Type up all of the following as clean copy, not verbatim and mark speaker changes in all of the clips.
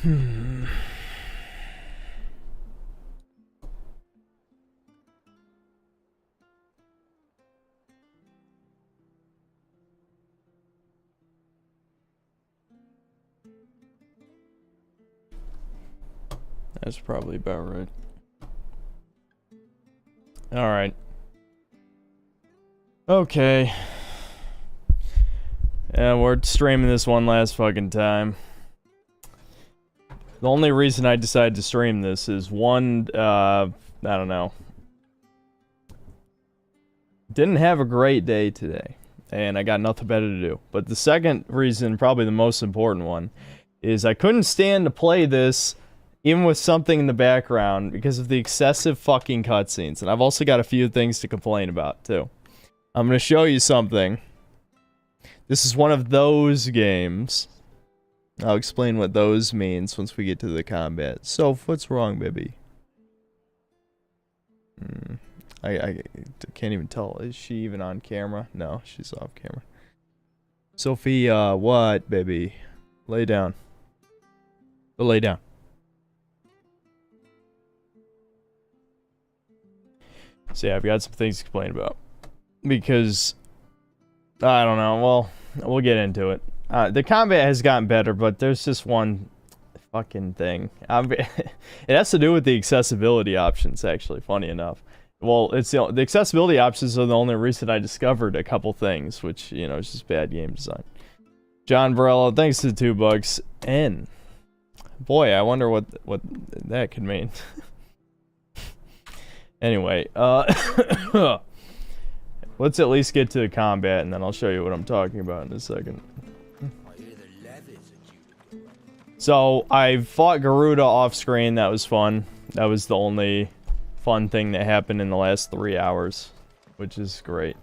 Speaker 1: That's probably about right. Alright. Okay. Yeah, we're streaming this one last fucking time. The only reason I decided to stream this is one, I don't know. Didn't have a great day today, and I got nothing better to do. But the second reason, probably the most important one, is I couldn't stand to play this even with something in the background because of the excessive fucking cutscenes. And I've also got a few things to complain about, too. I'm gonna show you something. This is one of those games. I'll explain what those means once we get to the combat. So, what's wrong, baby? I can't even tell. Is she even on camera? No, she's off camera. Sophia, what, baby? Lay down. Go lay down. So yeah, I've got some things to complain about. Because, I don't know, well, we'll get into it. The combat has gotten better, but there's just one fucking thing. It has to do with the accessibility options, actually, funny enough. Well, it's the accessibility options are the only reason I discovered a couple things, which, you know, is just bad game design. John Varela, thanks to the $2. N. Boy, I wonder what that could mean. Anyway, let's at least get to the combat, and then I'll show you what I'm talking about in a second. So, I fought Garuda off-screen, that was fun. That was the only fun thing that happened in the last 3 hours, which is great.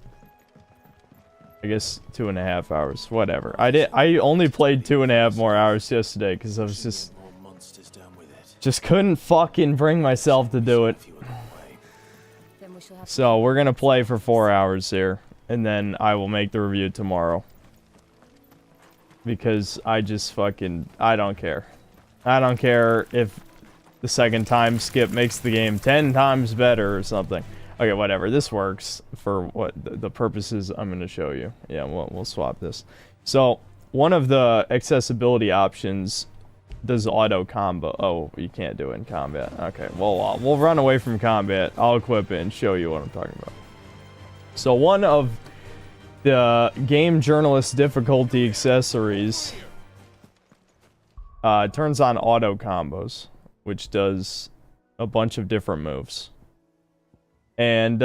Speaker 1: I guess 2.5 hours, whatever. I only played 2.5 more hours yesterday, because I was just couldn't fucking bring myself to do it. So, we're gonna play for 4 hours here, and then I will make the review tomorrow. Because I just fucking, I don't care. I don't care if the second time skip makes the game 10 times better or something. Okay, whatever, this works for what the purposes I'm gonna show you. Yeah, we'll swap this. So, one of the accessibility options does auto combo. Oh, you can't do it in combat. Okay, well, we'll run away from combat. I'll equip it and show you what I'm talking about. So one of the game journalist difficulty accessories turns on auto combos, which does a bunch of different moves. And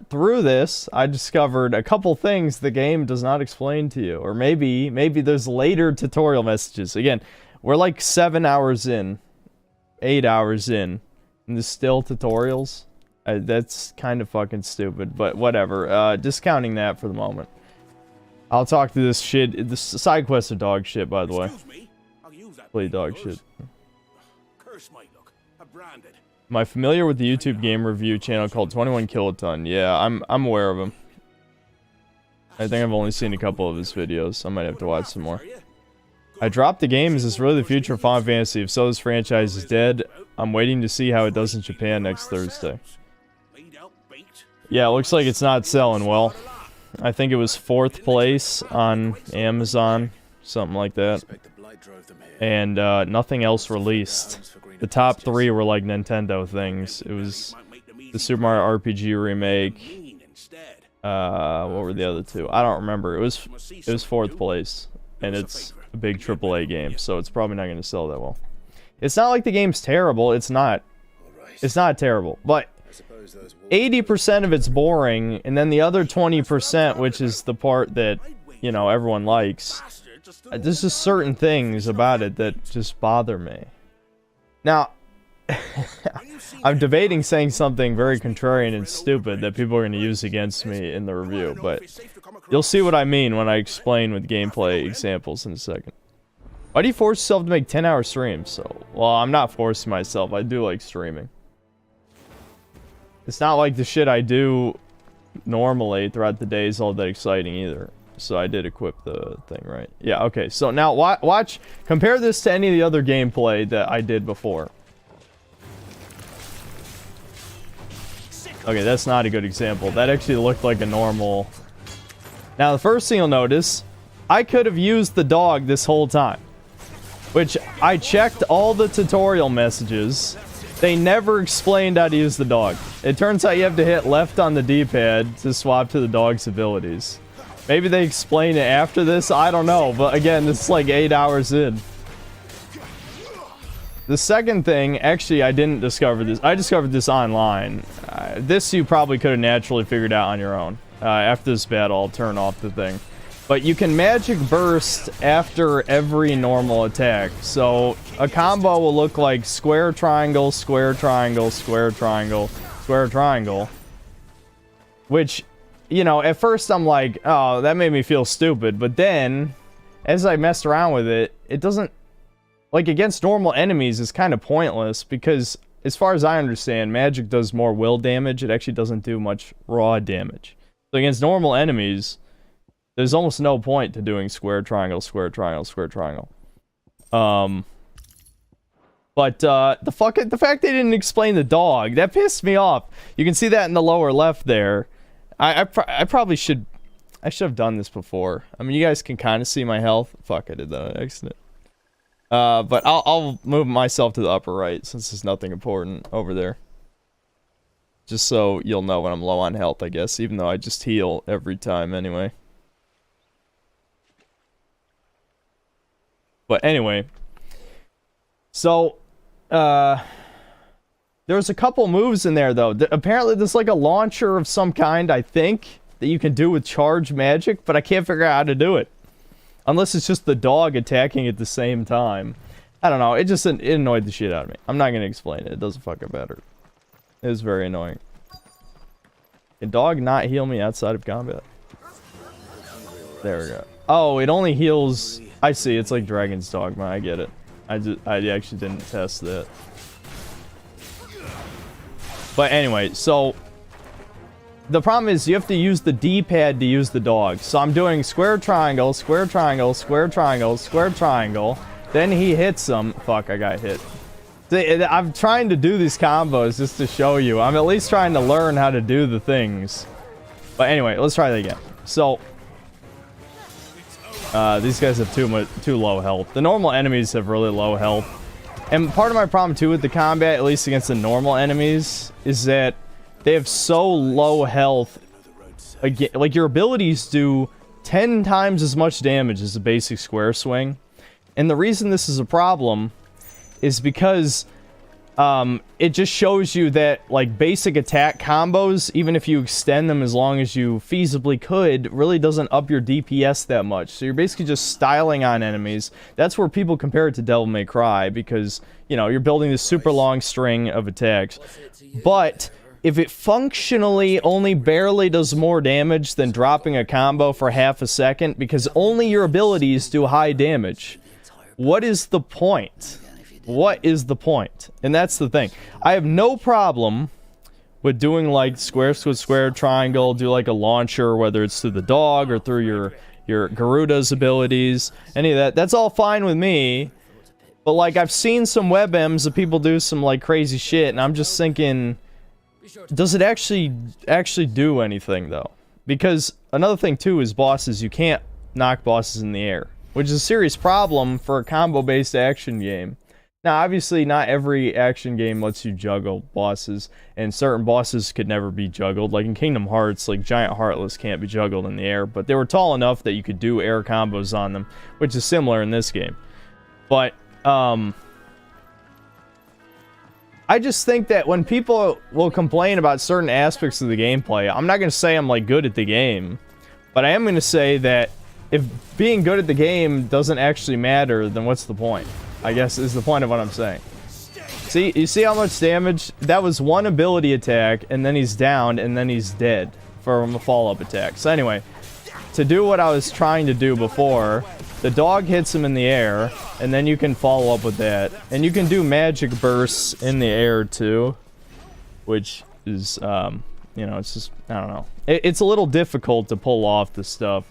Speaker 1: through this, I discovered a couple things the game does not explain to you. Or maybe there's later tutorial messages. Again, we're like 7 hours in, 8 hours in, and there's still tutorials. That's kind of fucking stupid, but whatever. Discounting that for the moment. I'll talk to this shit. The side quests are dog shit, by the way. Play dog shit. Am I familiar with the YouTube game review channel called 21 Kiloton? Yeah, I'm aware of him. I think I've only seen a couple of his videos. I might have to watch some more. I dropped the game. Is this really the future of Final Fantasy? If so, this franchise is dead. I'm waiting to see how it does in Japan next Thursday. Yeah, it looks like it's not selling well. I think it was 4th place on Amazon, something like that. And nothing else released. The top 3 were like Nintendo things. It was the Super Mario RPG remake. What were the other 2? I don't remember. It was 4th place, and it's a big AAA game, so it's probably not going to sell that well. It's not like the game's terrible. It's not. It's not terrible, but 80% of it's boring, and then the other 20%, which is the part that, you know, everyone likes, there's just certain things about it that just bother me. Now, I'm debating saying something very contrarian and stupid that people are going to use against me in the review, but you'll see what I mean when I explain with gameplay examples in a second. Why do you force yourself to make 10-hour streams? So, well, I'm not forcing myself. I do like streaming. It's not like the shit I do normally throughout the day is all that exciting either. So I did equip the thing, right? Yeah, okay. So now watch, compare this to any of the other gameplay that I did before. Okay, that's not a good example. That actually looked like a normal... Now, the first thing you'll notice, I could have used the dog this whole time. Which, I checked all the tutorial messages. They never explained how to use the dog. It turns out you have to hit left on the D-pad to swap to the dog's abilities. Maybe they explain it after this, I don't know. But again, this is like 8 hours in. The second thing, actually, I didn't discover this. I discovered this online. This you probably could have naturally figured out on your own. After this battle, I'll turn off the thing. But you can magic burst after every normal attack. So a combo will look like square, triangle, square, triangle, square, triangle, square, triangle. Which, you know, at first I'm like, oh, that made me feel stupid. But then, as I messed around with it, it doesn't... Like, against normal enemies, it's kind of pointless. Because, as far as I understand, magic does more will damage. It actually doesn't do much raw damage. So against normal enemies... There's almost no point to doing square, triangle, square, triangle, square, triangle. But the fact they didn't explain the dog, that pissed me off. You can see that in the lower left there. I probably should... I should have done this before. I mean, you guys can kind of see my health. Fuck, I did that on accident. But I'll move myself to the upper right, since there's nothing important over there. Just so you'll know when I'm low on health, I guess. Even though I just heal every time anyway. But anyway, so, there's a couple moves in there, though. Apparently, there's like a launcher of some kind, I think, that you can do with charge magic, but I can't figure out how to do it. Unless it's just the dog attacking at the same time. I don't know, it annoyed the shit out of me. I'm not gonna explain it, it doesn't fucking matter. It was very annoying. Can dog not heal me outside of combat? There we go. Oh, it only heals... I see, it's like Dragon's Dogma, I get it. I actually didn't test that. But anyway, so... The problem is you have to use the D-pad to use the dog. So I'm doing square, triangle, square, triangle, square, triangle, square, triangle. Then he hits them. Fuck, I got hit. See, I'm trying to do these combos just to show you. I'm at least trying to learn how to do the things. But anyway, let's try that again. So... these guys have too low health. The normal enemies have really low health. And part of my problem too with the combat, at least against the normal enemies, is that they have so low health. Again, like your abilities do 10 times as much damage as a basic square swing. And the reason this is a problem is because it just shows you that like basic attack combos, even if you extend them as long as you feasibly could, really doesn't up your DPS that much. So you're basically just styling on enemies. That's where people compare it to Devil May Cry, because, you know, you're building this super long string of attacks. But if it functionally only barely does more damage than dropping a combo for half a second, because only your abilities do high damage, what is the point? What is the point? And that's the thing. I have no problem with doing like square, square, triangle, do like a launcher, whether it's through the dog or through your Garuda's abilities, any of that. That's all fine with me. But like I've seen some WebMs of people do some like crazy shit, and I'm just thinking, does it actually do anything though? Because another thing too is bosses. You can't knock bosses in the air, which is a serious problem for a combo-based action game. Now, obviously, not every action game lets you juggle bosses, and certain bosses could never be juggled. Like in Kingdom Hearts, like Giant Heartless can't be juggled in the air, but they were tall enough that you could do air combos on them, which is similar in this game. But, I just think that when people will complain about certain aspects of the gameplay, I'm not going to say I'm, like, good at the game, but I am going to say that if being good at the game doesn't actually matter, then what's the point? I guess is the point of what I'm saying. See, you see how much damage? That was one ability attack, and then he's down, and then he's dead from a follow-up attack. So anyway, to do what I was trying to do before, the dog hits him in the air, and then you can follow up with that. And you can do magic bursts in the air too, which is, you know, it's just, I don't know. It's a little difficult to pull off the stuff.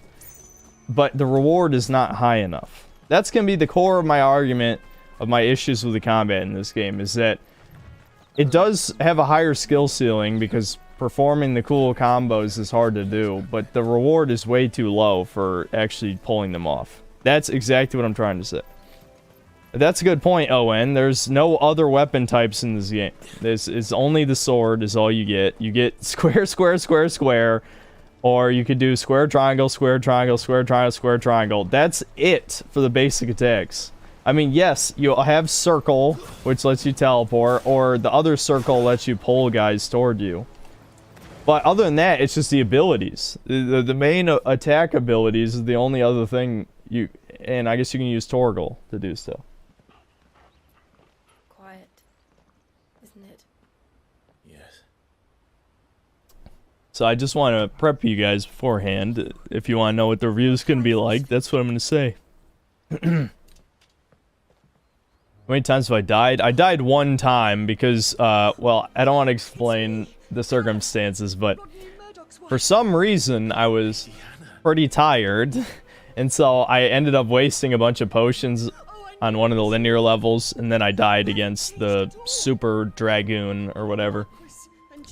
Speaker 1: but the reward is not high enough. That's going to be the core of my argument of my issues with the combat in this game, is that it does have a higher skill ceiling because performing the cool combos is hard to do, but the reward is way too low for actually pulling them off. That's exactly what I'm trying to say. That's a good point, Owen. There's no other weapon types in this game. This is only the sword is all you get. You get square, square, square, square, or you could do square, triangle, square, triangle, square, triangle, square, triangle. That's it for the basic attacks. I mean, yes, you'll have circle, which lets you teleport, or the other circle lets you pull guys toward you. But other than that, it's just the abilities. The main attack abilities is the only other thing you... And I guess you can use Torgal to do so.
Speaker 2: Quiet, isn't it?
Speaker 3: Yes.
Speaker 1: So I just want to prep you guys beforehand. If you want to know what the review's going to be like, that's what I'm going to say. How many times have I died? I died one time because, well, I don't want to explain the circumstances, but for some reason I was pretty tired, and so I ended up wasting a bunch of potions on one of the linear levels, and then I died against the Super Dragoon or whatever.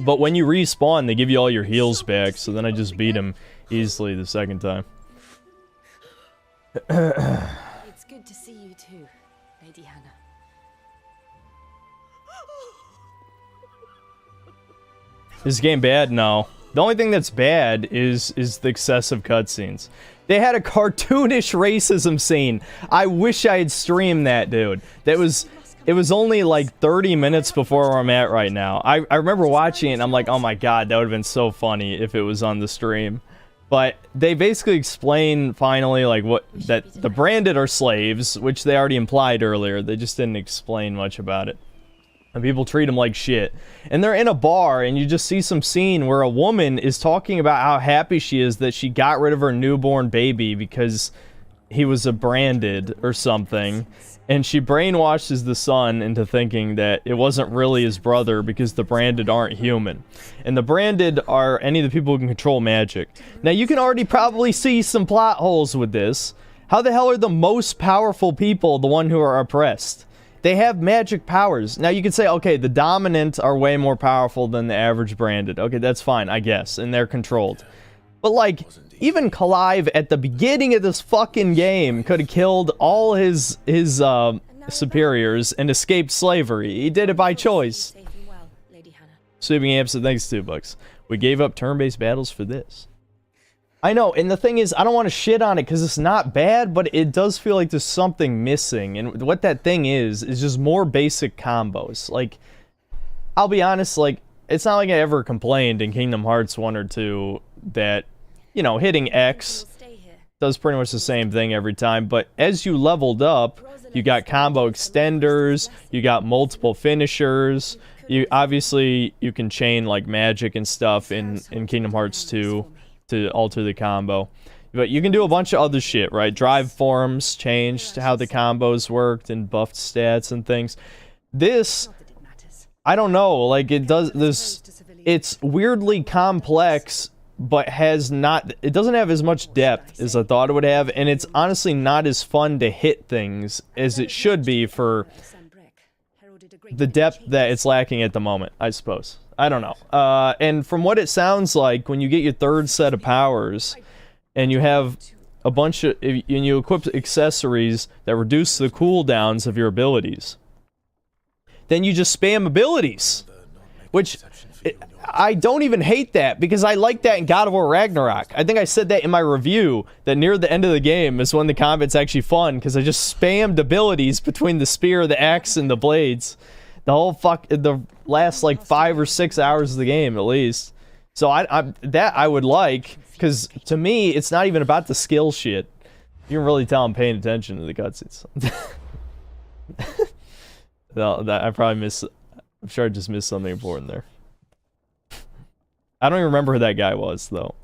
Speaker 1: But when you respawn, they give you all your heals back, so then I just beat him easily the second time.
Speaker 2: It's good to see you too, Lady Hannah.
Speaker 1: Is this game bad? No. The only thing that's bad is the excessive cutscenes. They had a cartoonish racism scene. I wish I had streamed that, dude. It was only like 30 minutes before where I'm at right now. I remember watching it and I'm like, oh my god, that would have been so funny if it was on the stream. But they basically explain finally like that the branded are slaves, which they already implied earlier. They just didn't explain much about it. And people treat them like shit. And they're in a bar, and you just see some scene where a woman is talking about how happy she is that she got rid of her newborn baby because he was a branded or something. And she brainwashes the son into thinking that it wasn't really his brother because the branded aren't human. And the branded are any of the people who can control magic. Now, you can already probably see some plot holes with this. How the hell are the most powerful people the one who are oppressed? They have magic powers. Now, you could say, okay, the dominant are way more powerful than the average branded. Okay, that's fine, I guess, and they're controlled. But, like, even Clive at the beginning of this fucking game could have killed all his superiors and escaped slavery. He did it by choice. Sweeping Amps, thanks $2. We gave up turn-based battles for this. I know, and the thing is, I don't want to shit on it because it's not bad, but it does feel like there's something missing. And what that thing is just more basic combos. Like, I'll be honest, like, it's not like I ever complained in Kingdom Hearts 1 or 2 that, you know, hitting X does pretty much the same thing every time. But as you leveled up, you got combo extenders, you got multiple finishers. Obviously, you can chain, like, magic and stuff in Kingdom Hearts 2. To alter the combo, but you can do a bunch of other shit, right? Drive forms changed how the combos worked and buffed stats and things. This, I don't know, like it does this. It's weirdly complex, but it doesn't have as much depth as I thought it would have, and it's honestly not as fun to hit things as it should be for the depth that it's lacking at the moment, I suppose. I don't know. And from what it sounds like, when you get your third set of powers, and you have a bunch of, and you equip accessories that reduce the cooldowns of your abilities, then you just spam abilities. Which, I don't even hate that, because I like that in God of War Ragnarok. I think I said that in my review, that near the end of the game is when the combat's actually fun, because I just spammed abilities between the spear, the axe, and the blades. The last like 5 or 6 hours of the game at least. So I would like, because to me it's not even about the skill shit. You can really tell I'm paying attention to the cutscenes. No, I'm sure I just missed something important there. I don't even remember who that guy was though.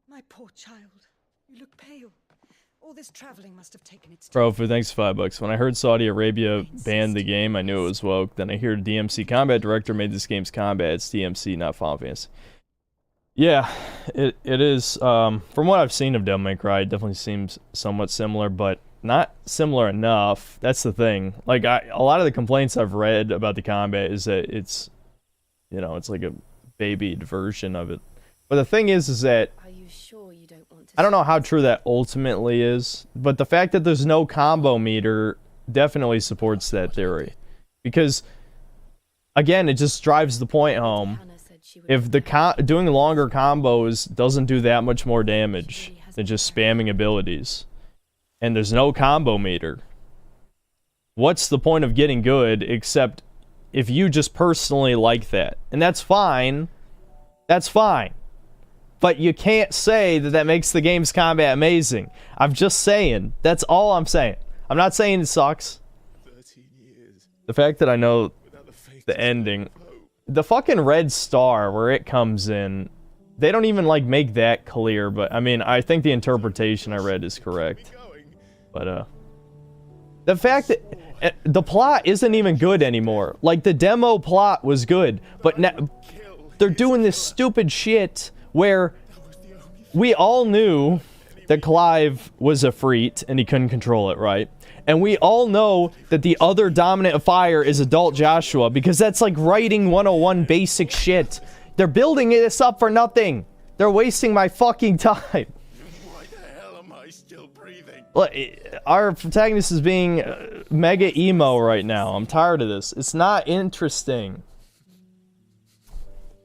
Speaker 4: My poor child, you look pale. All this traveling must have taken its
Speaker 1: Bro, for thanks $5. When I heard Saudi Arabia banned the game, I knew it was woke. Then I hear DMC Combat Director made this game's combat. It's DMC, not Final Fantasy. Yeah, it is. From what I've seen of Devil May Cry, it definitely seems somewhat similar, but not similar enough. That's the thing. Like, a lot of the complaints I've read about the combat is that it's, it's like a babied version of it. But the thing is that
Speaker 2: Are you sure you don't want to?
Speaker 1: I don't know how true that ultimately is, but the fact that there's no combo meter definitely supports that theory, because again, it just drives the point home.
Speaker 2: Hannah said she would
Speaker 1: If the doing longer combos doesn't do that much more damage than just spamming abilities, and there's no combo meter, what's the point of getting good except if you just personally like that? And that's fine. That's fine. But you can't say that that makes the game's combat amazing. I'm just saying. That's all I'm saying. I'm not saying it sucks.
Speaker 3: 13 years
Speaker 1: The fact that I know
Speaker 3: without the faith
Speaker 1: the
Speaker 3: to
Speaker 1: ending,
Speaker 3: hope.
Speaker 1: the fucking red star where it comes in, they don't even like make that clear, but I mean, I think the interpretation I read is correct.
Speaker 3: Going.
Speaker 1: But the fact that the plot isn't even good anymore. Like, the demo plot was good, but now they're doing this stupid shit where we all knew that Clive was a freak and he couldn't control it, right? And we all know that the other dominant of fire is adult Joshua, because that's like writing 101 basic shit. They're building this up for nothing. They're wasting my fucking time.
Speaker 3: Why the hell am I still breathing?
Speaker 1: Look, our protagonist is being mega emo right now. I'm tired of this. It's not interesting.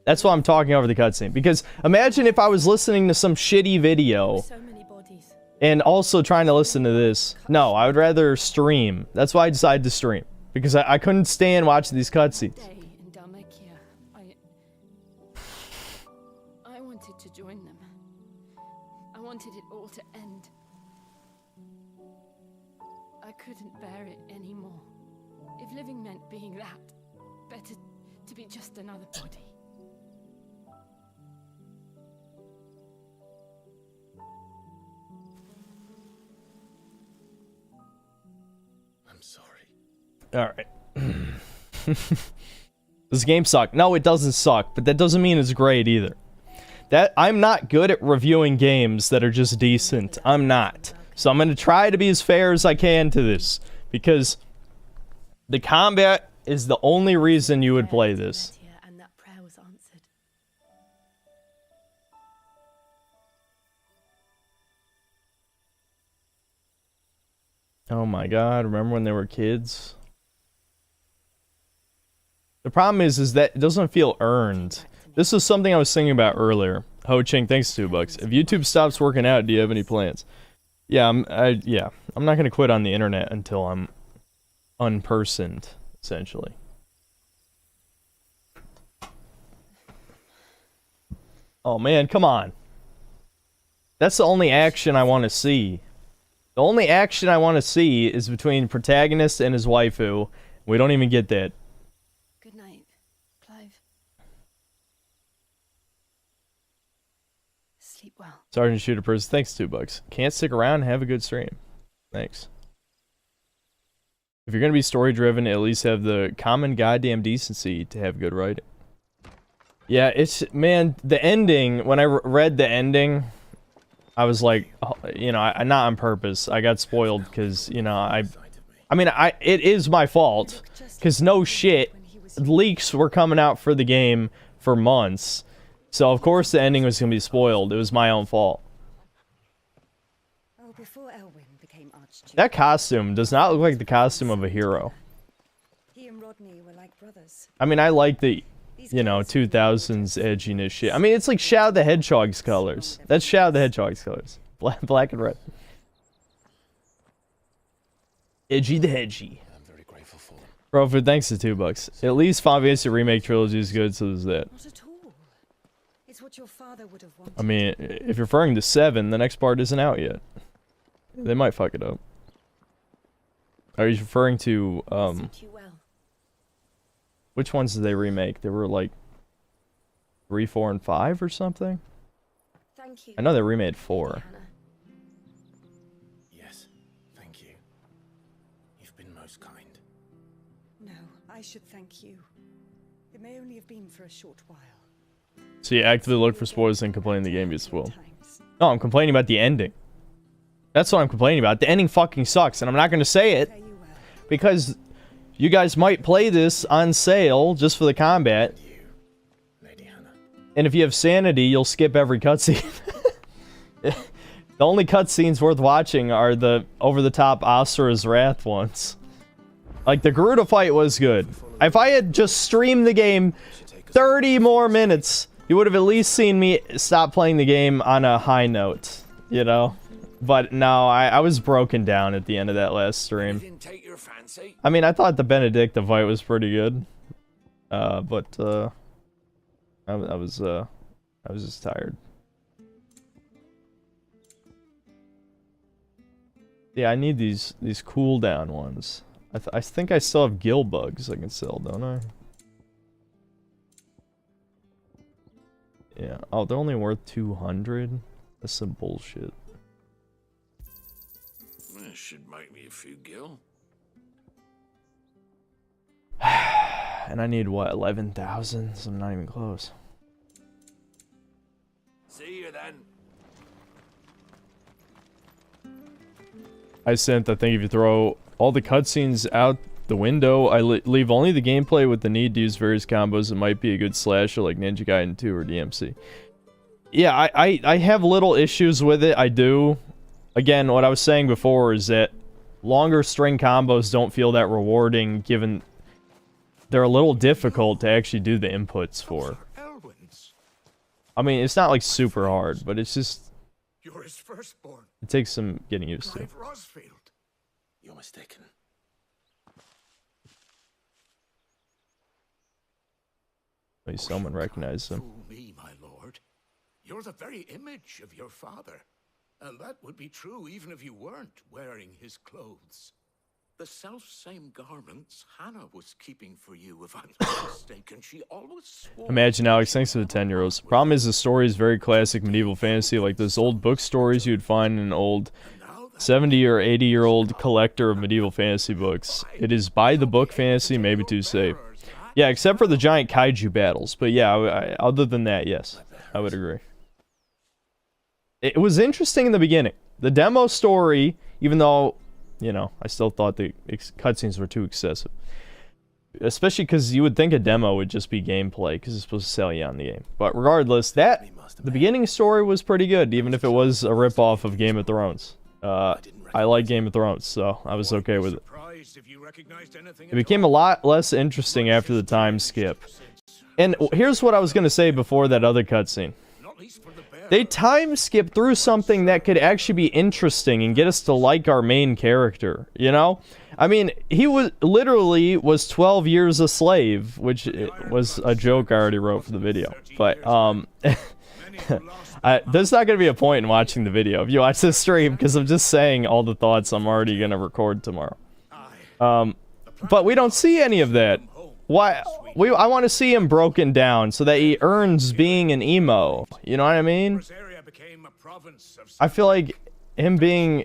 Speaker 1: That's why I'm talking over the cutscene. Because imagine if I was listening to some shitty video
Speaker 2: So many bodies.
Speaker 1: and also trying to listen to this. No, I would rather stream. That's why I decided to stream. Because I couldn't stand watching these cutscenes.
Speaker 2: Day in Dhalmekia. I wanted to join them. I wanted it all to end. I couldn't bear it anymore. If living meant being that, better to be just another body.
Speaker 3: I'm sorry.
Speaker 1: Alright. This game sucked. No, it doesn't suck, but that doesn't mean it's great either. I'm not good at reviewing games that are just decent. I'm not. So I'm going to try to be as fair as I can to this, because the combat is the only reason you would play this.
Speaker 2: And that prayer was answered.
Speaker 1: Oh my god, remember when they were kids? The problem is that it doesn't feel earned. This is something I was thinking about earlier. Ho Ching, thanks $2. If YouTube stops working out, do you have any plans? Yeah, I'm not gonna quit on the internet until I'm unpersoned, essentially. Oh man, come on. That's the only action I want to see. The only action I want to see is between protagonist and his waifu. We don't even get that.
Speaker 2: Good night, Clive. Sleep well.
Speaker 1: Sergeant Shooter Person, thanks $2. Can't stick around, have a good stream. Thanks. If you're gonna be story driven, at least have the common goddamn decency to have good writing. Yeah, man, the ending, when I read the ending, I was like, not on purpose. I got spoiled because, it is my fault. Because no shit, leaks were coming out for the game for months. So, of course, the ending was going to be spoiled. It was my own fault.
Speaker 4: Oh, before Elwyn became Archduke,
Speaker 1: That costume does not look like the costume of a hero.
Speaker 4: he and Rodney were like brothers.
Speaker 1: I mean, I like the, 2000s edginess shit. I mean, it's like Shadow the Hedgehog's colors. That's Shadow the Hedgehog's colors. Black and red. Edgy the Hedgy.
Speaker 3: I'm very grateful for them.
Speaker 1: Bro, for thanks to $2. At least Final Fantasy Remake Trilogy is good, so there's that.
Speaker 4: Not at all. It's what your father would have wanted.
Speaker 1: I mean, if you're referring to 7, the next part isn't out yet. They might fuck it up. Are you referring to,
Speaker 2: Suit you well.
Speaker 1: which ones did they remake? There were like 3, 4, and 5 or something?
Speaker 2: Thank you.
Speaker 1: I know they remade 4.
Speaker 2: Hannah.
Speaker 3: Yes, thank you. You've been most kind.
Speaker 4: No, I should thank you. It may only have been for a short while.
Speaker 1: So you actively look for spoilers and complain the game gets spoiled.
Speaker 4: Times.
Speaker 1: No, I'm complaining about the ending. That's what I'm complaining about. The ending fucking sucks, and I'm not gonna say it
Speaker 4: Fare you well.
Speaker 1: because you guys might play this on sale just for the combat.
Speaker 3: You, Lady Hannah.
Speaker 1: And if you have sanity, you'll skip every cutscene. The only cutscenes worth watching are the over-the-top Asura's Wrath ones. Like, the Garuda fight was good. If I had just streamed the game 30 more minutes, you would have at least seen me stop playing the game on a high note, you know? But no, I was broken down at the end of that last stream.
Speaker 5: Didn't take your fancy.
Speaker 1: I mean, I thought the Benedicta fight was pretty good. I was just tired. Yeah, I need these cooldown ones. I think I still have gill bugs I can sell, don't I? Yeah. Oh, they're only worth 200? That's some bullshit.
Speaker 5: That should make me a few gil.
Speaker 1: And I need, what, 11,000? So I'm not even close.
Speaker 5: See you then.
Speaker 1: I think if you throw all the cutscenes out the window, I leave only the gameplay with the need to use various combos, it might be a good slasher like Ninja Gaiden 2 or DMC. Yeah, I have little issues with it, I do. Again, what I was saying before is that longer string combos don't feel that rewarding, given they're a little difficult to actually do the inputs for.
Speaker 5: Elwyn's.
Speaker 1: I mean, it's not like super hard, but it's just,
Speaker 5: You're his firstborn.
Speaker 1: it takes some getting used to.
Speaker 5: Clive Rosfield.
Speaker 3: You're mistaken.
Speaker 1: Maybe someone recognized him.
Speaker 5: Fool me, my lord. You're the very image of your father. And that would be true even if you weren't wearing his clothes. The self-same garments Hannah was keeping for you, if I'm not mistaken. She always swore...
Speaker 1: Imagine Alex, thanks for the 10 euros. Problem is the story is very classic medieval fantasy, like those old book stories you'd find in an old 70 or 80-year-old collector of medieval fantasy books. It is by the book fantasy, maybe too safe. Yeah, except for the giant kaiju battles. But yeah, other than that, yes, I would agree. It was interesting in the beginning. The demo story, even though, you know, I still thought the cutscenes were too excessive. Especially because you would think a demo would just be gameplay, because it's supposed to sell you on the game. But regardless, the beginning story was pretty good, even if it was a ripoff of Game of Thrones. I like Game of Thrones, so I was okay with it. It became a lot less interesting after the time skip. And here's what I was going to say before that other cutscene. They time skip through something that could actually be interesting and get us to like our main character, you know? I mean, he was literally 12 years a slave, which was a joke I already wrote for the video. But, there's not going to be a point in watching the video if you watch this stream, because I'm just saying all the thoughts I'm already going to record tomorrow. But we don't see any of that. Why? I want to see him broken down so that he earns being an emo. You know what I mean? I feel like him being,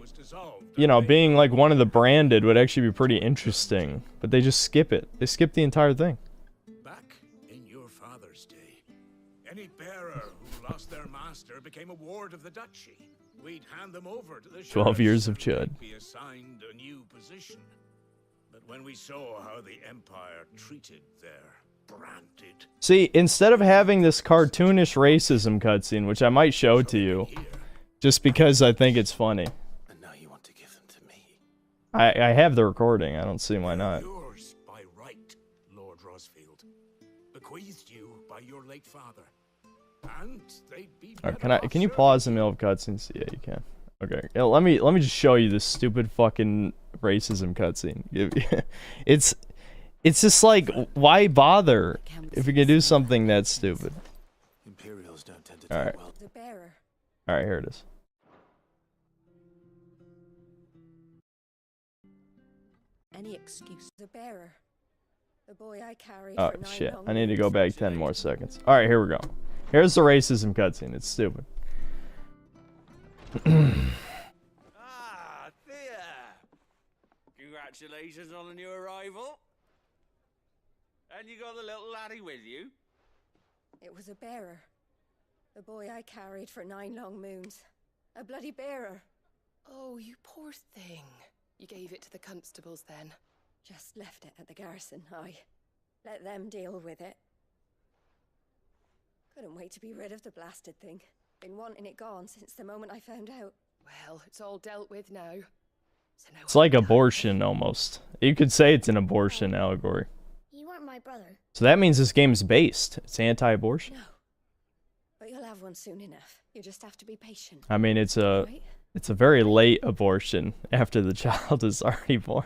Speaker 1: you know, being like one of the branded would actually be pretty interesting. But they just skip it. They skip the entire thing.
Speaker 5: Back in your father's day, any bearer who lost their master became a ward of the duchy. We'd hand them over to the
Speaker 1: 12 years of
Speaker 5: sheriffs
Speaker 1: Chud.
Speaker 5: and be assigned a new position. But when we saw how the Empire treated their branded...
Speaker 1: See, instead of having this cartoonish racism cutscene, which I might show to you, just because I think it's funny.
Speaker 3: And now you want to give them to me.
Speaker 1: I have the recording. I don't see why not.
Speaker 5: Yours by right, Lord Rosfield. Bequeathed you by your late father. And they'd be
Speaker 1: Can you pause in the middle of cutscenes? Yeah, you can. Okay. Yeah, let me just show you this stupid fucking racism cutscene. It's just like, why bother if you can do something that stupid?
Speaker 3: Imperials don't tend to
Speaker 1: All right.
Speaker 3: well.
Speaker 4: The bearer.
Speaker 1: All right, here it is.
Speaker 4: Any excuse. The bearer. The boy I carried
Speaker 1: Oh
Speaker 4: for 9
Speaker 1: shit!
Speaker 4: long
Speaker 1: I need to
Speaker 4: years.
Speaker 1: go back 10 more seconds. All right, here we go. Here's the racism cutscene. It's stupid.
Speaker 6: Ah, Thea! Congratulations on the new arrival. And you got the little laddie with you?
Speaker 4: It was a bearer.
Speaker 7: The boy I carried for 9 long moons. A bloody bearer.
Speaker 8: Oh, you poor thing. You gave it to the constables then?
Speaker 7: Just left it at the garrison, I. Let them deal with it. Couldn't wait to be rid of the blasted thing. Been wanting it gone since the moment I found out.
Speaker 8: Well, it's all dealt with now. So no
Speaker 1: It's like abortion, almost. You could say it's an abortion allegory.
Speaker 9: You weren't my brother.
Speaker 1: So that means this game's based. It's anti-abortion.
Speaker 7: No. But you'll have one soon enough. You just have to be patient.
Speaker 1: I mean, it's a
Speaker 7: Right?
Speaker 1: very late abortion after the child is already born.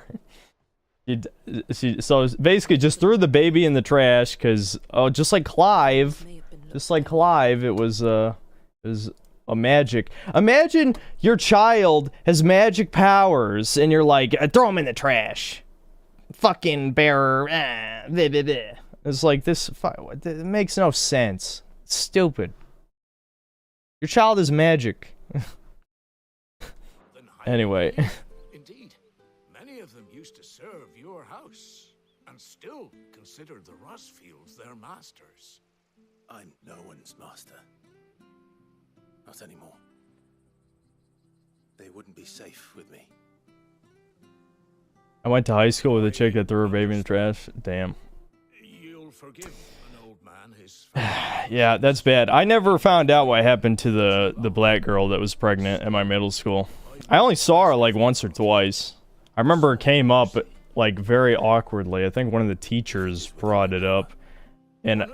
Speaker 1: So it's basically just threw the baby in the trash because, oh, just like Clive, it was a magic. Imagine your child has magic powers and you're like, throw him in the trash. Fucking bearer. Bleh, bleh, bleh. It's like this. It makes no sense. It's stupid. Your child is magic. Anyway.
Speaker 5: Indeed, many of them used to serve your house and still consider the Rossfields their masters.
Speaker 3: I'm no one's master. Not anymore. They wouldn't be safe with me.
Speaker 1: I went to high school with a chick that threw her baby in the trash. Damn.
Speaker 5: You'll forgive an old man his
Speaker 1: Yeah, that's bad. I never found out what happened to the black girl that was pregnant at my middle school. I only saw her like once or twice. I remember it came up like very awkwardly. I think one of the teachers brought it up. And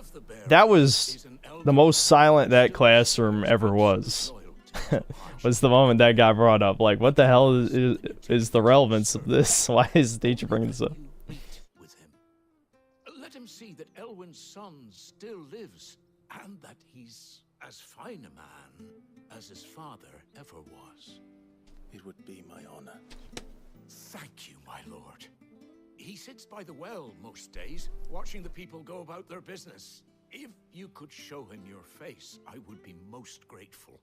Speaker 1: that was the most silent that classroom ever was. Was the moment that got brought up. Like, what the hell is the relevance of this? Why is the teacher bringing this up?
Speaker 5: with him. Let him see that Elwyn's son still lives and that he's as fine a man as his father ever was.
Speaker 3: It would be my honor.
Speaker 5: Thank you, my lord. He sits by the well most days, watching the people go about their business. If you could show him your face, I would be most grateful.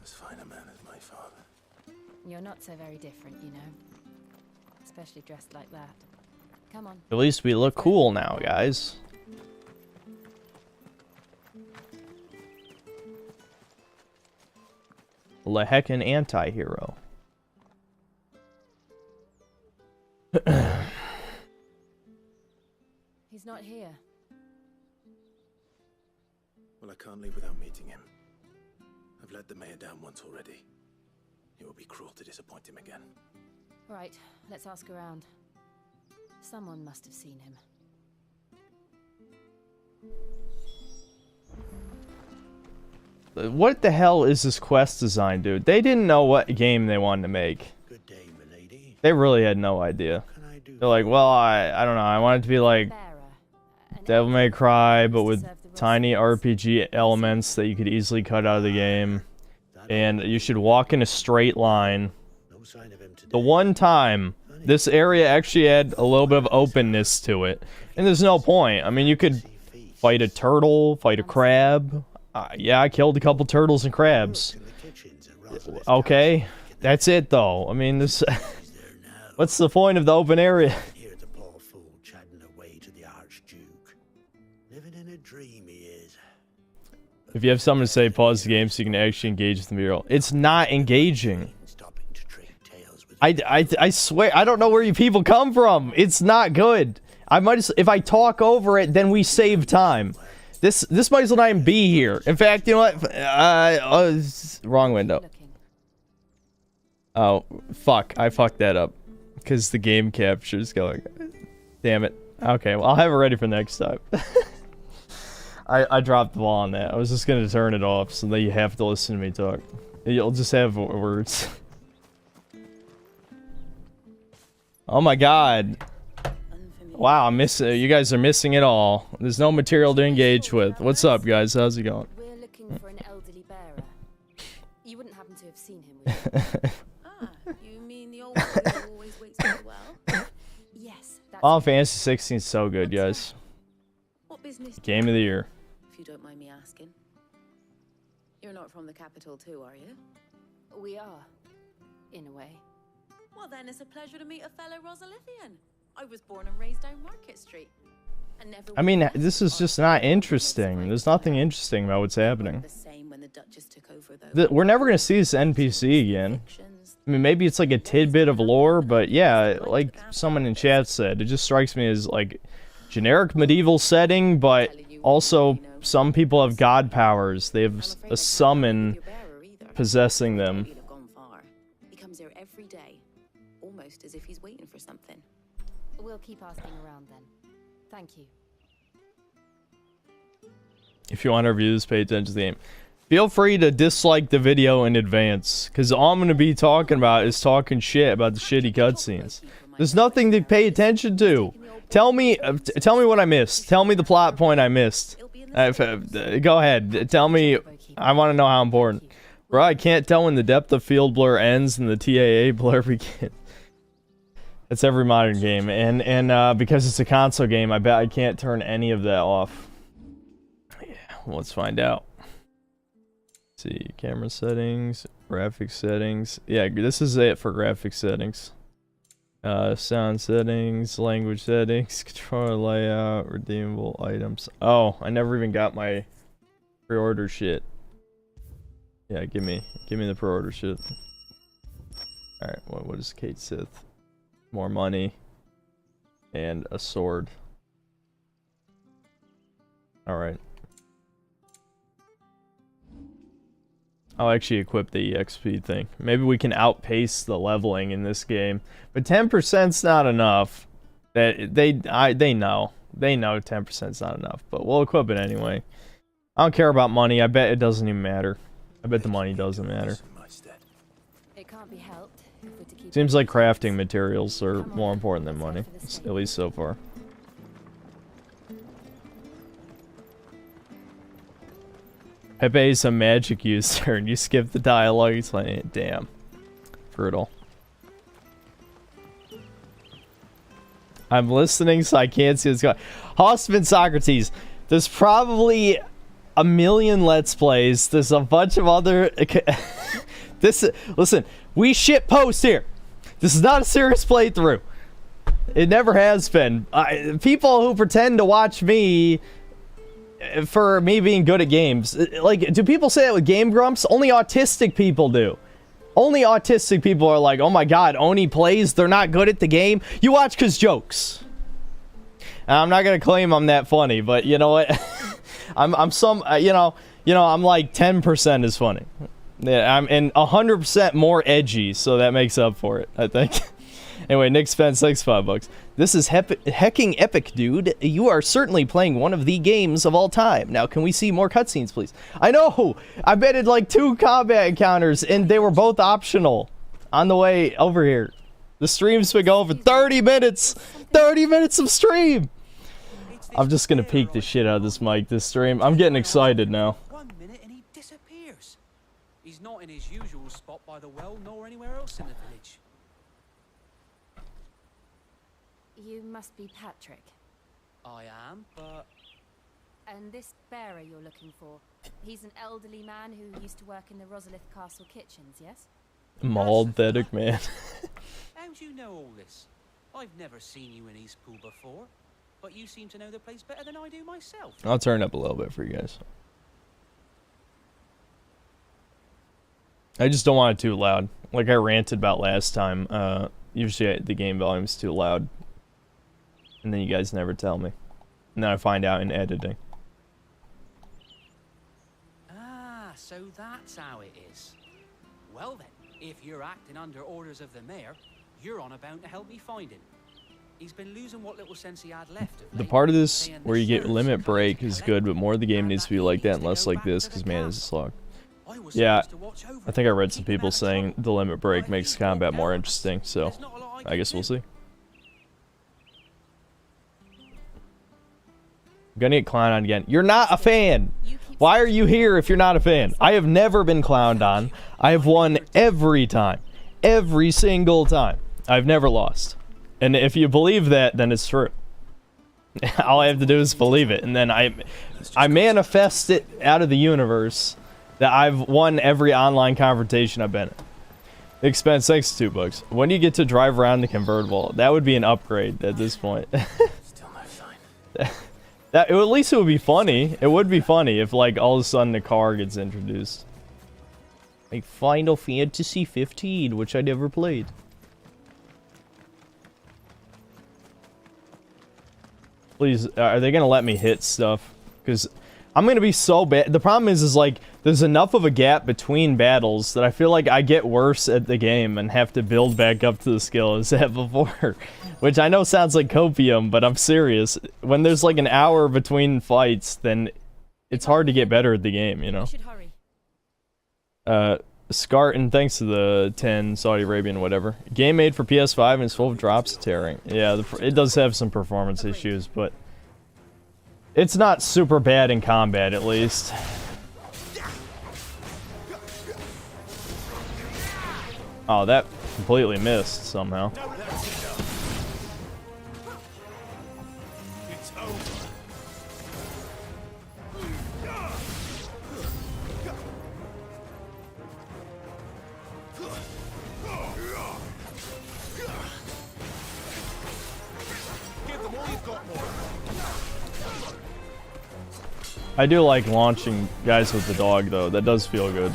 Speaker 3: As fine a man as my father.
Speaker 2: You're not so very different, you know. Especially dressed like that. Come on.
Speaker 1: At least we look cool now, guys. The heckin' anti-hero.
Speaker 2: He's not here.
Speaker 3: Well, I can't leave without meeting him. I've let the mayor down once already. It would be cruel to disappoint him again.
Speaker 2: Right, let's ask around. Someone must have seen him.
Speaker 1: What the hell is this quest design, dude? They didn't know what game they wanted to make.
Speaker 3: Good day, milady.
Speaker 1: They really had no idea.
Speaker 3: Can I do?
Speaker 1: They're like, well, I don't know. I want it to be like Devil May Cry, but with tiny RPG elements that you could easily cut out of the game. And you should walk in a straight line.
Speaker 3: No sign of him today.
Speaker 1: The one time this area actually had a little bit of openness to it. And there's no point. I mean, you could fight a turtle, fight a crab. Yeah, I killed a couple turtles and crabs. Okay, that's it though. I mean, this. What's the point of the open area?
Speaker 3: Hear the poor fool chatting away to the Archduke. Living in a dream he is.
Speaker 1: If you have something to say, pause the game so you can actually engage with the mural. It's not engaging.
Speaker 3: Stopping to trade tales with
Speaker 1: I swear, I don't know where you people come from. It's not good. I might as, if I talk over it, then we save time. This might as well not even be here. In fact, you know what? Wrong window. Oh, fuck. I fucked that up. Because the game capture's going. Damn it. Okay, well, I'll have it ready for next time. I dropped the ball on that. I was just going to turn it off so that you have to listen to me talk. You'll just have words. Oh my god. Wow, you guys are missing it all. There's no material to engage with. What's up, guys? How's it going?
Speaker 2: We're looking for an elderly bearer. You wouldn't happen to have seen him, would you?
Speaker 9: You mean the old boy who always waits for the well?
Speaker 2: Yes, that's
Speaker 1: Final Fantasy 16 is so good, guys.
Speaker 9: What business?
Speaker 1: Game of the year.
Speaker 9: If you don't mind me asking. You're not from the capital too, are you?
Speaker 2: We are, in a way.
Speaker 9: Well, then it's a pleasure to meet a fellow Rosalithian. I was born and raised down Market Street. And never
Speaker 1: I mean, this is just not interesting. There's nothing interesting about what's happening.
Speaker 9: the same when the Duchess took over, though.
Speaker 1: We're never gonna see this NPC again. I mean, maybe it's like a tidbit of lore, but yeah, like someone in chat said, it just strikes me as like generic medieval setting, but also some people have god powers. They have a summon possessing them.
Speaker 9: He'd have gone far. He comes here every day, almost as if he's waiting for something.
Speaker 2: We'll keep asking around then. Thank you.
Speaker 1: If you want to review this, pay attention to the game. Feel free to dislike the video in advance, because all I'm going to be talking about is talking shit about the shitty cutscenes. There's nothing to pay attention to. Tell me what I missed. Tell me the plot point I missed. Go ahead. Tell me. I want to know how important. Bro, I can't tell when the depth of field blur ends and the TAA blur begins. That's every modern game, and because it's a console game, I bet I can't turn any of that off. Yeah, let's find out. Let's see, camera settings, graphics settings. Yeah, this is it for graphics settings. Sound settings, language settings, controller layout, redeemable items. Oh, I never even got my pre-order shit. Yeah, give me the pre-order shit. All right, what is Kate Sith? More money and a sword. All right. I'll actually equip the EXP thing. Maybe we can outpace the leveling in this game, but 10%'s not enough. That they know 10%'s not enough, but we'll equip it anyway. I don't care about money. I bet it doesn't even matter. I bet the money doesn't matter.
Speaker 2: It can't be helped. If we're to keep
Speaker 1: Seems like crafting materials are more important than money, at least so far. Pepe is a magic user, and you skip the dialogue. It's like, damn, brutal. I'm listening, so I can't see what's going. Hossman Socrates. There's probably a million Let's Plays. There's a bunch of other. Listen, we shit post here. This is not a serious playthrough. It never has been. People who pretend to watch me for me being good at games, like, do people say that with Game Grumps? Only autistic people do. Only autistic people are like, oh my god, Oni plays, they're not good at the game. You watch cause jokes. And I'm not gonna claim I'm that funny, but you know what? I'm some, you know, I'm like 10% as funny. Yeah, I'm and 100% more edgy, so that makes up for it, I think. Anyway, Nick spent $65. This is hecking epic, dude. You are certainly playing one of the games of all time. Now, can we see more cutscenes, please? I know! I betted like 2 combat encounters, and they were both optional on the way over here. The stream's been going for 30 minutes! 30 minutes of stream! I'm just gonna peek the shit out of this mic, this stream. I'm getting excited now.
Speaker 10: 1 minute and he disappears. He's not in his usual spot by the well, nor anywhere else in the village.
Speaker 2: You must be Patrick.
Speaker 10: I am, but...
Speaker 2: And this bearer you're looking for, he's an elderly man who used to work in the Rosalith Castle kitchens, yes?
Speaker 1: Maldetic man.
Speaker 10: How do you know all this? I've never seen you in Eastpool before, but you seem to know the place better than I do myself.
Speaker 1: I'll turn up a little bit for you guys. I just don't want it too loud. Like I ranted about last time. Usually the game volume's too loud. And then you guys never tell me. And then I find out in editing.
Speaker 10: Ah, so that's how it is. Well then, if you're acting under orders of the mayor, you're on about to help me find him. He's been losing what little sense he had left of
Speaker 1: The
Speaker 10: late,
Speaker 1: part of this
Speaker 10: saying
Speaker 1: where you
Speaker 10: the
Speaker 1: get
Speaker 10: sheriff's
Speaker 1: limit break
Speaker 10: coming
Speaker 1: is
Speaker 10: to
Speaker 1: good,
Speaker 10: collect
Speaker 1: but more of the game
Speaker 10: and
Speaker 1: needs
Speaker 10: that
Speaker 1: to be like that
Speaker 10: needs
Speaker 1: and
Speaker 10: to
Speaker 1: less
Speaker 10: go
Speaker 1: like
Speaker 10: back
Speaker 1: this,
Speaker 10: to
Speaker 1: because
Speaker 10: the
Speaker 1: man, this is
Speaker 10: castle.
Speaker 1: slog.
Speaker 10: I was
Speaker 1: Yeah,
Speaker 10: supposed to watch over
Speaker 1: I think I read some
Speaker 10: keep him
Speaker 1: people
Speaker 10: out of
Speaker 1: saying
Speaker 10: trouble.
Speaker 1: the limit break
Speaker 10: But
Speaker 1: makes
Speaker 10: he's walking
Speaker 1: combat more
Speaker 10: out.
Speaker 1: interesting, so
Speaker 10: There's not a lot
Speaker 1: I guess
Speaker 10: can
Speaker 1: we'll
Speaker 10: do.
Speaker 1: see. I'm gonna get clowned on again. You're not a fan! Why are you here if you're not a fan? I have never been clowned on. I have won every time. Every single time. I've never lost. And if you believe that, then it's true. All I have to do is believe it, and then I manifest it out of the universe that I've won every online confrontation I've been in. Expense $62. When do you get to drive around the convertible? That would be an upgrade at this point.
Speaker 3: Still no sign.
Speaker 1: At least it would be funny. It would be funny if like all of a sudden the car gets introduced. Like Final Fantasy 15, which I never played. Please, are they gonna let me hit stuff? Because I'm gonna be so bad. The problem is like there's enough of a gap between battles that I feel like I get worse at the game and have to build back up to the skill as I had before. Which I know sounds like copium, but I'm serious. When there's like an hour between fights, then it's hard to get better at the game, you know? Scarton, thanks to the 10 Saudi Arabian whatever. Game made for PS5 and it's full of drops tearing. Yeah, it does have some performance issues, but it's not super bad in combat, at least. Oh, that completely missed somehow. I do like launching guys with the dog, though. That does feel good.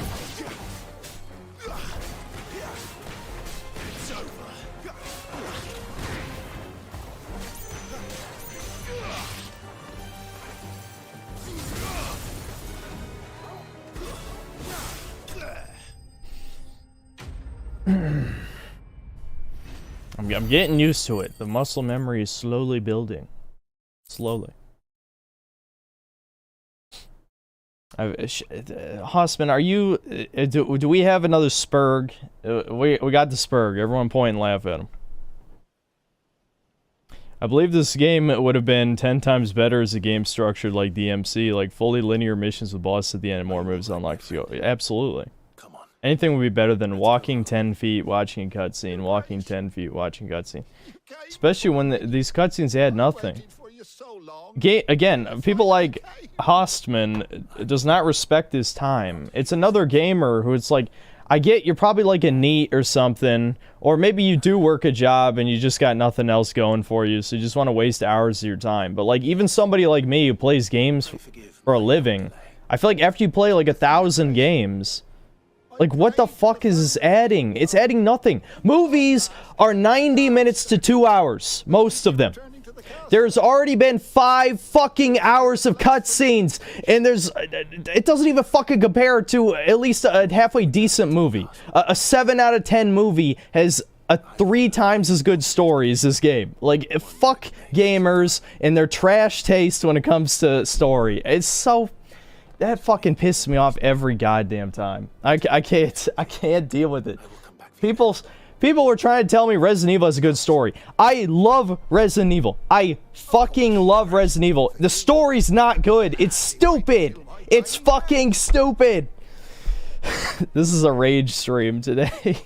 Speaker 1: I'm getting used to it. The muscle memory is slowly building. Slowly. Hossman, are you... do we have another Spurg? We got the Spurg. Everyone point and laugh at him. I believe this game would have been 10 times better as a game structured like DMC, like fully linear missions with boss at the end and more moves unlocked. Absolutely. Anything would be better than walking 10 feet, watching a cutscene, walking 10 feet, watching a cutscene. Especially when these cutscenes add nothing. Again, people like Hostman does not respect his time. It's another gamer who it's like, I get you're probably like a NEET or something, or maybe you do work a job and you just got nothing else going for you, so you just want to waste hours of your time. But like even somebody like me who plays games for a living, I feel like after you play like 1,000 games, like what the fuck is this adding? It's adding nothing. Movies are 90 minutes to 2 hours, most of them. There's already been 5 fucking hours of cutscenes, and it doesn't even fucking compare to at least a halfway decent movie. A 7 out of 10 movie has a 3 times as good story as this game. Like, fuck gamers and their trash taste when it comes to story. It's so... That fucking pisses me off every goddamn time. I can't deal with it. People were trying to tell me Resident Evil has a good story. I love Resident Evil. I fucking love Resident Evil. The story's not good. It's stupid. It's fucking stupid. This is a rage stream today.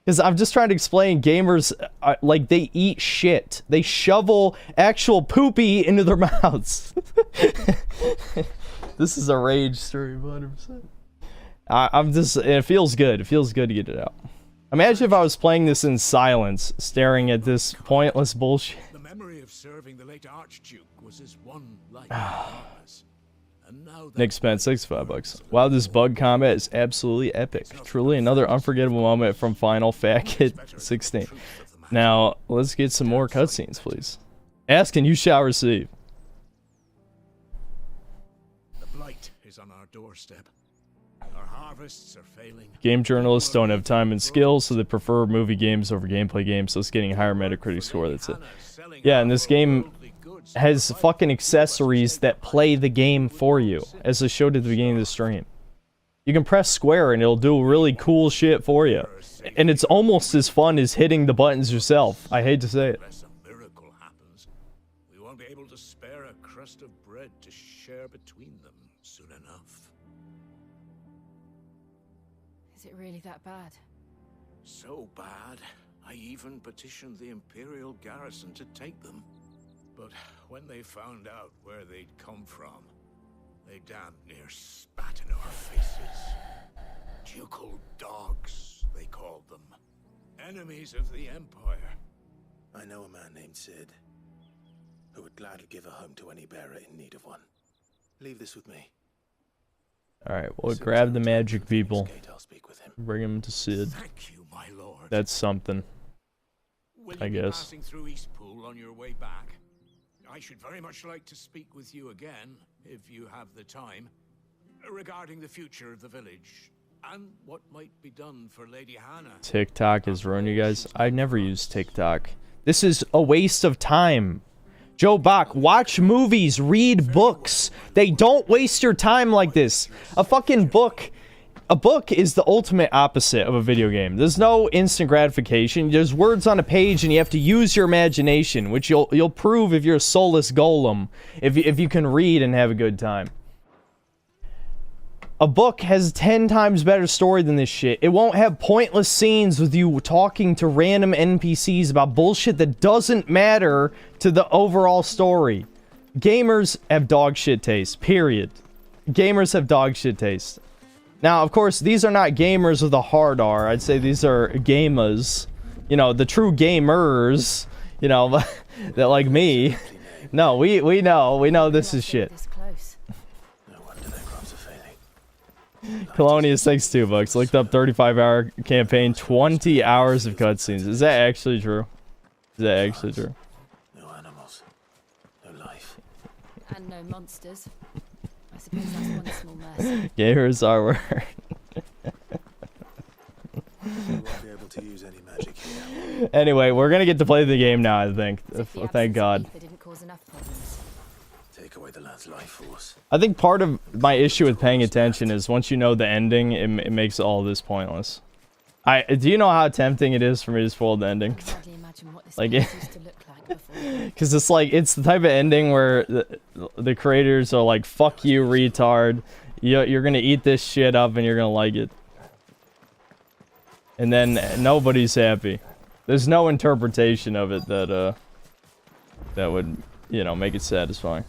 Speaker 1: Because I'm just trying to explain gamers, like, they eat shit. They shovel actual poopy into their mouths. This is a rage stream, 100%. I'm just, it feels good. It feels good to get it out. Imagine if I was playing this in silence, staring at this pointless bullshit.
Speaker 5: The memory of serving the late Archduke was his one life.
Speaker 1: Nick spent $65. Wow, this bug combat is absolutely epic. Truly another unforgettable moment from Final Fat Kid 16. Now, let's get some more cutscenes, please. Ask and you shall receive.
Speaker 5: The blight is on our doorstep. Our harvests are failing.
Speaker 1: Game journalists don't have time and skill, so they prefer movie games over gameplay games, so it's getting a higher Metacritic score, that's it. Yeah, and this game has fucking accessories that play the game for you, as I showed at the beginning of the stream. You can press square and it'll do really cool shit for you. And it's almost as fun as hitting the buttons yourself. I hate to say it.
Speaker 5: We won't be able to spare a crust of bread to share between them soon enough.
Speaker 2: Is it really that bad?
Speaker 5: So bad, I even petitioned the Imperial garrison to take them. But when they found out where they'd come from, they damn near spat in our faces. Ducal dogs, they called them. Enemies of the Empire.
Speaker 3: I know a man named Sid who would gladly give a home to any bearer in need of one. Leave this with me.
Speaker 1: Alright, we'll grab the magic people. Bring him to Sid.
Speaker 5: Thank you, my lord.
Speaker 1: That's something.
Speaker 5: Will
Speaker 1: I
Speaker 5: you be
Speaker 1: guess.
Speaker 5: passing through Eastpool on your way back? I should very much like to speak with you again, if you have the time, regarding the future of the village and what might be done for Lady Hannah.
Speaker 1: TikTok has ruined you guys. I never use TikTok. This is a waste of time. Joe Bach, watch movies, read books. They don't waste your time like this. A fucking book. A book is the ultimate opposite of a video game. There's no instant gratification. There's words on a page and you have to use your imagination, which you'll prove if you're a soulless golem, if you can read and have a good time. A book has 10 times better story than this shit. It won't have pointless scenes with you talking to random NPCs about bullshit that doesn't matter to the overall story. Gamers have dog shit taste, period. Gamers have dog shit taste. Now, of course, these are not gamers with a hard R. I'd say these are gamers. You know, the true gamers, you know, that like me. No, we know this is shit. Colonius, thanks $2. Looked up 35-hour campaign, 20 hours of cutscenes. Is that actually true? Is that actually true?
Speaker 3: No animals. No life.
Speaker 2: And no monsters. I suppose that's one small mercy.
Speaker 1: Gamers are word.
Speaker 3: You won't be able to use any magic here.
Speaker 1: Anyway, we're gonna get to play the game now, I think. Thank God.
Speaker 2: Didn't cause enough problems.
Speaker 3: Take away the lad's life force.
Speaker 1: I think part of my issue with paying attention is once you know the ending, it makes all this pointless. Do you know how tempting it is for me to spoil the ending? Like, because it's like, it's the type of ending where the creators are like, fuck you, retard. You're gonna eat this shit up and you're gonna like it. And then nobody's happy. There's no interpretation of it that would, you know, make it satisfying.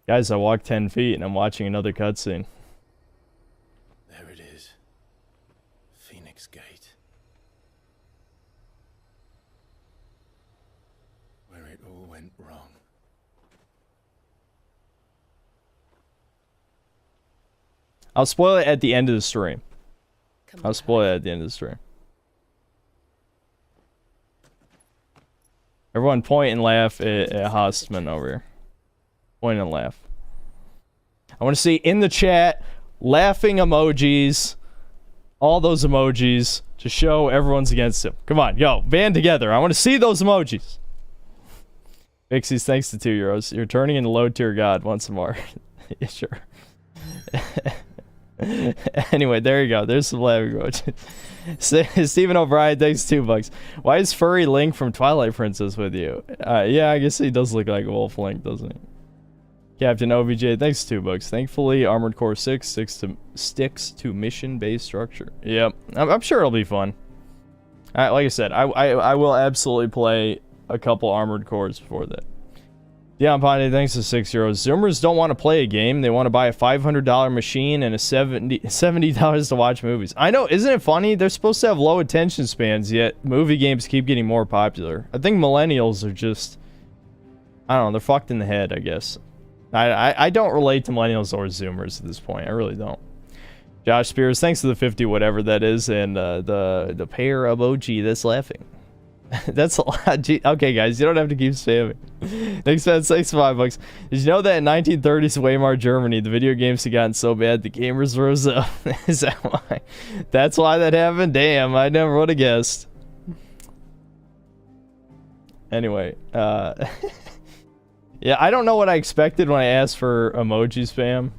Speaker 1: Guys, I walked 10 feet and I'm watching another cutscene.
Speaker 3: There it is. Phoenix Gate. Where it all went wrong.
Speaker 1: I'll spoil it at the end of the stream. I'll spoil it at the end of the stream. Everyone point and laugh at Hostman over here. Point and laugh. I want to see in the chat laughing emojis, all those emojis to show everyone's against him. Come on, yo, band together. I want to see those emojis. Pixies, thanks to €2. You're turning into low tier god once more. Yeah, sure. Anyway, there you go. There's some laughing emojis. Stephen O'Brien, thanks $2. Why is Furry Link from Twilight Princess with you? Yeah, I guess he does look like a wolf Link, doesn't he? Captain OBJ, thanks $2. Thankfully, Armored Core 6 sticks to mission-based structure. Yep, I'm sure it'll be fun. Like I said, I will absolutely play a couple Armored Cores before that. Dion Ponte, thanks to €6. Zoomers don't want to play a game. They want to buy a $500 machine and a $70 to watch movies. I know, isn't it funny? They're supposed to have low attention spans, yet movie games keep getting more popular. I think millennials are just, I don't know, they're fucked in the head, I guess. I don't relate to millennials or Zoomers at this point. I really don't. Josh Spears, thanks to the 50 whatever that is, and the pair of OG that's laughing. That's a lot. Okay, guys, you don't have to keep spamming. Thanks, man. Thanks, $5. Did you know that in 1930s Weimar Germany, the video games had gotten so bad the gamers rose up? Is that why? That's why that happened? Damn, I never would have guessed. Anyway, yeah, I don't know what I expected when I asked for emoji spam.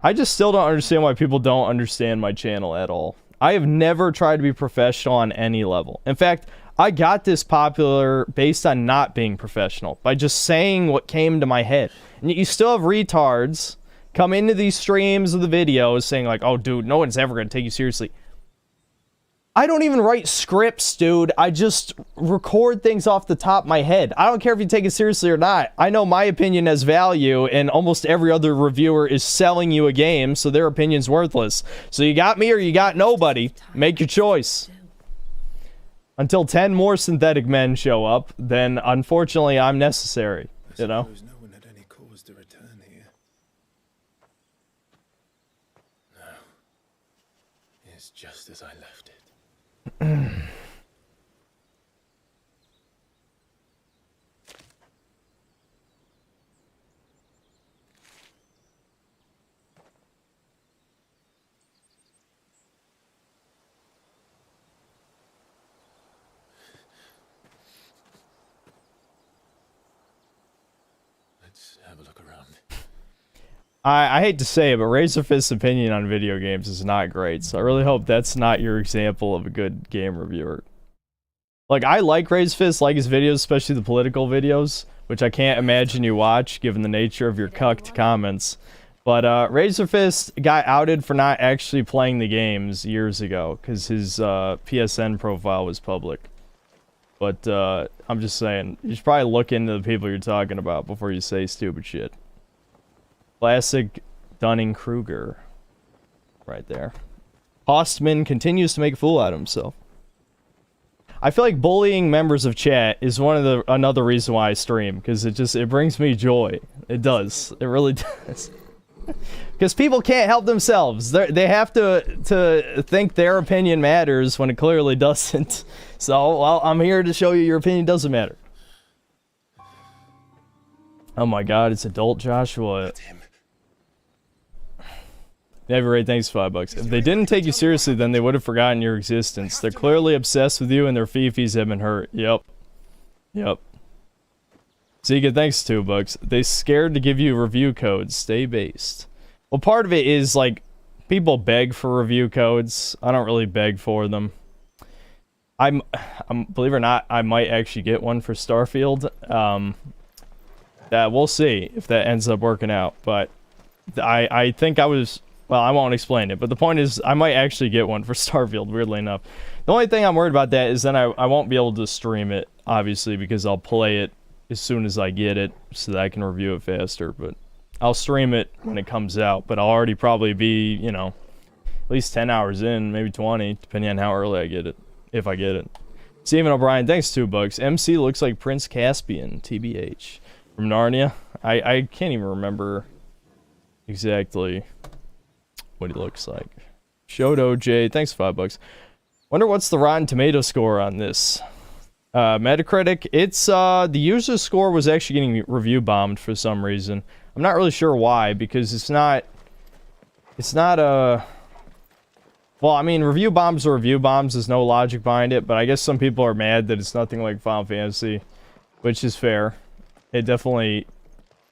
Speaker 1: I just still don't understand why people don't understand my channel at all. I have never tried to be professional on any level. In fact, I got this popular based on not being professional, by just saying what came to my head. And you still have retards come into these streams of the videos saying like, oh dude, no one's ever going to take you seriously. I don't even write scripts, dude. I just record things off the top of my head. I don't care if you take it seriously or not. I know my opinion has value, and almost every other reviewer is selling you a game, so their opinion's worthless. So you got me or you got nobody. Make your choice. Until 10 more synthetic men show up, then unfortunately I'm necessary, you know?
Speaker 3: No one had any cause to return here. No. It's just as I left it. Let's have a look around.
Speaker 1: I hate to say it, but Razorfist's opinion on video games is not great, so I really hope that's not your example of a good game reviewer. Like, I like Razorfist, like his videos, especially the political videos, which I can't imagine you watch, given the nature of your cucked comments. But Razorfist got outed for not actually playing the games years ago, because his PSN profile was public. But I'm just saying, you should probably look into the people you're talking about before you say stupid shit. Classic Dunning-Kruger. Right there. Postman continues to make a fool out of himself. I feel like bullying members of chat is another reason why I stream, because it brings me joy. It does. It really does. Because people can't help themselves. They have to think their opinion matters when it clearly doesn't. So, well, I'm here to show you your opinion doesn't matter. Oh my god, it's adult Joshua. Never thanks $5. If they didn't take you seriously, then they would have forgotten your existence. They're clearly obsessed with you and their fifis have been hurt. Yep. Yep. Zika, thanks $2. They scared to give you review codes. Stay based. Well, part of it is, like, people beg for review codes. I don't really beg for them. I'm believe it or not, I might actually get one for Starfield. We'll see if that ends up working out. But I think I was... Well, I won't explain it, but the point is, I might actually get one for Starfield, weirdly enough. The only thing I'm worried about that is then I won't be able to stream it, obviously, because I'll play it as soon as I get it, so that I can review it faster, but I'll stream it when it comes out, but I'll already probably be, you know, at least 10 hours in, maybe 20, depending on how early I get it, if I get it. Stephen O'Brien, thanks $2. MC looks like Prince Caspian, TBH. From Narnia? I can't even remember exactly what he looks like. Shoto J, thanks $5. Wonder what's the Rotten Tomato score on this. Metacritic, it's the user score was actually getting review bombed for some reason. I'm not really sure why, because it's not a... Well, I mean, review bombs are review bombs, there's no logic behind it, but I guess some people are mad that it's nothing like Final Fantasy, which is fair. It definitely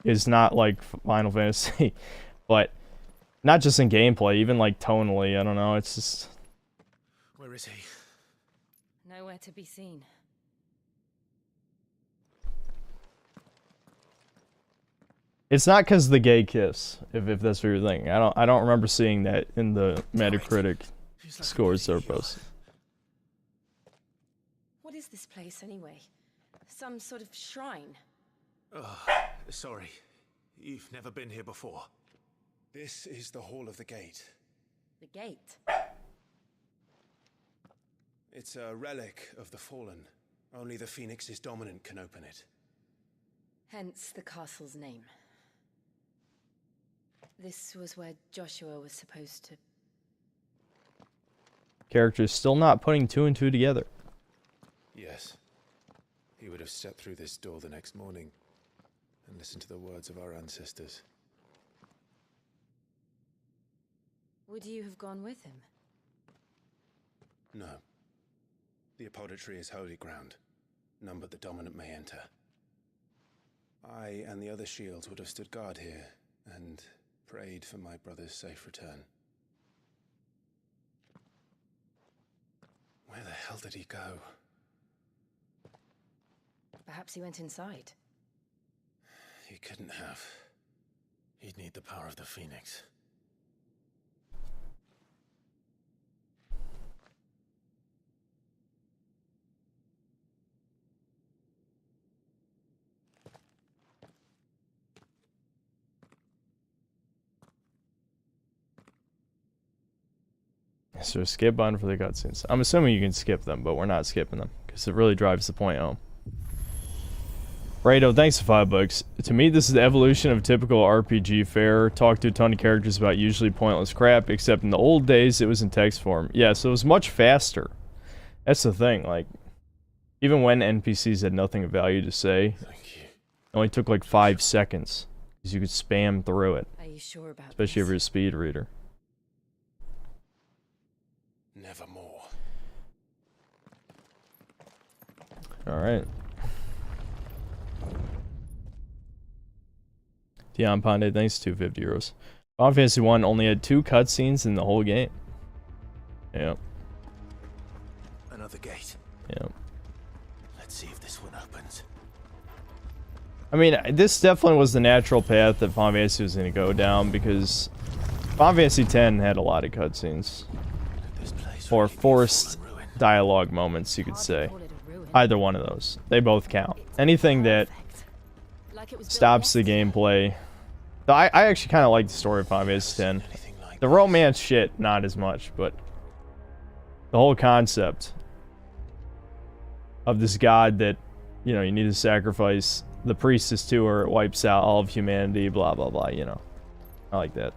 Speaker 1: is not like Final Fantasy, but not just in gameplay, even like tonally, I don't know, it's just...
Speaker 3: Where is he?
Speaker 2: Nowhere to be seen.
Speaker 1: It's not because of the gay kiss, if that's what you're thinking. I don't remember seeing that in the Metacritic scores that are posted.
Speaker 7: What is this place, anyway? Some sort of shrine?
Speaker 3: Oh, sorry. You've never been here before. This is the Hall of the Gate.
Speaker 7: The gate?
Speaker 3: It's a relic of the Fallen. Only the Phoenix's dominant can open it.
Speaker 7: Hence the castle's name. This was where Joshua was supposed to...
Speaker 1: Characters still not putting two and two together.
Speaker 3: Yes. He would have stepped through this door the next morning and listened to the words of our ancestors.
Speaker 7: Would you have gone with him?
Speaker 3: No. The Apodatory is holy ground. None but the dominant may enter. I and the other shields would have stood guard here and prayed for my brother's safe return. Where the hell did he go?
Speaker 7: Perhaps he went inside.
Speaker 3: He couldn't have. He'd need the power of the Phoenix.
Speaker 1: So skip button for the cutscenes. I'm assuming you can skip them, but we're not skipping them because it really drives the point home. Rado, thanks for $5. To me, this is the evolution of typical RPG fare. Talk to a ton of characters about usually pointless crap, except in the old days, it was in text form. Yeah, so it was much faster. That's the thing, like, even when NPCs had nothing of value to say, it only took like 5 seconds, because you could spam through it.
Speaker 7: Are you sure about
Speaker 1: Especially if you're a speed reader.
Speaker 3: Nevermore.
Speaker 1: Alright. Dion Ponde, thanks, 250 euros. Final Fantasy 1 only had 2 cutscenes in the whole game. Yep.
Speaker 3: Another gate.
Speaker 1: Yep.
Speaker 3: Let's see if this one opens.
Speaker 1: I mean, this definitely was the natural path that Final Fantasy was going to go down, because Final Fantasy X had a lot of cutscenes. Or forced dialogue moments, you could say. Either one of those. They both count. Anything that stops the gameplay. I actually kind of like the story of Final Fantasy X. The romance shit, not as much, but the whole concept of this god that, you know, you need to sacrifice the priestess to her, it wipes out all of humanity, blah, blah, blah, you know. I like that.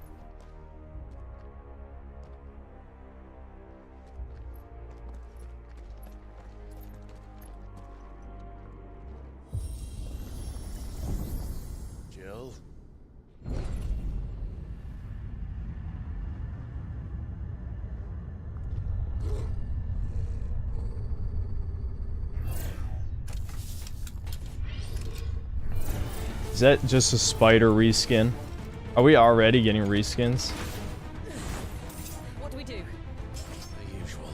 Speaker 3: Jill?
Speaker 1: Is that just a spider reskin? Are we already getting reskins?
Speaker 7: What do we do?
Speaker 3: The usual.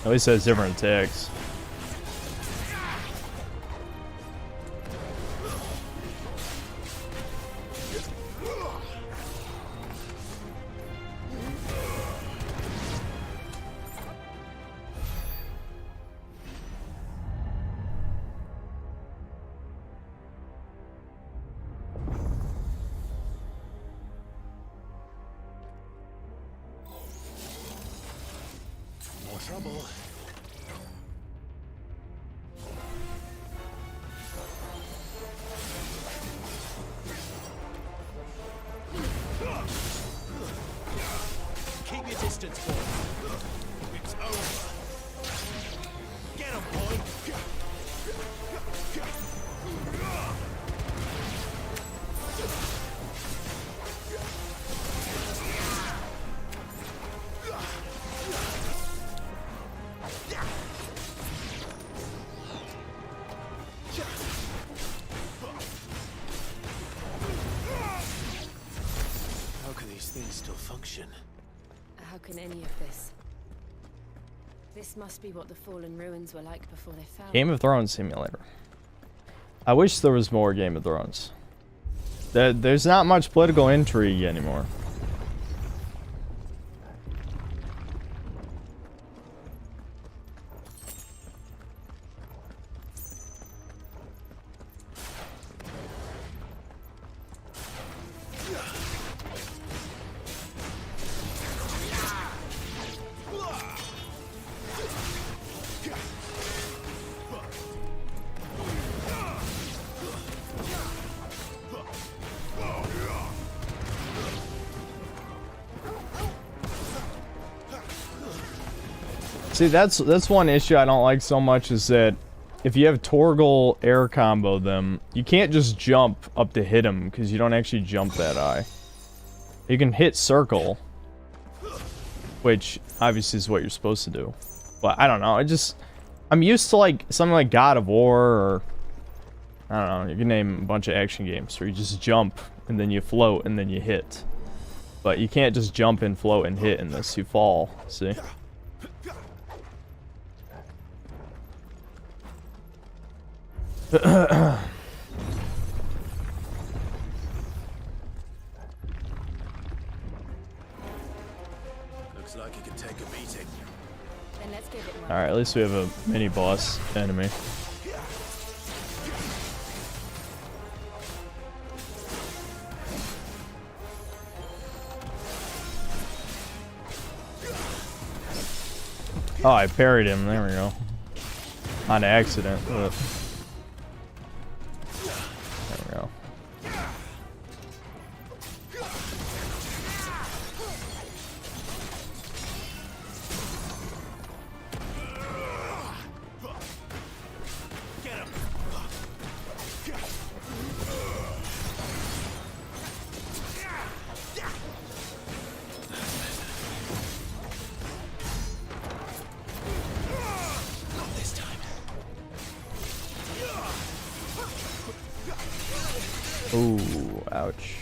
Speaker 1: At least it has different attacks.
Speaker 3: More trouble. Keep your distance, boy. It's over. Get him, boy. How can these things still function?
Speaker 7: How can any of this? This must be what the fallen ruins were like before they fell.
Speaker 1: Game of Thrones simulator. I wish there was more Game of Thrones. There's not much political intrigue anymore. See, that's one issue I don't like so much, is that if you have Torgal air combo them, you can't just jump up to hit him, because you don't actually jump that high. You can hit circle, which obviously is what you're supposed to do. But I don't know, I'm used to like something like God of War, or I don't know, you can name a bunch of action games where you just jump and then you float and then you hit. But you can't just jump and float and hit in this, you fall, see? at least we have a mini boss enemy. Oh, I parried him. There we go. On accident. Ugh. There we go. Ooh, ouch.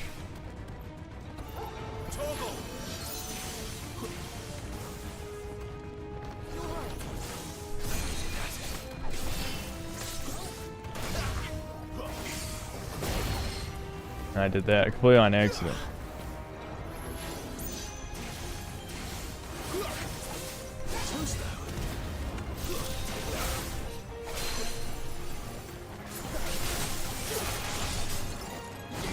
Speaker 1: I did that completely on accident.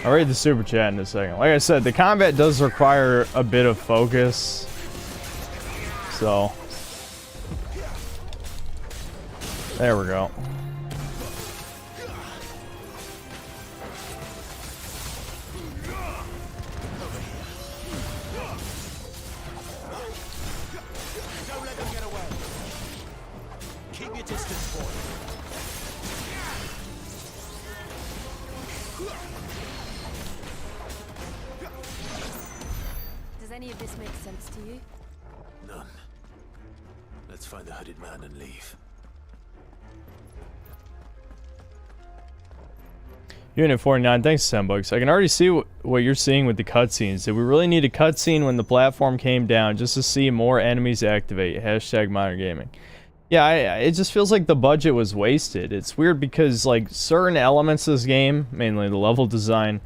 Speaker 1: I'll read the super chat in a second. Like I said, the combat does require a bit of focus. So. There we go.
Speaker 6: Don't let them get away. Keep your distance, boy.
Speaker 7: Does any of this make sense to you?
Speaker 3: None. Let's find the hooded man and leave.
Speaker 1: Unit 49, thanks 10 bucks. I can already see what you're seeing with the cutscenes. Did we really need a cutscene when the platform came down just to see more enemies activate? Hashtag modern gaming. Yeah, it just feels like the budget was wasted. It's weird because like certain elements of this game, mainly the level design,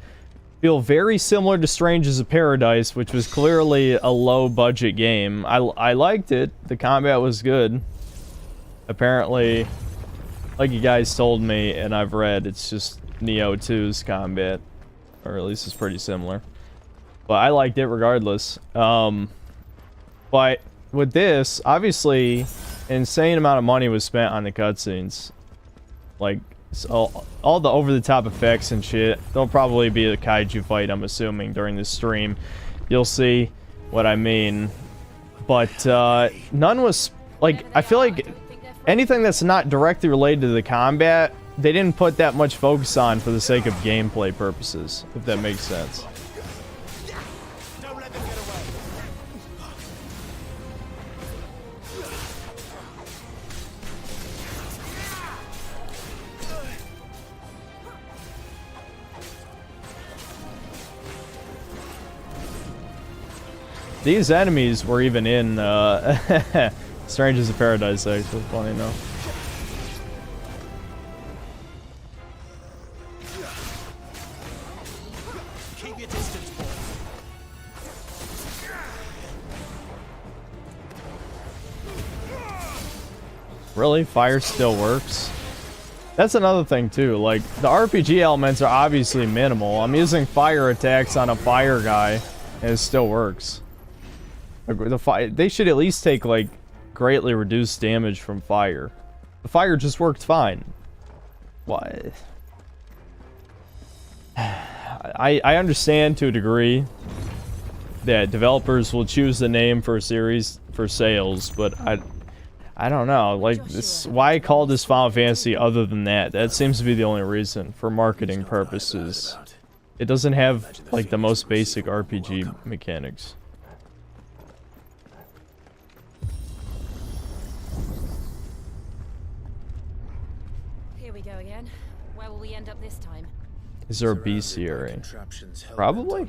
Speaker 1: feel very similar to Strangers of Paradise, which was clearly a low budget game. I liked it. The combat was good. Apparently, like you guys told me and I've read, it's just Neo 2's combat, or at least it's pretty similar. But I liked it regardless. But with this, obviously, an insane amount of money was spent on the cutscenes. Like, so all the over-the-top effects and shit. There'll probably be a kaiju fight, I'm assuming, during this stream. You'll see what I mean. But none was, like, I feel like anything that's not directly related to the combat, they didn't put that much focus on for the sake of gameplay purposes, if that makes sense.
Speaker 6: Don't let them get away.
Speaker 1: These enemies were even in Strangers of Paradise, actually. Funny enough.
Speaker 6: Keep your distance, boy.
Speaker 1: Really? Fire still works? That's another thing too. Like, the RPG elements are obviously minimal. I'm using fire attacks on a fire guy, and it still works. Like, they should at least take, like, greatly reduced damage from fire. The fire just worked fine. What? I understand to a degree that developers will choose the name for a series for sales, but I don't know. Like, this, why call this Final Fantasy other than that? That seems to be the only reason, for marketing purposes. It doesn't have, like, the most basic RPG mechanics.
Speaker 7: Here we go again. Where will we end up this time?
Speaker 1: Is there a bestiary? Probably.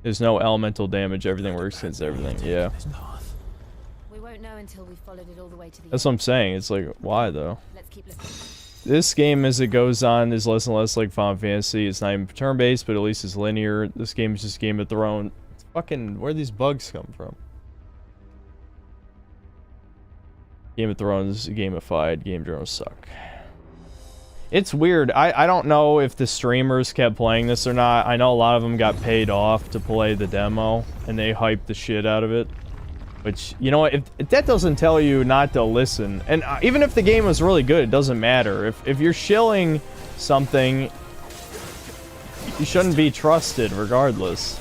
Speaker 1: There's no elemental damage. Everything works against everything. Yeah.
Speaker 7: We won't know until we've followed it all the way to the
Speaker 1: That's what I'm saying. It's like, why though?
Speaker 7: Let's keep looking.
Speaker 1: This game, as it goes on, is less and less like Final Fantasy. It's not even turn-based, but at least it's linear. This game is just Game of Thrones. It's fucking, where these bugs come from? Game of Thrones gamified. Game journals suck. It's weird. I don't know if the streamers kept playing this or not. I know a lot of them got paid off to play the demo, and they hyped the shit out of it. Which, you know what, if that doesn't tell you not to listen, and even if the game was really good, it doesn't matter. If you're shilling something, you shouldn't be trusted regardless.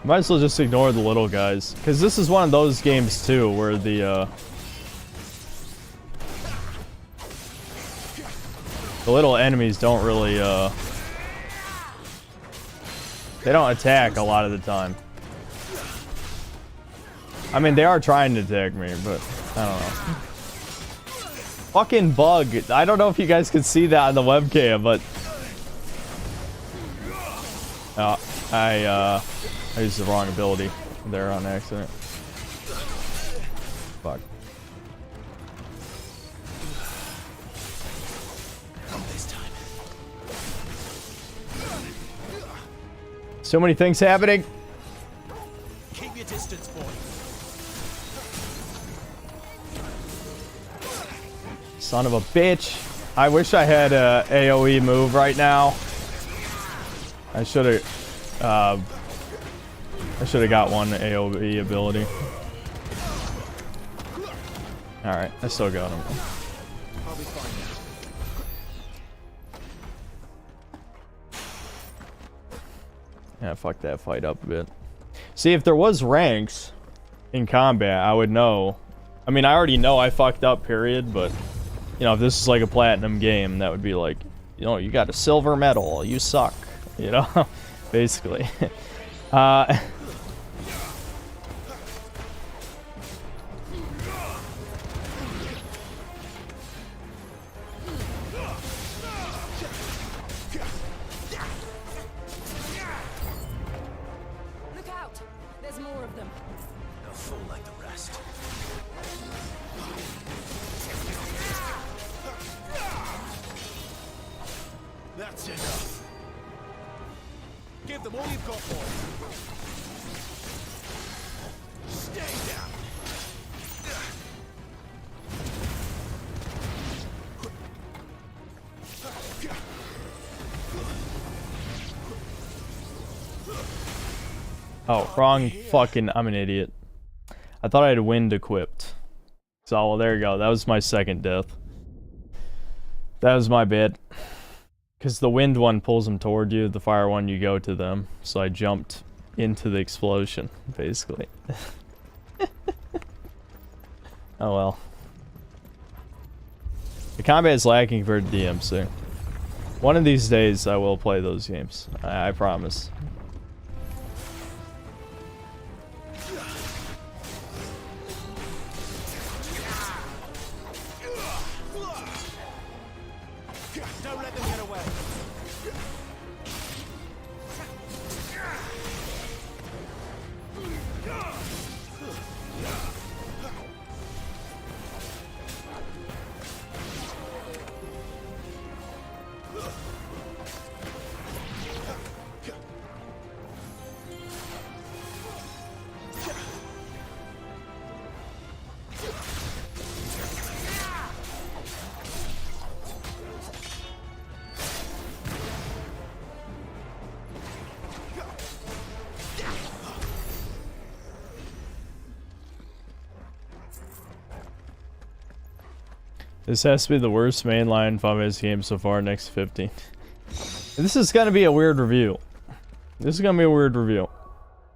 Speaker 1: Might as well just ignore the little guys, because this is one of those games too where the little enemies don't really they don't attack a lot of the time. I mean, they are trying to attack me, but I don't know. Fucking bug. I don't know if you guys could see that on the webcam, but I used the wrong ability there on accident. Fuck. So many things happening.
Speaker 6: Keep your distance, boy.
Speaker 1: Son of a bitch. I wish I had a AoE move right now. I should have got one AoE ability. Alright, I still got him.
Speaker 6: I'll be fine now.
Speaker 1: Yeah, fuck that fight up a bit. See, if there was ranks in combat, I would know. I mean, I already know I fucked up, period, but, you know, if this is like a platinum game, that would be like, you know, you got a silver medal, you suck, you know, basically.
Speaker 2: Look out! There's more of them.
Speaker 6: A fool like the rest. That's enough. Give them all you've got, boy. Stay down.
Speaker 1: Oh, wrong fucking, I'm an idiot. I thought I had wind equipped. So, well, there you go. That was my second death. That was my bad. Because the wind one pulls them toward you, the fire one you go to them. So I jumped into the explosion, basically. Oh well. The combat is lacking compared to DMC. One of these days I will play those games. I promise.
Speaker 6: Don't let them get away.
Speaker 1: This has to be the worst mainline Final Fantasy game so far, next 15. This is gonna be a weird review. This is gonna be a weird review.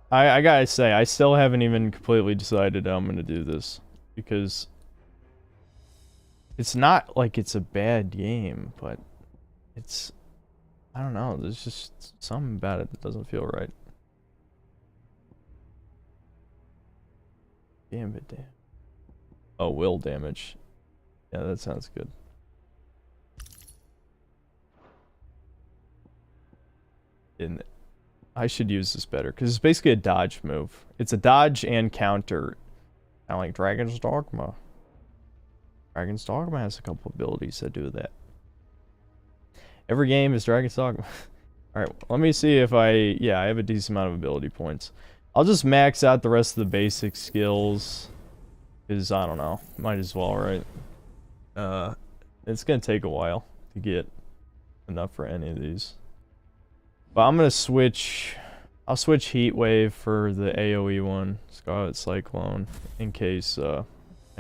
Speaker 1: I gotta say, I still haven't even completely decided how I'm gonna do this. Because it's not like it's a bad game, but it's I don't know. There's just something about it that doesn't feel right. Gambit damage. Oh, will damage. Yeah, that sounds good. And I should use this better because it's basically a dodge move. It's a dodge and counter. Kind of like Dragon's Dogma. Dragon's Dogma has a couple abilities that do that. Every game is Dragon's Dogma. Alright, let me see if yeah, I have a decent amount of ability points. I'll just max out the rest of the basic skills. Because, I don't know. Might as well, right? It's going to take a while to get enough for any of these. But I'm going to switch... I'll switch Heat Wave for the AoE one. Scarlet Cyclone. In case I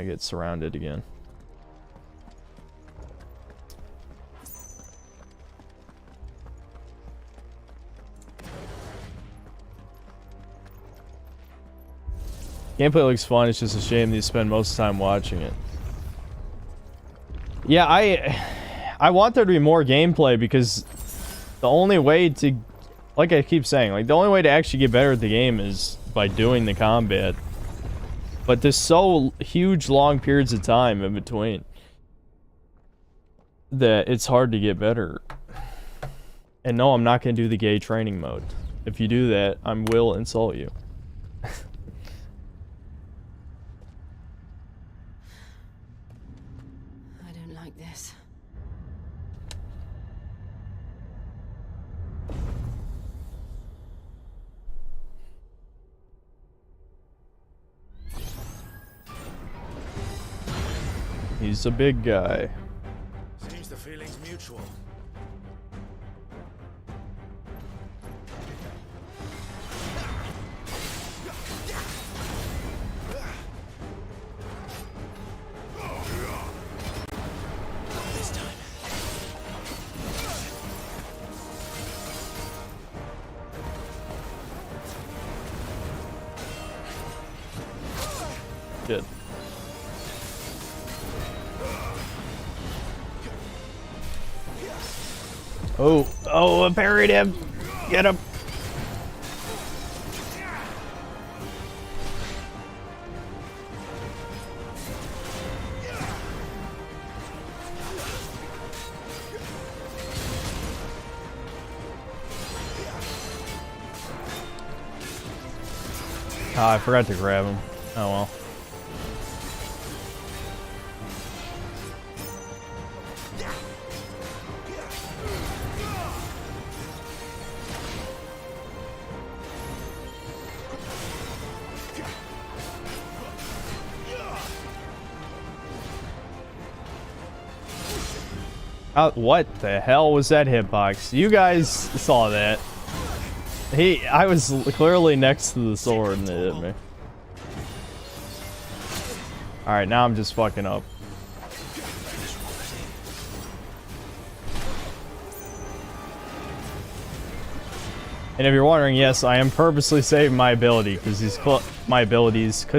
Speaker 1: get surrounded again. Gameplay looks fun, it's just a shame that you spend most of the time watching it. Yeah, I want there to be more gameplay because the only way to, like I keep saying, like the only way to actually get better at the game is by doing the combat. But there's so huge long periods of time in between that it's hard to get better. And no, I'm not going to do the gay training mode. If you do that, I will insult you. He's a big guy.
Speaker 6: Seems the feeling's mutual. This time.
Speaker 1: Good. Oh, I parried him. Get him. Ah, I forgot to grab him. Oh well. What the hell was that hitbox? You guys saw that. I was clearly next to the sword and it hit me. Alright, now I'm just fucking up. And if you're wondering, yes, I am purposely saving my ability because he's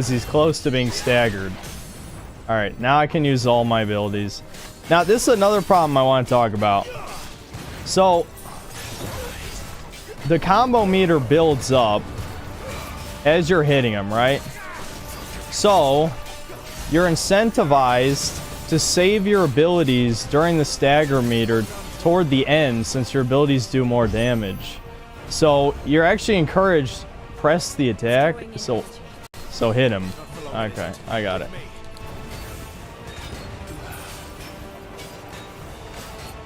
Speaker 1: he's close to being staggered. Alright, now I can use all my abilities. Now, this is another problem I want to talk about. So, the combo meter builds up as you're hitting him, right? So, you're incentivized to save your abilities during the stagger meter toward the end since your abilities do more damage. So, you're actually encouraged, press the attack, so hit him. Okay, I got it.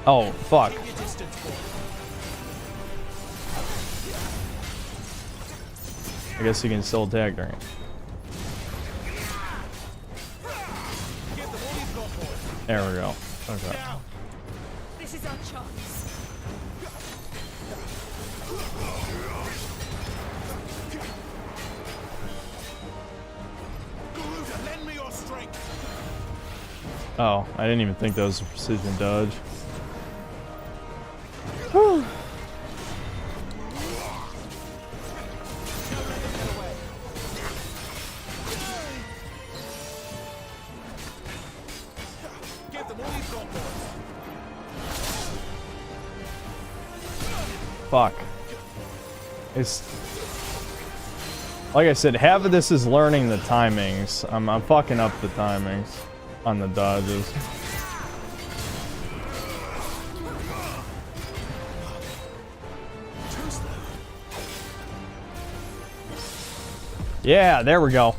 Speaker 1: Oh, fuck. I guess you can still attack during it. There we go. Okay.
Speaker 2: This is our chance.
Speaker 6: Garuda, lend me your strength.
Speaker 1: Oh, I didn't even think that was a precision dodge. Whew.
Speaker 6: Give them all you've got, boys.
Speaker 1: Fuck. It's... Like I said, half of this is learning the timings. I'm fucking up the timings on the dodges. Yeah, there we go.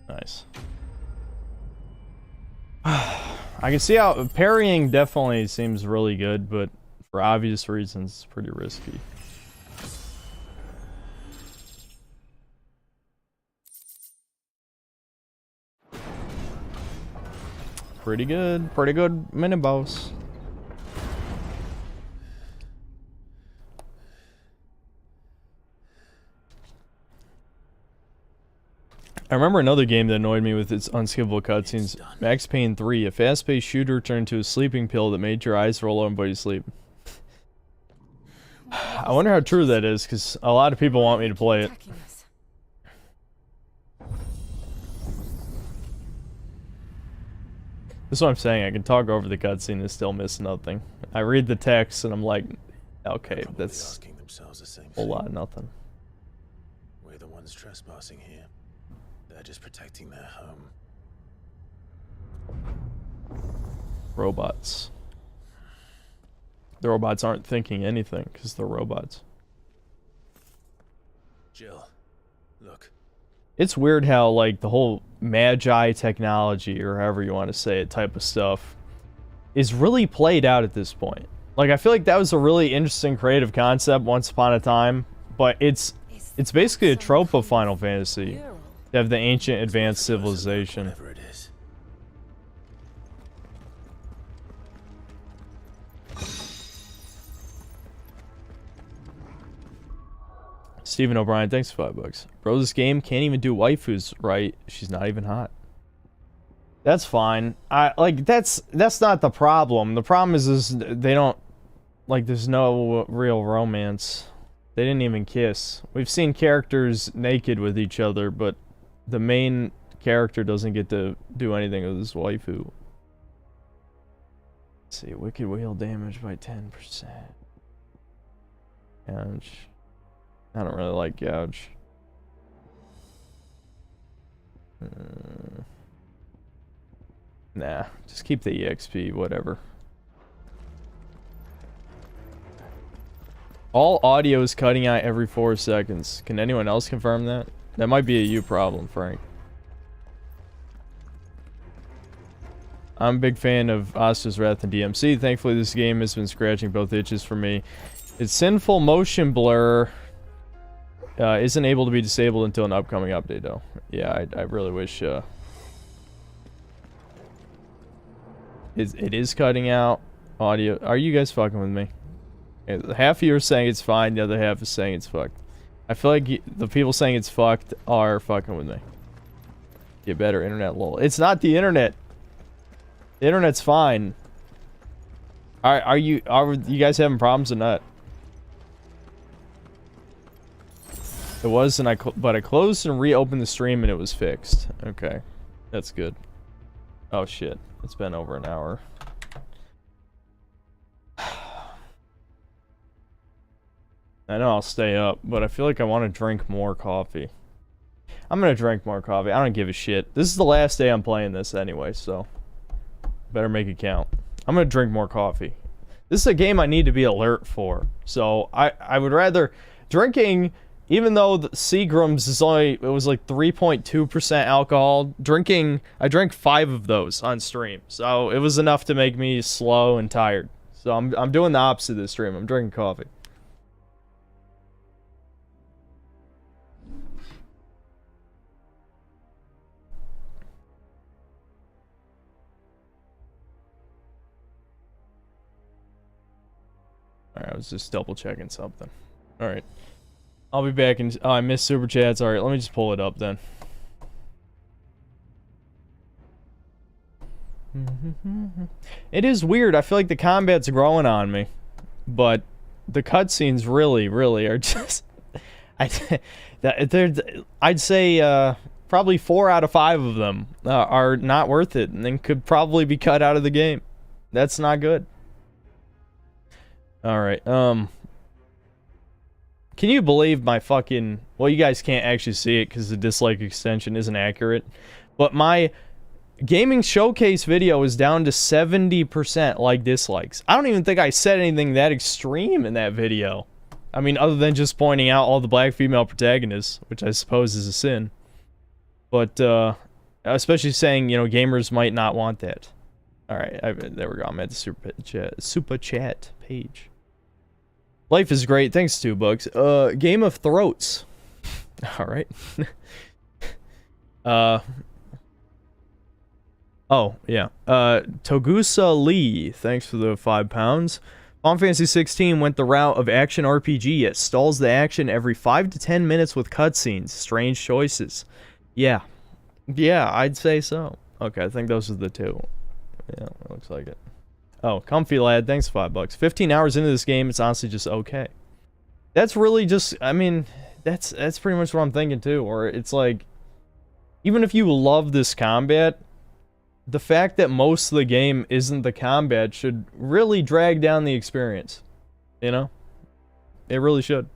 Speaker 1: Nice. I can see how parrying definitely seems really good, but for obvious reasons, it's pretty risky. Pretty good mini boss. I remember another game that annoyed me with its unskippable cutscenes. Max Payne 3, a fast-paced shooter turned to a sleeping pill that made your eyes roll over and sleep. I wonder how true that is, because a lot of people want me to play it. That's what I'm saying. I can talk over the cutscene and still miss nothing. I read the text and I'm like, okay, that's a whole lot of nothing.
Speaker 3: We're the ones trespassing here. They're just protecting their home.
Speaker 1: Robots. The robots aren't thinking anything because they're robots.
Speaker 3: Jill, look.
Speaker 1: It's weird how, like, the whole Magi technology, or however you want to say it, type of stuff, is really played out at this point. Like, I feel like that was a really interesting creative concept once upon a time, but it's basically a trope of Final Fantasy to have the ancient advanced civilization.
Speaker 3: Whatever it is.
Speaker 1: Stephen O'Brien, thanks for $5. Bro, this game can't even do waifus right. She's not even hot. That's fine. That's not the problem. The problem is they don't, like, there's no real romance. They didn't even kiss. We've seen characters naked with each other, but the main character doesn't get to do anything with his waifu. Let's see, wicked wheel damage by 10%. Ouch. I don't really like gouge. Nah, just keep the EXP, whatever. All audio is cutting out every 4 seconds. Can anyone else confirm that? That might be a you problem, Frank. I'm a big fan of Astra's Wrath and DMC. Thankfully, this game has been scratching both itches for me. Its sinful motion blur isn't able to be disabled until an upcoming update, though. Yeah, I really wish... it is cutting out audio. Are you guys fucking with me? Half of you are saying it's fine, the other half is saying it's fucked. I feel like the people saying it's fucked are fucking with me. Get better internet, lol. It's not the internet. The internet's fine. Are you guys having problems or not? It was, and but I closed and reopened the stream and it was fixed. Okay, that's good. Oh shit, it's been over an hour. I know I'll stay up, but I feel like I want to drink more coffee. I'm gonna drink more coffee. I don't give a shit. This is the last day I'm playing this anyway, so better make it count. I'm gonna drink more coffee. This is a game I need to be alert for, so I would rather drinking. Even though the Seagram's is only, it was like 3.2% alcohol, I drank 5 of those on stream. So it was enough to make me slow and tired. So I'm doing the opposite of this stream. I'm drinking coffee. Alright, I was just double checking something. Alright. I'll be back in... Oh, I missed Super Chats. Alright, let me just pull it up then. It is weird. I feel like the combat's growing on me. But the cutscenes really are just... I'd say, probably 4 out of 5 of them are not worth it and then could probably be cut out of the game. That's not good. Alright, can you believe my fucking... Well, you guys can't actually see it because the dislike extension isn't accurate. But my gaming showcase video is down to 70% like dislikes. I don't even think I said anything that extreme in that video. I mean, other than just pointing out all the black female protagonists, which I suppose is a sin. But, especially saying, you know, gamers might not want that. Alright, there we go. I'm at the super chat page. Life is great. Thanks, $2. Game of Throats. Alright. Oh, yeah. Togusa Lee, thanks for the £5. Final Fantasy 16 went the route of action RPG, yet stalls the action every 5 to 10 minutes with cutscenes. Strange choices. Yeah. Yeah, I'd say so. Okay, I think those are the two. Yeah, it looks like it. Oh, Comfy Lad, thanks for $5. 15 hours into this game, it's honestly just okay. That's really just, I mean, that's pretty much what I'm thinking too. Or it's like, even if you love this combat, the fact that most of the game isn't the combat should really drag down the experience. You know? It really should.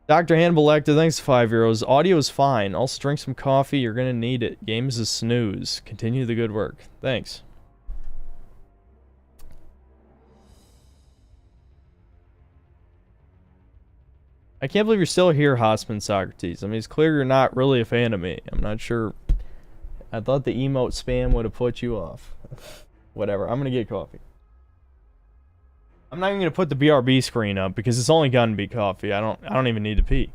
Speaker 1: Dr. Hannibal Lecter, thanks for €5. Audio is fine. Also drink some coffee, you're gonna need it. Game is a snooze. Continue the good work. Thanks. I can't believe you're still here, Hosman Socrates. I mean, it's clear you're not really a fan of me. I'm not sure. I thought the emote spam would have put you off. Whatever. I'm gonna get coffee. I'm not even gonna put the BRB screen up because it's only gonna be coffee. I don't even need to pee.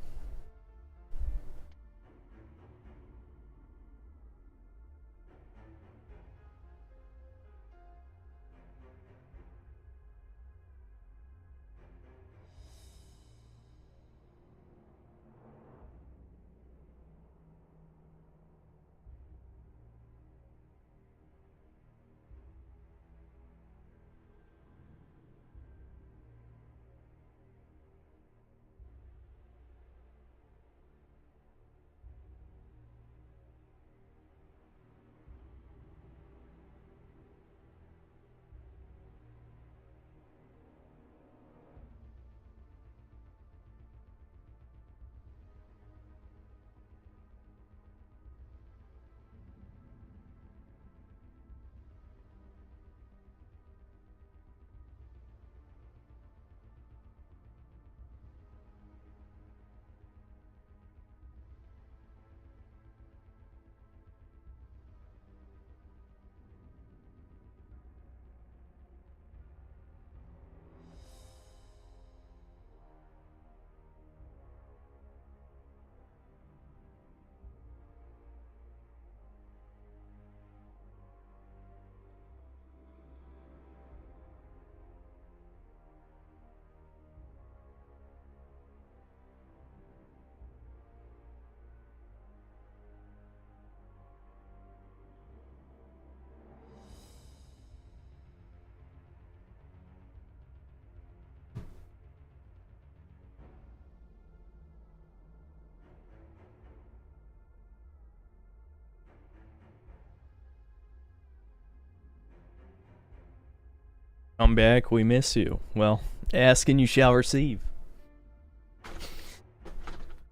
Speaker 1: Come back, we miss you. Well, ask and you shall receive.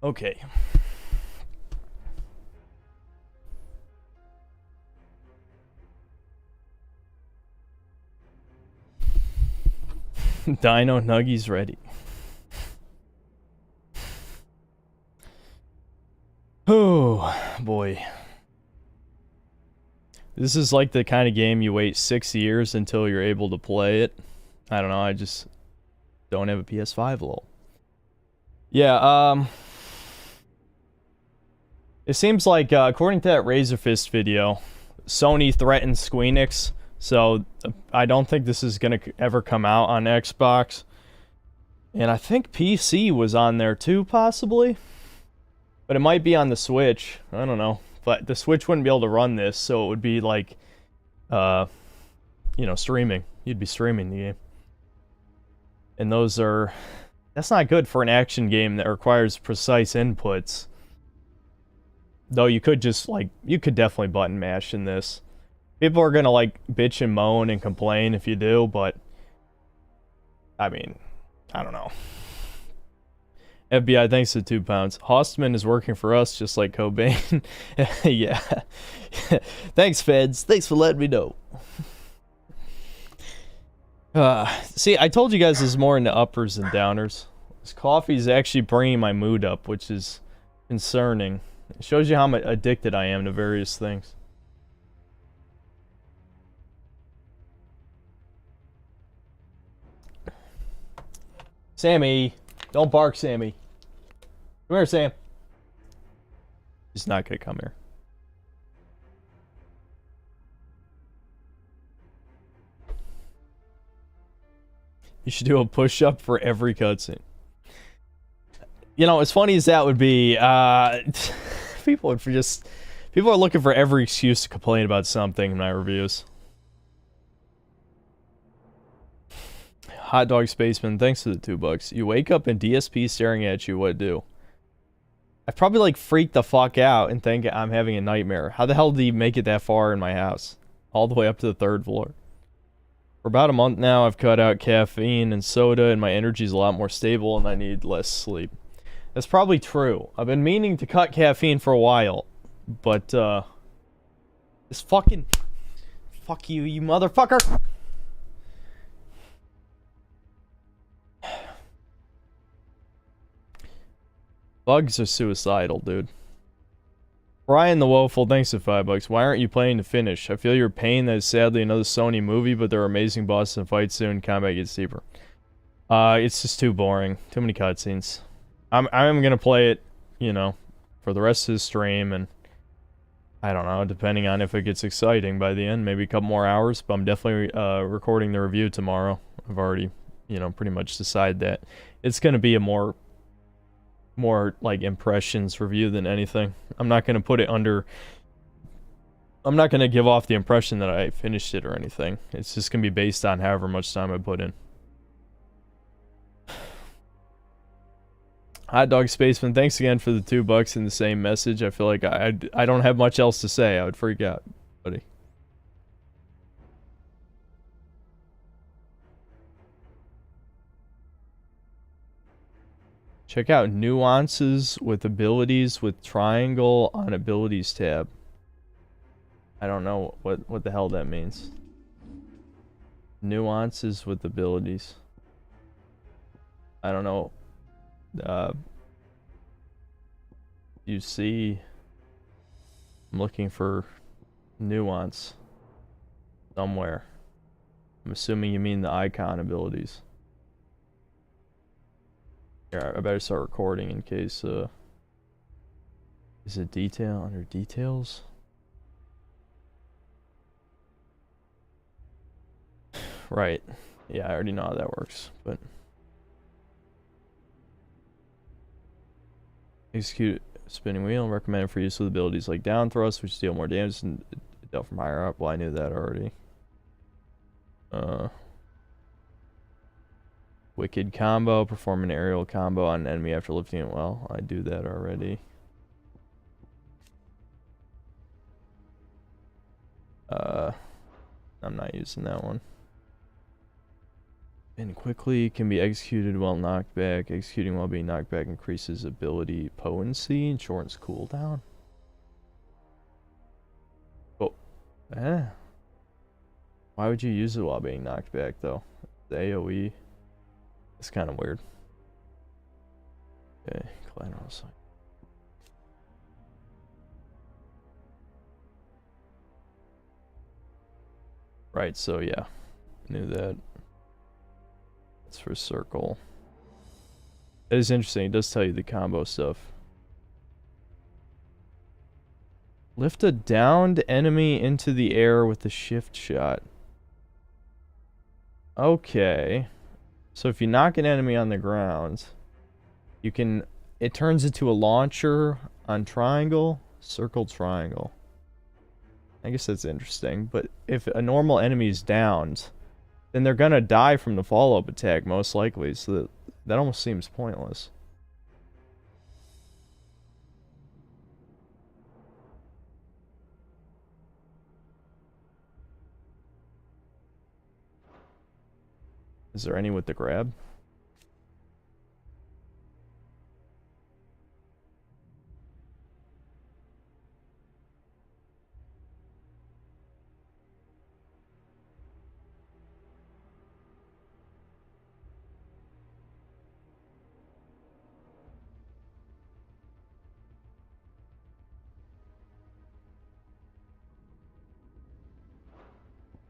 Speaker 1: Okay. Dino Nuggies ready. Oh, boy. This is like the kind of game you wait 6 years until you're able to play it. I don't know, I just don't have a PS5, lol. Yeah, it seems like, according to that Razor Fist video, Sony threatened Squeenix, so I don't think this is gonna ever come out on Xbox. And I think PC was on there too, possibly? But it might be on the Switch, I don't know. But the Switch wouldn't be able to run this, so it would be like, you know, streaming. You'd be streaming the game. And those are... That's not good for an action game that requires precise inputs. Though you could just, like, you could definitely button mash in this. People are gonna, like, bitch and moan and complain if you do, but... I mean, I don't know. FBI, thanks for 2 pounds. Hostman is working for us just like Cobain. Yeah. Thanks, feds. Thanks for letting me know. See, I told you guys this is more into uppers than downers. This coffee is actually bringing my mood up, which is concerning. It shows you how addicted I am to various things. Sammy! Don't bark, Sammy. Come here, Sam. He's not gonna come here. You should do a push-up for every cutscene. You know, as funny as that would be, people are looking for every excuse to complain about something in my reviews. Hot Dog Spaceman, thanks for the $2. You wake up and DSP staring at you, what do? I probably like freak the fuck out and think I'm having a nightmare. How the hell do you make it that far in my house? All the way up to the 3rd floor. For about a month now, I've cut out caffeine and soda, and my energy's a lot more stable, and I need less sleep. That's probably true. I've been meaning to cut caffeine for a while, but, this fucking... Fuck you, you motherfucker! Bugs are suicidal, dude. Brian the Woeful, thanks for $5. Why aren't you playing to finish? I feel your pain that is sadly another Sony movie, but there are amazing bosses and fights soon. Combat gets deeper. It's just too boring. Too many cutscenes. I'm gonna play it, you know, for the rest of the stream, and I don't know, depending on if it gets exciting by the end, maybe a couple more hours, but I'm definitely recording the review tomorrow. I've already, you know, pretty much decided that it's gonna be a more like impressions review than anything. I'm not going to put it under... I'm not going to give off the impression that I finished it or anything. It's just going to be based on however much time I put in. Hot Dog Spaceman, thanks again for the $2 and the same message. I feel like I don't have much else to say. I would freak out, buddy. Check out nuances with abilities with triangle on abilities tab. I don't know what the hell that means. Nuances with abilities. I don't know. You see, I'm looking for nuance somewhere. I'm assuming you mean the icon abilities. Yeah, I better start recording in case, is it detail under details? Right. Yeah, I already know how that works, but... Execute spinning wheel, recommended for use with abilities like down thrust, which deal more damage and dealt from higher up. Well, I knew that already. Wicked combo, perform an aerial combo on an enemy after lifting it well. I do that already. I'm not using that one. And quickly can be executed while knocked back. Executing while being knocked back increases ability potency and shortens cooldown. Oh, why would you use it while being knocked back though? The AoE. It's kind of weird. Okay, Clan. Right, so yeah, knew that. It's for circle. It is interesting. It does tell you the combo stuff. Lift a downed enemy into the air with the shift shot. Okay. So if you knock an enemy on the ground, you can... It turns into a launcher on triangle, circle, triangle. I guess that's interesting. But if a normal enemy is downed, then they're gonna die from the follow-up attack, most likely. So that almost seems pointless. Is there any with the grab?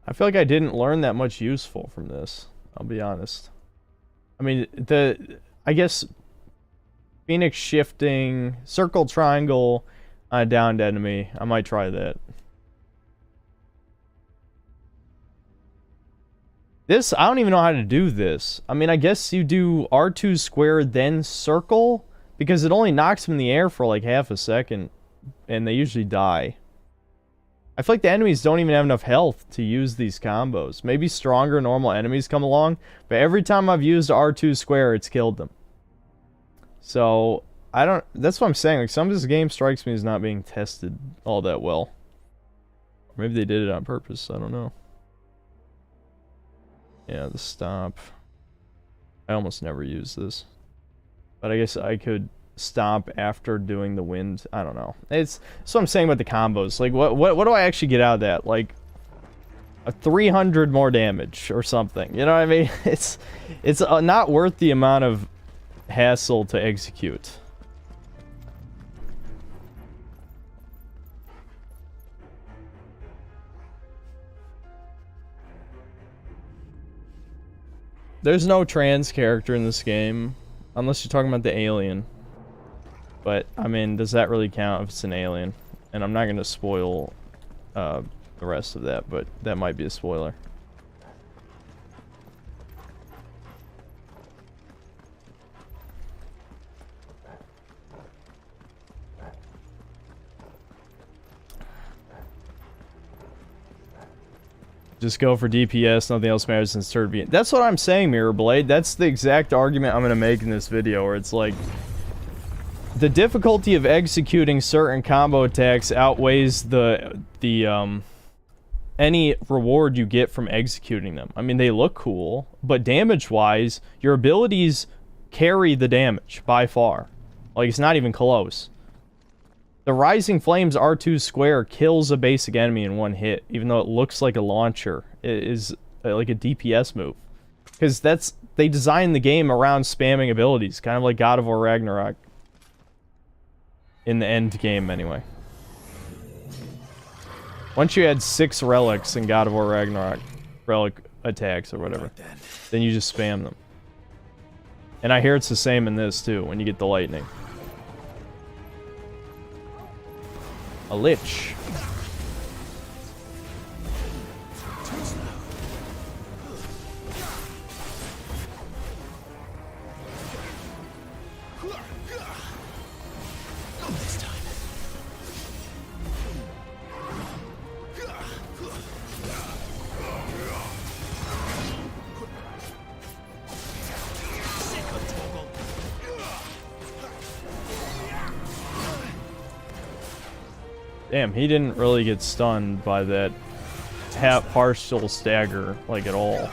Speaker 1: I feel like I didn't learn that much useful from this. I'll be honest. I mean, I guess Phoenix shifting, circle triangle on a downed enemy. I might try that. This, I don't even know how to do this. I mean, I guess you do R2 square then circle, because it only knocks them in the air for like half a second, and they usually die. I feel like the enemies don't even have enough health to use these combos. Maybe stronger normal enemies come along, but every time I've used R2 square, it's killed them. So, I don't... That's what I'm saying. Like, some of this game strikes me as not being tested all that well. Or maybe they did it on purpose. I don't know. Yeah, the stomp. I almost never use this. But I guess I could stomp after doing the wind. I don't know. It's what I'm saying about the combos. Like, what do I actually get out of that? Like, a 300 more damage or something. You know what I mean? It's not worth the amount of hassle to execute. There's no trans character in this game, unless you're talking about the alien. But, I mean, does that really count if it's an alien? And I'm not going to spoil the rest of that, but that might be a spoiler. Just go for DPS, nothing else matters since Turbine. That's what I'm saying, Mirrorblade. That's the exact argument I'm going to make in this video, where it's like, the difficulty of executing certain combo attacks outweighs any reward you get from executing them. I mean, they look cool, but damage-wise, your abilities carry the damage by far. Like, it's not even close. The Rising Flames R2 square kills a basic enemy in one hit, even though it looks like a launcher. It is like a DPS move. Because they designed the game around spamming abilities, kind of like God of War Ragnarok. In the end game, anyway. Once you had 6 relics in God of War Ragnarok, relic attacks or whatever, then you just spam them. And I hear it's the same in this too, when you get the lightning. A lich. Damn, he didn't really get stunned by that partial stagger, like, at all.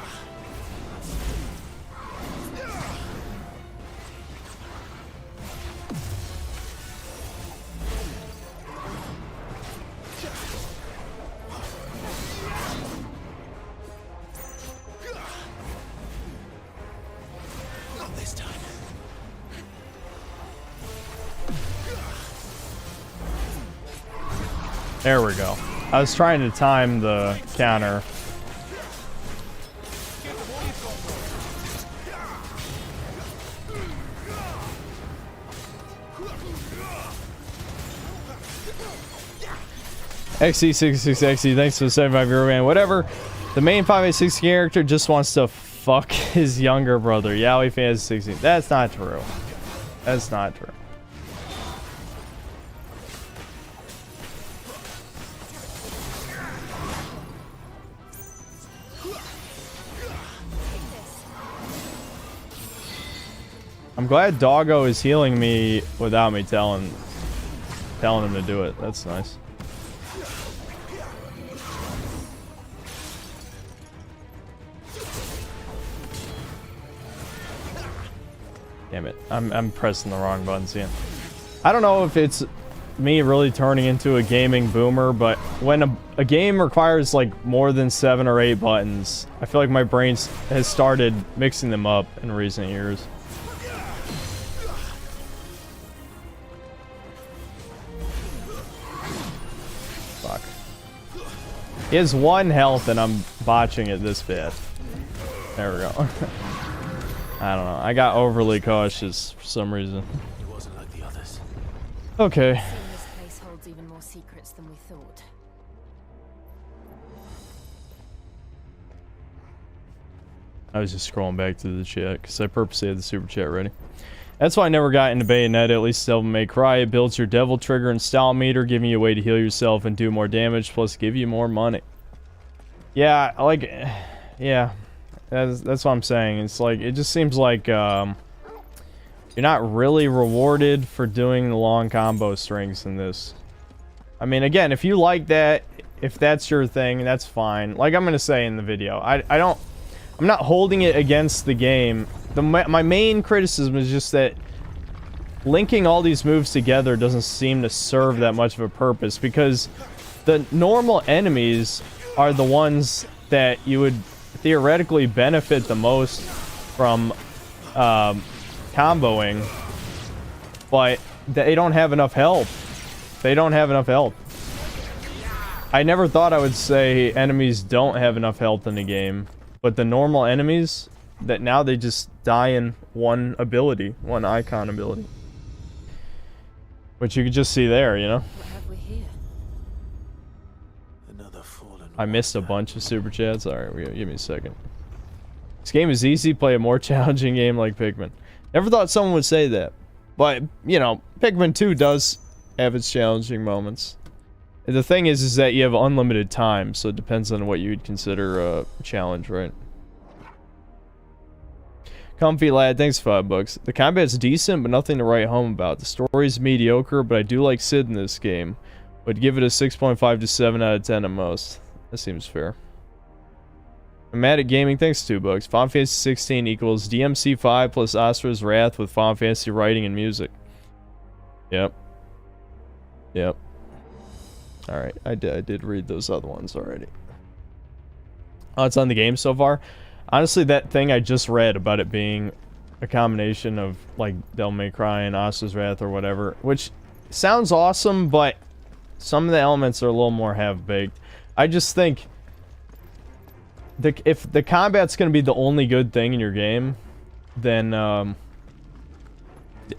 Speaker 1: There we go. I was trying to time the counter. XC66XC, thanks for the 75 euro, man. Whatever. The main 586 character just wants to fuck his younger brother. Yaoi fans 16. That's not true. That's not true. I'm glad Doggo is healing me without me telling him to do it. That's nice. Damn it. I'm pressing the wrong buttons again. I don't know if it's me really turning into a gaming boomer, but when a game requires like more than 7 or 8 buttons, I feel like my brain has started mixing them up in recent years. Fuck. He has 1 health and I'm botching it this bad. There we go. I don't know. I got overly cautious for some reason.
Speaker 6: It wasn't like the others.
Speaker 1: Okay.
Speaker 7: This place holds even more secrets than we thought.
Speaker 1: I was just scrolling back to the chat because I purposely had the super chat ready. That's why I never got into Bayonetta, at least Devil May Cry. It builds your devil trigger and style meter, giving you a way to heal yourself and do more damage, plus give you more money. Yeah, like, yeah, that's what I'm saying. It's like, it just seems like you're not really rewarded for doing the long combo strings in this. I mean, again, if you like that, if that's your thing, that's fine. Like I'm gonna say in the video, I'm not holding it against the game. My main criticism is just that linking all these moves together doesn't seem to serve that much of a purpose, because the normal enemies are the ones that you would theoretically benefit the most from comboing, but they don't have enough health. They don't have enough health. I never thought I would say enemies don't have enough health in the game, but the normal enemies, that now they just die in one ability, one icon ability. Which you can just see there, you know?
Speaker 7: What have we here?
Speaker 6: Another fallen.
Speaker 1: I missed a bunch of super chats. Alright, give me a second. This game is easy, play a more challenging game like Pikmin. Never thought someone would say that. But, you know, Pikmin 2 does have its challenging moments. The thing is that you have unlimited time, so it depends on what you'd consider a challenge, right? Comfy lad, thanks for $5. The combat's decent, but nothing to write home about. The story's mediocre, but I do like Sid in this game. Would give it a 6.5 to 7 out of 10 at most. That seems fair. Matic Gaming, thanks $2. Final Fantasy 16 equals DMC 5 plus Astra's Wrath with Final Fantasy writing and music. Yep. Yep. Alright, I did read those other ones already. Oh, it's on the game so far? Honestly, that thing I just read about it being a combination of, like, Devil May Cry and Astra's Wrath or whatever, which sounds awesome, but some of the elements are a little more half-baked. I just think if the combat's going to be the only good thing in your game, then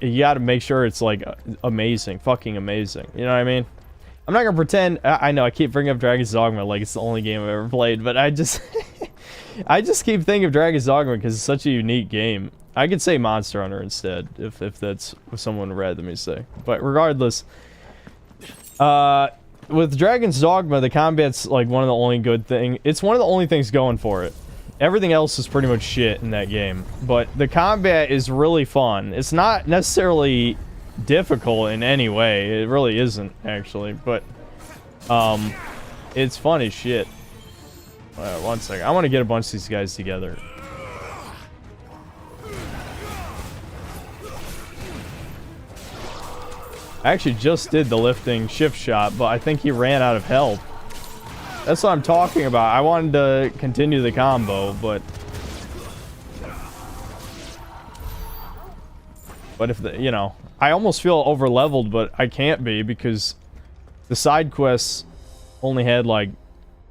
Speaker 1: you got to make sure it's, like, amazing, fucking amazing. You know what I mean? I'm not gonna pretend. I know I keep bringing up Dragon's Dogma like it's the only game I've ever played, but I just I just keep thinking of Dragon's Dogma because it's such a unique game. I could say Monster Hunter instead if that's what someone would rather me say. But regardless, with Dragon's Dogma, the combat's like one of the only good thing. It's one of the only things going for it. Everything else is pretty much shit in that game, but the combat is really fun. It's not necessarily difficult in any way. It really isn't, actually, but it's fun as shit. One second. I want to get a bunch of these guys together. I actually just did the lifting shift shot, but I think he ran out of health. That's what I'm talking about. I wanted to continue the combo, but if the, you know, I almost feel over leveled, but I can't be because the side quests only had like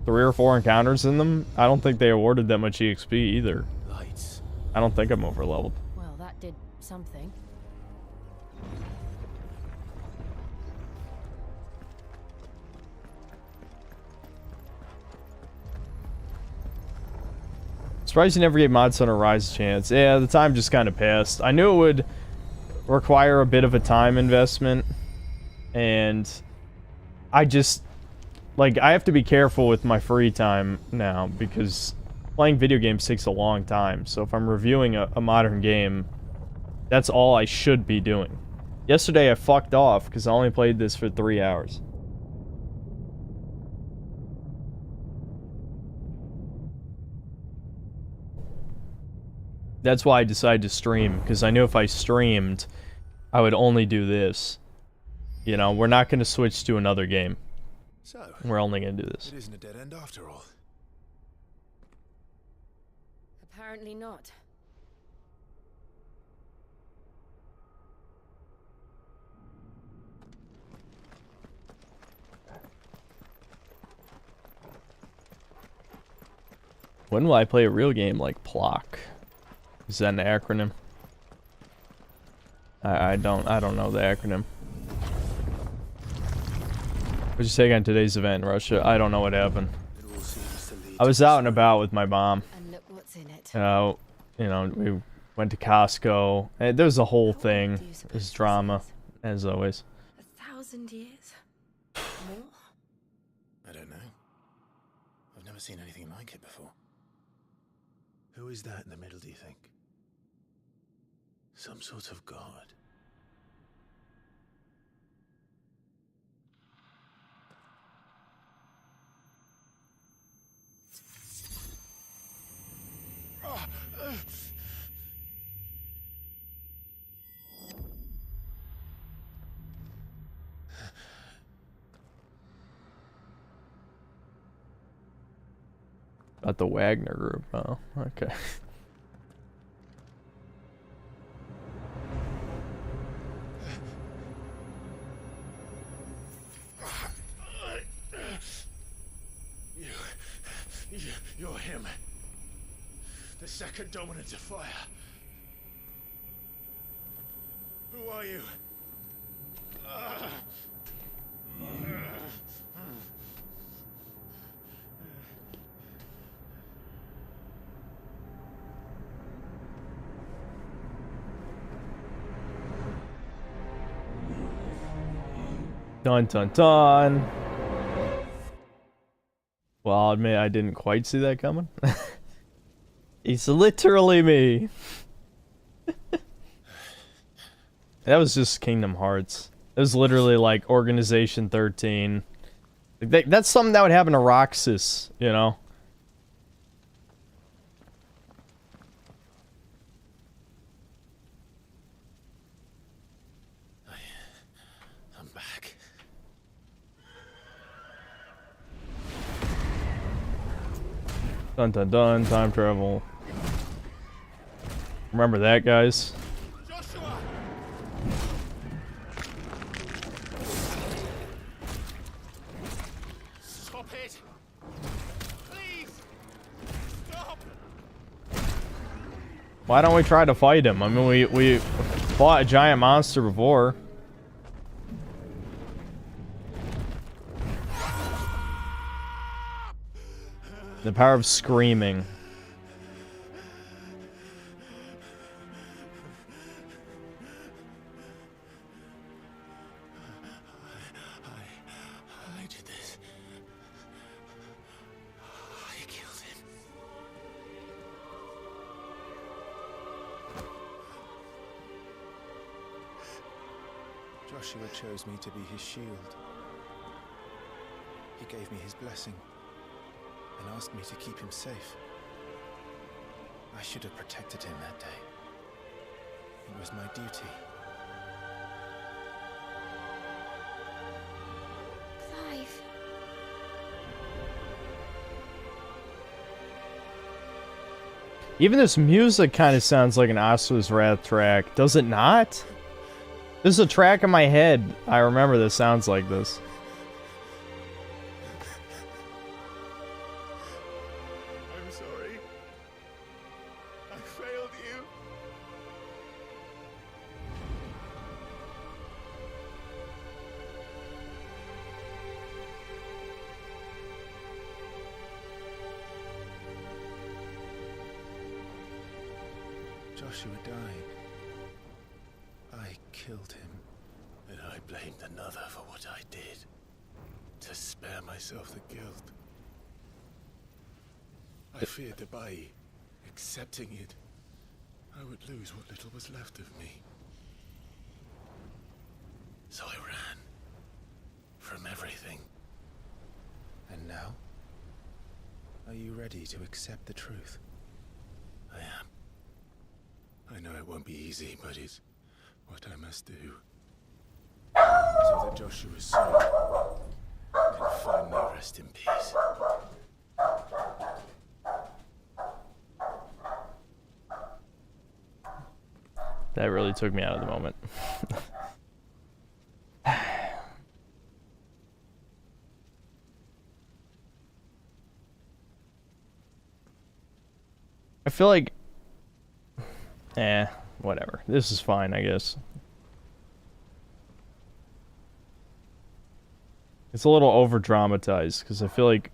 Speaker 1: 3 or 4 encounters in them. I don't think they awarded that much EXP either.
Speaker 6: Lights.
Speaker 1: I don't think I'm over leveled.
Speaker 7: Well, that did something.
Speaker 1: Surprised you never gave Monster Hunter Rise a chance. Yeah, the time just kind of passed. I knew it would require a bit of a time investment, and I just, like, I have to be careful with my free time now because playing video games takes a long time. So if I'm reviewing a modern game, that's all I should be doing. Yesterday I fucked off because I only played this for 3 hours. That's why I decided to stream, because I knew if I streamed, I would only do this. You know, we're not going to switch to another game.
Speaker 3: So,
Speaker 1: We're only going to do this.
Speaker 3: it isn't a dead end after all.
Speaker 7: Apparently not.
Speaker 1: When will I play a real game like PLOC? Is that an acronym? I don't know the acronym. What'd you say on today's event in Russia? I don't know what happened. I was out and about with my mom.
Speaker 7: And look what's in it.
Speaker 1: You know, we went to Costco. And there was a whole thing. There's drama, as always.
Speaker 7: 1,000 years? More?
Speaker 3: I don't know. I've never seen anything like it before. Who is that in the middle, do you think? Some sort of god.
Speaker 1: About the Wagner Group. Oh, okay.
Speaker 3: You're him. The second dominant of fire. Who are you?
Speaker 1: Dun dun dun. Well, I'll admit I didn't quite see that coming. It's literally me. That was just Kingdom Hearts. It was literally like Organization 13. That's something that would happen to Roxas, you know?
Speaker 3: I'm back.
Speaker 1: Dun dun dun, time travel. Remember that, guys?
Speaker 6: Joshua! Stop it! Please! Stop!
Speaker 1: Why don't we try to fight him? I mean, we fought a giant monster before. The power of screaming.
Speaker 3: I did this. I killed him. Joshua chose me to be his shield. He gave me his blessing and asked me to keep him safe. I should have protected him that day. It was my duty.
Speaker 7: Clive.
Speaker 1: Even this music kind of sounds like an Asua's Wrath track, does it not? There's a track in my head. I remember this sounds like this.
Speaker 3: I'm sorry. I failed you. Joshua died. I killed him, and I blamed another for what I did, to spare myself the guilt. I feared that by accepting it, I would lose what little was left of me. So I ran from everything. And now? Are you ready to accept the truth? I am. I know it won't be easy, but it's what I must do. So that Joshua's soul can finally rest in peace.
Speaker 1: That really took me out of the moment. I feel like... whatever. This is fine, I guess. It's a little over-dramatized, because I feel like,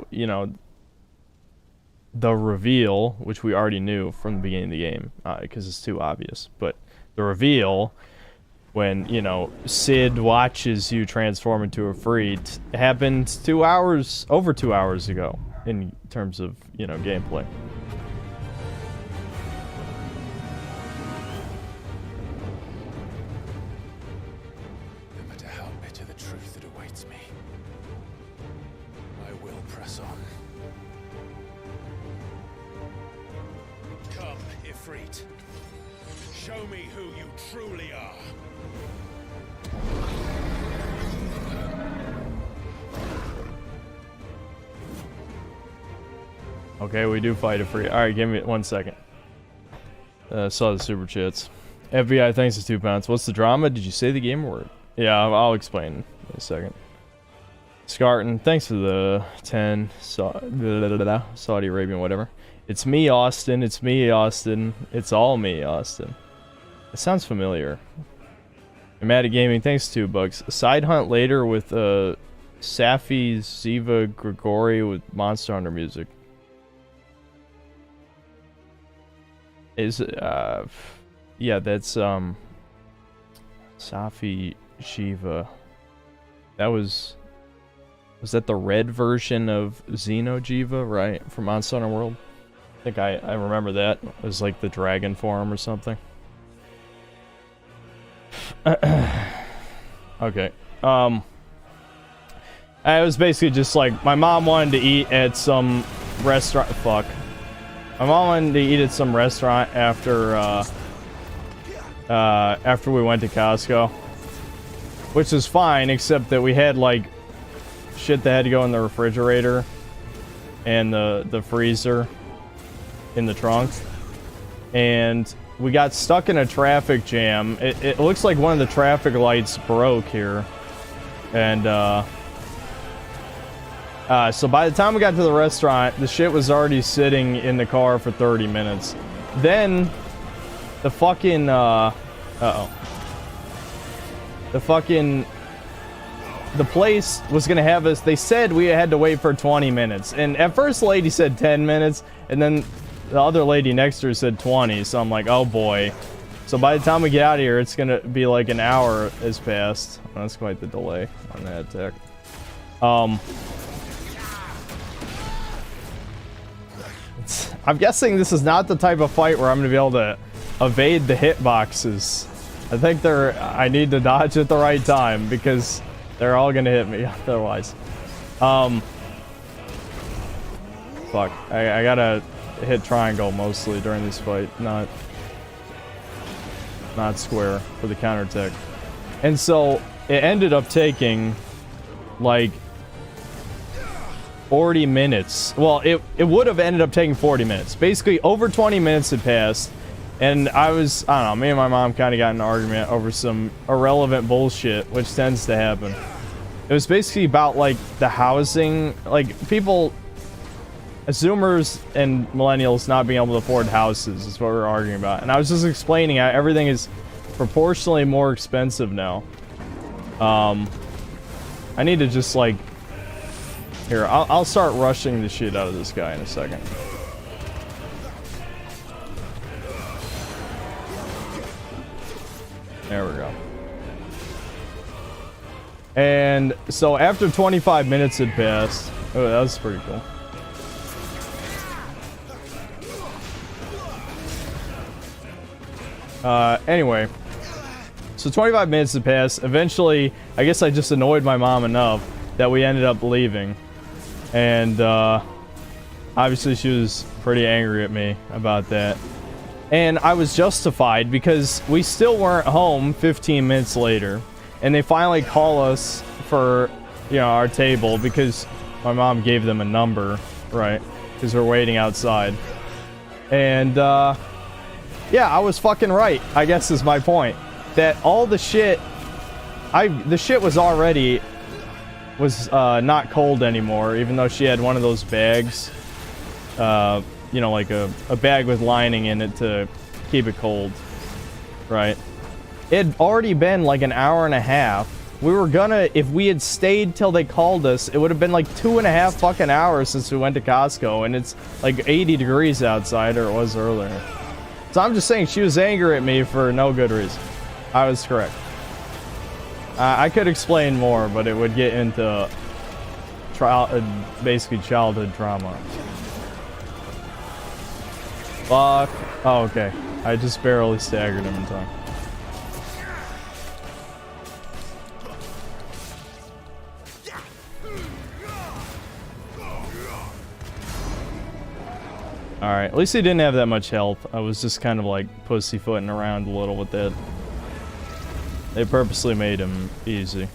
Speaker 1: you know, the reveal, which we already knew from the beginning of the game, because it's too obvious, but the reveal, when, you know, Sid watches you transform into a Freed, happened over 2 hours ago, in terms of, you know, gameplay.
Speaker 3: No matter how bitter the truth that awaits me, I will press on. Come, Ifrit. Show me who you truly are.
Speaker 1: Okay, we do fight a free. Alright, give me 1 second. Saw the super chats. FBI, thanks for 2 pounds. What's the drama? Did you say the game word? Yeah, I'll explain in a second. Scarton, thanks for the 10. Saudi Arabian, whatever. It's me, Austin. It's me, Austin. It's all me, Austin. It sounds familiar. I'm mad at gaming. Thanks, 2 bucks. Side hunt later with Safi Ziva Grigori with Monster Hunter music. Is yeah, that's Safi Shiva. That was that the red version of Xenojiva, right? From Monster Hunter World? I think I remember that. It was like the dragon form or something. Okay. I was basically just like, my mom wanted to eat at some restaurant. Fuck. My mom wanted to eat at some restaurant after after we went to Costco, which is fine, except that we had like shit that had to go in the refrigerator and the freezer in the trunk, and we got stuck in a traffic jam. It looks like one of the traffic lights broke here, and so by the time we got to the restaurant, the shit was already sitting in the car for 30 minutes. Then the fucking the place was gonna have us. They said we had to wait for 20 minutes, and at first the lady said 10 minutes, and then the other lady next to her said 20. So I'm like, oh boy. So by the time we get out of here, it's gonna be like an hour has passed. That's quite the delay on that attack. I'm guessing this is not the type of fight where I'm gonna be able to evade the hitboxes. I think I need to dodge at the right time, because they're all gonna hit me otherwise. Fuck. I gotta hit triangle mostly during this fight, not square for the counterattack. And so it ended up taking like 40 minutes. Well, it would have ended up taking 40 minutes. Basically, over 20 minutes had passed, and I don't know, me and my mom kind of got in an argument over some irrelevant bullshit, which tends to happen. It was basically about, like, the housing, like, people, Zoomers and millennials not being able to afford houses is what we were arguing about. And I was just explaining how everything is proportionally more expensive now. I need to just, like, here, I'll start rushing the shit out of this guy in a second. There we go. And so after 25 minutes had passed, oh, that was pretty cool. Anyway, so 25 minutes had passed. Eventually, I guess I just annoyed my mom enough that we ended up leaving. And obviously she was pretty angry at me about that. And I was justified because we still weren't home 15 minutes later. And they finally call us for, you know, our table because my mom gave them a number, right? Because we're waiting outside. And, yeah, I was fucking right, I guess is my point. That all the shit, the shit was already, not cold anymore, even though she had one of those bags, you know, like a bag with lining in it to keep it cold, right? It had already been like an hour and a half. We were gonna, if we had stayed till they called us, it would have been like 2.5 fucking hours since we went to Costco, and it's like 80 degrees outside, or it was earlier. So I'm just saying, she was angry at me for no good reason. I was correct. I could explain more, but it would get into basically childhood trauma. Fuck. Oh, okay. I just barely staggered him in time. Alright, at least he didn't have that much health. I was just kind of like pussyfooting around a little with that. They purposely made him easy.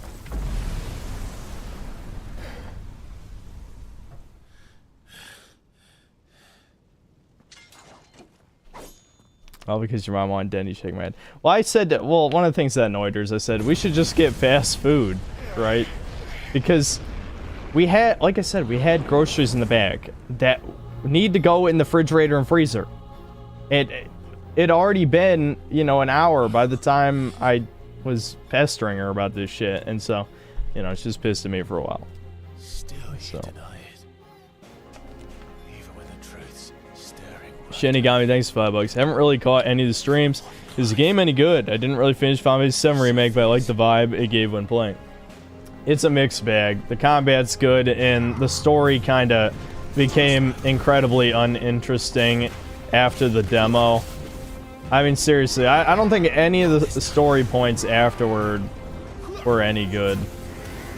Speaker 1: Well, because your mom wanted Denny shake my head. Well, I said that, well, one of the things that annoyed her is I said, we should just get fast food, right? Because we had, like I said, we had groceries in the bag that need to go in the refrigerator and freezer. It already been, you know, an hour by the time I was pestering her about this shit, and so, you know, it's just pissed at me for a while.
Speaker 6: Still you
Speaker 1: So.
Speaker 6: deny it. Even when the truth's staring.
Speaker 1: Shinigami, thanks for $5. Haven't really caught any of the streams. Is the game any good? I didn't really finish Final Fantasy VII Remake, but I like the vibe it gave when playing. It's a mixed bag. The combat's good, and the story kind of became incredibly uninteresting after the demo. I mean, seriously, I don't think any of the story points afterward were any good.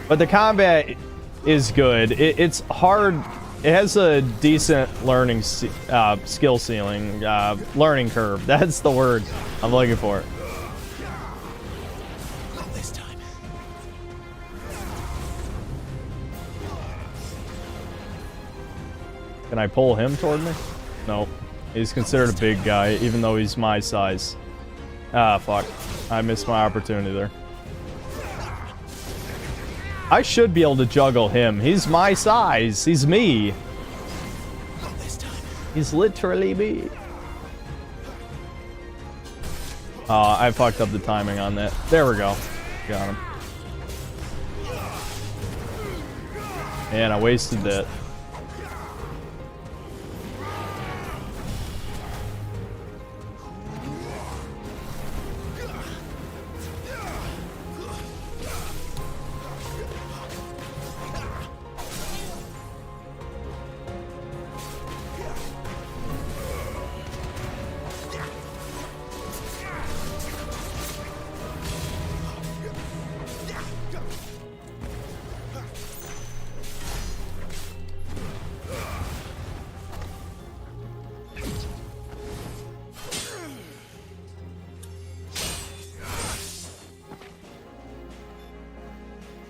Speaker 1: But the combat is good. It's hard. It has a decent learning skill ceiling, learning curve. That's the word I'm looking for.
Speaker 6: Not this time.
Speaker 1: Can I pull him toward me? Nope. He's considered a big guy, even though he's my size. Ah, fuck. I missed my opportunity there. I should be able to juggle him. He's my size. He's me.
Speaker 6: Not this time.
Speaker 1: He's literally me. I fucked up the timing on that. There we go. Got him. Man, I wasted that.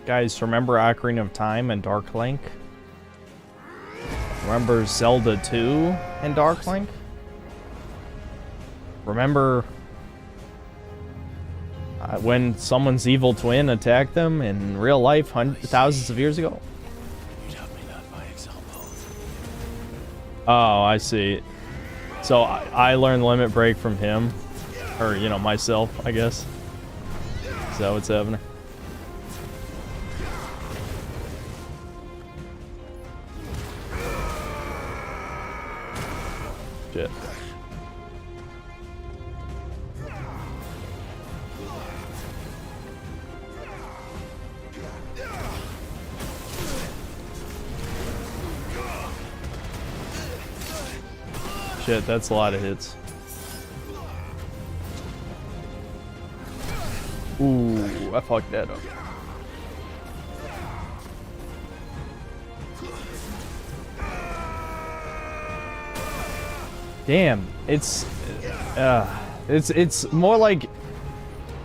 Speaker 1: Guys, remember Ocarina of Time and Dark Link? Remember Zelda 2 and Dark Link? Remember when someone's evil twin attacked them in real life thousands of years ago?
Speaker 6: You'd have me learn by example.
Speaker 1: Oh, I see. So I learned Limit Break from him. Or, you know, myself, I guess. Is that what's happening? Shit. Shit, that's a lot of hits. Ooh, I fucked that up. Damn, it's It's more like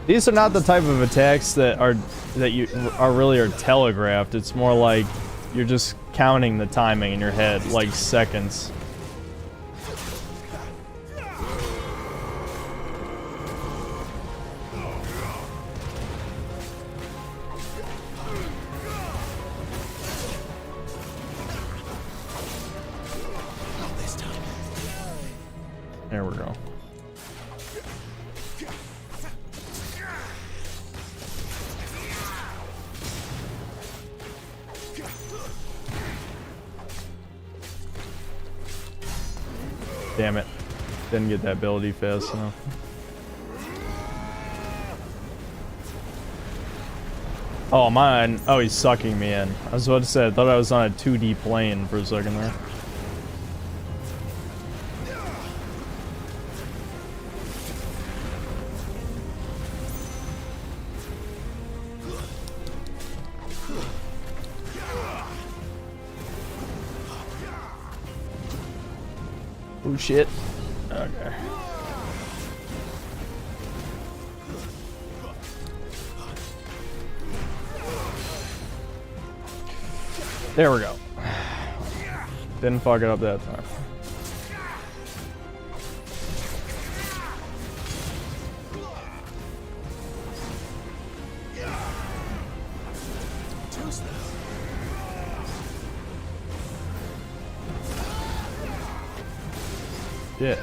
Speaker 1: these are not the type of attacks that you really are telegraphed. It's more like you're just counting the timing in your head, like seconds. There we go. Damn it. Didn't get that ability fast enough. Oh, mine. Oh, he's sucking me in. I was about to say, I thought I was on a 2D plane for a second there. Oh shit. Okay. There we go. Didn't fuck it up that time. Yeah.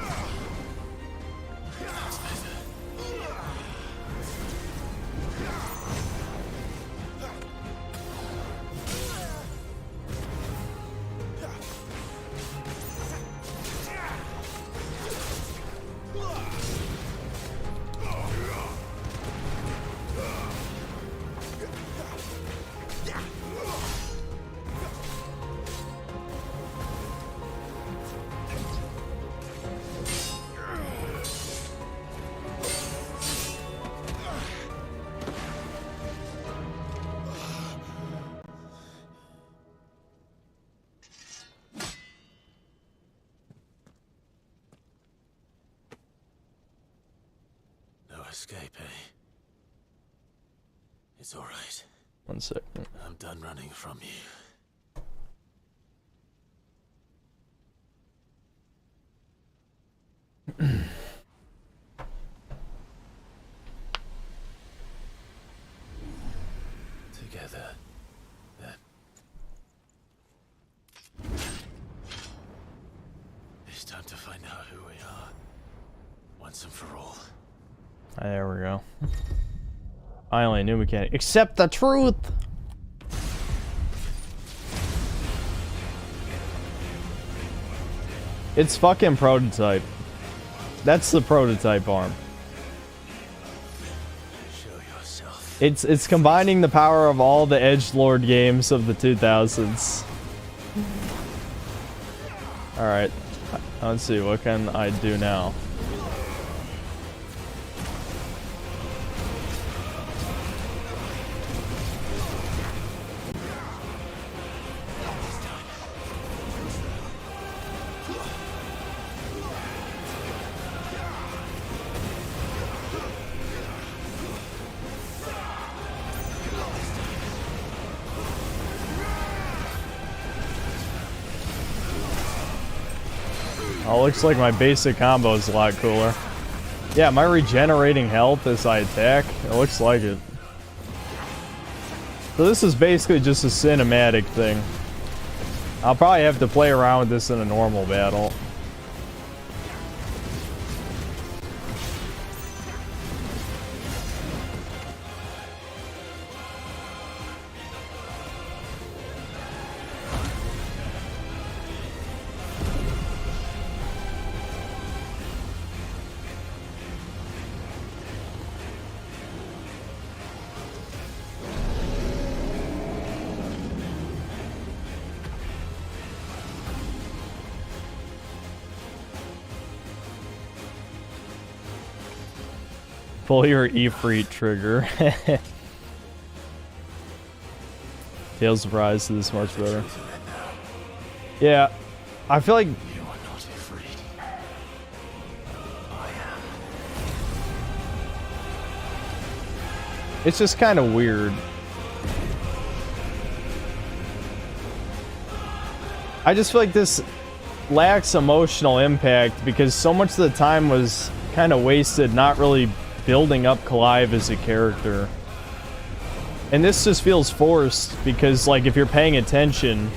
Speaker 6: Escape, eh? It's all right.
Speaker 1: 1 second.
Speaker 6: I'm done running from you. Together, then. It's time to find out who we are, once and for all.
Speaker 1: There we go. Finally, a new mechanic. Accept the truth! It's fucking prototype. That's the prototype arm.
Speaker 6: Show yourself.
Speaker 1: It's combining the power of all the edgelord games of the 2000s. Alright. Let's see, what can I do now? Oh, looks like my basic combo is a lot cooler. Yeah, am I regenerating health as I attack? It looks like it. So this is basically just a cinematic thing. I'll probably have to play around with this in a normal battle. Pull your Ifrit trigger. Tales of Rise is much better. Yeah, I feel like...
Speaker 6: You are not Ifrit. I am.
Speaker 1: It's just kind of weird. I just feel like this lacks emotional impact because so much of the time was kind of wasted not really building up Clive as a character. And this just feels forced because, like, if you're paying attention,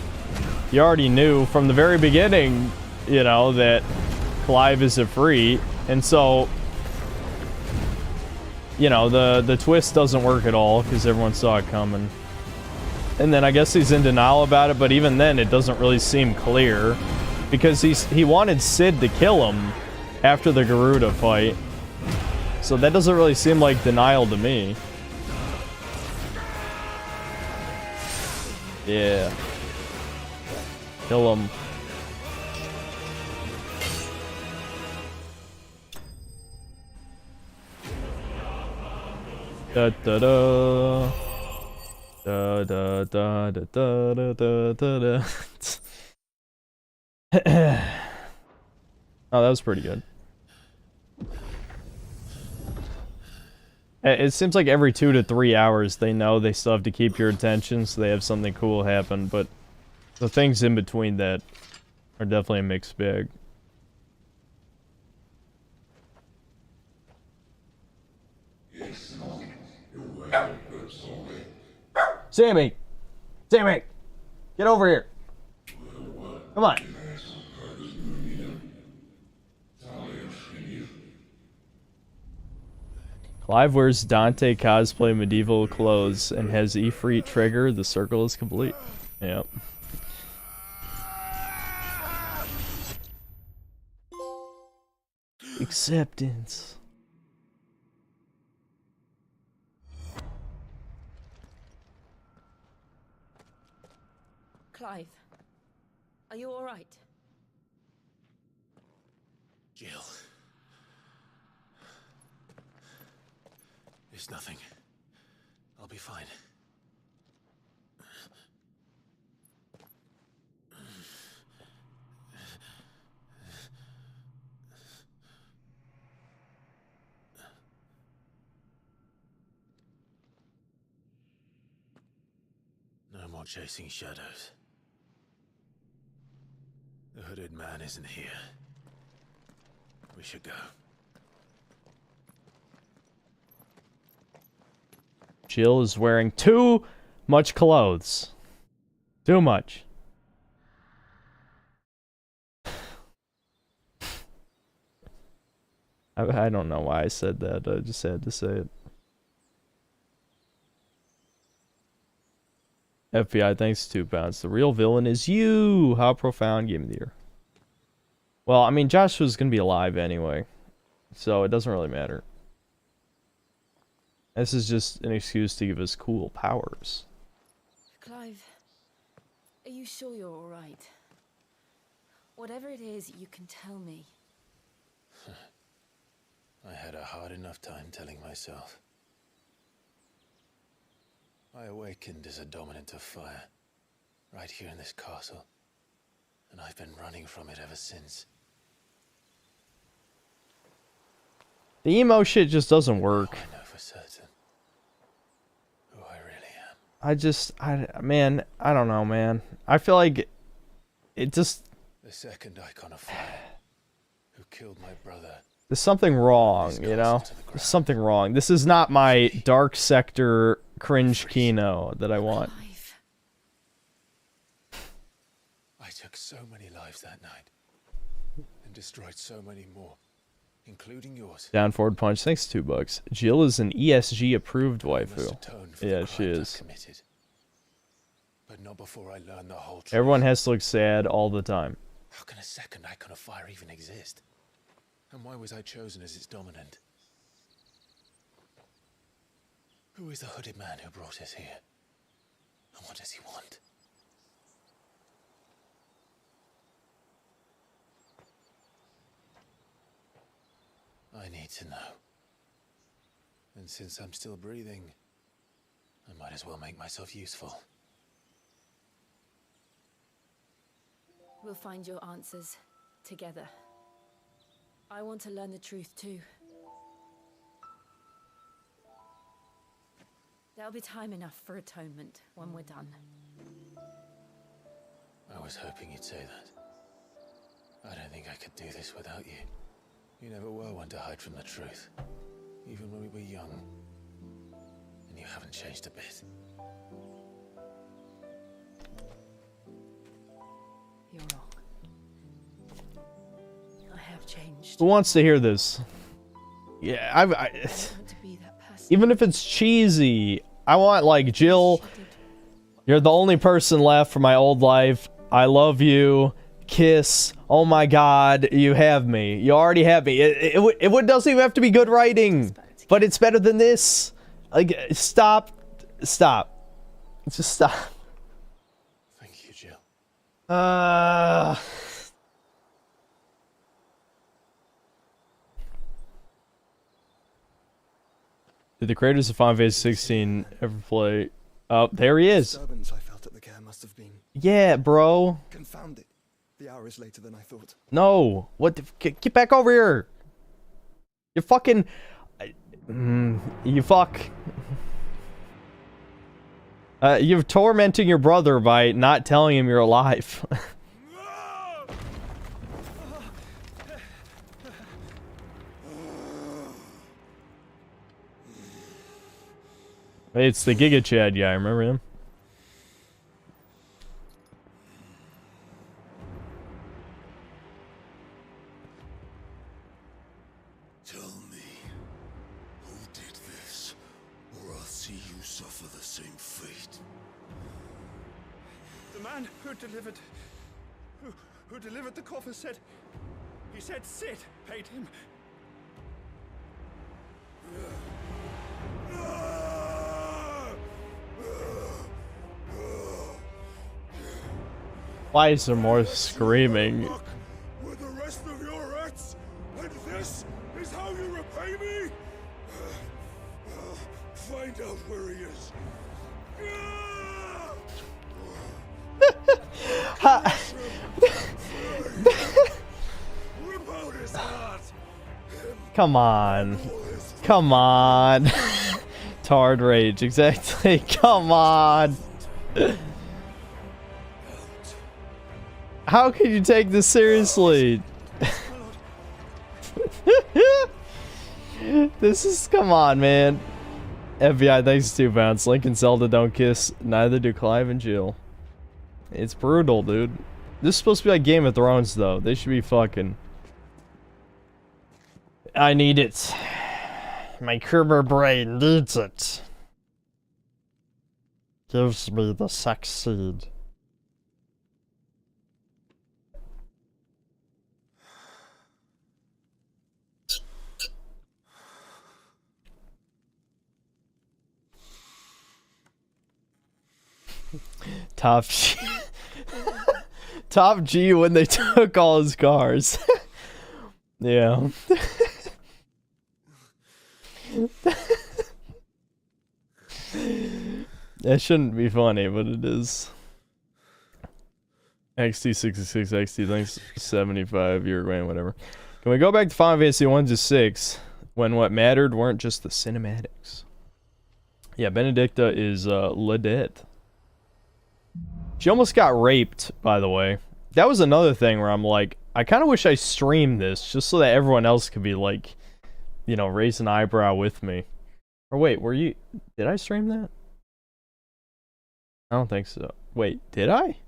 Speaker 1: you already knew from the very beginning, you know, that Clive is a free, and so, you know, the twist doesn't work at all because everyone saw it coming. And then I guess he's in denial about it, but even then it doesn't really seem clear because he wanted Sid to kill him after the Garuda fight. So that doesn't really seem like denial to me. Yeah. Kill him. Da da da. Da da da da da da da da. Oh, that was pretty good. It seems like every 2 to 3 hours they know they still have to keep your attention, so they have something cool happen, but the things in between that are definitely a mixed bag. Sammy! Sammy! Get over here! Come on! Clive wears Dante cosplay medieval clothes and has Ifrit trigger. The circle is complete. Yep. Acceptance.
Speaker 7: Clive, are you all right?
Speaker 3: Jill. It's nothing. I'll be fine. No more chasing shadows. The hooded man isn't here. We should go.
Speaker 1: Jill is wearing too much clothes. Too much. I don't know why I said that. I just had to say it. FBI, thanks, £2. The real villain is you. How profound. Game of the year. Well, I mean, Josh was going to be alive anyway, so it doesn't really matter. This is just an excuse to give us cool powers.
Speaker 7: Clive, are you sure you're all right? Whatever it is, you can tell me.
Speaker 3: I had a hard enough time telling myself. I awakened as a dominant of fire, right here in this castle, and I've been running from it ever since.
Speaker 1: The emo shit just doesn't work.
Speaker 3: I know for certain who I really am.
Speaker 1: Man, I don't know, man. I feel like it just...
Speaker 3: The second icon of fire, who killed my brother.
Speaker 1: There's something wrong, you know? There's something wrong. This is not my Dark Sector cringe Kino that I want.
Speaker 3: I took so many lives that night, and destroyed so many more, including yours.
Speaker 1: Down forward punch, thanks $2. Jill is an ESG approved waifu. Yeah, she is.
Speaker 3: But not before I learn the whole truth.
Speaker 1: Everyone has to look sad all the time.
Speaker 3: How can a second icon of fire even exist? And why was I chosen as its dominant? Who is the hooded man who brought us here? And what does he want? I need to know. And since I'm still breathing, I might as well make myself useful.
Speaker 7: We'll find your answers together. I want to learn the truth too. There'll be time enough for atonement when we're done.
Speaker 3: I was hoping you'd say that. I don't think I could do this without you. You never were one to hide from the truth, even when we were young. And you haven't changed a bit.
Speaker 7: You're wrong. I have changed.
Speaker 1: Who wants to hear this? Yeah,
Speaker 7: I want to be that person.
Speaker 1: even if it's cheesy, I want like, Jill, you're the only person left from my old life. I love you. Kiss. Oh my God, you have me. You already have me. It doesn't even have to be good writing, but it's better than this. Like, stop. Just stop.
Speaker 3: Thank you, Jill.
Speaker 1: Did the creators of Final Fantasy 16 ever play? Oh, there he is.
Speaker 11: Disturbance I felt at the care must have been.
Speaker 1: Yeah, bro.
Speaker 11: Confound it. The hour is later than I thought.
Speaker 1: No. What? Get back over here. You fucking. You fuck. You're tormenting your brother by not telling him you're alive. It's the Giga Chad guy, remember him?
Speaker 12: Tell me, who did this, or I'll see you suffer the same fate.
Speaker 11: The man who delivered the coffer said, he said Sid paid him.
Speaker 1: Why is there more screaming?
Speaker 12: With the rest of your acts, and this is how you repay me? Find out where he is. Rip out his heart.
Speaker 1: Come on. Come on. Tard rage, exactly. Come on. How can you take this seriously? This is, come on, man. FBI, thanks to 2 pounds. Link and Zelda don't kiss. Neither do Clive and Jill. It's brutal, dude. This is supposed to be like Game of Thrones, though. They should be fucking. I need it. My Kerber brain needs it. Gives me the sex seed. Top G. Top G when they took all his cars. Yeah. That shouldn't be funny, but it is. XT66, XT, thanks 75, Uruguay, whatever. Can we go back to Final Fantasy 1 to 6 when what mattered weren't just the cinematics? Yeah, Benedicta is Ledette. She almost got raped, by the way. That was another thing where I'm like, I kind of wish I streamed this just so that everyone else could be like, you know, raise an eyebrow with me. Or wait, were you... Did I stream that? I don't think so. Wait, did I?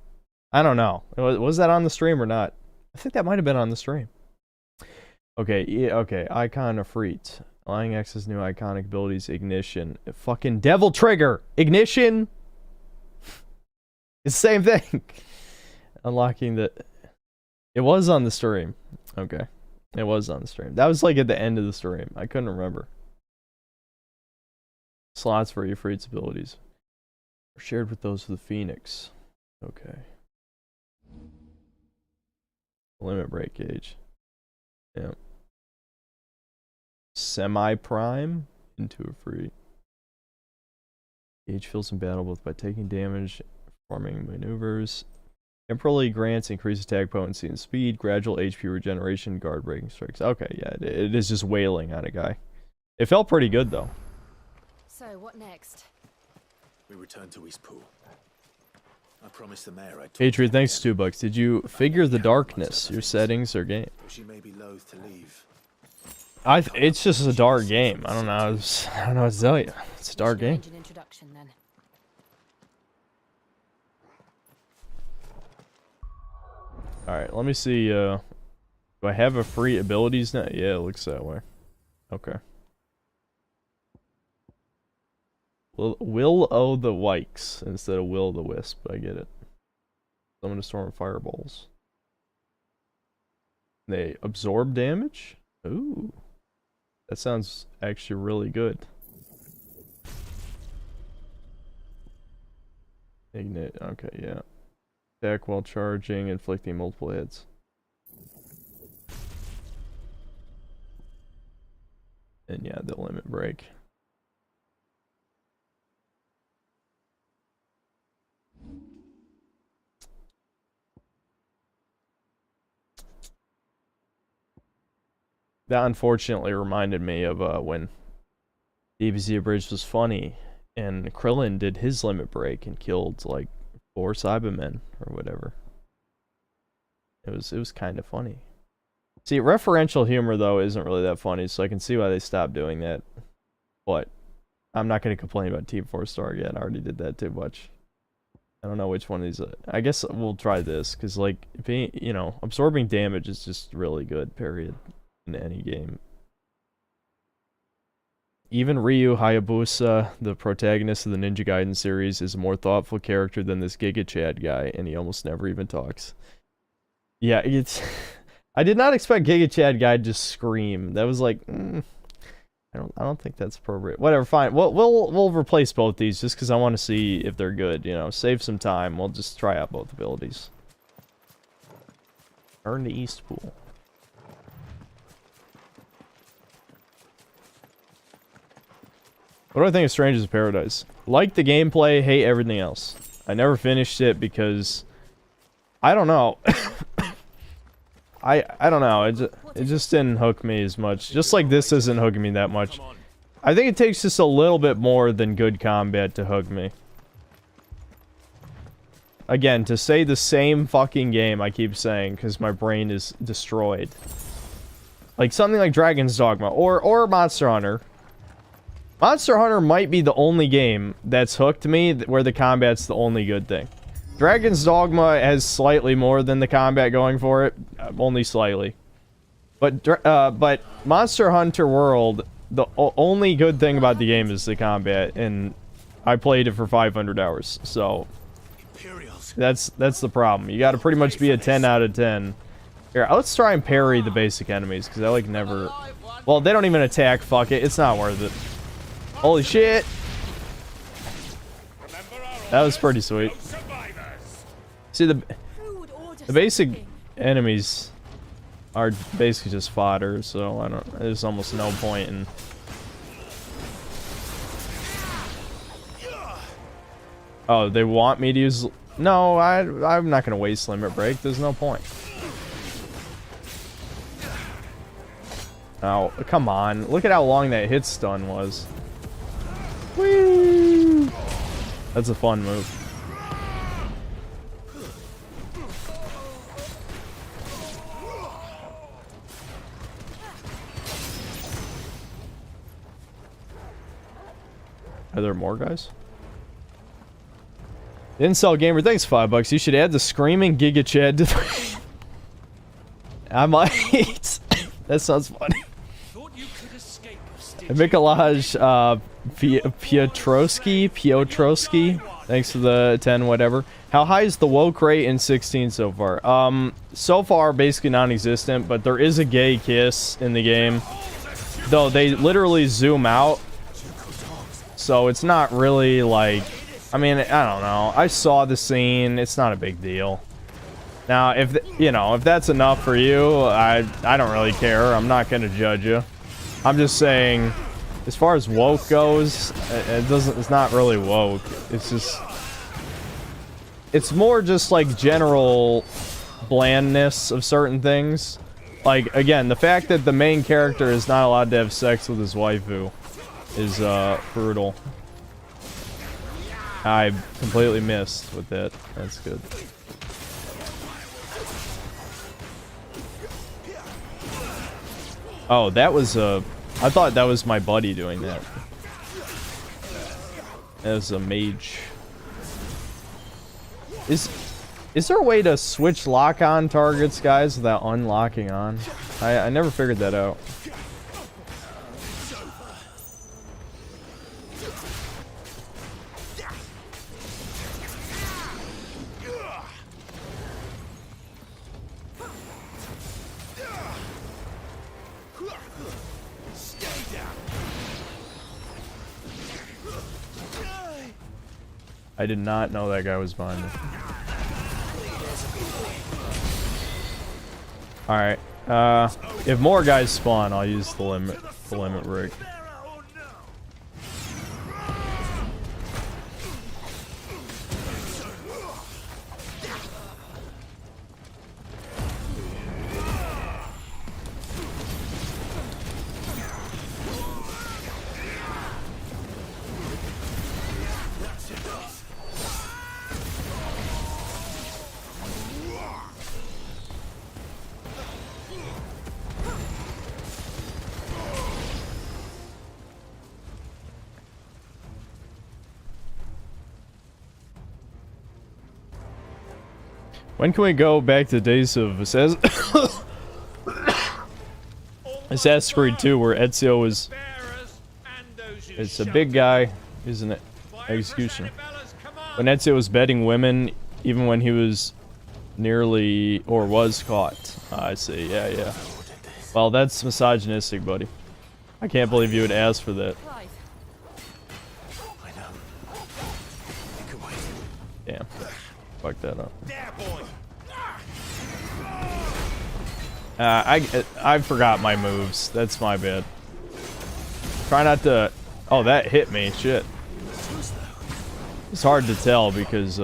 Speaker 1: I don't know. Was that on the stream or not? I think that might have been on the stream. Okay, yeah, okay. Icon of Freet. Lying X's new iconic abilities, Ignition. Fucking Devil Trigger! Ignition! It's the same thing. Unlocking the... It was on the stream. Okay. It was on the stream. That was like at the end of the stream. I couldn't remember. Slots for Ifrit's abilities are shared with those of the Phoenix. Okay. Limit break gauge. Yeah. Semi-prime into a free. Gauge fills in battle both by taking damage, performing maneuvers. Temporarily grants increased attack potency and speed, gradual HP regeneration, guard breaking strikes. Okay, yeah, it is just wailing on a guy. It felt pretty good though.
Speaker 7: So what next?
Speaker 6: We return to Eastpool. I promised the mayor I'd
Speaker 1: Patriot, thanks $2. Did you figure the darkness, your settings or game?
Speaker 6: She may be loath to leave.
Speaker 1: It's just a dark game. I don't know. I don't know what to tell you. It's a dark game.
Speaker 7: An introduction, then.
Speaker 1: All right, let me see. Do I have a free abilities now? Yeah, it looks that way. Okay. Will o' the Wikes instead of Will the Wisp. I get it. Summon a storm of fireballs. They absorb damage? Ooh. That sounds actually really good. Ignite. Okay, yeah. Attack while charging, inflicting multiple hits. And yeah, the limit break. That unfortunately reminded me of when DBZ Abridged was funny and Krillin did his limit break and killed like 4 Cybermen or whatever. It was kind of funny. See, referential humor though isn't really that funny, so I can see why they stopped doing that. But I'm not going to complain about Team 4 Star again. I already did that too much. I don't know which one of these. I guess we'll try this because like being, you know, absorbing damage is just really good. Period. In any game. Even Ryu Hayabusa, the protagonist of the Ninja Gaiden series, is a more thoughtful character than this Giga Chad guy, and he almost never even talks. Yeah, it's. I did not expect Giga Chad guy to just scream. That was like, I don't think that's appropriate. Whatever, fine. We'll replace both these just because I want to see if they're good. You know, save some time. We'll just try out both abilities. Earn the Eastpool. What do I think of Strangers of Paradise? Like the gameplay, hate everything else. I never finished it because I don't know. I don't know. It just didn't hook me as much. Just like this isn't hooking me that much. I think it takes just a little bit more than good combat to hook me. Again, to say the same fucking game, I keep saying, because my brain is destroyed. Like something like Dragon's Dogma or Monster Hunter. Monster Hunter might be the only game that's hooked me where the combat's the only good thing. Dragon's Dogma has slightly more than the combat going for it, only slightly. But Monster Hunter World, the only good thing about the game is the combat, and I played it for 500 hours, so that's the problem. You got to pretty much be a 10 out of 10. Here, let's try and parry the basic enemies because I like never. Well, they don't even attack. Fuck it, it's not worth it. Holy shit! That was pretty sweet. See, the basic enemies are basically just fodder, so I don't. There's almost no point in. Oh, they want me to use. No, I'm not gonna waste limit break. There's no point. Oh, come on! Look at how long that hit stun was. Whee! That's a fun move. Are there more guys? Incel Gamer, thanks $5. You should add the screaming Giga Chad to the I might. That sounds funny. Mikolaj Piotrowski, thanks for the 10 whatever. How high is the woke rate in 16 so far? So far basically non-existent, but there is a gay kiss in the game. Though they literally zoom out. So it's not really like, I mean, I don't know. I saw the scene. It's not a big deal. Now, if you know, if that's enough for you, I don't really care. I'm not gonna judge you. I'm just saying, as far as woke goes, it's not really woke. It's just, it's more just like general blandness of certain things. Like, again, the fact that the main character is not allowed to have sex with his waifu is brutal. I completely missed with that. That's good. Oh, that was I thought that was my buddy doing that. That was a mage. Is there a way to switch lock-on targets, guys, without unlocking on? I never figured that out. I did not know that guy was behind me. Alright, if more guys spawn, I'll use the limit rig. When can we go back to days of Assassin's Creed 2 where Ezio was... It's a big guy, isn't it? Executioner. When Ezio was bedding women, even when he was nearly... or was caught. I see, yeah. Well, that's misogynistic, buddy. I can't believe you would ask for that. Damn. Fuck that up. I forgot my moves. That's my bad. Try not to... Oh, that hit me. Shit. It's hard to tell because,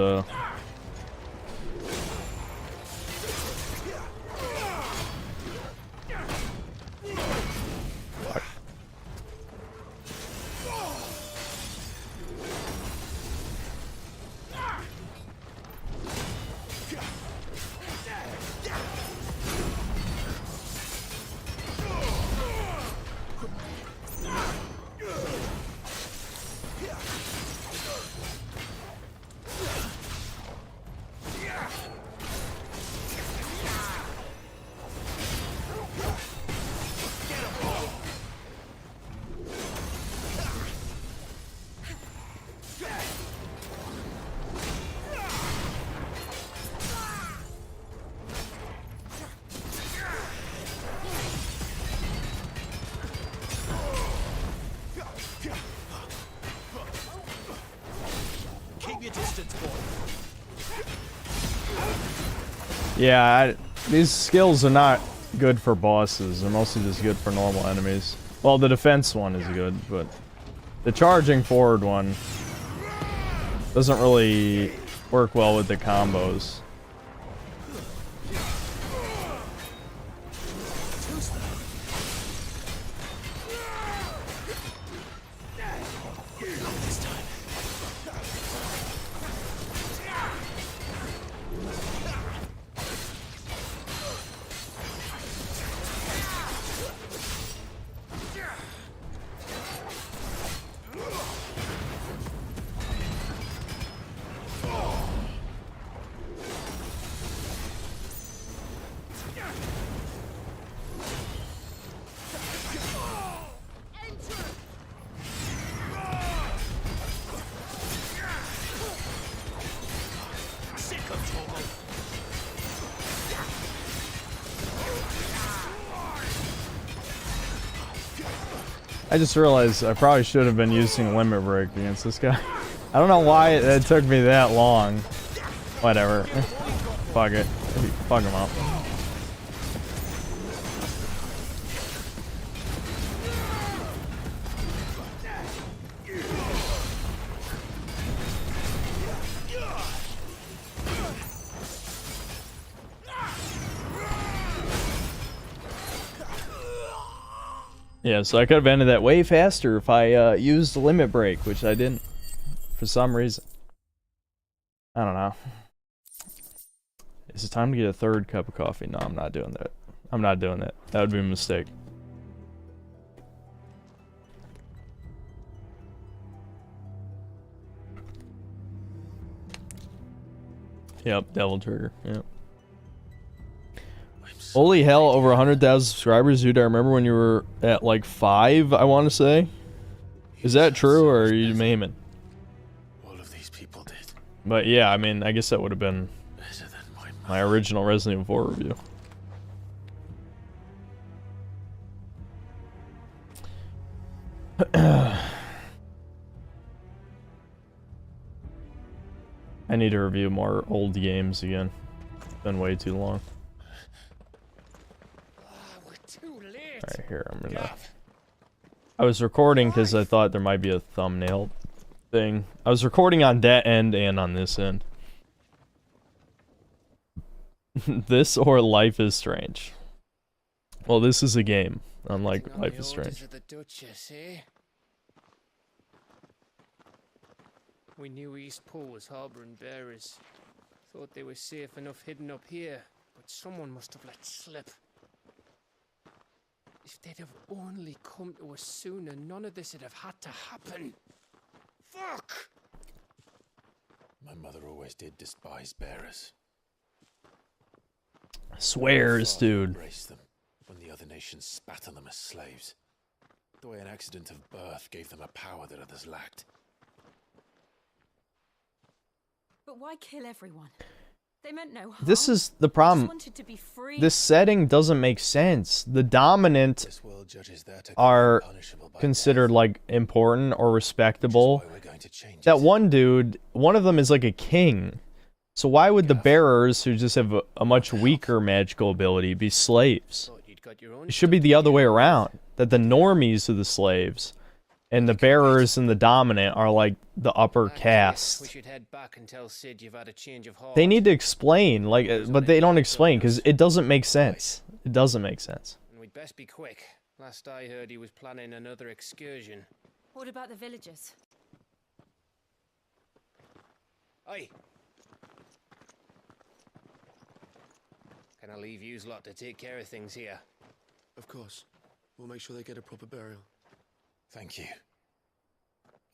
Speaker 1: yeah, these skills are not good for bosses. They're mostly just good for normal enemies. Well, the defense one is good, but the charging forward one doesn't really work well with the combos. I just realized I probably should have been using Limit Break against this guy. I don't know why it took me that long. Whatever. Fuck it. Fuck him up. Yeah, so I could have ended that way faster if I used Limit Break, which I didn't, for some reason. I don't know. Is it time to get a third cup of coffee? No, I'm not doing that. I'm not doing that. That would be a mistake. Yep, Devil Trigger. Yep. Holy hell, over 100,000 subscribers, dude. I remember when you were at like 5, I want to say. Is that true, or are you memeing?
Speaker 3: All of these people did.
Speaker 1: But yeah, I mean, I guess that would have been my original Resident Evil 4 review. I need to review more old games again. It's been way too long. Alright, here, I'm gonna... I was recording because I thought there might be a thumbnail thing. I was recording on that end and on this end. This or Life is Strange. Well, this is a game, unlike Life is Strange.
Speaker 13: We knew Eastport was harboring bearers. Thought they were safe enough hidden up here, but someone must have let slip. If they'd have only come to us sooner, none of this would have had to happen. Fuck!
Speaker 3: My mother always did despise bearers.
Speaker 1: Swears, dude.
Speaker 3: Embraced them when the other nations spat on them as slaves. The way an accident of birth gave them a power that others lacked.
Speaker 2: But why kill everyone? They meant no harm.
Speaker 1: This is the problem.
Speaker 2: Wanted to be free.
Speaker 1: This setting doesn't make sense. The dominant are considered like important or respectable. That one dude, one of them is like a king. So why would the bearers, who just have a much weaker magical ability, be slaves? It should be the other way around. That the normies are the slaves, and the bearers and the dominant are like the upper caste.
Speaker 13: We should head back and tell Sid you've had a change of heart.
Speaker 1: They need to explain, like, but they don't explain because it doesn't make sense. It doesn't make sense.
Speaker 13: And we'd best be quick. Last I heard, he was planning another excursion.
Speaker 2: What about the villagers?
Speaker 13: Oi! Can I leave yous lot to take care of things here?
Speaker 12: Of course. We'll make sure they get a proper burial.
Speaker 3: Thank you.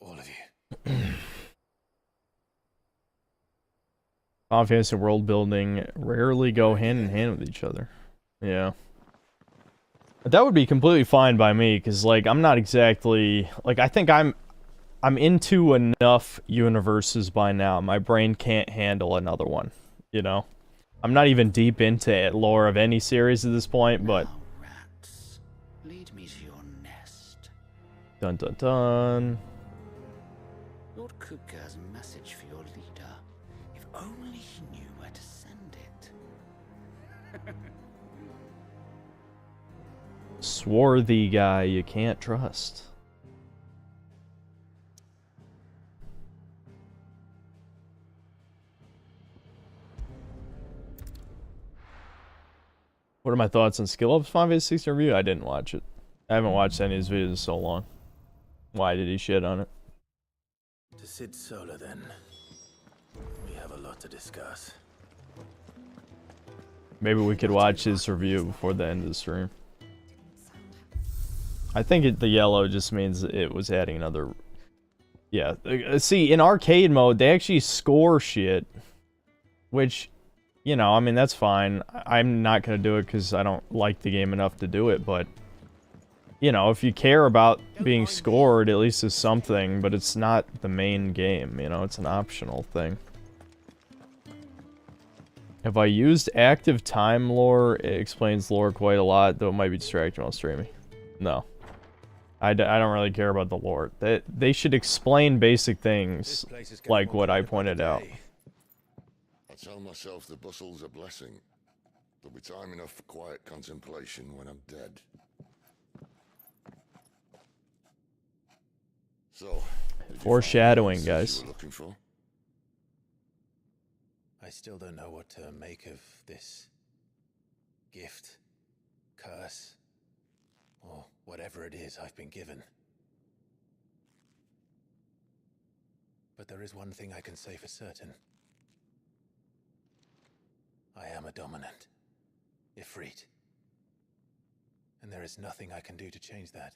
Speaker 3: All of you.
Speaker 1: Final Fantasy world building rarely go hand in hand with each other. Yeah. But that would be completely fine by me, because, like, I'm not exactly... Like, I think I'm into enough universes by now. My brain can't handle another one, you know? I'm not even deep into lore of any series at this point, but...
Speaker 10: Lead me to your nest.
Speaker 1: Dun dun dun.
Speaker 10: Lord Kupka has a message for your leader. If only he knew where to send it.
Speaker 1: Swarthy guy you can't trust. What are my thoughts on Skill Up's Final Fantasy 16 review? I didn't watch it. I haven't watched any of his videos in so long. Why did he shit on it?
Speaker 3: To Sid Solar, then. We have a lot to discuss.
Speaker 1: Maybe we could watch his review before the end of the stream. I think the yellow just means it was adding another... Yeah. See, in arcade mode, they actually score shit. Which... You know, I mean, that's fine. I'm not going to do it because I don't like the game enough to do it, but... You know, if you care about being scored, at least it's something, but it's not the main game, you know? It's an optional thing. If I used active time lore, it explains lore quite a lot, though it might be distracting while streaming. No. I don't really care about the lore. They should explain basic things, like what I pointed out.
Speaker 12: I tell myself the bustle's a blessing. There'll be time enough for quiet contemplation when I'm dead. So,
Speaker 1: Foreshadowing, guys.
Speaker 12: Looking for?
Speaker 3: I still don't know what to make of this gift, curse, or whatever it is I've been given. But there is one thing I can say for certain. I am a dominant. Ifrit. And there is nothing I can do to change that.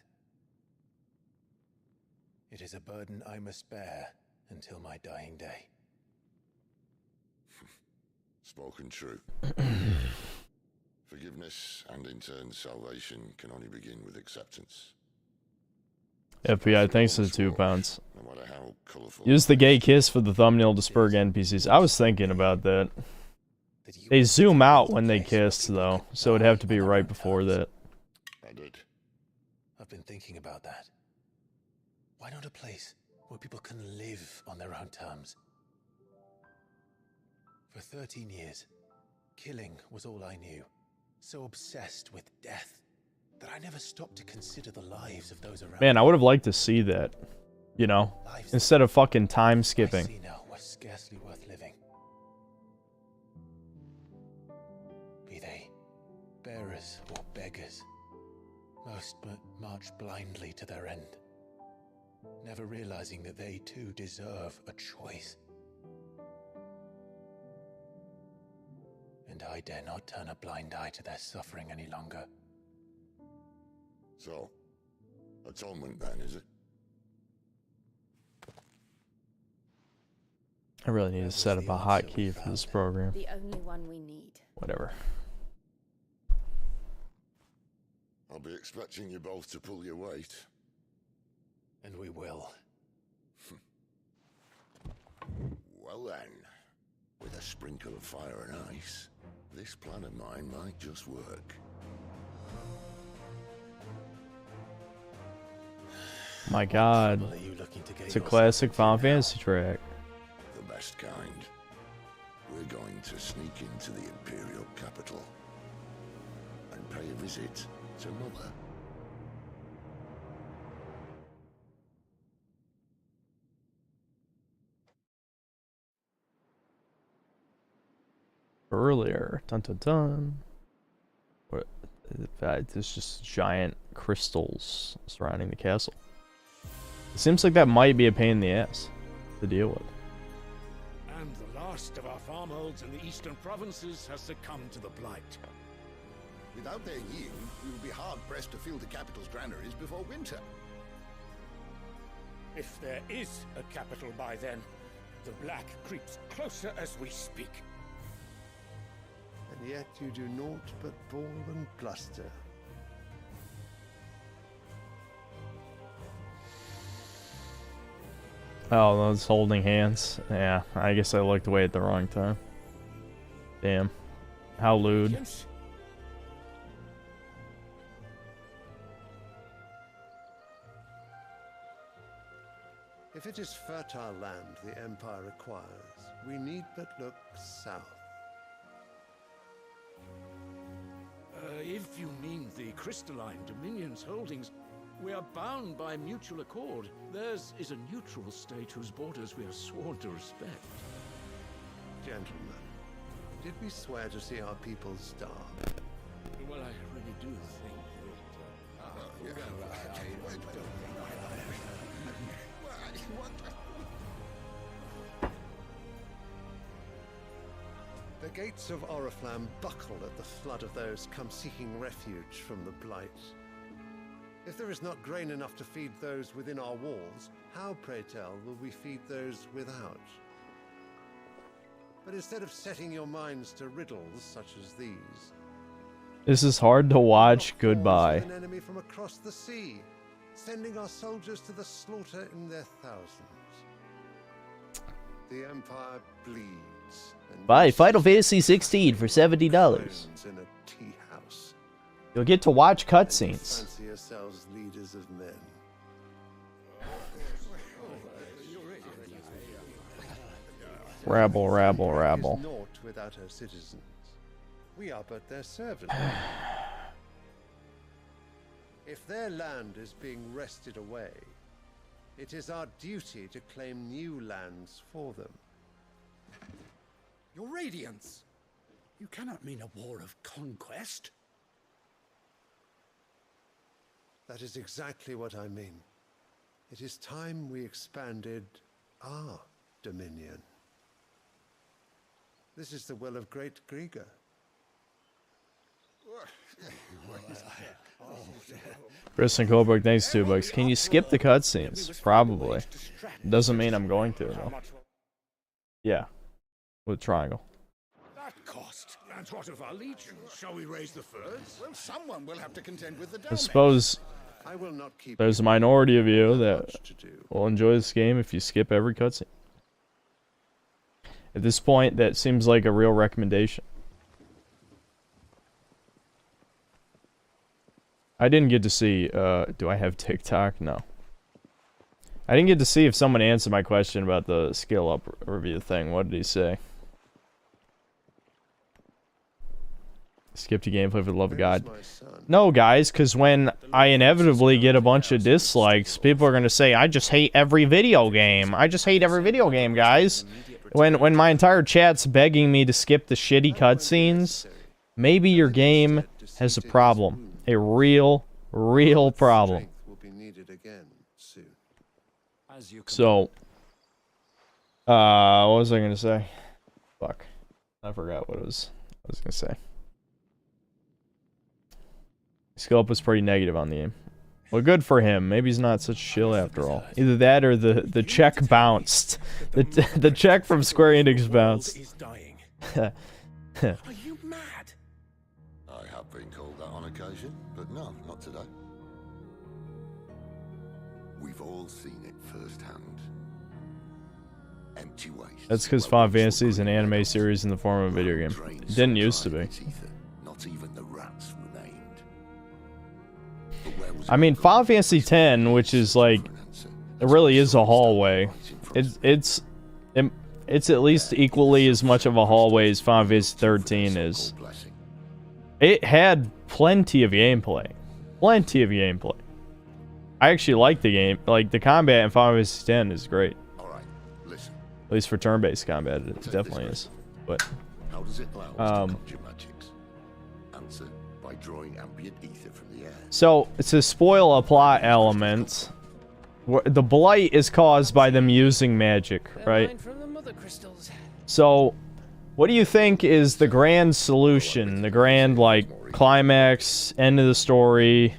Speaker 3: It is a burden I must bear until my dying day.
Speaker 12: Spoken true. Forgiveness and in turn salvation can only begin with acceptance.
Speaker 1: FBI, thanks for the 2 pounds.
Speaker 12: No matter how colorful.
Speaker 1: Use the gay kiss for the thumbnail to spur NPCs. I was thinking about that. They zoom out when they kiss, though, so it'd have to be right before that.
Speaker 12: I did.
Speaker 3: I've been thinking about that. Why not a place where people can live on their own terms? For 13 years, killing was all I knew. So obsessed with death that I never stopped to consider the lives of those around.
Speaker 1: Man, I would have liked to see that, you know, instead of fucking time
Speaker 3: I
Speaker 1: skipping.
Speaker 3: see now were scarcely worth living. Be they bearers or beggars, most march blindly to their end, never realizing that they too deserve a choice. And I dare not turn a blind eye to their suffering any longer.
Speaker 12: So, atonement then, is it?
Speaker 1: I really need to set up a hotkey for this program.
Speaker 7: The only one we need.
Speaker 1: Whatever.
Speaker 12: I'll be expecting you both to pull your weight.
Speaker 3: And we will.
Speaker 12: Well then, with a sprinkle of fire and ice, this plan of mine might just work.
Speaker 1: My god. It's a classic Final Fantasy track.
Speaker 12: The best kind. We're going to sneak into the Imperial capital and pay a visit to Mother.
Speaker 1: Earlier. Dun dun dun. What? There's just giant crystals surrounding the castle. It seems like that might be a pain in the ass to deal with.
Speaker 5: And the last of our farmholds in the eastern provinces has succumbed to the blight.
Speaker 14: Without their yield, we will be hard-pressed to fill the capital's granaries before winter.
Speaker 5: If there is a capital by then, the black creeps closer as we speak.
Speaker 15: And yet you do naught but bawl and bluster.
Speaker 1: Oh, those holding hands. Yeah, I guess I looked away at the wrong time. Damn. How lewd.
Speaker 15: If it is fertile land the Empire requires, we need but look south.
Speaker 5: If you mean the crystalline Dominion's holdings, we are bound by mutual accord. Theirs is a neutral state whose borders we are sworn to respect.
Speaker 15: Gentlemen, did we swear to see our people starve?
Speaker 5: Well, I really do think that...
Speaker 15: The gates of Oriflamme buckle at the flood of those come seeking refuge from the Blight. If there is not grain enough to feed those within our walls, how, pray tell, will we feed those without? But instead of setting your minds to riddles such as these...
Speaker 1: This is hard to watch. Goodbye.
Speaker 15: ...an enemy from across the sea, sending our soldiers to the slaughter in their thousands. The Empire bleeds.
Speaker 16: Buy Final Fantasy 16 for $70.
Speaker 15: In a tea house.
Speaker 1: You'll get to watch cutscenes.
Speaker 15: Fancy yourselves leaders of men.
Speaker 1: Rabble, rabble, rabble.
Speaker 15: Is naught without her citizens. We are but their servants. If their land is being wrested away, it is our duty to claim new lands for them.
Speaker 5: Your Radiance! You cannot mean a war of conquest.
Speaker 15: That is exactly what I mean. It is time we expanded our dominion. This is the will of great Grieger.
Speaker 1: Chris and Goldberg, thanks $2. Can you skip the cutscenes? Probably. Doesn't mean I'm going to, though. Yeah. With triangle.
Speaker 14: That cost. And what of our legions? Shall we raise the furs? Well, someone will have to contend with the
Speaker 1: I suppose
Speaker 15: I will not keep
Speaker 1: there's a minority of you that will enjoy this game if you skip every cutscene. At this point, that seems like a real recommendation. I didn't get to see, do I have TikTok? No. I didn't get to see if someone answered my question about the skill up review thing. What did he say? Skip to gameplay for the love of God. No, guys, because when I inevitably get a bunch of dislikes, people are going to say, I just hate every video game. I just hate every video game, guys. When my entire chat's begging me to skip the shitty cutscenes, maybe your game has a problem. A real problem.
Speaker 15: will be needed again soon.
Speaker 1: So, what was I gonna say? Fuck. I forgot what I was gonna say. Skill up was pretty negative on the game. Well, good for him. Maybe he's not such a shill after all. Either that or the check bounced. The check from Square Enix bounced.
Speaker 14: Are you mad?
Speaker 12: I have been called that on occasion, but no, not today. We've all seen it firsthand. Empty waste.
Speaker 1: That's because Final Fantasy is an anime series in the form of a video game. It didn't used to be.
Speaker 12: Not even the rats remained.
Speaker 1: I mean, Final Fantasy X, which is like, it really is a hallway. It's at least equally as much of a hallway as Final Fantasy 13 is. It had plenty of gameplay. Plenty of gameplay. I actually like the game. Like, the combat in Final Fantasy X is great. At least for turn-based combat, it definitely is. But,
Speaker 12: how does it allow us to conjure magics? Answer, by drawing ambient ether from the air.
Speaker 1: so, to spoil a plot element, the blight is caused by them using magic, right? So, what do you think is the grand solution? The grand, like, climax, end of the story?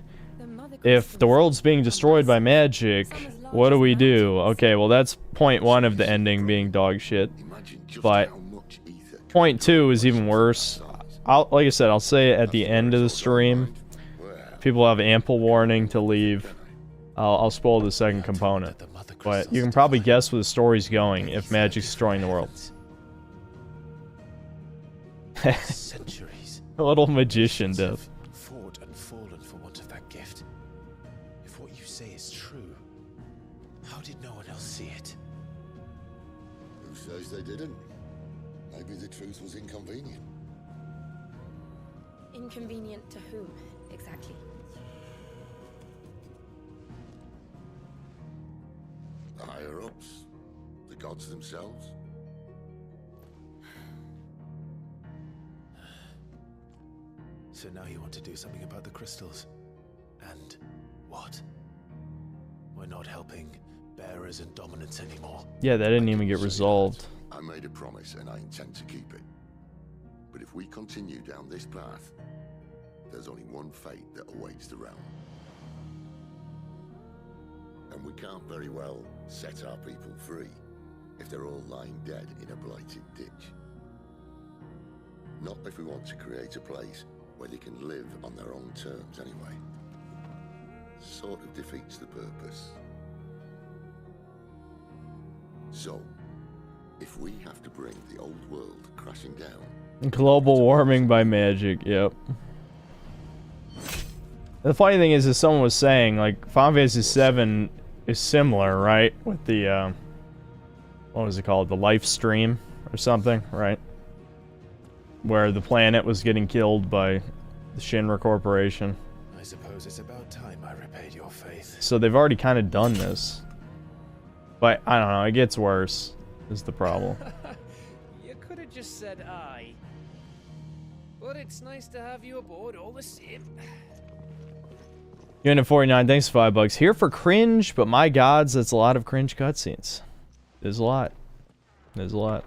Speaker 1: If the world's being destroyed by magic, what do we do? Okay, well, that's point one of the ending being dog shit. But point two is even worse. Like I said, I'll say it at the end of the stream. People have ample warning to leave. I'll spoil the second component. But you can probably guess where the story's going if magic's destroying the world.
Speaker 6: Centuries.
Speaker 1: A little magician death.
Speaker 6: Fought and fallen for want of that gift. If what you say is true, how did no one else see it?
Speaker 12: Who says they didn't? Maybe the truth was inconvenient.
Speaker 7: Inconvenient to whom, exactly?
Speaker 12: The higher-ups, the gods themselves.
Speaker 6: So now you want to do something about the crystals. And what? We're not helping bearers and dominants anymore.
Speaker 1: Yeah, that didn't even get resolved.
Speaker 12: I made a promise and I intend to keep it. But if we continue down this path, there's only one fate that awaits the realm. And we can't very well set our people free if they're all lying dead in a blighted ditch. Not if we want to create a place where they can live on their own terms anyway. Sort of defeats the purpose. So, if we have to bring the old world crashing down...
Speaker 1: Global warming by magic, yep. The funny thing is, as someone was saying, like, Final Fantasy VII is similar, right? With the, what was it called? The life stream or something, right? Where the planet was getting killed by the Shinra Corporation.
Speaker 6: I suppose it's about time I repaid your faith.
Speaker 1: So they've already kind of done this. But, I don't know, it gets worse, is the problem.
Speaker 13: You could have just said aye. But it's nice to have you aboard all the same.
Speaker 1: Unit 49, thanks for $5. Here for cringe, but my gods, that's a lot of cringe cutscenes. There's a lot. There's a lot.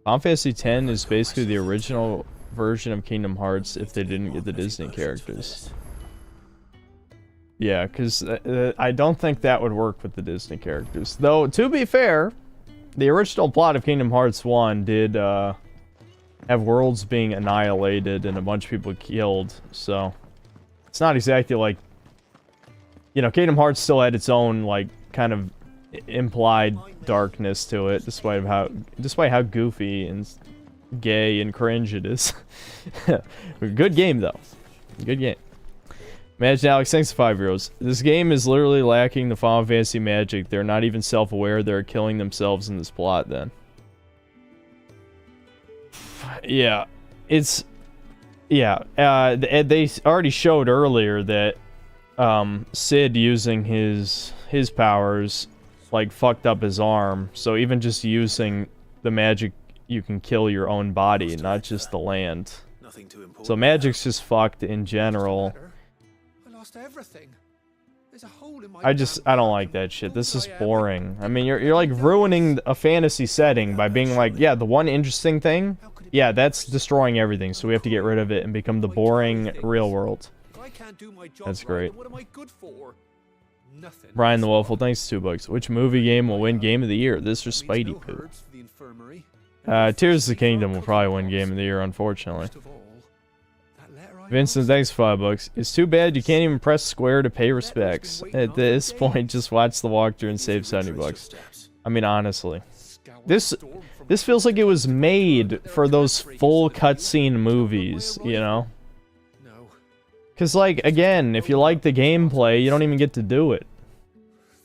Speaker 1: Final Fantasy X is basically the original version of Kingdom Hearts if they didn't get the Disney characters. Yeah, because I don't think that would work with the Disney characters. Though, to be fair, the original plot of Kingdom Hearts 1 did have worlds being annihilated and a bunch of people killed, so it's not exactly like, you know, Kingdom Hearts still had its own, like, kind of implied darkness to it, despite how goofy and gay and cringe it is. Good game, though. Good game. Imagine Alex, thanks to 5 euros. This game is literally lacking the Final Fantasy magic. They're not even self-aware. They're killing themselves in this plot, then. Yeah. It's... Yeah. They already showed earlier that Sid using his powers, like, fucked up his arm. So even just using the magic, you can kill your own body, not just the land. So magic's just fucked in general. I don't like that shit. This is boring. I mean, you're like ruining a fantasy setting by being like, yeah, the one interesting thing, yeah, that's destroying everything, so we have to get rid of it and become the boring real world. That's great. Brian the Waffle, thanks to $2. Which movie game will win Game of the Year? This or Spidey Poo? Tears of the Kingdom will probably win Game of the Year, unfortunately. Vincent, thanks for $5. It's too bad you can't even press square to pay respects. At this point, just watch the walkthrough and save $70. I mean, honestly. This feels like it was made for those full cutscene movies, you know? Because, like, again, if you like the gameplay, you don't even get to do it.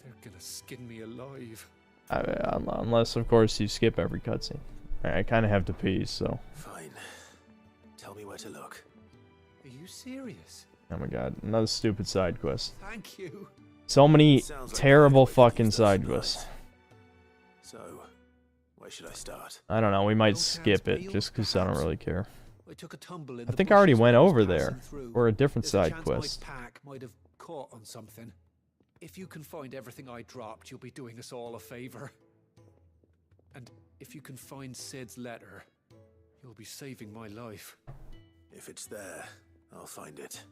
Speaker 11: They're gonna skin me alive.
Speaker 1: Unless, of course, you skip every cutscene. I kind of have to pee, so...
Speaker 6: Fine. Tell me where to look.
Speaker 11: Are you serious?
Speaker 1: Oh my god, another stupid side quest.
Speaker 11: Thank you.
Speaker 1: So many terrible fucking side quests.
Speaker 6: So, where should I start?
Speaker 1: I don't know, we might skip it, just because I don't really care.
Speaker 11: I
Speaker 1: think I already went over there, or a different side quest.
Speaker 11: My pack might have caught on something. If you can find everything I dropped, you'll be doing us all a favor. And if you can find Sid's letter, you'll be saving my life.
Speaker 6: If it's there, I'll find it.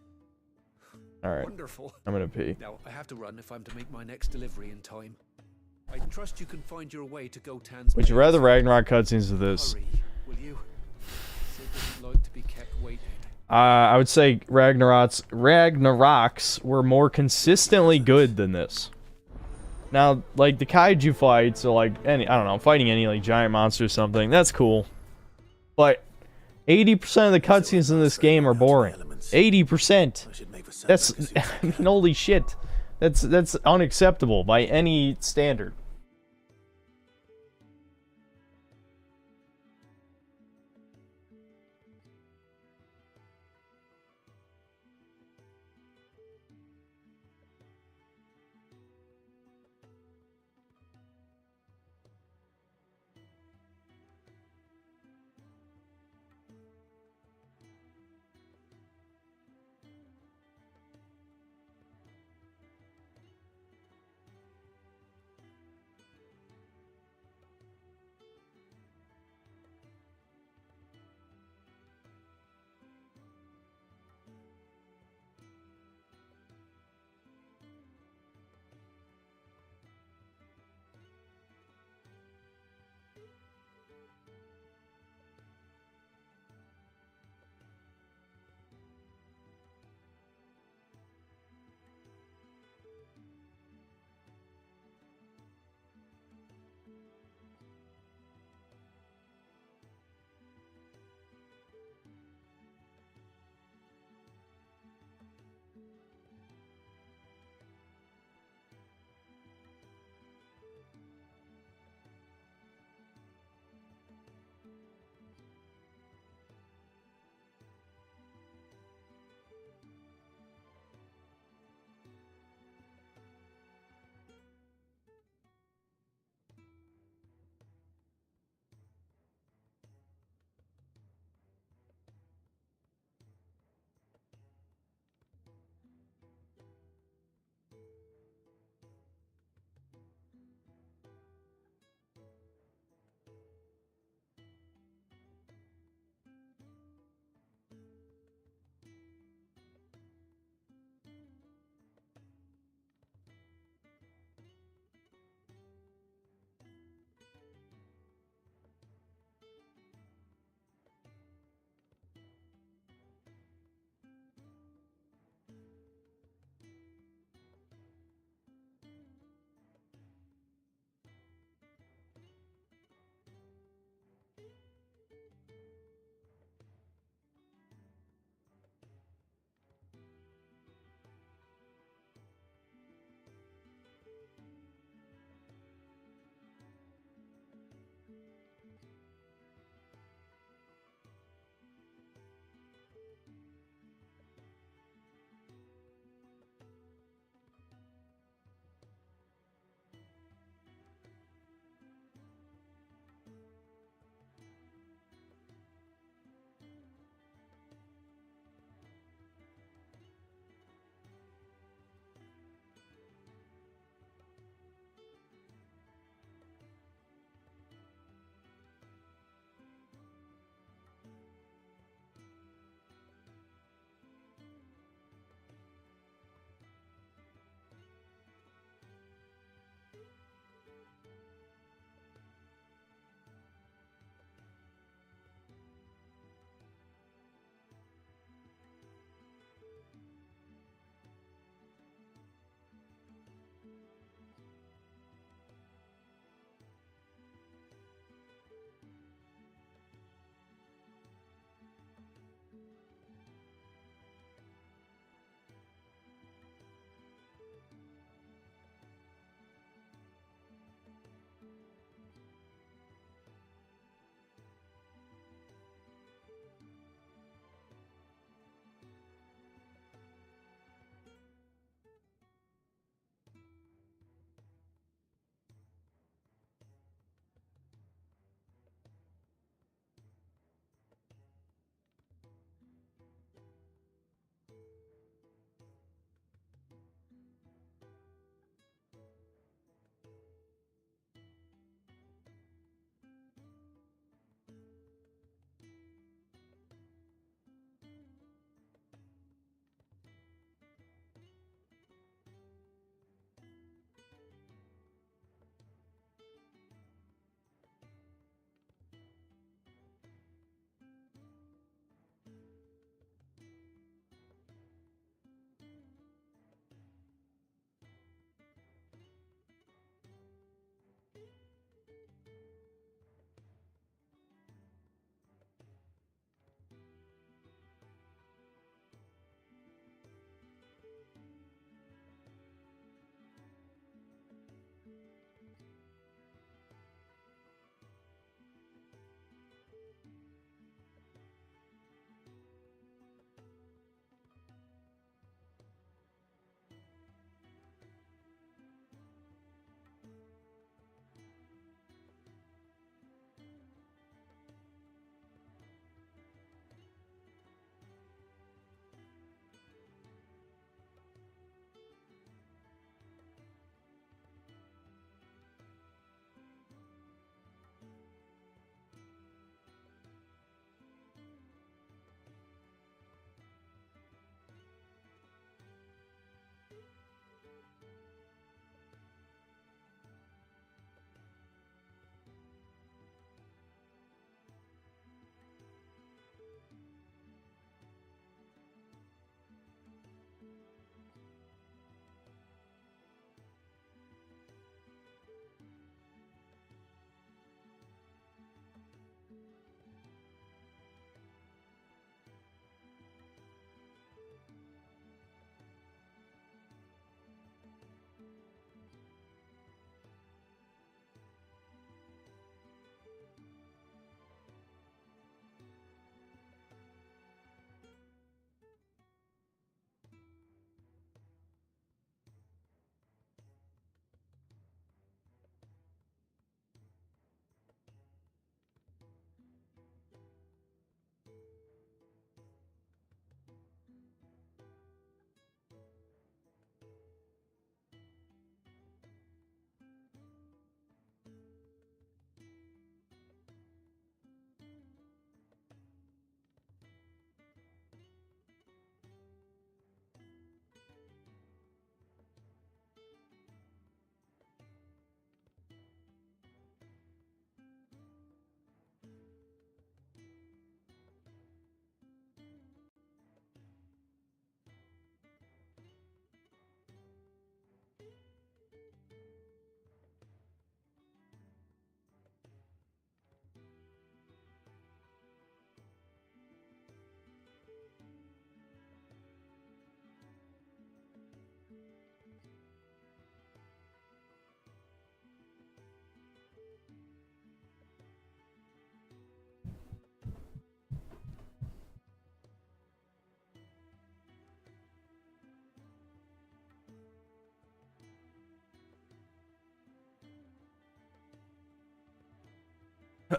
Speaker 1: Alright,
Speaker 11: Wonderful.
Speaker 1: I'm gonna pee.
Speaker 11: Now, I have to run if I'm to make my next delivery in time. I trust you can find your way to Gotan's...
Speaker 1: Would you rather Ragnarok cutscenes or this?
Speaker 11: Hurry, will you? Sid doesn't like to be kept waiting.
Speaker 1: I would say Ragnarok's were more consistently good than this. Now, like, the kaiju fights, or like, I don't know, fighting any, like, giant monster or something, that's cool. But 80% of the cutscenes in this game are boring. 80%! That's, I mean, holy shit. That's unacceptable by any standard.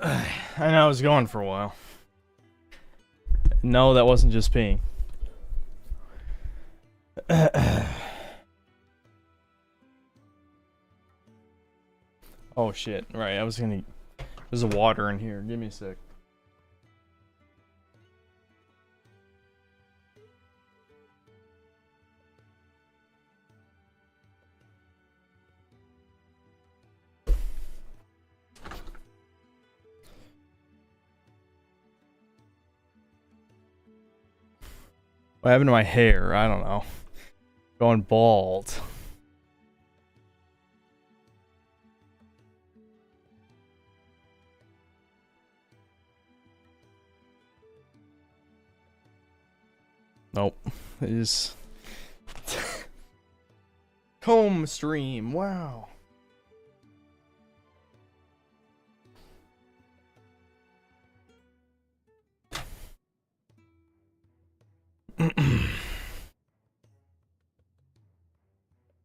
Speaker 1: I know I was going for a while. No, that wasn't just peeing. Oh shit, right, I was gonna... There's a water in here, give me a sec. What happened to my hair? I don't know. Going bald. Nope. It is comb stream. Wow.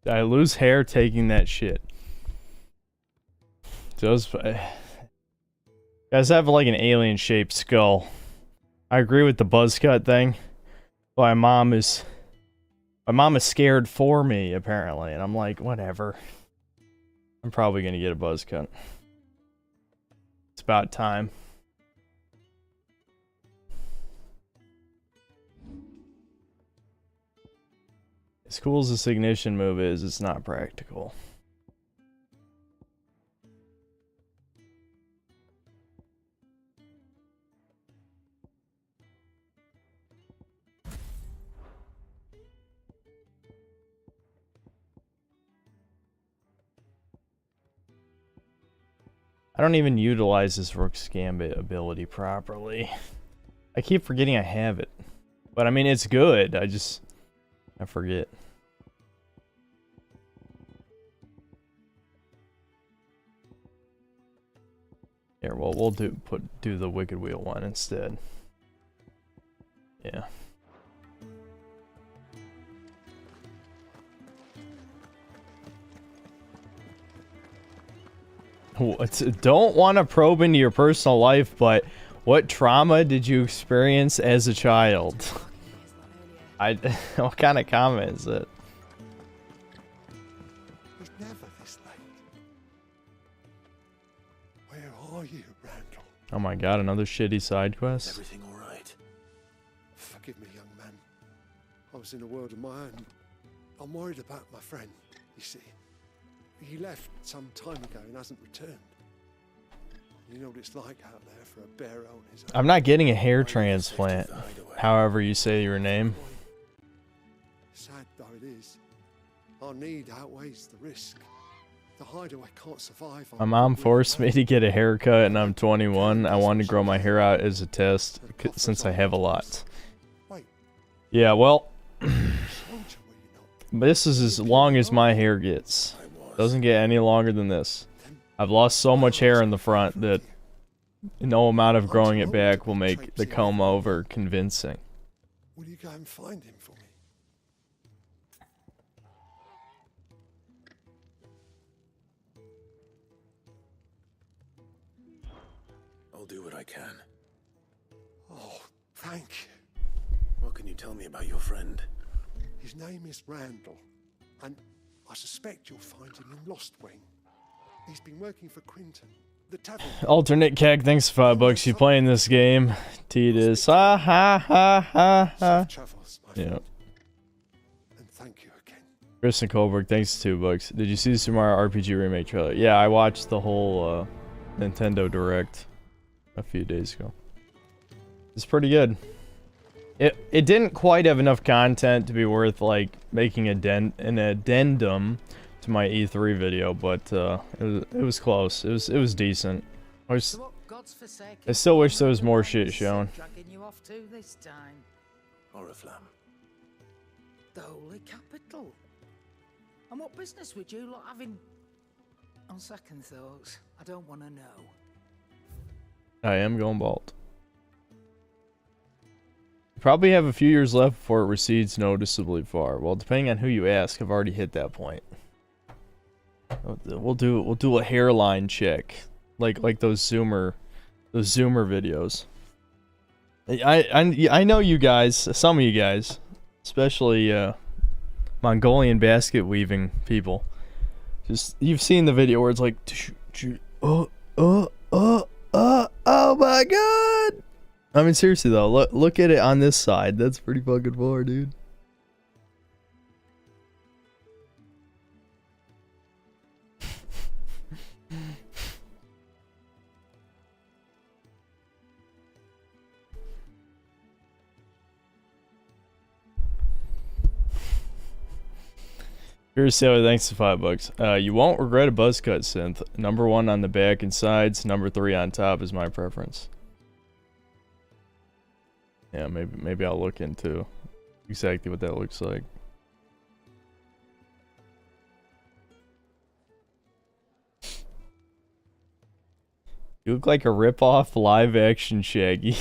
Speaker 1: Did I lose hair taking that shit? Those guys have like an alien shaped skull. I agree with the buzz cut thing. My mom is scared for me apparently, and I'm like, whatever. I'm probably gonna get a buzz cut. It's about time. As cool as this ignition move is, it's not practical. I don't even utilize this Rook's Gambit ability properly. I keep forgetting I have it. But I mean, it's good. I forget. Here, well, we'll do the Wicked Wheel one instead. Yeah. Don't want to probe into your personal life, but what trauma did you experience as a child? What kind of comment is it?
Speaker 15: It's never this late. Where are you, Randall?
Speaker 1: Oh my god, another shitty side quest?
Speaker 14: Everything all right?
Speaker 15: Forgive me, young man. I was in a world of my own. I'm worried about my friend, you see. He left some time ago and hasn't returned. You know what it's like out there for a bear on his own.
Speaker 1: I'm not getting a hair transplant, however you say your name.
Speaker 15: Sad though it is, our need outweighs the risk. The hideaway can't survive.
Speaker 1: My mom forced me to get a haircut and I'm 21. I wanted to grow my hair out as a test since I have a lot. Yeah, well, this is as long as my hair gets. Doesn't get any longer than this. I've lost so much hair in the front that no amount of growing it back will make the comb over convincing.
Speaker 15: Will you go and find him for me?
Speaker 3: I'll do what I can.
Speaker 15: Oh, thank you.
Speaker 3: What can you tell me about your friend?
Speaker 15: His name is Randall, and I suspect you'll find him in Lostwing. He's been working for Quinton, the tavern.
Speaker 1: Alternate keg, thanks for $5. You playing this game? Titus. Ha ha ha ha ha. Yeah.
Speaker 15: And thank you again.
Speaker 1: Kristen Colberg, thanks for $2. Did you see the Super Mario RPG remake trailer? Yeah, I watched the whole Nintendo Direct a few days ago. It's pretty good. It didn't quite have enough content to be worth like making an addendum to my E3 video, but it was close. It was decent. I still wish there was more shit shown.
Speaker 17: You off to this time?
Speaker 3: Oriflamme.
Speaker 17: The Holy Capital. And what business would you lot having? On second thoughts, I don't want to know.
Speaker 1: I am going bald. Probably have a few years left before it recedes noticeably far. Well, depending on who you ask, I've already hit that point. We'll do a hairline check, like those Zoomer The Zoomer videos. I know you guys, some of you guys, especially Mongolian basket weaving people. Just you've seen the video where it's like, oh my god! I mean seriously though, look at it on this side. That's pretty fucking far, dude. Here's Sailor, thanks to $5. You won't regret a buzz cut synth. Number 1 on the back and sides, number 3 on top is my preference. Yeah, maybe I'll look into exactly what that looks like. You look like a rip-off live-action Shaggy.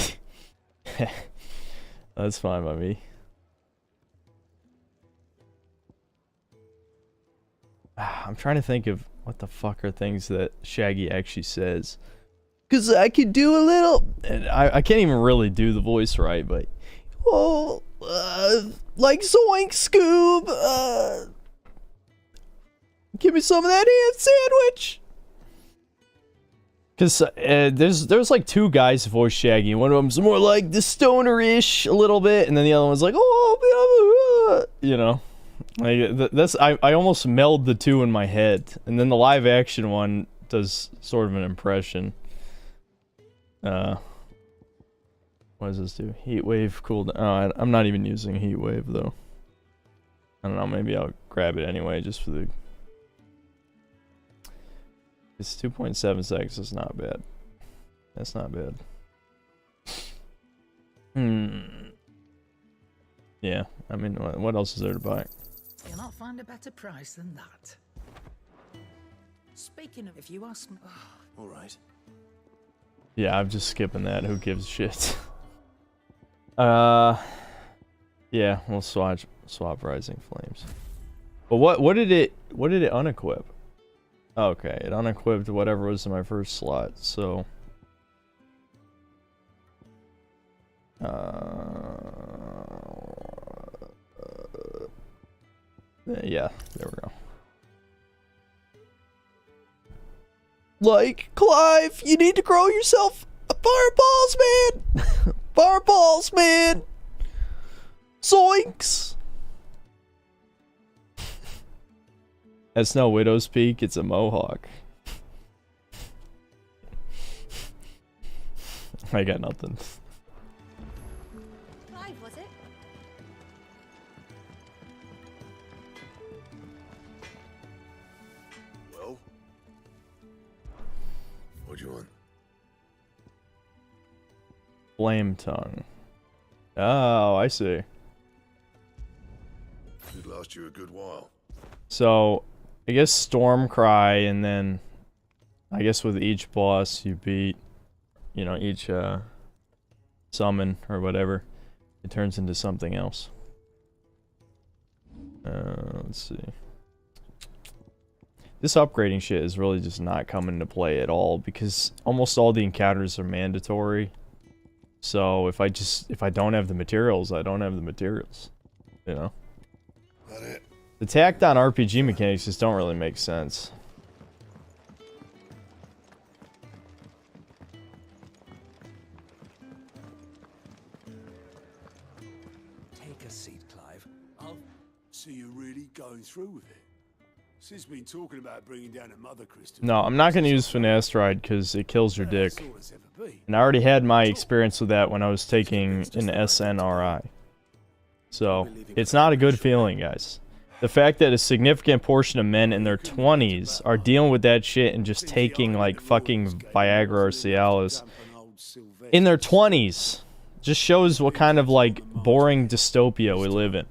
Speaker 1: That's fine by me. I'm trying to think of what the fuck are things that Shaggy actually says. Cause I could do a little, and I can't even really do the voice right, but oh, like Zoink Scoob, give me some of that ham sandwich. Cause there's like 2 guys to voice Shaggy. One of them's more like the stoner-ish a little bit, and then the other one's like, oh, you know. Like that's I almost meld the 2 in my head, and then the live action one does sort of an impression. What does this do? Heat wave cooldown. Oh, I'm not even using heat wave though. I don't know. Maybe I'll grab it anyway, just for the. It's 2.7 seconds. That's not bad. That's not bad. Yeah. I mean, what else is there to buy?
Speaker 17: You'll not find a better price than that. Speaking of, if you ask me...
Speaker 6: All right.
Speaker 1: Yeah, I'm just skipping that. Who gives a shit? Yeah, we'll swap Rising Flames. But what did it unequip? Okay, it unequipped whatever was in my first slot. So yeah, there we go. Like, Clive, you need to grow yourself a fireballs, man! Fireballs, man! Zoinks! That's no Widow's Peak, it's a mohawk. I got nothing.
Speaker 9: Clive, was it?
Speaker 12: Well? What do you want?
Speaker 1: Flame Tongue. Oh, I see.
Speaker 12: It'd last you a good while.
Speaker 1: So, I guess Stormcry, and then I guess with each boss you beat, you know, each summon or whatever, it turns into something else. Let's see. This upgrading shit is really just not coming into play at all because almost all the encounters are mandatory. So if I don't have the materials, I don't have the materials. You know?
Speaker 12: That it?
Speaker 1: The tacked on RPG mechanics just don't really make sense.
Speaker 18: Take a seat, Clive. So you're really going through with it? Cid's been talking about bringing down a mother crystal.
Speaker 1: No, I'm not going to use Finasteride because it kills your dick. And I already had my experience with that when I was taking an SNRI. So, it's not a good feeling, guys. The fact that a significant portion of men in their 20s are dealing with that shit and just taking, like, fucking Viagra or Cialis in their 20s just shows what kind of, like, boring dystopia we live in.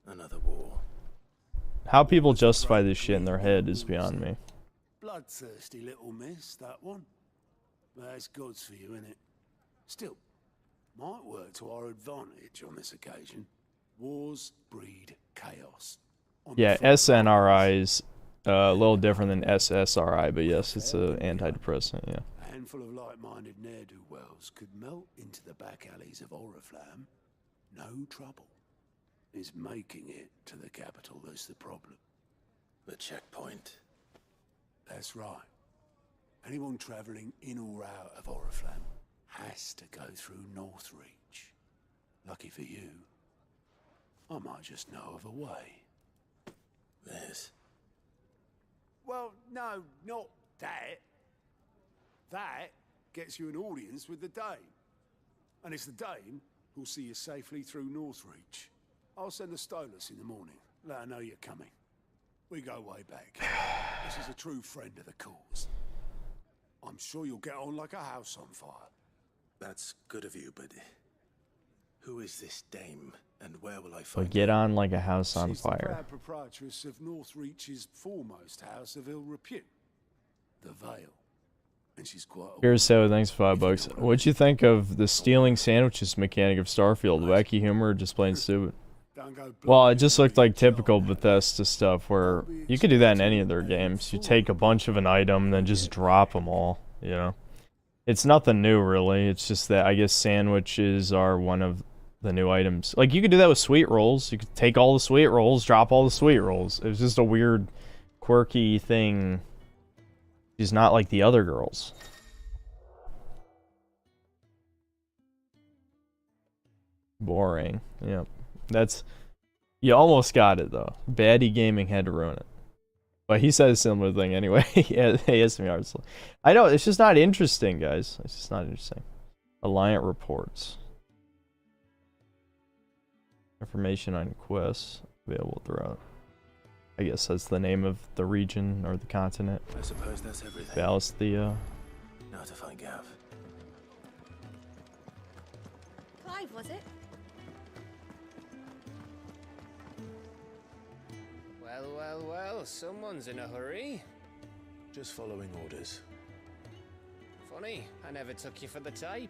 Speaker 6: Another war.
Speaker 1: How people justify this shit in their head is beyond me.
Speaker 18: Bloodthirsty little miss, that one. That's gods for you, innit? Still, might work to our advantage on this occasion. Wars breed chaos.
Speaker 1: Yeah, SNRI is a little different than SSRI, but yes, it's an antidepressant, yeah.
Speaker 18: handful of like-minded ne'er-do-wells could melt into the back alleys of Oriflamme, no trouble. It's making it to the capital that's the problem.
Speaker 6: The checkpoint.
Speaker 18: That's right. Anyone travelling in or out of Oriflamme has to go through Northreach. Lucky for you, I might just know of a way.
Speaker 6: This?
Speaker 18: Well, no, not that. That gets you an audience with the Dame. And it's the Dame who'll see you safely through Northreach. I'll send the Stolas in the morning. Let her know you're coming. We go way back. This is a true friend of the cause. I'm sure you'll get on like a house on fire.
Speaker 6: That's good of you, but who is this Dame, and where will I
Speaker 1: But
Speaker 6: find
Speaker 1: get on like a house on
Speaker 18: She's the
Speaker 1: fire.
Speaker 18: proud proprietress of Northreach's foremost house of ill repute, the Vale. And she's quite a
Speaker 1: Here's so thanks for $5. What'd you think of the stealing sandwiches mechanic of Starfield? Wacky humor or just plain stupid? Well, it just looked like typical Bethesda stuff where you could do that in any of their games. You take a bunch of an item and then just drop them all, you know? It's nothing new, really. It's just that I guess sandwiches are one of the new items. Like, you could do that with sweet rolls. You could take all the sweet rolls, drop all the sweet rolls. It was just a weird, quirky thing. She's not like the other girls. Boring. Yep. That's... You almost got it, though. Baddie Gaming had to ruin it. But he said a similar thing anyway. Yeah, he asked me honestly. I know, it's just not interesting, guys. It's just not interesting. Alliant reports. Information on quests available throughout. I guess that's the name of the region or the continent.
Speaker 6: I suppose that's everything.
Speaker 1: Balestia.
Speaker 6: Now to find Gav.
Speaker 9: Clive, was it?
Speaker 13: Well, well, well, someone's in a hurry.
Speaker 6: Just following orders.
Speaker 13: Funny, I never took you for the type.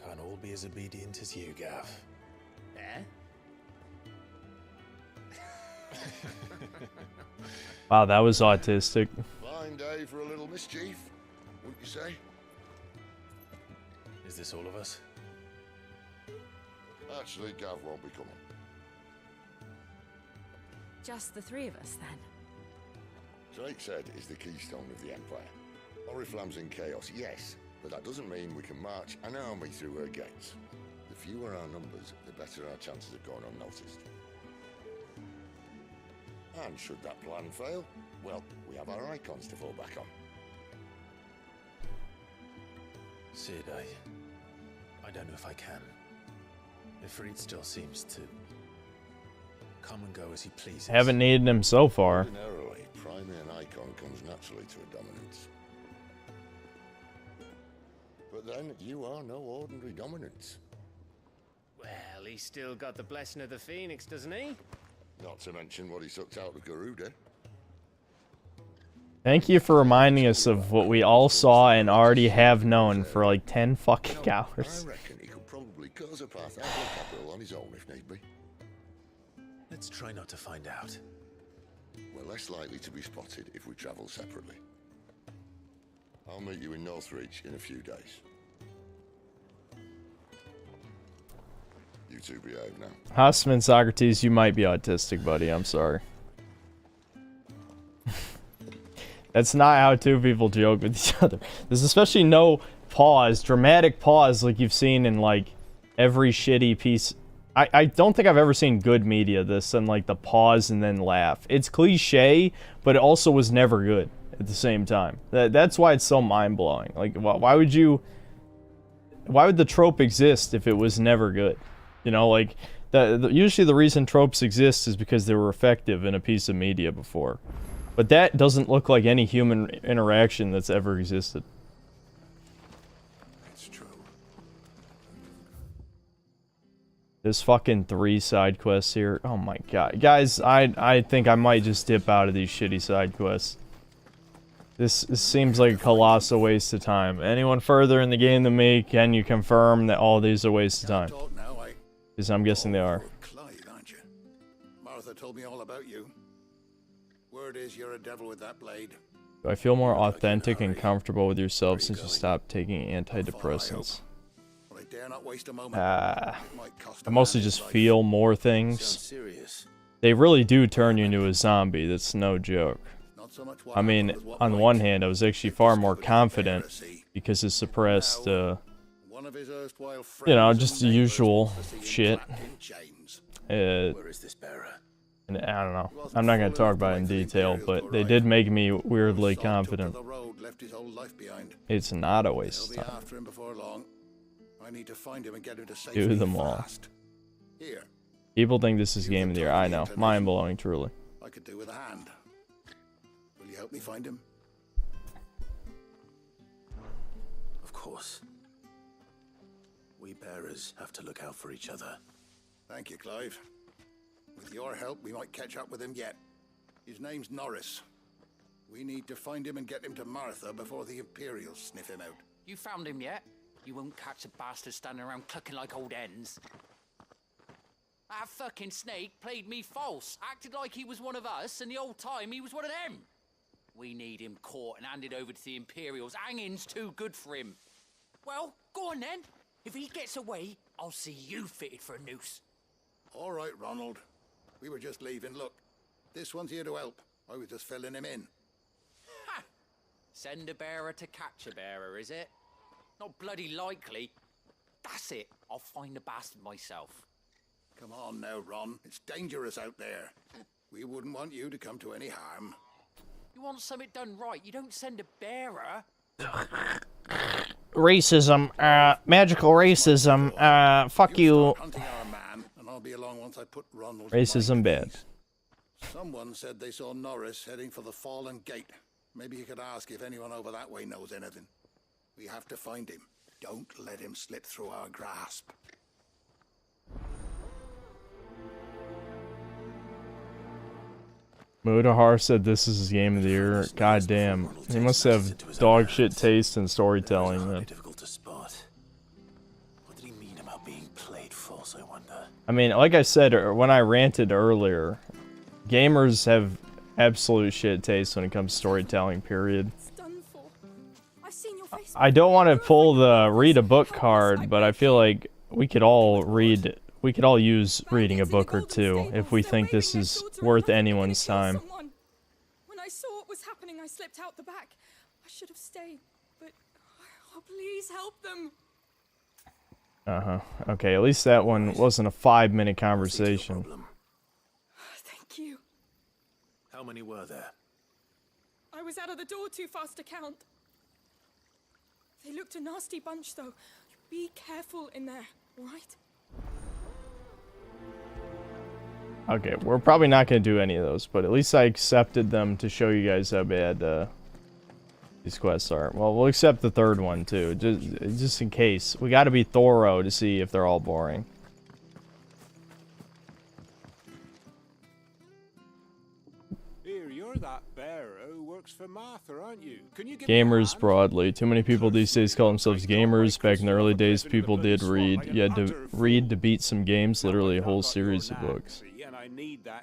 Speaker 6: Can't all be as obedient as you, Gav.
Speaker 13: Eh?
Speaker 1: Wow, that was autistic.
Speaker 12: Fine day for a little mischief, wouldn't you say?
Speaker 6: Is this all of us?
Speaker 12: Actually, Gav won't be coming.
Speaker 7: Just the three of us, then?
Speaker 12: Drake said is the keystone of the Empire. Oriflamme's in chaos, yes, but that doesn't mean we can march an army through her gates. The fewer our numbers, the better our chances of going unnoticed. And should that plan fail, well, we have our icons to fall back on.
Speaker 6: Sid, I don't know if I can. Ifrit still seems to come and go as he pleases.
Speaker 1: Haven't needed him so far.
Speaker 12: Ordinarily, priming an icon comes naturally to a dominance. But then, you are no ordinary dominance.
Speaker 13: Well, he's still got the blessing of the Phoenix, doesn't he?
Speaker 12: Not to mention what he sucked out of Garuda.
Speaker 1: Thank you for reminding us of what we all saw and already have known for like 10 fucking hours.
Speaker 12: I reckon he could probably cause a path out of the capital on his own if need be.
Speaker 6: Let's try not to find out.
Speaker 12: We're less likely to be spotted if we travel separately. I'll meet you in Northreach in a few days. You two behave now.
Speaker 1: Hossman Socrates, you might be autistic, buddy. I'm sorry. That's not how two people joke with each other. There's especially no pause, dramatic pause like you've seen in like every shitty piece. I don't think I've ever seen good media this and like the pause and then laugh. It's cliche, but it also was never good at the same time. That's why it's so mind-blowing. Like why would the trope exist if it was never good? You know, like usually the reason tropes exist is because they were effective in a piece of media before. But that doesn't look like any human interaction that's ever existed.
Speaker 18: It's true.
Speaker 1: There's fucking 3 side quests here. Oh my god. Guys, I think I might just dip out of these shitty side quests. This seems like a colossal waste of time. Anyone further in the game than me, can you confirm that all these are a waste of time? Because I'm guessing they are.
Speaker 14: Clive, aren't you? Martha told me all about you. Word is you're a devil with that blade.
Speaker 1: Do I feel more authentic and comfortable with yourself since you stopped taking antidepressants? I mostly just feel more things. They really do turn you into a zombie, that's no joke. I mean, on the one hand, I was actually far more confident because it suppressed, you know, just the usual shit. And I don't know. I'm not going to talk about it in detail, but they did make me weirdly confident. It's not a waste of time. Do them all. People think this is game of the year. I know. Mind-blowing, truly.
Speaker 14: I could do with a hand. Will you help me find him?
Speaker 6: Of course. We bearers have to look out for each other.
Speaker 14: Thank you, Clive. With your help, we might catch up with him yet. His name's Norris. We need to find him and get him to Martha before the Imperials sniff him out.
Speaker 10: You found him yet? You won't catch a bastard standing around clucking like old hens. That fucking snake played me false, acted like he was one of us, and the whole time he was one of them. We need him caught and handed over to the Imperials. Hanging's too good for him. Well, go on then. If he gets away, I'll see you fitted for a noose.
Speaker 14: All right, Ronald. We were just leaving. Look, this one's here to help. I was just filling him in.
Speaker 10: Ha! Send a bearer to catch a bearer, is it? Not bloody likely. That's it. I'll find the bastard myself.
Speaker 14: Come on now, Ron. It's dangerous out there. We wouldn't want you to come to any harm.
Speaker 10: You want something done right, you don't send a bearer.
Speaker 16: Racism, magical racism, fuck you.
Speaker 1: Racism bad.
Speaker 14: Someone said they saw Norris heading for the Fallen Gate. Maybe you could ask if anyone over that way knows anything. We have to find him. Don't let him slip through our grasp.
Speaker 1: Mudahar said this is his game of the year. God damn. He must have dog shit taste in storytelling, man.
Speaker 6: Difficult to spot. What did he mean about being played false, I wonder?
Speaker 1: I mean, like I said when I ranted earlier, gamers have absolute shit taste when it comes to storytelling, period. I don't want to pull the read a book card, but I feel like we could all use reading a book or two if we think this is worth anyone's time.
Speaker 2: When I saw what was happening, I slipped out the back. I should have stayed, but oh, please help them.
Speaker 1: Okay, at least that one wasn't a 5-minute conversation.
Speaker 2: Thank you.
Speaker 6: How many were there?
Speaker 2: I was out of the door too fast to count. They looked a nasty bunch, though. Be careful in there, all right?
Speaker 1: Okay, we're probably not going to do any of those, but at least I accepted them to show you guys how bad these quests are. Well, we'll accept the third one, too, just in case. We got to be thorough to see if they're all boring.
Speaker 18: Here, you're that bearer who works for Martha, aren't you? Can you give
Speaker 1: Gamers broadly. Too many people these days call themselves gamers. Back in the early days, people did read. You had to read to beat some games, literally a whole series of books.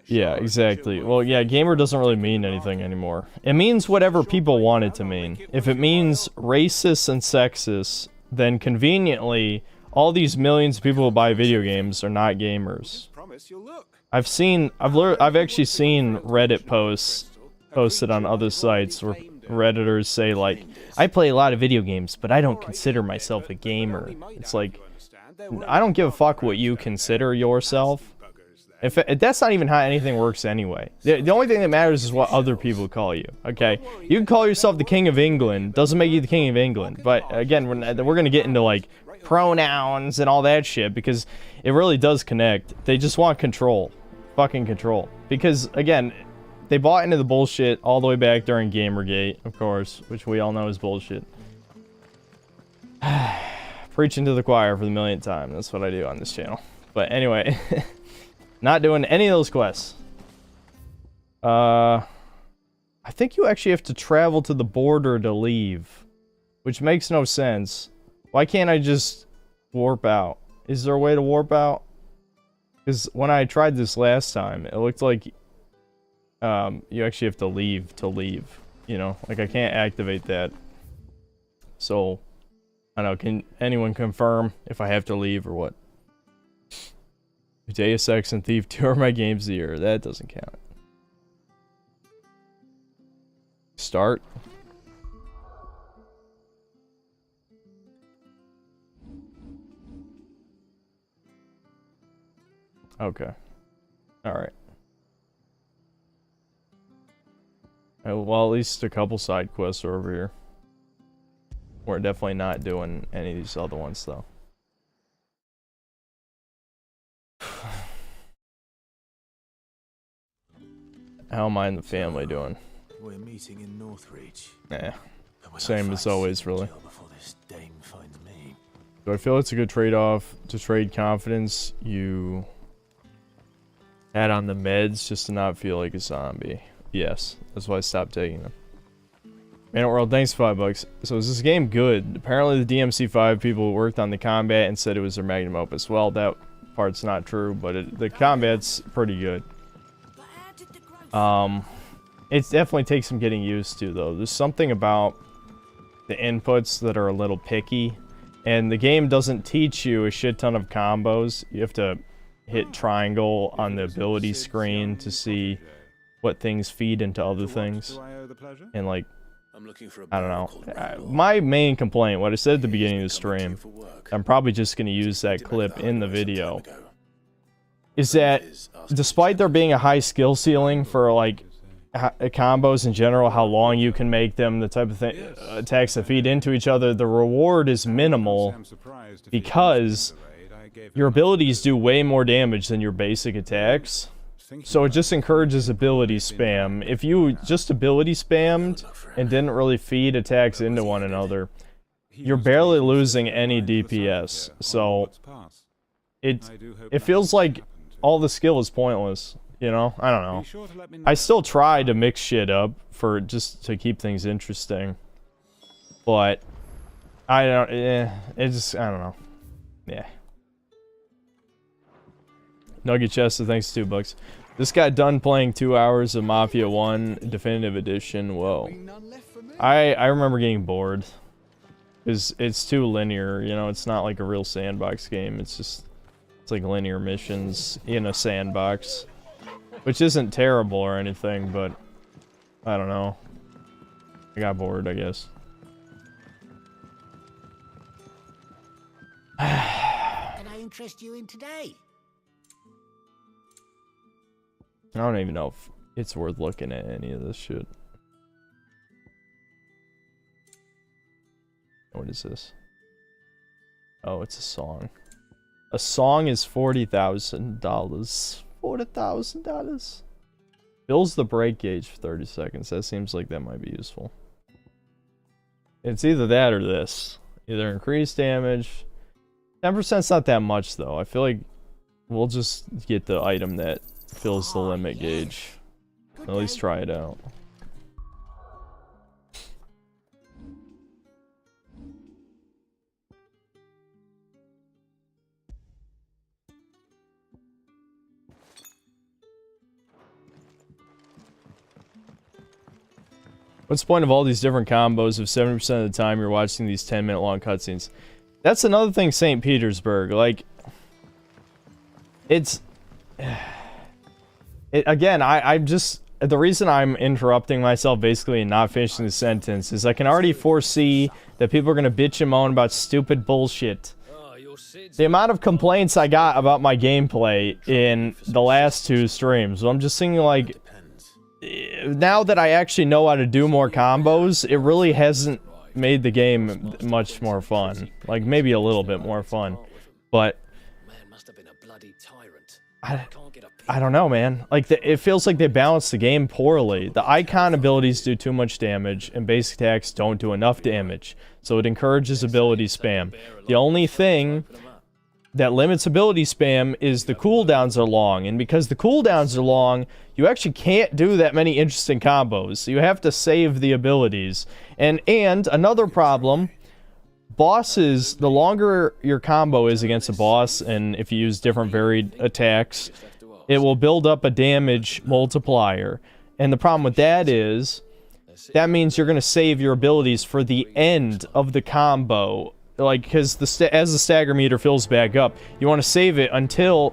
Speaker 1: Yeah, exactly. Well, yeah, gamer doesn't really mean anything anymore. It means whatever people want it to mean. If it means racist and sexist, then conveniently, all these millions of people who buy video games are not gamers. I've actually seen Reddit posts posted on other sites where Redditors say, like, I play a lot of video games, but I don't consider myself a gamer. It's like, I don't give a fuck what you consider yourself. If that's not even how anything works anyway. The only thing that matters is what other people call you, okay? You can call yourself the King of England, doesn't make you the King of England. But again, we're going to get into like pronouns and all that shit because it really does connect. They just want control. Fucking control. Because again, they bought into the bullshit all the way back during Gamergate, of course, which we all know is bullshit. Preaching to the choir for the millionth time. That's what I do on this channel. But anyway... Not doing any of those quests. I think you actually have to travel to the border to leave. Which makes no sense. Why can't I just warp out? Is there a way to warp out? Because when I tried this last time, it looked like you actually have to leave to leave. you know, like I can't activate that. So, I don't know, can anyone confirm if I have to leave or what? Deus Ex and Thief 2 are my games of the year. That doesn't count. Start. Okay. Alright. Well, at least a couple side quests are over here. We're definitely not doing any of these other ones, though. How am I and the family doing?
Speaker 6: We're meeting in Northreach.
Speaker 1: Nah. Same as always, really.
Speaker 6: Before this dame finds me.
Speaker 1: Do I feel it's a good trade-off to trade confidence? You add on the meds just to not feel like a zombie. Yes, that's why I stopped taking them. Man at World, thanks for $5. So is this game good? Apparently the DMC5 people worked on the combat and said it was their magnum opus. Well, that part's not true, but the combat's pretty good. It definitely takes some getting used to, though. There's something about the inputs that are a little picky, and the game doesn't teach you a shit ton of combos. You have to hit triangle on the ability screen to see what things feed into other things. And like, I don't know. My main complaint, what I said at the beginning of the stream, I'm probably just going to use that clip in the video, is that despite there being a high skill ceiling for like combos in general, how long you can make them, the type of attacks that feed into each other, the reward is minimal because your abilities do way more damage than your basic attacks. So it just encourages ability spam. If you just ability spammed and didn't really feed attacks into one another, you're barely losing any DPS. So it feels like all the skill is pointless, you know? I don't know. I still try to mix shit up for just to keep things interesting. But I don't I don't know. Yeah. Nugget Chester, thanks $2. This got done playing 2 hours of Mafia 1 Definitive Edition. Whoa. I remember getting bored. It's too linear, you know, it's not like a real sandbox game. It's like linear missions in a sandbox. Which isn't terrible or anything, but I don't know. I got bored, I guess.
Speaker 19: Can I interest you in today?
Speaker 1: I don't even know if it's worth looking at any of this shit. What is this? Oh, it's a song. A song is $40,000. $40,000. Fills the break gauge for 30 seconds. That seems like that might be useful. It's either that or this. Either increase damage. 10%'s not that much, though. I feel like we'll just get the item that fills the limit gauge. At least try it out. What's the point of all these different combos if 70% of the time you're watching these 10-minute long cutscenes? That's another thing, St. Petersburg. Like, it's... Again, I'm just... The reason I'm interrupting myself basically and not finishing the sentence is I can already foresee that people are going to bitch and moan about stupid bullshit. The amount of complaints I got about my gameplay in the last 2 streams, so I'm just thinking like... Now that I actually know how to do more combos, it really hasn't made the game much more fun. Like, maybe a little bit more fun. But... I don't know, man. Like, it feels like they balance the game poorly. The icon abilities do too much damage, and basic attacks don't do enough damage. So it encourages ability spam. The only thing that limits ability spam is the cooldowns are long, and because the cooldowns are long, you actually can't do that many interesting combos. So you have to save the abilities. And another problem, bosses, the longer your combo is against a boss, and if you use different varied attacks, it will build up a damage multiplier. And the problem with that is, that means you're gonna save your abilities for the end of the combo. Like, because as the stagger meter fills back up, you want to save it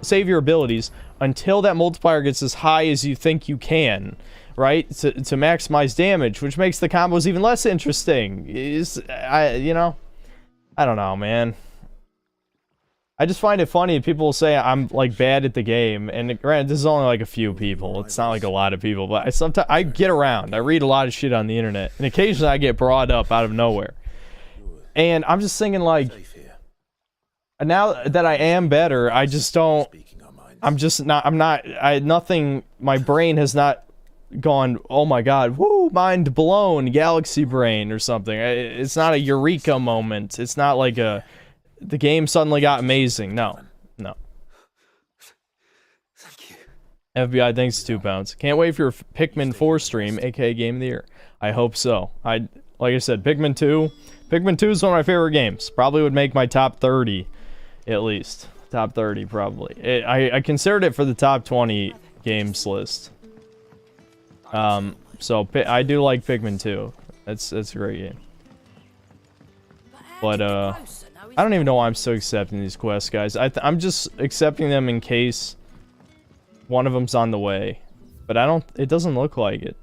Speaker 1: save your abilities until that multiplier gets as high as you think you can, right? To maximize damage, which makes the combos even less interesting. You know, I don't know, man. I just find it funny. People say I'm like bad at the game, and granted, this is only like a few people. It's not like a lot of people, but sometimes I get around. I read a lot of shit on the internet, and occasionally I get brought up out of nowhere. And I'm just thinking, like, now that I am better, I just don't, nothing, my brain has not gone, oh my god, woo, mind blown, galaxy brain or something. It's not a eureka moment. It's not like the game suddenly got amazing. No. FBI, thanks 2 pounds. Can't wait for your Pikmin 4 stream, aka Game of the Year. I hope so. Like I said, Pikmin 2 is one of my favorite games. Probably would make my top 30, at least. Top 30, probably. I considered it for the top 20 games list. So I do like Pikmin 2. That's a great game. But I don't even know why I'm still accepting these quests, guys. I'm just accepting them in case one of them's on the way. But it doesn't look like it.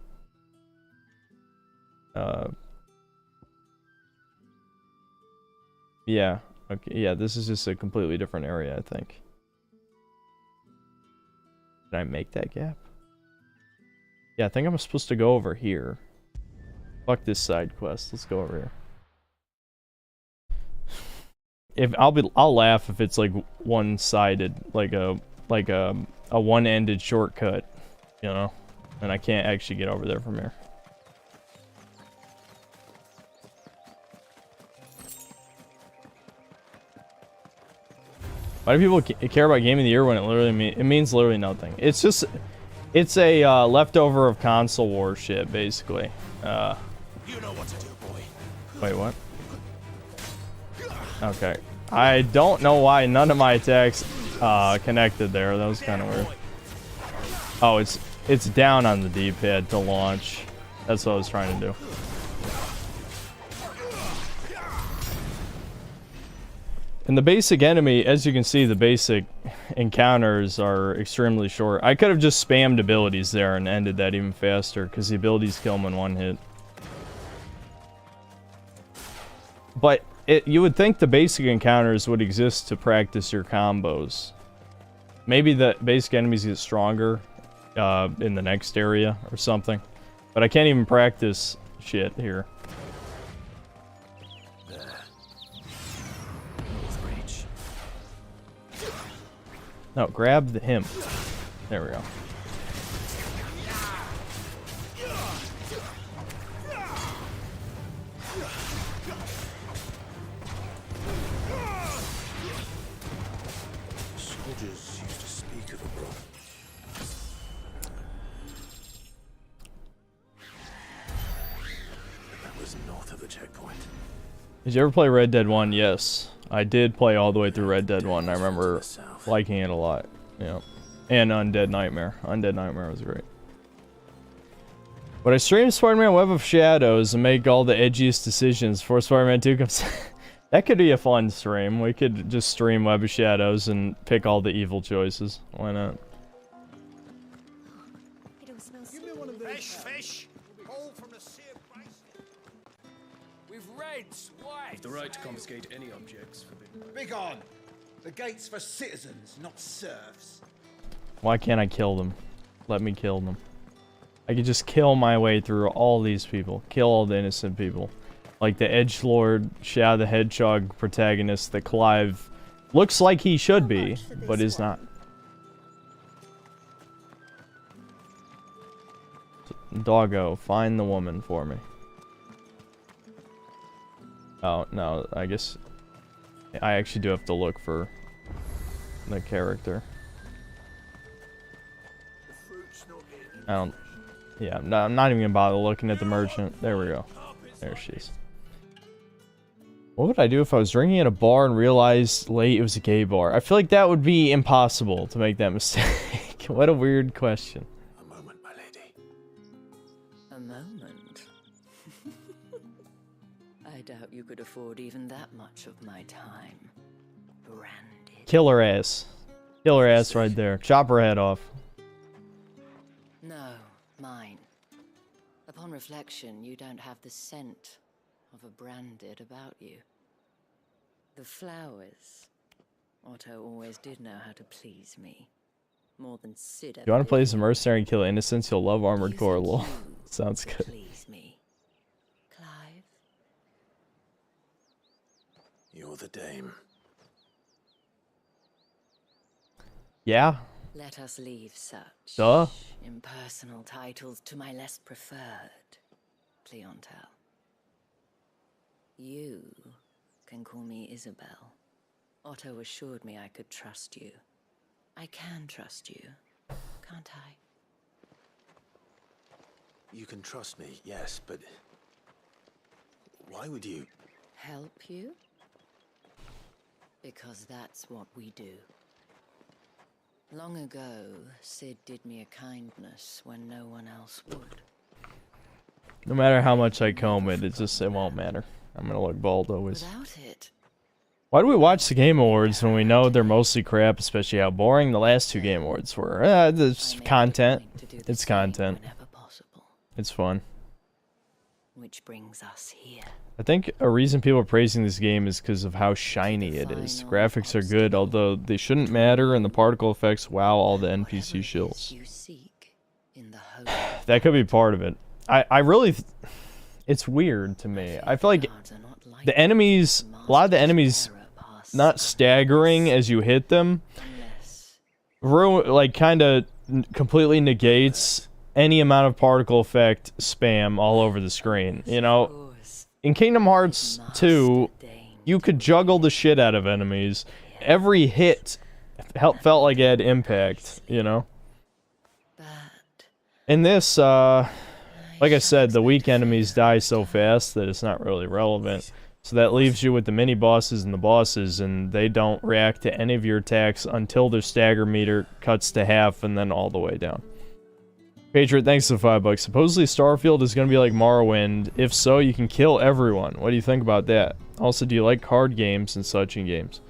Speaker 1: Yeah. Okay. Yeah, this is just a completely different area, I think. Did I make that gap? Yeah, I think I'm supposed to go over here. Fuck this side quest. Let's go over here. I'll laugh if it's like one-sided, like a one-ended shortcut, you know, and I can't actually get over there from here. Why do people care about Game of the Year when it means literally nothing? It's just, it's a leftover of console war shit, basically.
Speaker 6: You know what to do, boy.
Speaker 1: Wait, what? Okay. I don't know why none of my attacks connected there. That was kind of weird. Oh, it's down on the D-pad to launch. That's what I was trying to do. And the basic enemy, as you can see, the basic encounters are extremely short. I could have just spammed abilities there and ended that even faster, because the abilities kill them in one hit. But you would think the basic encounters would exist to practice your combos. Maybe the basic enemies get stronger in the next area or something. But I can't even practice shit here. No, grab him. There we go.
Speaker 6: Soldiers used to speak of a brother. That was north of the checkpoint.
Speaker 1: Did you ever play Red Dead 1? Yes. I did play all the way through Red Dead 1. I remember liking it a lot. Yeah. And Undead Nightmare. Undead Nightmare was great. But I stream Spider-Man Web of Shadows and make all the edgiest decisions before Spider-Man 2 comes. That could be a fun stream. We could just stream Web of Shadows and pick all the evil choices. Why not?
Speaker 6: Fish! All from the sea of Christ.
Speaker 5: With reds, white.
Speaker 20: You've the right to confiscate any objects forbidden.
Speaker 21: Begone! The gate's for citizens, not serfs.
Speaker 1: Why can't I kill them? Let me kill them. I could just kill my way through all these people. Kill all the innocent people. Like the Edgelord, Shadow the Hedgehog protagonist that Clive looks like he should be, but is not. Doggo, find the woman for me. Oh, no, I guess I actually do have to look for the character. Yeah, no, I'm not even gonna bother looking at the merchant. There we go. There she is. What would I do if I was drinking at a bar and realized late it was a gay bar? I feel like that would be impossible to make that mistake. What a weird question.
Speaker 9: A moment.
Speaker 7: I doubt you could afford even that much of my time. Branded.
Speaker 1: Kill her ass. Kill her ass right there. Chop her head off.
Speaker 7: No, mine. Upon reflection, you don't have the scent of a branded about you. The flowers. Otto always did know how to please me. More than Sid ever
Speaker 1: You want to
Speaker 7: did.
Speaker 1: play as a mercenary and kill innocents? You'll love Armored Core. Lol. Sounds good.
Speaker 7: Please me. Clive?
Speaker 6: You're the dame.
Speaker 1: Yeah.
Speaker 7: Let us leave such
Speaker 1: Duh.
Speaker 7: impersonal titles to my less preferred clientele. You can call me Isabel. Otto assured me I could trust you. I can trust you, can't I?
Speaker 6: You can trust me, yes, but why would you?
Speaker 7: Help you? Because that's what we do. Long ago, Sid did me a kindness when no one else would.
Speaker 1: No matter how much I comb it, it won't matter. I'm gonna look bald always.
Speaker 7: Without it,
Speaker 1: Why do we watch the Game Awards when we know they're mostly crap, especially how boring the last two Game Awards were? It's content. It's content. It's fun.
Speaker 7: which brings us here.
Speaker 1: I think a reason people are praising this game is because of how shiny it is. Graphics are good, although they shouldn't matter, and the particle effects wow all the NPC shields. That could be part of it. I really... It's weird to me. I feel like the enemies... A lot of the enemies not staggering as you hit them, like kind of completely negates any amount of particle effect spam all over the screen. You know, in Kingdom Hearts 2, you could juggle the shit out of enemies. Every hit felt like it had impact, you know? In this, like I said, the weak enemies die so fast that it's not really relevant. So that leaves you with the mini-bosses and the bosses, and they don't react to any of your attacks until their stagger meter cuts to half and then all the way down. Patriot, thanks for the $5. Supposedly Starfield is going to be like Morrowind. If so, you can kill everyone. What do you think about that? Also, do you like card games and such in games?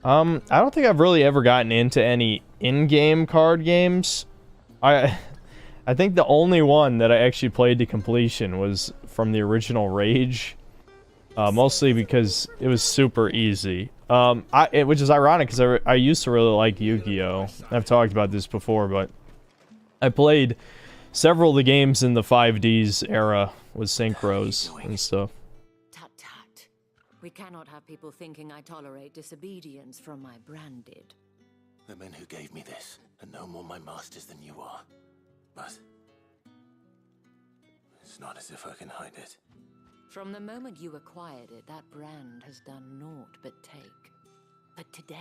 Speaker 1: I don't think I've really ever gotten into any in-game card games. I think the only one that I actually played to completion was from the original Rage. Mostly because it was super easy. Which is ironic because I used to really like Yu-Gi-Oh! I've talked about this before, but I played several of the games in the 5Ds era with synchros and stuff.
Speaker 7: Tut-tut. We cannot have people thinking I tolerate disobedience from my branded.
Speaker 6: The men who gave me this are no more my masters than you are. But it's not as if I can hide it.
Speaker 7: From the moment you acquired it, that brand has done naught but take. But today,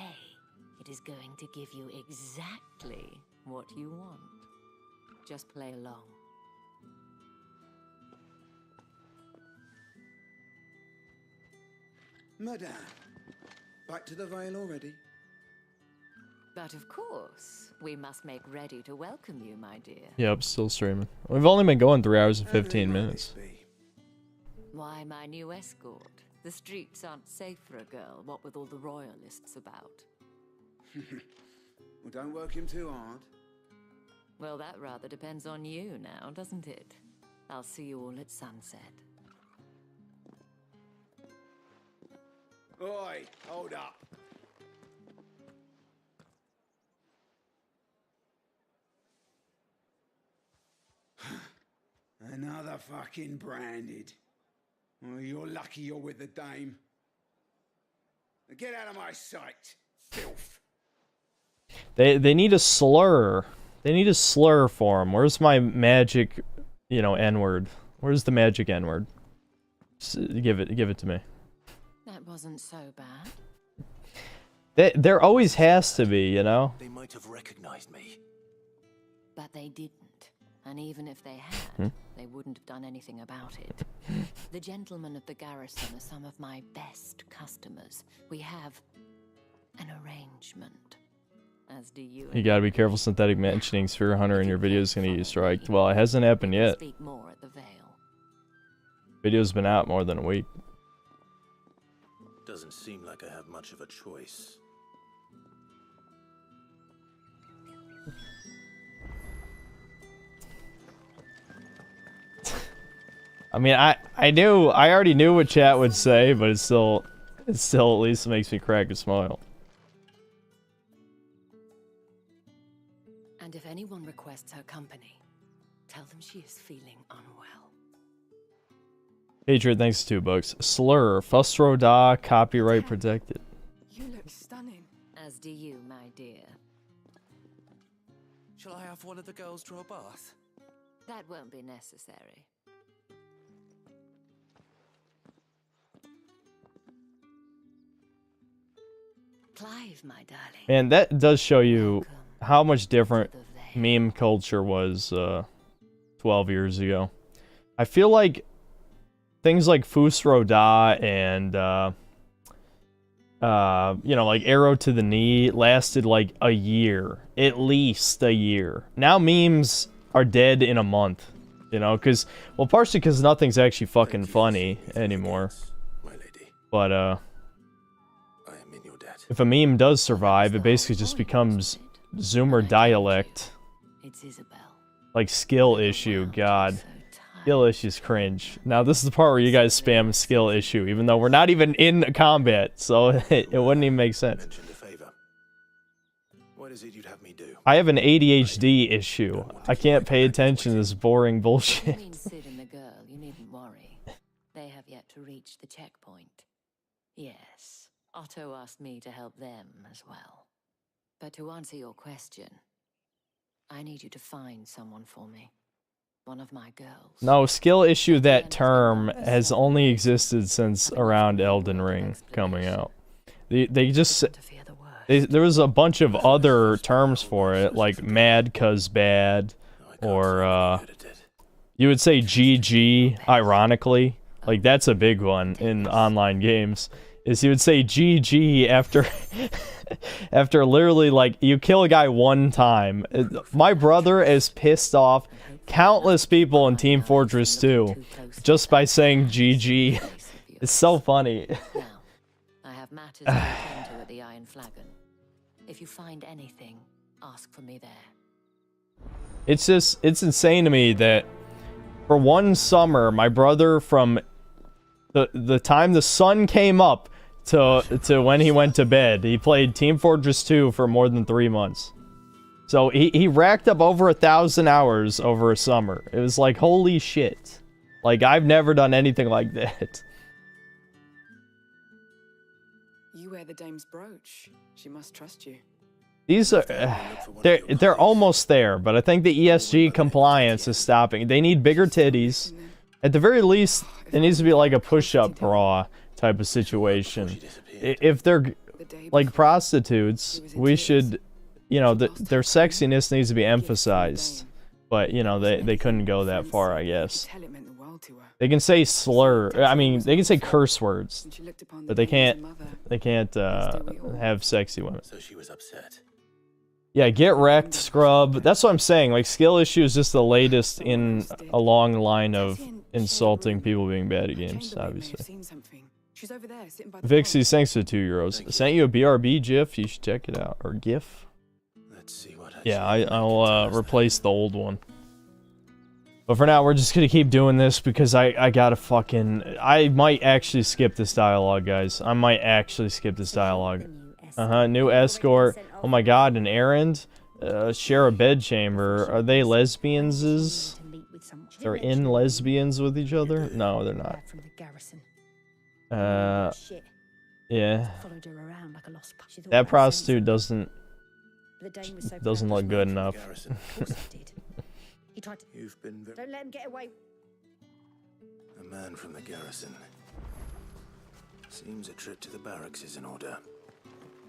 Speaker 7: it is going to give you exactly what you want. Just play along.
Speaker 21: Madame, back to the Vale already?
Speaker 7: But of course, we must make ready to welcome you, my dear.
Speaker 1: Yep, still streaming. We've only been going 3 hours and 15 minutes.
Speaker 7: Why, my new escort. The streets aren't safe for a girl, what with all the royalists about.
Speaker 21: Well, don't work him too hard.
Speaker 7: Well, that rather depends on you now, doesn't it? I'll see you all at sunset.
Speaker 21: Oi, hold up. Another fucking branded. Oh, you're lucky you're with the dame. Get out of my sight, filth.
Speaker 1: They need a slur. They need a slur for him. Where's my magic, you know, N-word? Where's the magic N-word? Give it to me.
Speaker 7: That wasn't so bad.
Speaker 1: There always has to be, you know?
Speaker 6: They might have recognized me.
Speaker 7: But they didn't. And even if they had, they wouldn't have done anything about it. The gentlemen of the garrison are some of my best customers. We have an arrangement. As do you.
Speaker 1: You gotta be careful. Synthetic mentioning Sphere Hunter in your video is gonna get you striked. Well, it hasn't happened yet.
Speaker 7: Speak more at the Vale.
Speaker 1: Video's been out more than a week.
Speaker 6: Doesn't seem like I have much of a choice.
Speaker 1: I mean, I already knew what chat would say, but it still at least makes me crack a smile.
Speaker 7: And if anyone requests her company, tell them she is feeling unwell.
Speaker 1: Patriot, thanks for $2. Slur, Fustro Da, copyright protected.
Speaker 2: You look stunning.
Speaker 7: As do you, my dear.
Speaker 4: Shall I have one of the girls draw a bath?
Speaker 7: That won't be necessary. Clive, my darling.
Speaker 1: And that does show you how much different meme culture was 12 years ago. I feel like things like Fusro Da and you know, like Arrow to the Knee lasted like a year, at least a year. Now memes are dead in a month, you know, because, well, partially because nothing's actually fucking funny anymore. But if a meme does survive, it basically just becomes Zoomer dialect.
Speaker 7: It's Isabel.
Speaker 1: Like skill issue, god. Skill issue's cringe. Now this is the part where you guys spam skill issue, even though we're not even in combat, so it wouldn't even make sense.
Speaker 6: What is it you'd have me do?
Speaker 1: I have an ADHD issue. I can't pay attention to this boring bullshit.
Speaker 7: Between Sid and the girl, you needn't worry. They have yet to reach the checkpoint. Yes, Otto asked me to help them as well. But to answer your question, I need you to find someone for me. One of my girls.
Speaker 1: No, skill issue, that term has only existed since around Elden Ring coming out. They just... there was a bunch of other terms for it, like mad cuz bad, or you would say GG, ironically. Like, that's a big one in online games. Is you would say GG after... after literally, like, you kill a guy one time. My brother is pissed off countless people in Team Fortress 2 just by saying GG. It's so funny.
Speaker 7: Now, I have matters to attend to at the Iron Flagon. If you find anything, ask for me there.
Speaker 1: It's just, it's insane to me that for one summer, my brother, from the time the sun came up to when he went to bed, he played Team Fortress 2 for more than 3 months. So he racked up over 1,000 hours over a summer. It was like, holy shit. Like, I've never done anything like that.
Speaker 2: You wear the dame's brooch. She must trust you.
Speaker 1: These are... they're almost there, but I think the ESG compliance is stopping. They need bigger titties. At the very least, it needs to be like a push-up bra type of situation. If they're like prostitutes, we should... You know, their sexiness needs to be emphasized. But, you know, they couldn't go that far, I guess. They can say slur, I mean, they can say curse words. But they can't have sexy women.
Speaker 6: So she was upset.
Speaker 1: Yeah, get wrecked, scrub. That's what I'm saying. Like, skill issue is just the latest in a long line of insulting people being bad at games, obviously. Vixie, thanks for €2. I sent you a BRB GIF, you should check it out. Or GIF. Yeah, I'll replace the old one. But for now, we're just gonna keep doing this because I gotta fucking... I might actually skip this dialogue, guys. I might actually skip this dialogue. New escort. Oh my god, an errand? Share a bedchamber. Are they lesbians? They're in lesbians with each other? No, they're not. Yeah. That prostitute doesn't look good enough.
Speaker 3: You've been
Speaker 19: Don't let him get away.
Speaker 3: a man from the garrison. Seems a trip to the barracks is in order.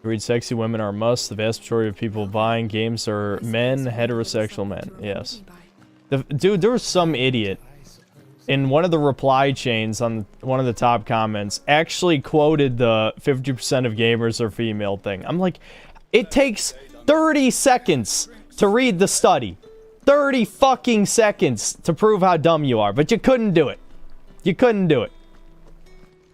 Speaker 1: Read sexy women are a must. The vast majority of people buying games are men, heterosexual men. Yes. Dude, there was some idiot in one of the reply chains on one of the top comments actually quoted the 50% of gamers are female thing. I'm like, it takes 30 seconds to read the study. 30 fucking seconds to prove how dumb you are, but you couldn't do it. You couldn't do it.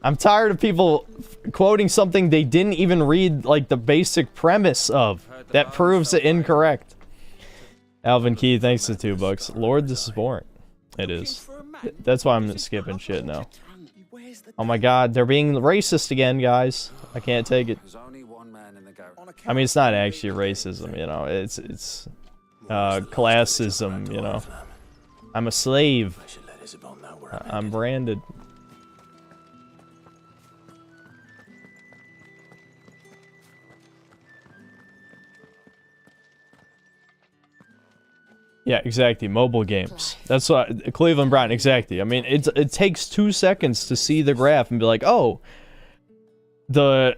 Speaker 1: I'm tired of people quoting something they didn't even read, like, the basic premise of. That proves it incorrect. Alvin Key, thanks to $2. Lord, this is boring. It is. That's why I'm skipping shit now. Oh my god, they're being racist again, guys. I can't take it. I mean, it's not actually racism, you know. It's classism, you know. I'm a slave. I'm branded. Yeah, exactly. Mobile games. That's what Cleveland Brown. Exactly. I mean, it takes 2 seconds to see the graph and be like, oh, the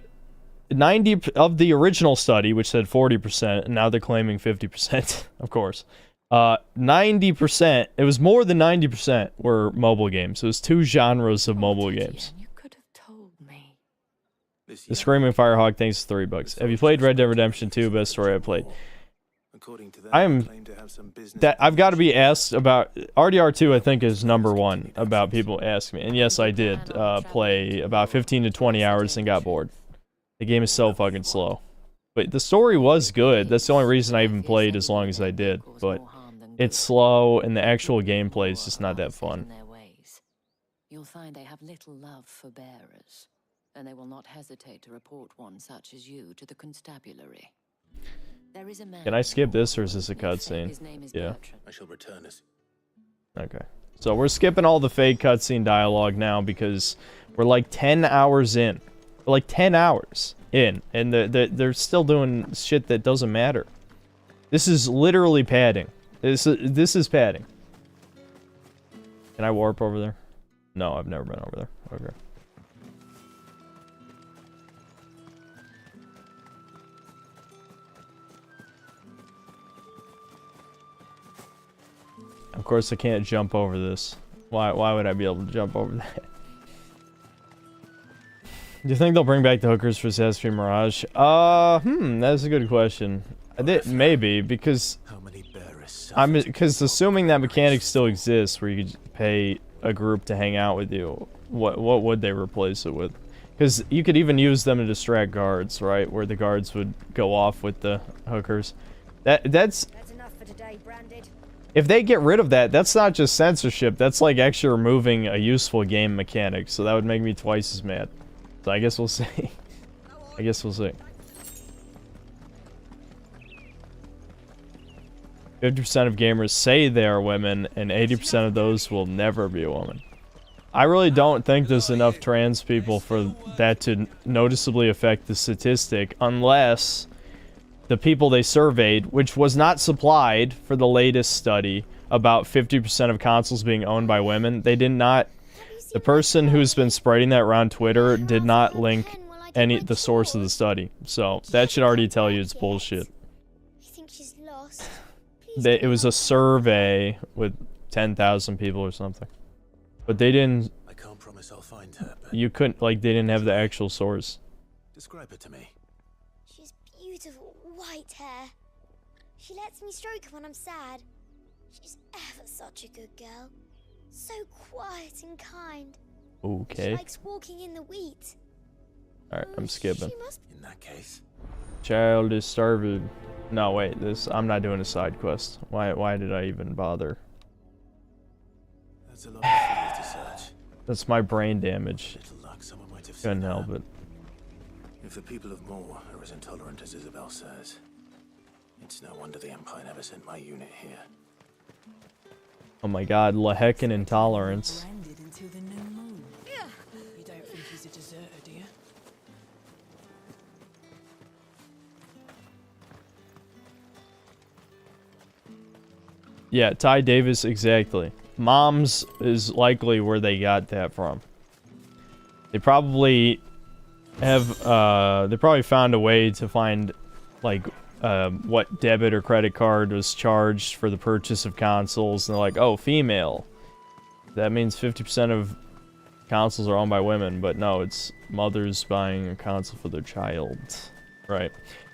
Speaker 1: 90 of the original study, which said 40%, and now they're claiming 50%. Of course, 90%. It was more than 90% were mobile games. It was 2 genres of mobile games. The Screaming Firehawk, thanks for $3. Have you played Red Dead Redemption 2? Best story I played. I've got to be asked about RDR2. I think is #1 about people asking me, and yes, I did play about 15 to 20 hours and got bored. The game is so fucking slow, but the story was good. That's the only reason I even played as long as I did. But it's slow, and the actual gameplay is just not that fun.
Speaker 7: You'll find they have little love for bearers, and they will not hesitate to report one such as you to the constabulary. There is a man.
Speaker 1: Can I skip this, or is this a cutscene? Yeah.
Speaker 6: I shall return us.
Speaker 1: Okay. So we're skipping all the fake cutscene dialogue now because we're like 10 hours in. We're like 10 hours in, and they're still doing shit that doesn't matter. This is literally padding. This is padding. Can I warp over there? No, I've never been over there. Okay. Of course, I can't jump over this. Why would I be able to jump over that? Do you think they'll bring back the hookers for Assassin's Creed Mirage? That's a good question. Maybe, because because assuming that mechanic still exists where you could pay a group to hang out with you, what would they replace it with? Because you could even use them to distract guards, right? Where the guards would go off with the hookers. That's
Speaker 8: enough for today, Branded.
Speaker 1: If they get rid of that, that's not just censorship, that's like actually removing a useful game mechanic, so that would make me twice as mad. So I guess we'll see. I guess we'll see. 50% of gamers say they are women, and 80% of those will never be a woman. I really don't think there's enough trans people for that to noticeably affect the statistic, unless the people they surveyed, which was not supplied for the latest study about 50% of consoles being owned by women, they did not. The person who's been spreading that around Twitter did not link the source of the study, so that should already tell you it's bullshit. It was a survey with 10,000 people or something, but they didn't.
Speaker 6: I can't promise I'll find her. But
Speaker 1: you couldn't, like, they didn't have the actual source.
Speaker 6: Describe her to me.
Speaker 8: She's beautiful white hair. She lets me stroke her when I'm sad. She's ever such a good girl. So quiet and kind.
Speaker 1: Okay.
Speaker 8: She likes walking in the wheat.
Speaker 1: Alright, I'm skipping.
Speaker 6: In that case.
Speaker 1: Child is starving. No, wait, I'm not doing a side quest. Why did I even bother?
Speaker 6: That's a lot of fields to search.
Speaker 1: That's my brain damage.
Speaker 6: Little luck, someone might have seen
Speaker 1: Couldn't
Speaker 6: her.
Speaker 1: help it.
Speaker 6: If the people of Moor are as intolerant as Isabel says, it's no wonder the Empire never sent my unit here.
Speaker 1: Oh my god, Laheckin intolerance.
Speaker 2: Yeah. You don't think he's a deserter, do you?
Speaker 1: Yeah, Ty Davis, exactly. Moms is likely where they got that from. They probably have, they probably found a way to find, like, what debit or credit card was charged for the purchase of consoles, and they're like, oh, female. That means 50% of consoles are owned by women, but no, it's mothers buying a console for their child. Right.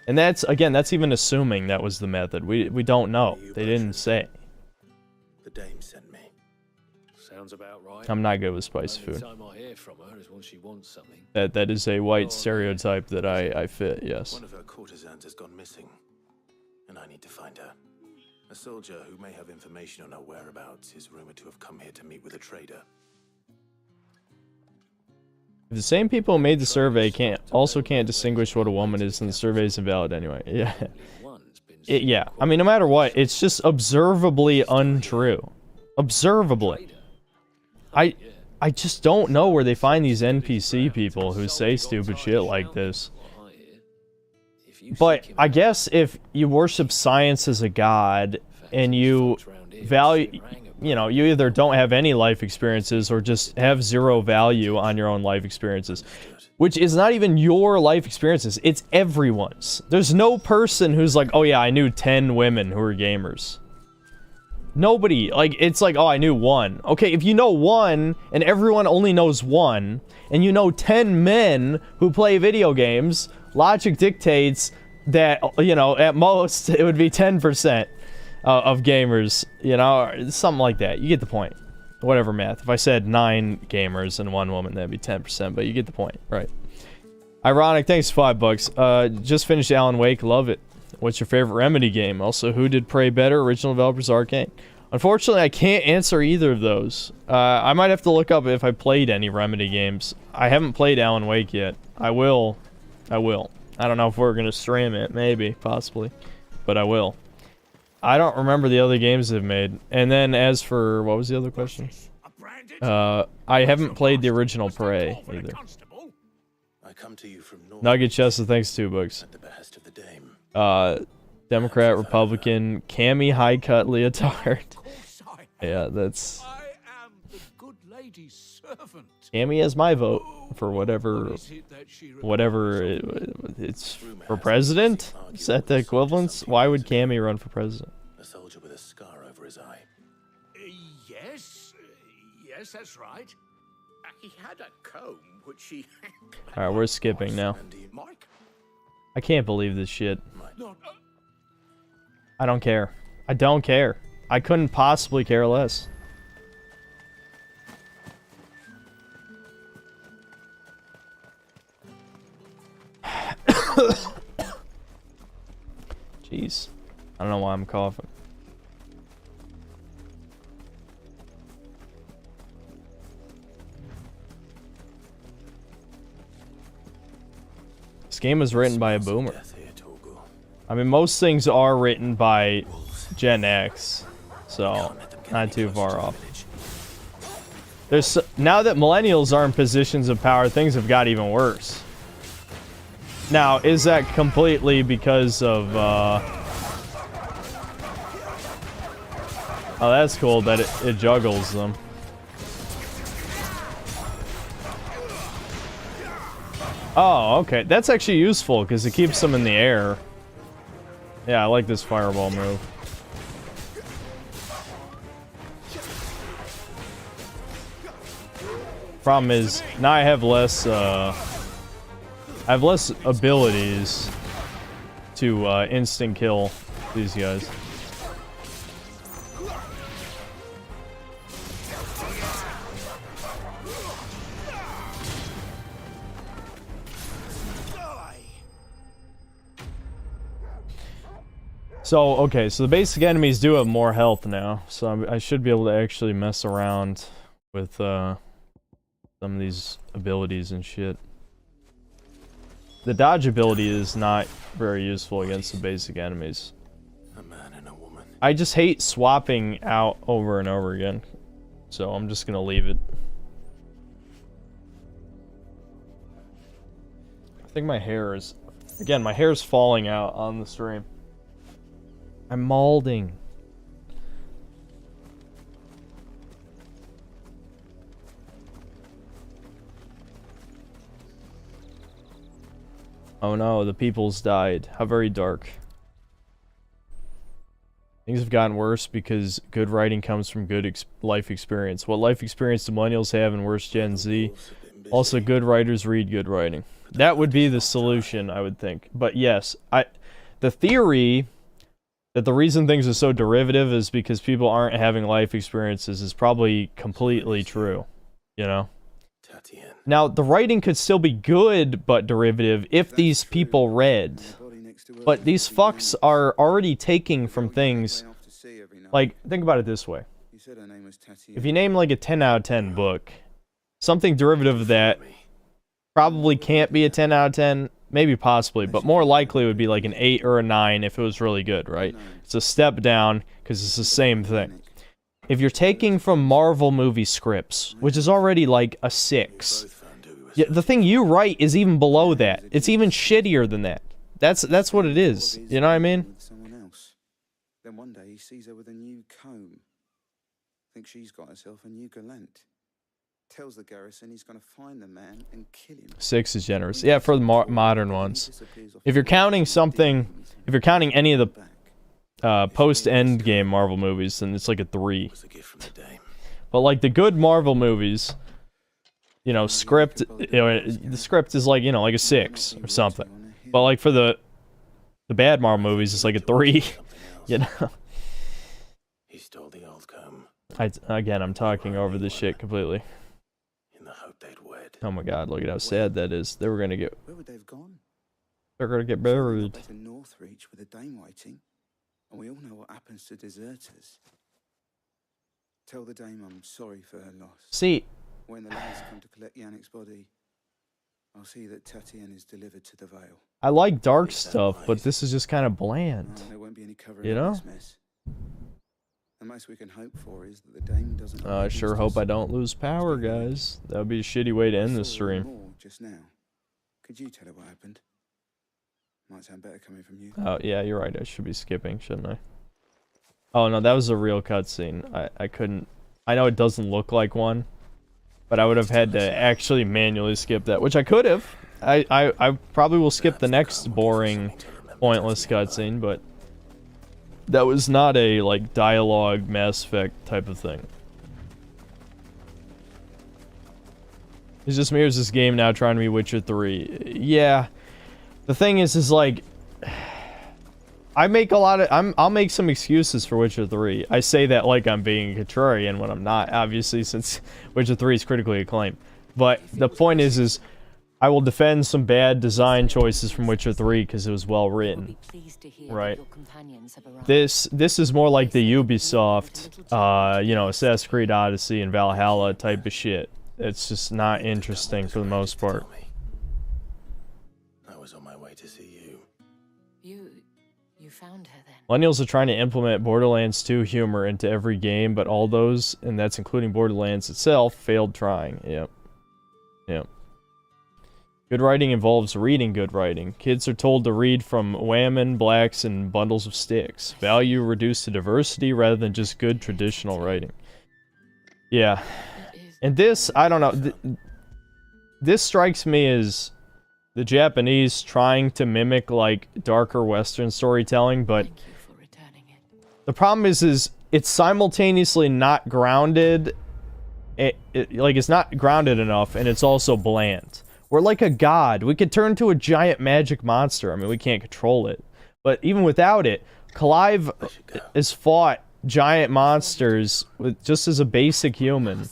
Speaker 1: And that's, again, that's even assuming that was the method. We don't know. They didn't say.
Speaker 6: The dame sent me.
Speaker 18: So
Speaker 20: Sounds about right.
Speaker 1: I'm not good with spicy
Speaker 20: Only
Speaker 1: food.
Speaker 20: time I hear from her is when she wants something.
Speaker 1: That is a white stereotype that I fit, yes.
Speaker 3: One of her courtesans has gone missing, and I need to find her. A soldier who may have information on her whereabouts is rumored to have come here to meet with a trader.
Speaker 1: If the same people who made the survey can't distinguish what a woman is, then the survey is invalid anyway. Yeah. Yeah. I mean, no matter what, it's just observably untrue. Observably. I just don't know where they find these NPC people who say stupid shit like this. But I guess if you worship science as a god and you value, you know, you either don't have any life experiences or just have zero value on your own life experiences, which is not even your life experiences, it's everyone's. There's no person who's like, oh yeah, I knew 10 women who were gamers. Nobody, like, it's like, oh, I knew one. Okay, if you know one, and everyone only knows one, and you know 10 men who play video games, logic dictates that, you know, at most, it would be 10% of gamers, you know, or something like that. You get the point. Whatever math. If I said 9 gamers and 1 woman, that'd be 10%, but you get the point, right? Ironic, thanks, $5. Just finished Alan Wake, love it. What's your favorite Remedy game? Also, who did Prey better? Original developers, Arcane. Unfortunately, I can't answer either of those. I might have to look up if I played any Remedy games. I haven't played Alan Wake yet. I will. I don't know if we're going to stream it. Maybe. Possibly. But I will. I don't remember the other games they've made. And then as for... What was the other question? I haven't played the original Prey either.
Speaker 3: I come to you from North
Speaker 1: Nugget Chester, thanks $2.
Speaker 3: at the behest of the Dame.
Speaker 1: Democrat, Republican, cami high cut leotard. Yeah, that's... Cami has my vote for whatever it's for president. Is that the equivalence? Why would Cami run for president?
Speaker 3: A soldier with a scar over his eye.
Speaker 5: Yes, that's right. He had a comb which he.
Speaker 1: All right, we're skipping now. I can't believe this shit. I don't care. I don't care. I couldn't possibly care less. Jeez. I don't know why I'm coughing. This game was written by a boomer. I mean, most things are written by Gen X, so not too far off. There's now that millennials are in positions of power, things have got even worse. Now, is that completely because of, oh, that's cool that it juggles them. Oh, okay. That's actually useful, because it keeps them in the air. Yeah, I like this fireball move. Problem is, now I have less abilities to instant kill these guys. So, okay, so the basic enemies do have more health now, so I should be able to actually mess around with some of these abilities and shit. The dodge ability is not very useful against the basic enemies.
Speaker 3: A man and a woman.
Speaker 1: I just hate swapping out over and over again, so I'm just gonna leave it. I think my hair is... Again, my hair's falling out on the stream. I'm malding. Oh no, the people's died. How very dark. Things have gotten worse because good writing comes from good life experience. What life experience do millennials have and worse Gen Z? Also, good writers read good writing. That would be the solution, I would think. But yes, the theory that the reason things are so derivative is because people aren't having life experiences is probably completely true, you know? Now, the writing could still be good, but derivative, if these people read. But these fucks are already taking from things, like, think about it this way. If you name, like, a 10 out of 10 book, something derivative of that probably can't be a 10 out of 10, maybe possibly, but more likely it would be like an 8 or a 9 if it was really good, right? It's a step down, because it's the same thing. If you're taking from Marvel movie scripts, which is already like a 6, the thing you write is even below that. It's even shittier than that. That's what it is. You know what I mean?
Speaker 11: Then one day he sees her with a new comb. Thinks she's got herself a new gallant. Tells the garrison he's going to find the man and kill him.
Speaker 1: 6 is generous. Yeah, for the modern ones. If you're counting something, if you're counting any of the post-Endgame Marvel movies, then it's like a 3. But like the good Marvel movies, you know, script, you know, the script is like, you know, like a 6 or something. But like for the bad Marvel movies, it's like a 3. You know.
Speaker 6: He stole the old comb.
Speaker 1: Again, I'm talking over this shit completely.
Speaker 6: In the hope they'd wed.
Speaker 1: Oh my god, look at how sad that is. They were gonna get.
Speaker 11: Where would they have gone?
Speaker 1: They're gonna get buried.
Speaker 11: To Northreach with a dame waiting, and we all know what happens to deserters. Tell the dame I'm sorry for her loss.
Speaker 1: See.
Speaker 11: When the lads come to collect Yannick's body, I'll see that Tatienne is delivered to the Vale.
Speaker 1: I like dark stuff, but this is just kind of bland.
Speaker 11: There won't be any cover
Speaker 1: you know?
Speaker 11: This mess. The most we can hope for is that the dame doesn't.
Speaker 1: I sure hope I don't lose power, guys. That would be a shitty way to end the stream.
Speaker 11: Just now, could you tell her what happened? Might sound better coming from you.
Speaker 1: Oh yeah, you're right. I should be skipping, shouldn't I? Oh no, that was a real cutscene. I couldn't. I know it doesn't look like one, but I would have had to actually manually skip that, which I could have. I probably will skip the next boring, pointless cutscene, but that was not a, like, dialogue Mass Effect type of thing. It's just me, or is this game now trying to be Witcher 3? Yeah. The thing is like, I make a lot of, I'll make some excuses for Witcher 3. I say that like I'm being a contrarian when I'm not, obviously, since Witcher 3 is critically acclaimed. But the point is I will defend some bad design choices from Witcher 3 because it was well written. Right. This is more like the Ubisoft, you know, Assassin's Creed Odyssey and Valhalla type of shit. It's just not interesting for the most part.
Speaker 6: I was on my way to see you.
Speaker 7: You found her then?
Speaker 1: Millennials are trying to implement Borderlands 2 humor into every game, but all those, and that's including Borderlands itself, failed trying. Yep. Yep. Good writing involves reading good writing. Kids are told to read from whammon, blacks, and bundles of sticks. Value reduced to diversity rather than just good traditional writing. Yeah. And this, I don't know. This strikes me as the Japanese trying to mimic, like, darker Western storytelling, but the problem is it's simultaneously not grounded. It's not grounded enough, and it's also bland. We're like a god. We could turn into a giant magic monster. I mean, we can't control it. But even without it, Clive has fought giant monsters with just as a basic human.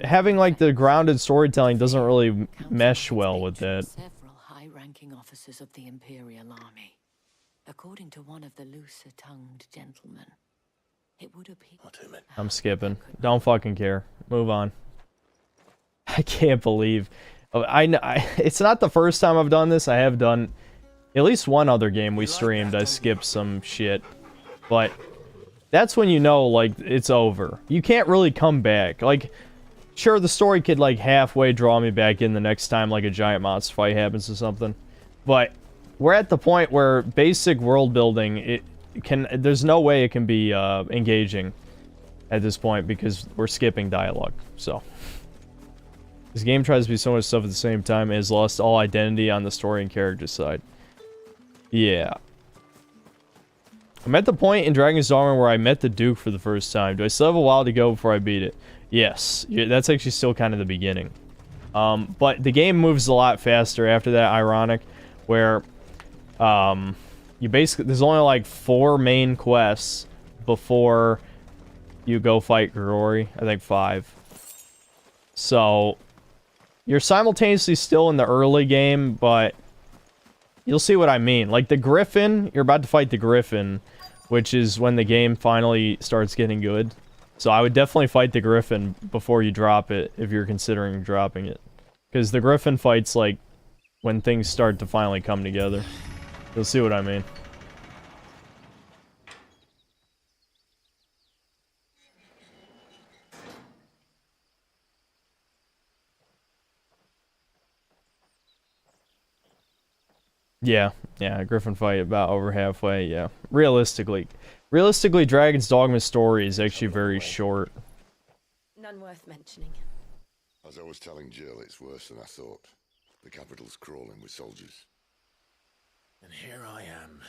Speaker 1: Having, like, the grounded storytelling doesn't really mesh well with that.
Speaker 7: Several high-ranking officers of the Imperial Army. According to one of the looser-tongued gentlemen, it would appear...
Speaker 1: I'm skipping. Don't fucking care. Move on. I can't believe... it's not the first time I've done this. I have done at least one other game we streamed. I skipped some shit. But that's when you know, like, it's over. You can't really come back. Like, sure, the story could, like, halfway draw me back in the next time, like, a giant monster fight happens or something. But we're at the point where basic world building, there's no way it can be engaging at this point because we're skipping dialogue. So this game tries to be so much stuff at the same time, it has lost all identity on the story and character side. Yeah. I'm at the point in Dragon's Dogma where I met the Duke for the first time. Do I still have a while to go before I beat it? Yes. That's actually still kind of the beginning. But the game moves a lot faster after that, ironic, where you basically, there's only like 4 main quests before you go fight Grigori. I think 5. So you're simultaneously still in the early game, but you'll see what I mean. Like the Griffin, you're about to fight the Griffin, which is when the game finally starts getting good. So I would definitely fight the Griffin before you drop it, if you're considering dropping it. Because the Griffin fight's like when things start to finally come together. You'll see what I mean. Yeah, Griffin fight about over halfway, yeah. Realistically, Dragon's Dogma story is actually very short.
Speaker 15: None worth mentioning.
Speaker 12: As I was telling Jill, it's worse than I thought. The capital's crawling with soldiers.
Speaker 6: And here I am,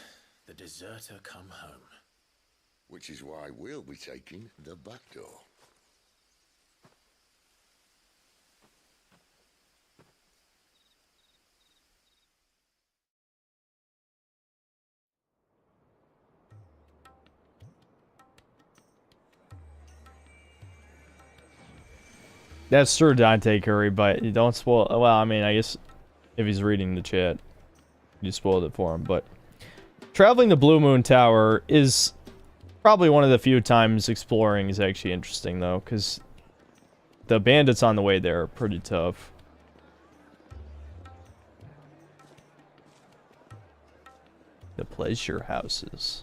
Speaker 6: the deserter come home.
Speaker 12: Which is why we'll be taking the back door.
Speaker 1: That's true, Dante Curry, but you don't spoil. Well, I mean, I guess if he's reading the chat, you spoiled it for him. But traveling the Blue Moon Tower is probably one of the few times exploring is actually interesting, though, because the bandits on the way there are pretty tough. The pleasure houses.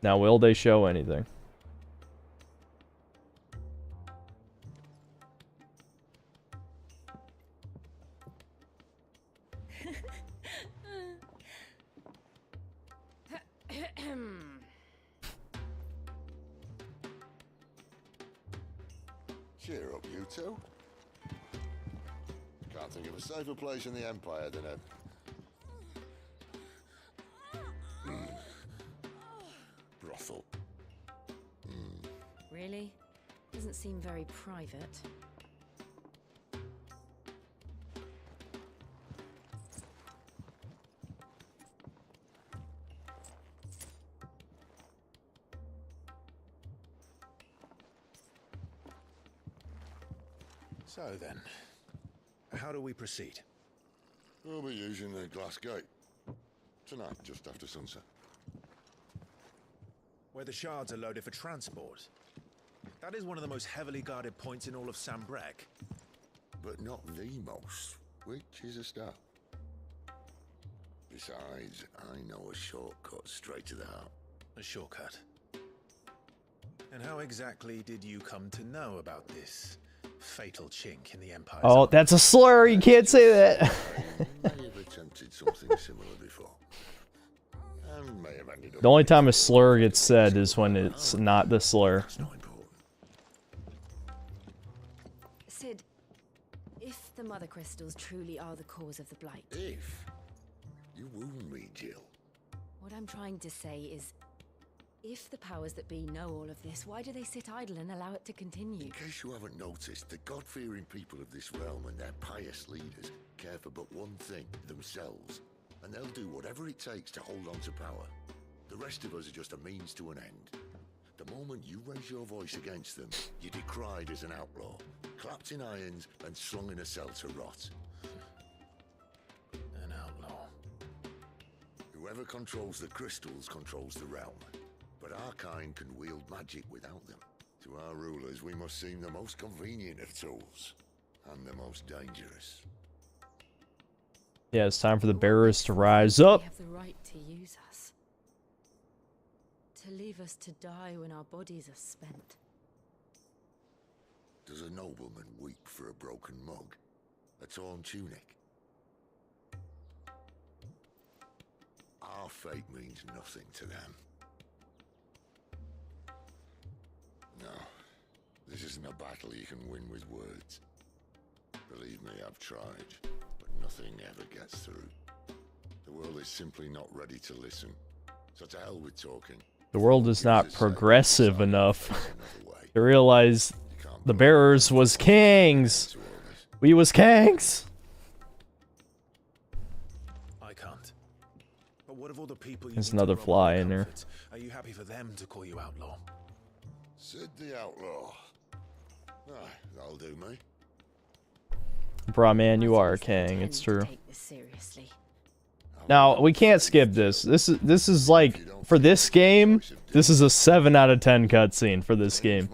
Speaker 1: Now, will they show anything?
Speaker 12: Cheer up, you two. Can't think of a safer place in the Empire than a... brothel.
Speaker 15: Really? Doesn't seem very private.
Speaker 3: So then, how do we proceed?
Speaker 12: We'll be using the glass gate. Tonight, just after sunset.
Speaker 3: Where the shards are loaded for transport. That is one of the most heavily guarded points in all of Sambrek.
Speaker 12: But not the most, which is a start. Besides, I know a shortcut straight to the heart.
Speaker 3: A shortcut? And how exactly did you come to know about this fatal chink in the Empire?
Speaker 1: Oh, that's a slur. You can't say that.
Speaker 12: I may have attempted something similar before. And may have ended up...
Speaker 1: The only time a slur gets said is when it's not the slur.
Speaker 15: Sid, if the Mother Crystals truly are the cause of the Blight...
Speaker 12: If? You wound me, Jill.
Speaker 15: What I'm trying to say is, if the powers that be know all of this, why do they sit idle and allow it to continue?
Speaker 12: In case you haven't noticed, the God-fearing people of this realm and their pious leaders care for but one thing, themselves. And they'll do whatever it takes to hold on to power. The rest of us are just a means to an end. The moment you raise your voice against them, you're decried as an outlaw, clapped in irons and slung in a cell to rot.
Speaker 3: An outlaw.
Speaker 12: Whoever controls the crystals controls the realm. But our kind can wield magic without them. To our rulers, we must seem the most convenient of tools. And the most dangerous.
Speaker 1: Yeah, it's time for the bearers to rise up.
Speaker 15: They have the right to use us. To leave us to die when our bodies are spent.
Speaker 12: Does a nobleman weep for a broken mug? A torn tunic? Our fate means nothing to them. No, this isn't a battle you can win with words. Believe me, I've tried, but nothing ever gets through. The world is simply not ready to listen. So to hell with talking.
Speaker 1: The world is not progressive enough to realize the bearers was kings. We was kings.
Speaker 3: I can't. But what of all the people you
Speaker 1: There's
Speaker 3: need to
Speaker 1: another
Speaker 3: rob
Speaker 1: fly
Speaker 3: for
Speaker 1: in there.
Speaker 3: comfort? Are you happy for them to call you outlaw?
Speaker 12: Sid the Outlaw. Aye, that'll do me.
Speaker 1: Bruh, man, you are a king. It's true.
Speaker 15: Take this seriously.
Speaker 1: Now, we can't skip this. This is like, for this game, this is a 7 out of 10 cutscene for this game.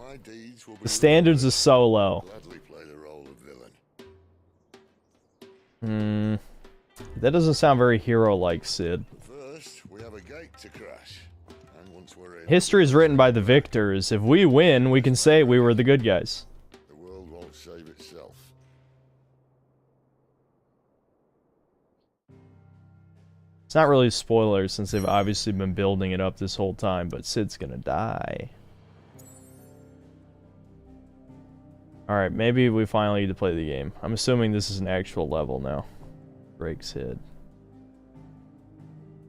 Speaker 1: The standards are so low. That doesn't sound very hero-like, Sid.
Speaker 12: First, we have a gate to crash. And once we're in,
Speaker 1: History is written by the victors. If we win, we can say we were the good guys.
Speaker 12: the world won't save itself.
Speaker 1: It's not really spoilers since they've obviously been building it up this whole time, but Sid's gonna die. Alright, maybe we finally need to play the game. I'm assuming this is an actual level now. Drake's head.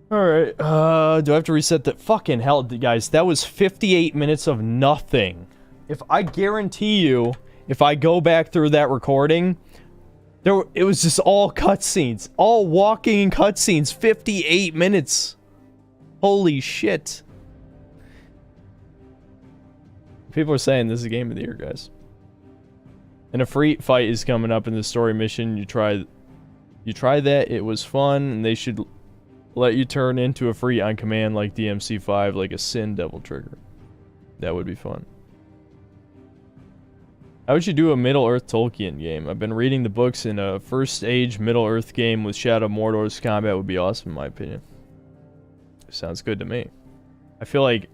Speaker 1: Alright, do I have to reset that? Fucking hell, guys, that was 58 minutes of nothing. If I guarantee you, if I go back through that recording, it was just all cutscenes. All walking and cutscenes. 58 minutes. Holy shit. People are saying this is a game of the year, guys. And a free fight is coming up in the story mission. You try that, it was fun, and they should let you turn into a free on command like DMC5, like a Sin Devil Trigger. That would be fun. How would you do a Middle-earth Tolkien game? I've been reading the books, and a first-age Middle-earth game with Shadow of Mordor's combat would be awesome, in my opinion. Sounds good to me. I feel like...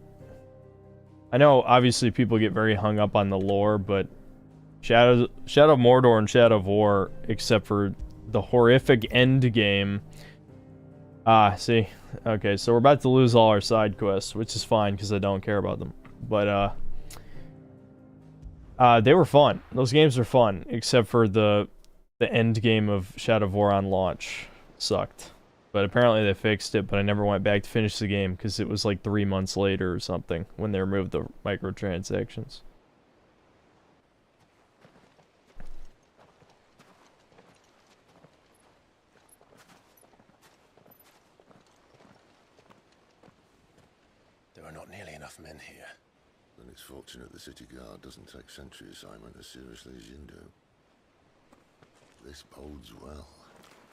Speaker 1: I know, obviously, people get very hung up on the lore, but Shadow of Mordor and Shadow of War, except for the horrific end game... see. Okay, so we're about to lose all our side quests, which is fine, because I don't care about them. But, they were fun. Those games are fun, except for the end game of Shadow of War on launch. Sucked. But apparently they fixed it, but I never went back to finish the game, because it was like 3 months later or something, when they removed the microtransactions.
Speaker 3: There are not nearly enough men here.
Speaker 12: Then it's fortunate the city guard doesn't take sentry assignment as seriously as you do. This bodes well.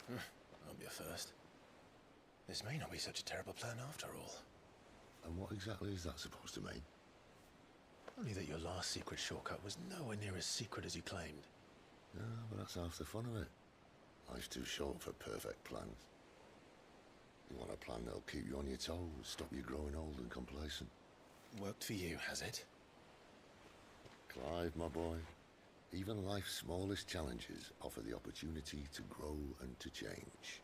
Speaker 3: I'll be a first. This may not be such a terrible plan after all.
Speaker 12: And what exactly is that supposed to mean?
Speaker 3: Only that your last secret shortcut was nowhere near as secret as you claimed.
Speaker 12: Yeah, but that's half the fun of it. Life's too short for perfect plans. You want a plan that'll keep you on your toes, stop you growing old and complacent.
Speaker 3: Worked for you, has it?
Speaker 12: Clive, my boy, even life's smallest challenges offer the opportunity to grow and to change.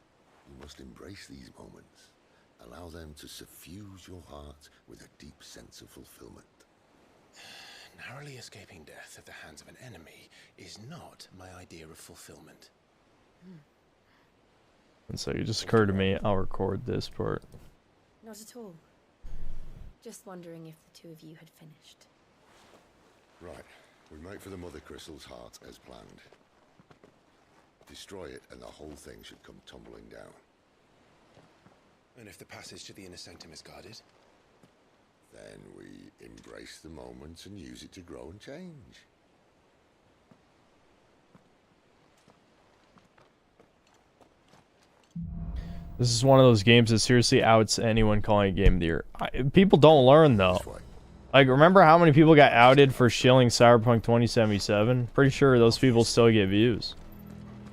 Speaker 12: You must embrace these moments. Allow them to suffuse your heart with a deep sense of fulfillment.
Speaker 3: Narrowly escaping death at the hands of an enemy is not my idea of fulfillment.
Speaker 1: And so it just occurred to me, I'll record this part.
Speaker 15: Not at all. Just wondering if the two of you had finished.
Speaker 12: Right, we make for the Mother Crystal's heart as planned. Destroy it and the whole thing should come tumbling down.
Speaker 3: And if the passage to the inner sanctum is guarded?
Speaker 12: Then we embrace the moment and use it to grow and change.
Speaker 1: This is one of those games that seriously outs anyone calling it Game of the Year. People don't learn, though. Like, remember how many people got outed for shilling Cyberpunk 2077? Pretty sure those people still get views.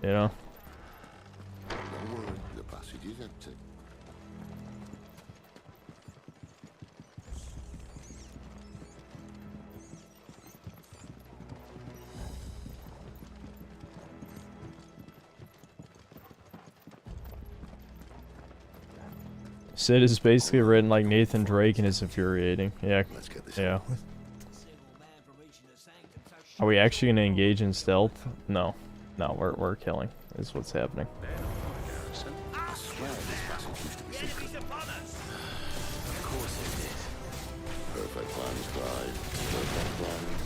Speaker 1: You know?
Speaker 12: Don't worry, the passage is empty.
Speaker 1: Sid is basically written like Nathan Drake and is infuriating. Yeah. Yeah. Are we actually going to engage in stealth? No. No, we're killing. Is what's happening.
Speaker 12: Perfect plans, Clive. Perfect plans.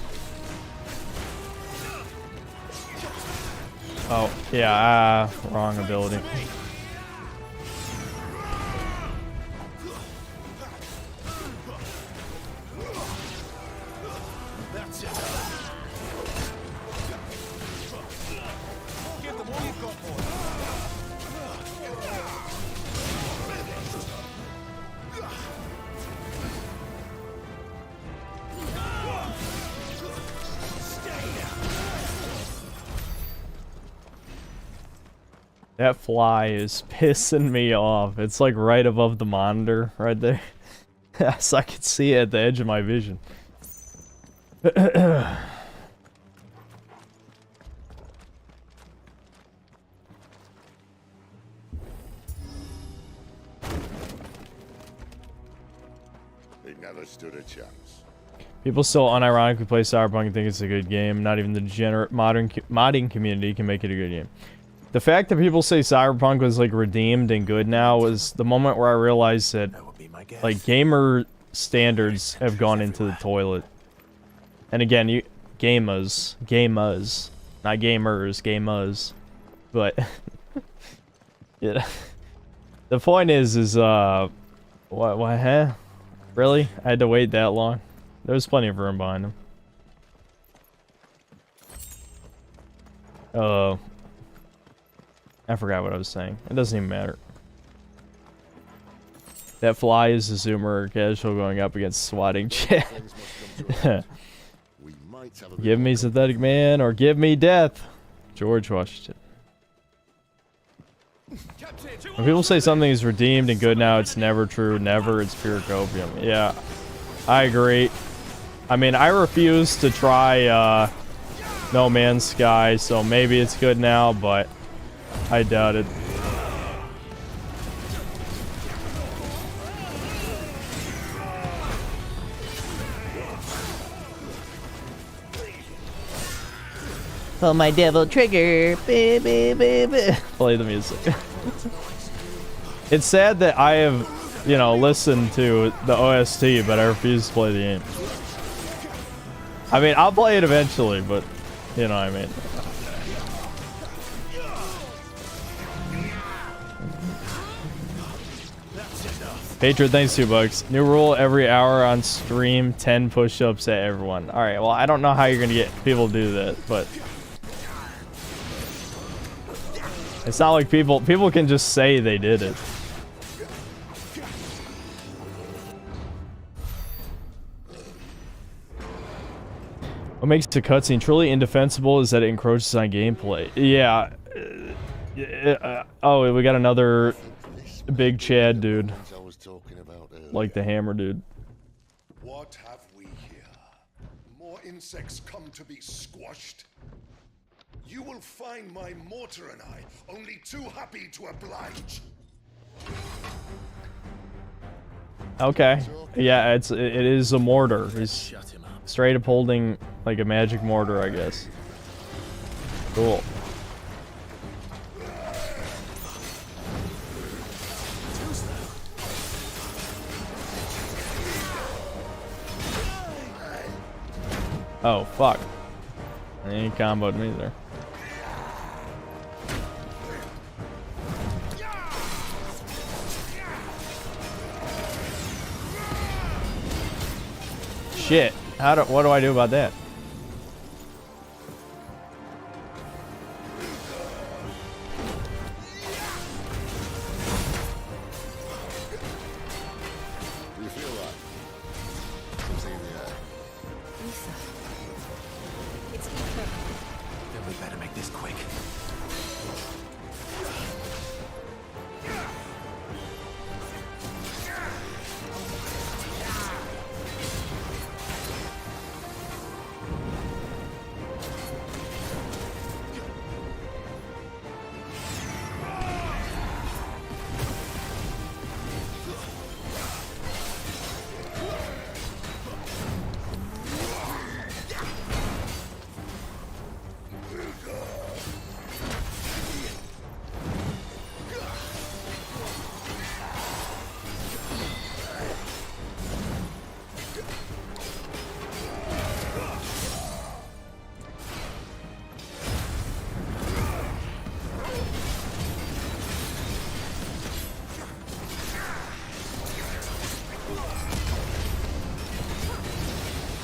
Speaker 1: Oh, yeah, wrong ability. That fly is pissing me off. It's like right above the monitor, right there. So I can see it at the edge of my vision.
Speaker 12: They never stood a chance.
Speaker 1: People still unironically play Cyberpunk and think it's a good game. Not even the degenerate modding community can make it a good game. The fact that people say Cyberpunk was like redeemed and good now was the moment where I realized that like gamer standards have gone into the toilet. And again, you gamers, not gamers, gamers. But yeah, the point is what, huh? Really? I had to wait that long? There was plenty of room behind him. I forgot what I was saying. It doesn't even matter. That fly is a zoomer or casual going up against swatting chat. Give me Synthetic Man or give me death. George Washington. When people say something is redeemed and good now, it's never true. Never. It's pure copium. Yeah, I agree. I mean, I refuse to try No Man's Sky, so maybe it's good now, but I doubt it.
Speaker 16: Pull my devil trigger.
Speaker 1: Play the music. It's sad that I have, you know, listened to the OST, but I refuse to play the game. I mean, I'll play it eventually, but you know what I mean. Patriot, thanks $2. New rule: every hour on stream, 10 push-ups at everyone. All right. Well, I don't know how you're gonna get people to do that, but it's not like people can just say they did it. What makes the cutscene truly indefensible is that it encroaches on gameplay. Yeah. Oh, we got another big Chad dude. Like the hammer dude.
Speaker 12: What have we here? More insects come to be squashed? You will find my mortar and I only too happy to oblige.
Speaker 1: Okay. Yeah, it is a mortar. He's straight up holding like a magic mortar, I guess. Cool. Oh, fuck. He comboed me there. Shit. What do I do about that?
Speaker 12: Do you feel that? Something in the air.
Speaker 9: Lisa. It's Ether.
Speaker 6: Then we better make this quick.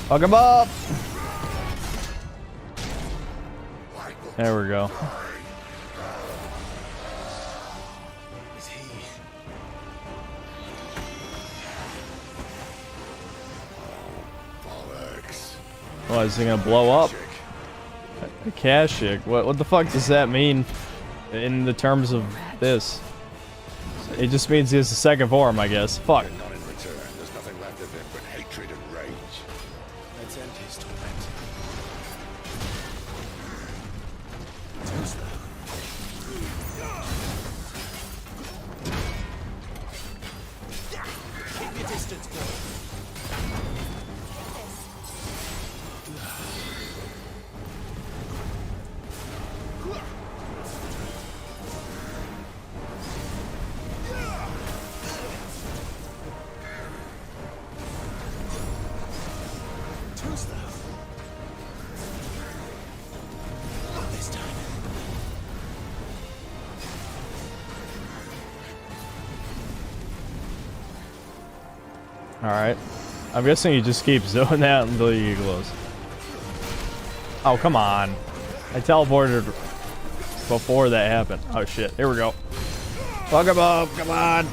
Speaker 1: Fuck him up! There we go. What, is he gonna blow up? A Kashyyyk? What the fuck does that mean? in the terms of this. It just means he has a second form, I guess. Fuck.
Speaker 12: And not in return. There's nothing left of him but hatred and rage.
Speaker 6: Let's end his torment.
Speaker 19: Keep your distance, boy. Too slow. Not this time.
Speaker 1: Alright. I'm guessing you just keep zoning that until you get close. Oh, come on. I teleported before that happened. Oh, shit. Here we go. Fuck him up. Come on.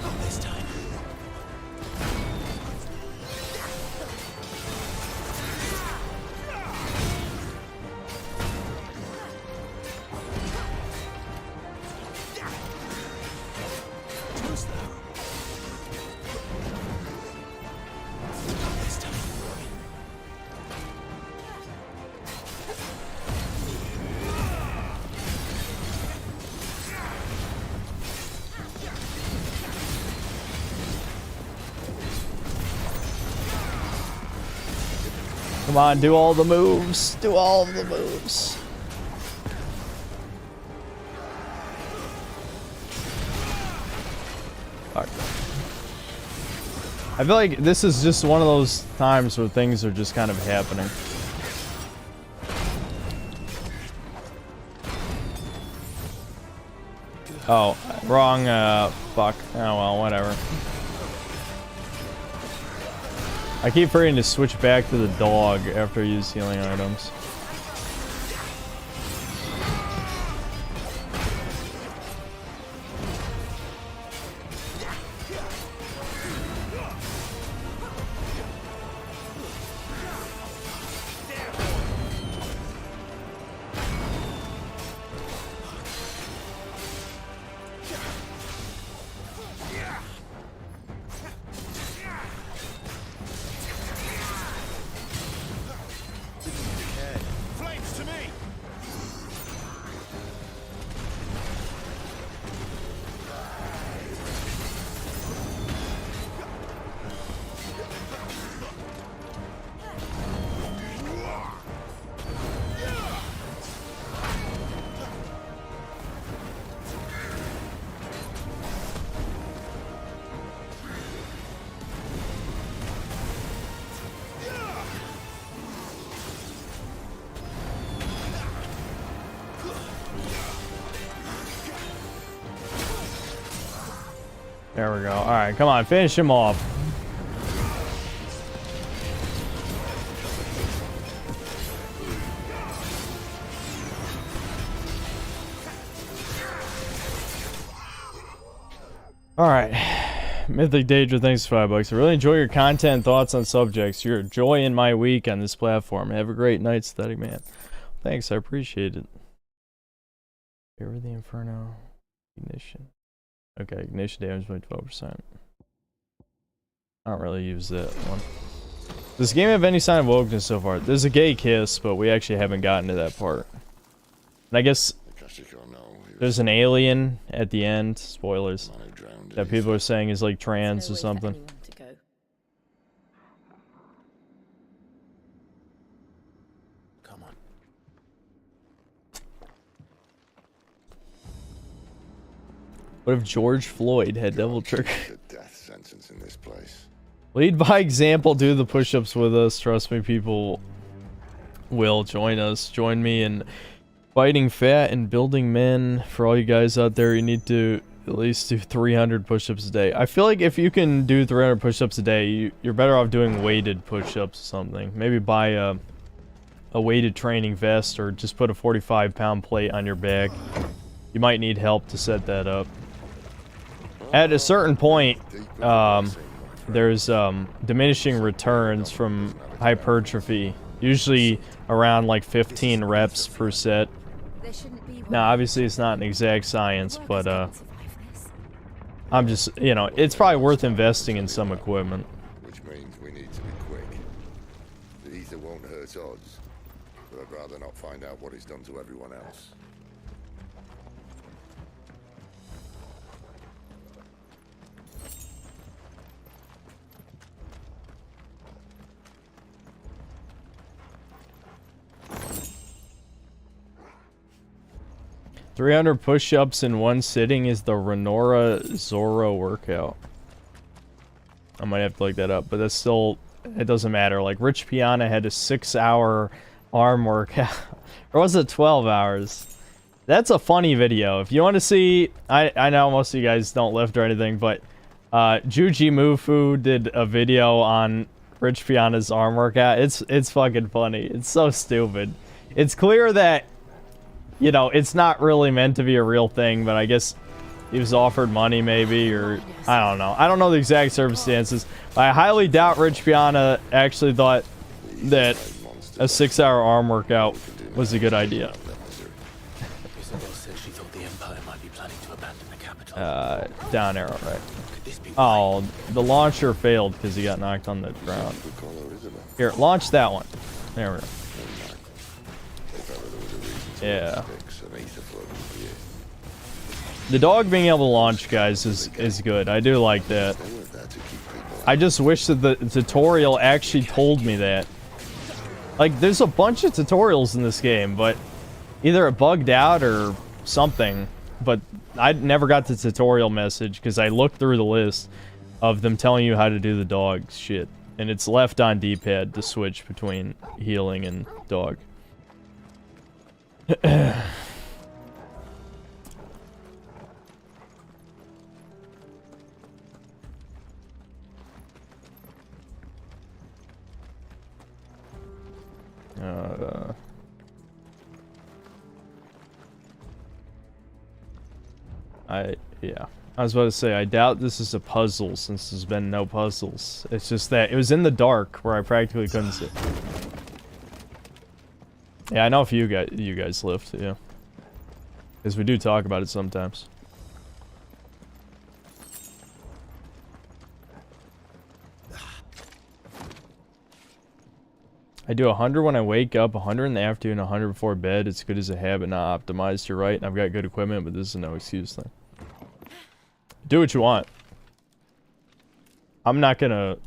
Speaker 19: Not this time. Too slow. Not this time.
Speaker 1: Come on, do all the moves. Do all of the moves. Fuck. I feel like this is just one of those times where things are just kind of happening. Oh, wrong, fuck. Oh well, whatever. I keep forgetting to switch back to the dog after I use healing items.
Speaker 19: Flames to me!
Speaker 1: There we go. Alright, come on, finish him off. Alright. Mythic Daedra, thanks for $5. I really enjoy your content and thoughts on subjects. You're a joy in my week on this platform. Have a great night, Static Man. Thanks, I appreciate it. Favor the Inferno. Ignition. Okay, ignition damage by 12%. I don't really use that one. Does this game have any sign of wokeness so far? There's a gay kiss, but we actually haven't gotten to that part. And I guess there's an alien at the end, spoilers, that people are saying is like trans or something.
Speaker 6: Come on.
Speaker 1: What if George Floyd had double trigger?
Speaker 12: The death sentence in this place.
Speaker 1: Lead by example, do the push-ups with us. Trust me, people will join us. Join me in fighting fat and building men. For all you guys out there, you need to at least do 300 push-ups a day. I feel like if you can do 300 push-ups a day, you're better off doing weighted push-ups or something. Maybe buy a weighted training vest or just put a 45-pound plate on your back. You might need help to set that up. At a certain point, there's diminishing returns from hypertrophy. Usually around like 15 reps per set.
Speaker 15: There shouldn't be.
Speaker 1: Now, obviously, it's not an exact science, but I'm just, you know, it's probably worth investing in some equipment.
Speaker 12: Which means we need to be quick. The ether won't hurt odds, but I'd rather not find out what it's done to everyone else.
Speaker 1: $300 push-ups in one sitting is the Renora Zorro workout. I might have to look that up, but that's still, it doesn't matter. Like, Rich Piana had a 6-hour arm workout. Or was it 12 hours? That's a funny video. If you want to see, I know most of you guys don't lift or anything, but Juji Mufu did a video on Rich Piana's arm workout. It's fucking funny. It's so stupid. It's clear that, you know, it's not really meant to be a real thing, but I guess he was offered money maybe, or I don't know. I don't know the exact circumstances. I highly doubt Rich Piana actually thought that a 6-hour arm workout was a good idea.
Speaker 6: Isabel said she thought the Empire might be planning to abandon the capital.
Speaker 1: Down arrow, right? Oh, the launcher failed because he got knocked on the ground. Here, launch that one. There we go. Yeah. The dog being able to launch, guys, is good. I do like that. I just wish that the tutorial actually told me that. Like, there's a bunch of tutorials in this game, but either it bugged out or something. But I never got the tutorial message because I looked through the list of them telling you how to do the dog shit. And it's left on D-pad to switch between healing and dog. Yeah. I was about to say, I doubt this is a puzzle since there's been no puzzles. It's just that it was in the dark where I practically couldn't see. Yeah, I know if you guys lift, yeah. Because we do talk about it sometimes. I do 100 when I wake up, 100 in the afternoon, 100 before bed. It's good as a habit, not optimized. You're right, and I've got good equipment, but this is a no excuse thing. Do what you want. I'm not gonna...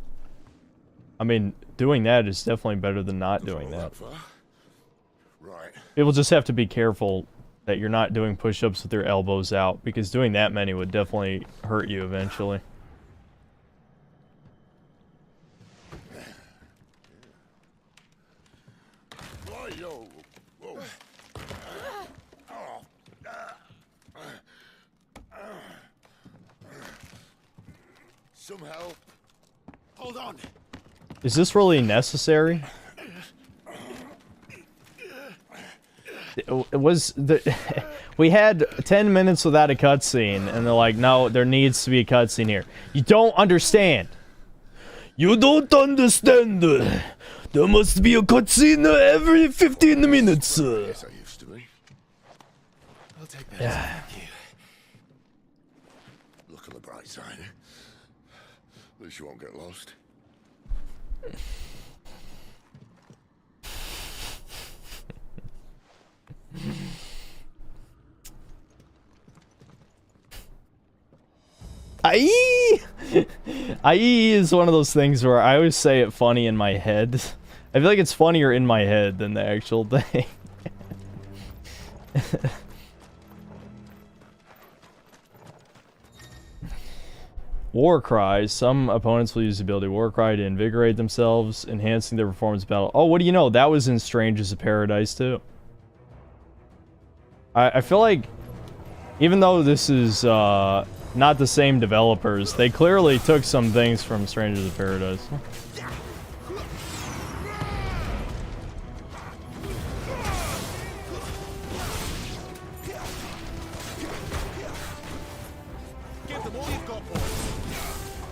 Speaker 1: I mean, doing that is definitely better than not doing that. People just have to be careful that you're not doing push-ups with your elbows out, because doing that many would definitely hurt you eventually.
Speaker 12: Some help.
Speaker 14: Hold on.
Speaker 1: Is this really necessary? It was the we had 10 minutes without a cutscene, and they're like, no, there needs to be a cutscene here. You don't understand. You don't understand. There must be a cutscene every 15 minutes.
Speaker 12: Yes, I used to be.
Speaker 14: I'll take that.
Speaker 1: Yeah.
Speaker 14: Thank you.
Speaker 12: Look on the bright side. At least you won't get lost.
Speaker 1: Aye! Aye is one of those things where I always say it funny in my head. I feel like it's funnier in my head than the actual thing. Warcry. Some opponents will use the ability Warcry to invigorate themselves, enhancing their performance battle. Oh, what do you know? That was in Strangers of Paradise too. I feel like, even though this is not the same developers, they clearly took some things from Strangers of Paradise.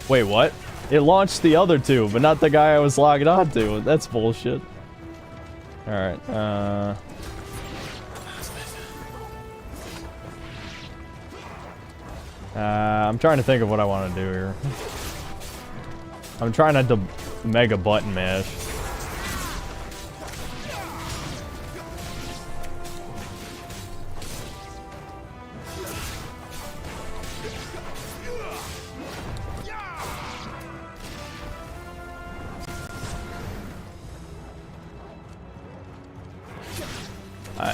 Speaker 1: Wait, what? It launched the other two, but not the guy I was logged on to. That's bullshit. Alright, I'm trying to think of what I want to do here. I'm trying not to mega button mash.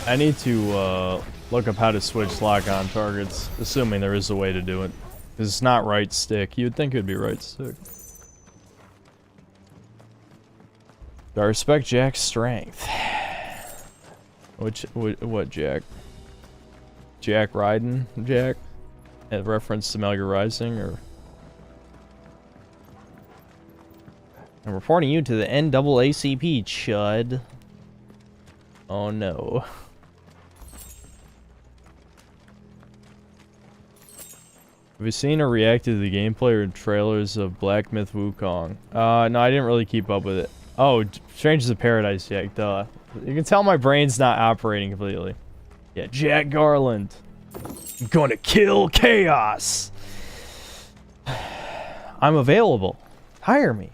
Speaker 1: I need to look up how to switch lock-on targets, assuming there is a way to do it. Because it's not right stick. You'd think it would be right stick. I respect Jack's strength. What Jack? Jack Ryden? Jack? A reference to Metal Gear Rising, or? I'm reporting you to the NAACP, chud. Oh no. Have you seen or reacted to the gameplay or trailers of Black Myth Wukong? No, I didn't really keep up with it. Oh, Strangers of Paradise, Jack, duh. You can tell my brain's not operating completely. Yeah, Jack Garland. I'm gonna kill chaos! I'm available. Hire me.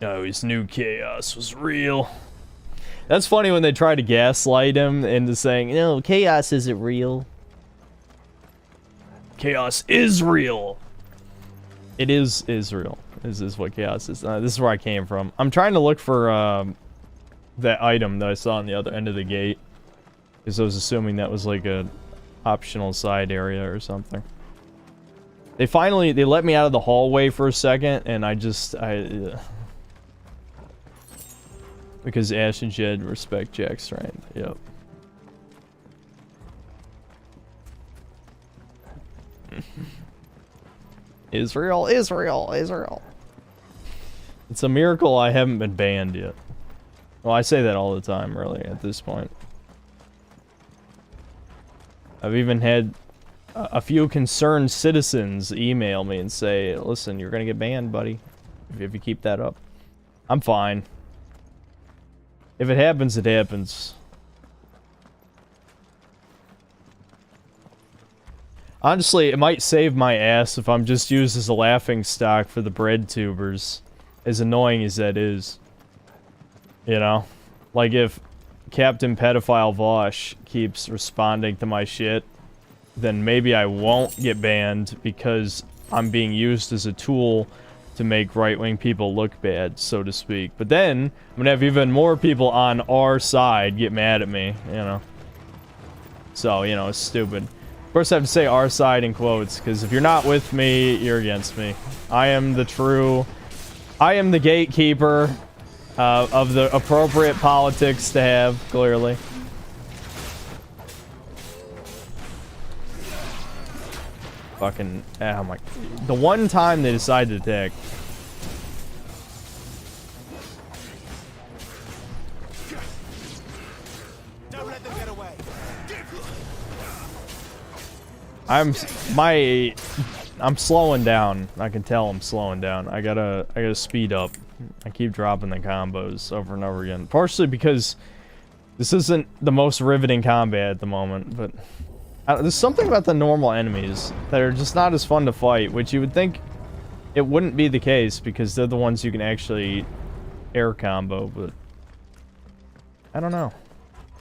Speaker 1: Oh, his new chaos was real. That's funny when they try to gaslight him into saying, no, chaos isn't real. Chaos is real. It is real. This is what chaos is. This is where I came from. I'm trying to look for that item that I saw on the other end of the gate. Because I was assuming that was like a optional side area or something. They let me out of the hallway for a second, and because Ash and Jed respect Jack's strength. Yep. Israel, Israel, Israel. It's a miracle I haven't been banned yet. Well, I say that all the time, really, at this point. I've even had a few concerned citizens email me and say, listen, you're gonna get banned, buddy, if you keep that up. I'm fine. If it happens, it happens. Honestly, it might save my ass if I'm just used as a laughing stock for the bread tubers. As annoying as that is. You know? Like if Captain Pedophile Vosh keeps responding to my shit, then maybe I won't get banned because I'm being used as a tool to make right-wing people look bad, so to speak. But then, I'm gonna have even more people on our side get mad at me, you know? So, you know, it's stupid. Of course I have to say our side in quotes, because if you're not with me, you're against me. I am the gatekeeper of the appropriate politics to have, clearly. Fucking, oh my, the one time they decided to attack.
Speaker 19: Don't let them get away.
Speaker 1: I'm slowing down. I can tell I'm slowing down. I gotta speed up. I keep dropping the combos over and over again. Partially because this isn't the most riveting combat at the moment, but there's something about the normal enemies that are just not as fun to fight, which you would think it wouldn't be the case because they're the ones you can actually air combo, but I don't know.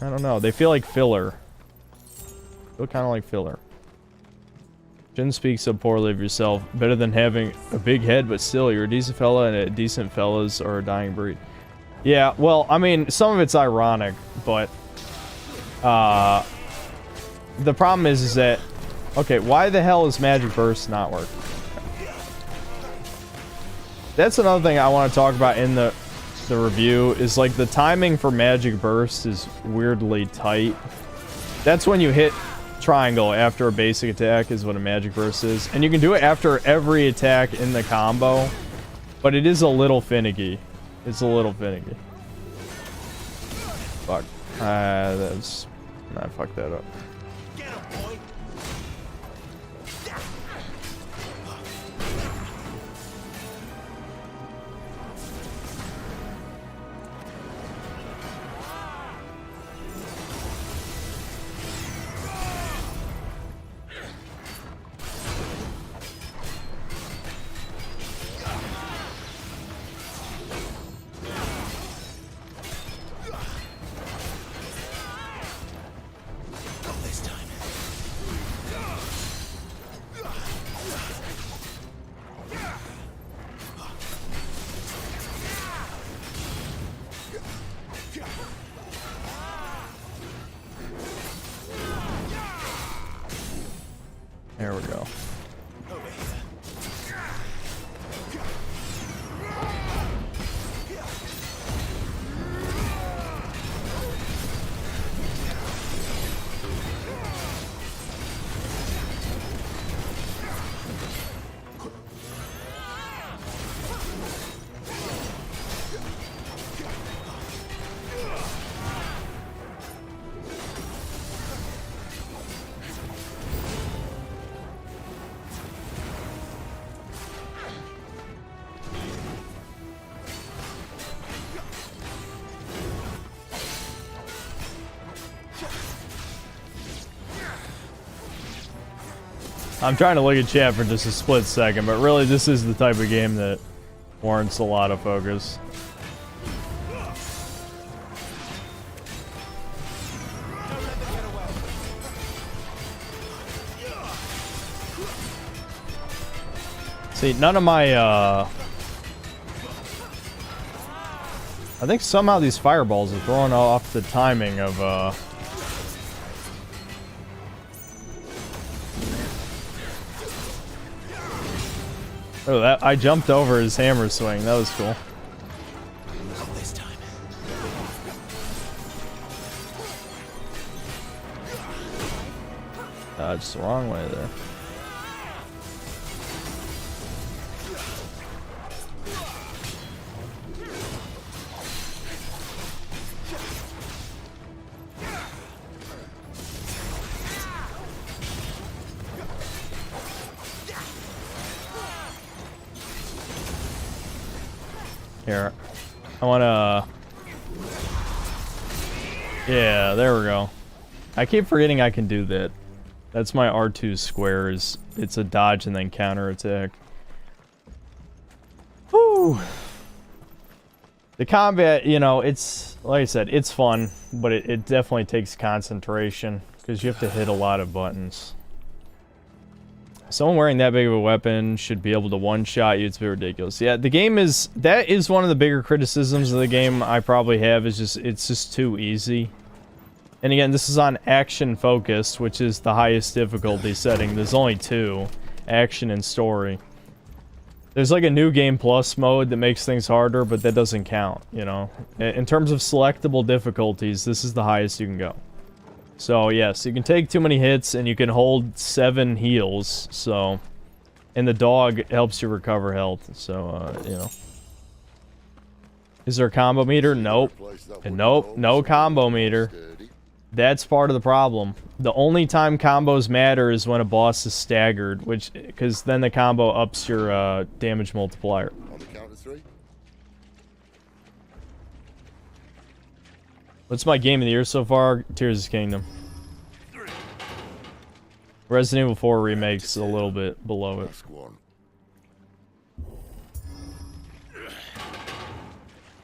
Speaker 1: I don't know. They feel like filler. Feel kind of like filler. Shouldn't speak so poorly of yourself. Better than having a big head, but still, you're a decent fella, and decent fellas are a dying breed. Yeah, well, I mean, some of it's ironic, but the problem is that, okay, why the hell is Magic Burst not working? That's another thing I want to talk about in the review, is like the timing for Magic Burst is weirdly tight. That's when you hit triangle after a basic attack is what a Magic Burst is. And you can do it after every attack in the combo, but it is a little finicky. It's a little finicky. Fuck. That's... I fucked that up. There we go. I'm trying to look at chat for just a split second, but really this is the type of game that warrants a lot of focus. See, none of my, I think somehow these fireballs are throwing off the timing of, oh, that I jumped over his hammer swing. That was cool. It's the wrong way there. Here, I wanna... Yeah, there we go. I keep forgetting I can do that. That's my R2 squares. It's a dodge and then counter attack. Whew. The combat, you know, it's, like I said, it's fun, but it definitely takes concentration because you have to hit a lot of buttons. Someone wearing that big of a weapon should be able to one-shot you. It's very ridiculous. Yeah, the game is... That is one of the bigger criticisms of the game I probably have, is just... It's just too easy. And again, this is on action focused, which is the highest difficulty setting. There's only 2. Action and story. There's like a new game plus mode that makes things harder, but that doesn't count, you know? In terms of selectable difficulties, this is the highest you can go. So, yes, you can take too many hits, and you can hold 7 heals, so... And the dog helps you recover health, so, you know. Is there a combo meter? Nope. And nope, no combo meter. That's part of the problem. The only time combos matter is when a boss is staggered, which... Because then the combo ups your, damage multiplier.
Speaker 12: On the count of 3.
Speaker 1: What's my game of the year so far? Tears of the Kingdom. Resident Evil 4 Remake's a little bit below it.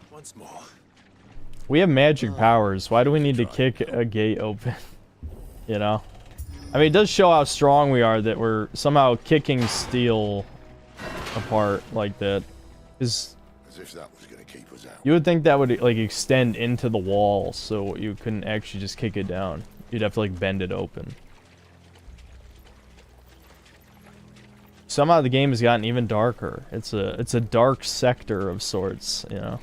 Speaker 6: Once more.
Speaker 1: We have magic powers. Why do we need to kick a gate open? You know? I mean, it does show how strong we are that we're somehow kicking steel apart like that. As
Speaker 12: if that was going to keep us out.
Speaker 1: You would think that would, like, extend into the wall, so you couldn't actually just kick it down. You'd have to, like, bend it open. Somehow the game has gotten even darker. It's a dark sector of sorts, you know.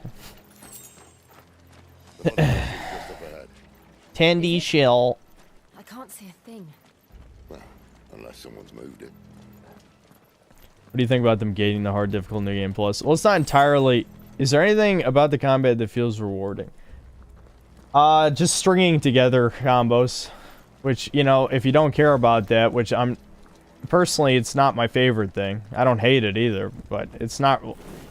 Speaker 1: Tandy shell.
Speaker 15: I can't see a thing.
Speaker 12: Well, unless someone's moved it.
Speaker 1: What do you think about them gating the hard difficult New Game Plus? Well, it's not entirely... Is there anything about the combat that feels rewarding? Just stringing together combos. Which, you know, if you don't care about that, which I'm... Personally, it's not my favorite thing. I don't hate it either, but it's not...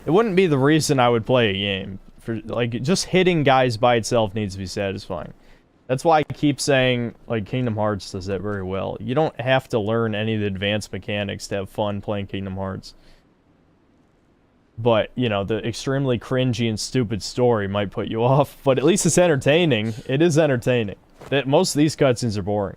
Speaker 1: It wouldn't be the reason I would play a game. For, like, just hitting guys by itself needs to be satisfying. That's why I keep saying, like, Kingdom Hearts does that very well. You don't have to learn any of the advanced mechanics to have fun playing Kingdom Hearts. But, you know, the extremely cringy and stupid story might put you off. But at least it's entertaining. It is entertaining. Most of these cutscenes are boring.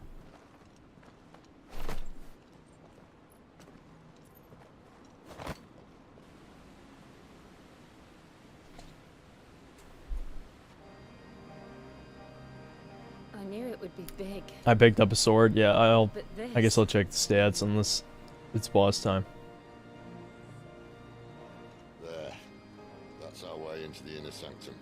Speaker 15: I knew it That would be big.
Speaker 1: I picked up a sword. Yeah,
Speaker 15: But
Speaker 1: I guess I'll check the stats unless it's boss time.
Speaker 12: There. That's our way into the inner sanctum.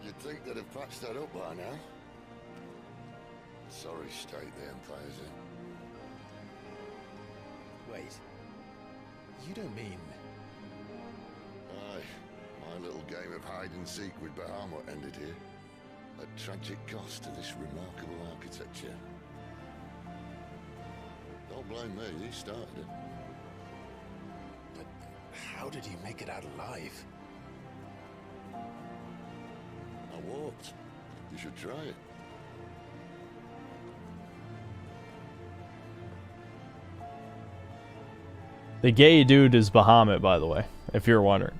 Speaker 12: You'd think they'd have patched that up by now. Sorry state the Empire's in.
Speaker 6: Wait. You don't mean...
Speaker 12: Aye. My little game of hide-and-seek with Bahamut ended here. At tragic cost to this remarkable architecture. Don't blame me, he started it.
Speaker 6: But how did you make it out alive?
Speaker 12: I walked. You should try it.
Speaker 1: The gay dude is Bahamut, by the way, if you're wondering.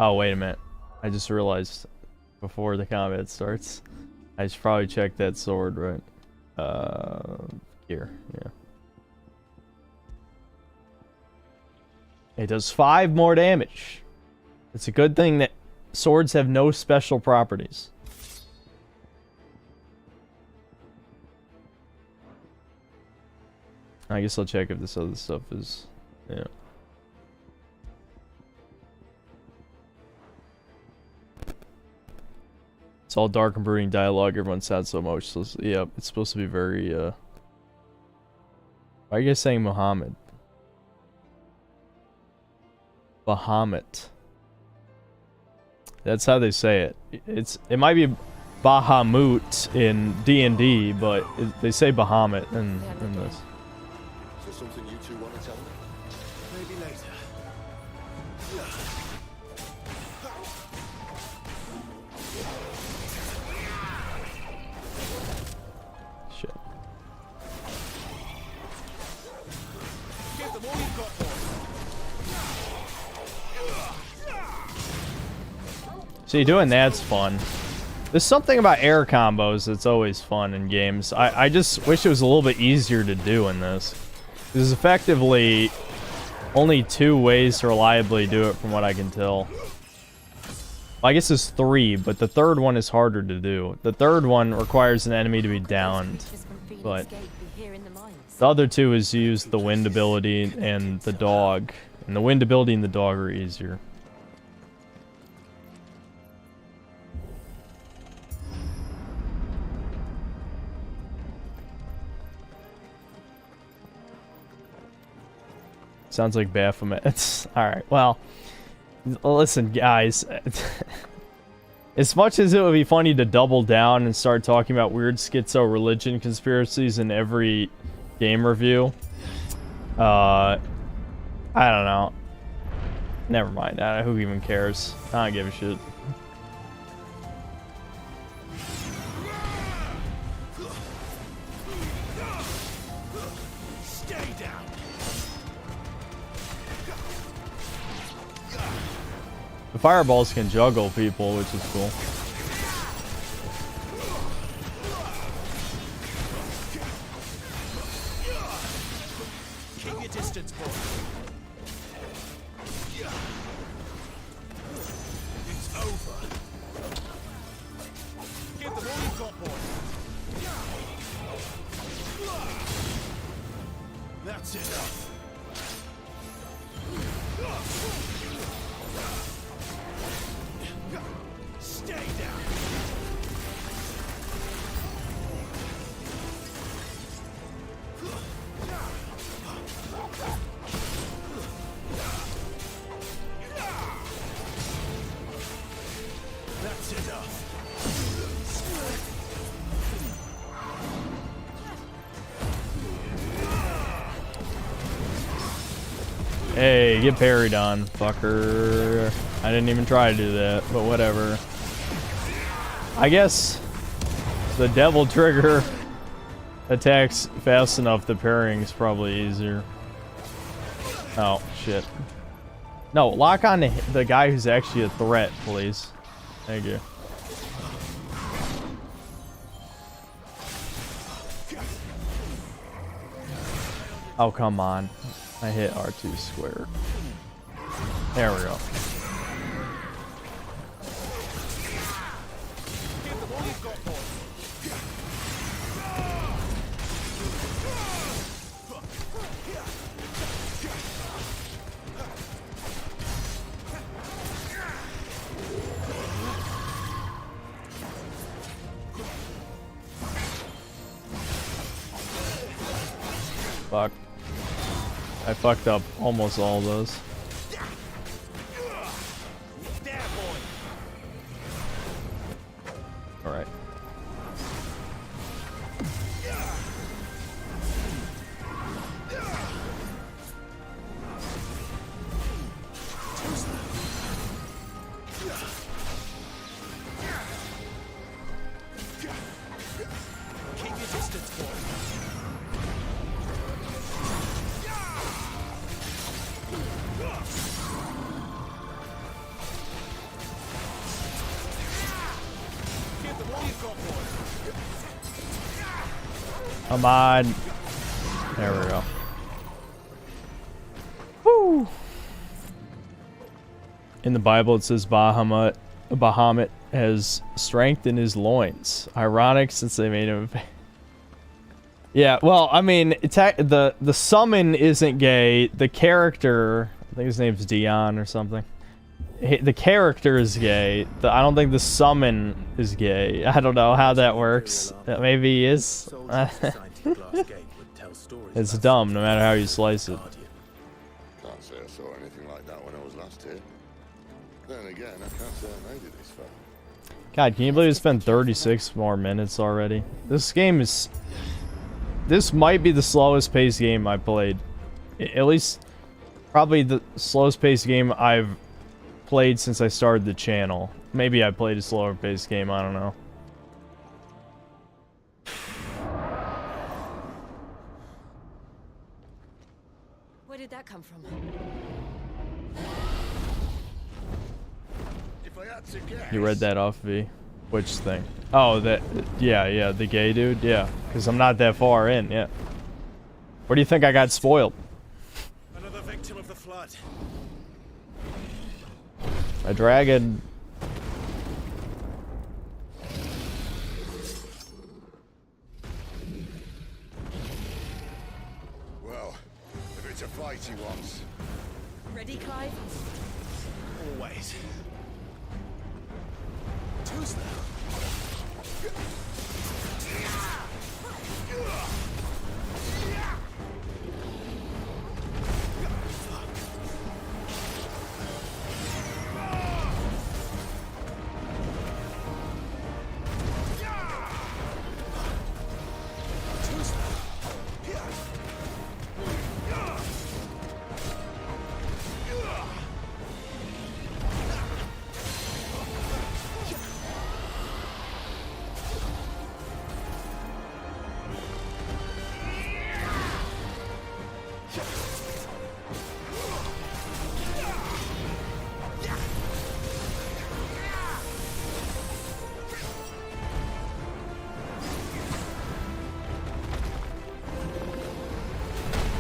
Speaker 1: Oh, wait a minute. I just realized before the combat starts, I should probably check that sword, right? Here, yeah. It does 5 more damage. It's a good thing that swords have no special properties. I guess I'll check if this other stuff is... Yeah. It's all dark and brooding dialogue. Everyone sounds so much. So, yeah, it's supposed to be very, Why are you guys saying Muhammad? Bahamut. That's how they say it. It might be Bahamut in D&D, but they say Bahamut in this.
Speaker 12: Is there something you two want to tell me?
Speaker 6: Maybe later.
Speaker 1: Shit.
Speaker 19: Give them all you've got,
Speaker 1: See, doing that's fun. There's something about air combos that's always fun in games. I just wish it was a little bit easier to do in this. There's effectively only 2 ways to reliably do it from what I can tell. Well, I guess there's 3, but the third one is harder to do. The third one requires an enemy to be downed, but the other 2 is use the wind ability and the dog. And the wind ability and the dog are easier. Sounds like Baphomet. Alright, well, listen, guys. As much as it would be funny to double down and start talking about weird schizo religion conspiracies in every game review, I don't know. Never mind. Who even cares? I don't give a shit. The fireballs can juggle people, which is cool.
Speaker 19: Keep your distance, boy. It's over. Give them all you've got, boy. That's enough. Stay down. That's enough.
Speaker 1: Hey, get parried on, fucker. I didn't even try to do that, but whatever. I guess the devil trigger attacks fast enough, the parrying's probably easier. Oh, shit. No, lock on the guy who's actually a threat, please. Thank you. Oh, come on. I hit R2 squared. There we go. Fuck. I fucked up almost all of those. Alright.
Speaker 19: Keep your distance, boy.
Speaker 1: Come on. There we go. Woo. In the Bible, it says Bahamut has strength in his loins. Ironic, since they made him. Yeah, well, I mean, the summon isn't gay. The character, I think his name's Dion or something. The character is gay. I don't think the summon is gay. I don't know how that works. Maybe he is. It's dumb, no matter how you slice it.
Speaker 12: Can't say I saw anything like that when I was last here. Then again, I can't say I made it this far.
Speaker 1: God, can you believe it's been 36 more minutes already? This game is... This might be the slowest paced game I played. At least, probably the slowest paced game I've played since I started the channel. Maybe I played a slower paced game, I don't know.
Speaker 15: Where did that come from?
Speaker 12: If I had to guess,
Speaker 1: You read that off, V? Which thing? Oh, that... Yeah, the gay dude? Yeah, because I'm not that far in, yeah. Where do you think I got spoiled?
Speaker 19: Another victim of the flood.
Speaker 1: A dragon.
Speaker 12: well, if it's a fight he wants,
Speaker 15: Ready, Clive?
Speaker 19: Always. Two's now.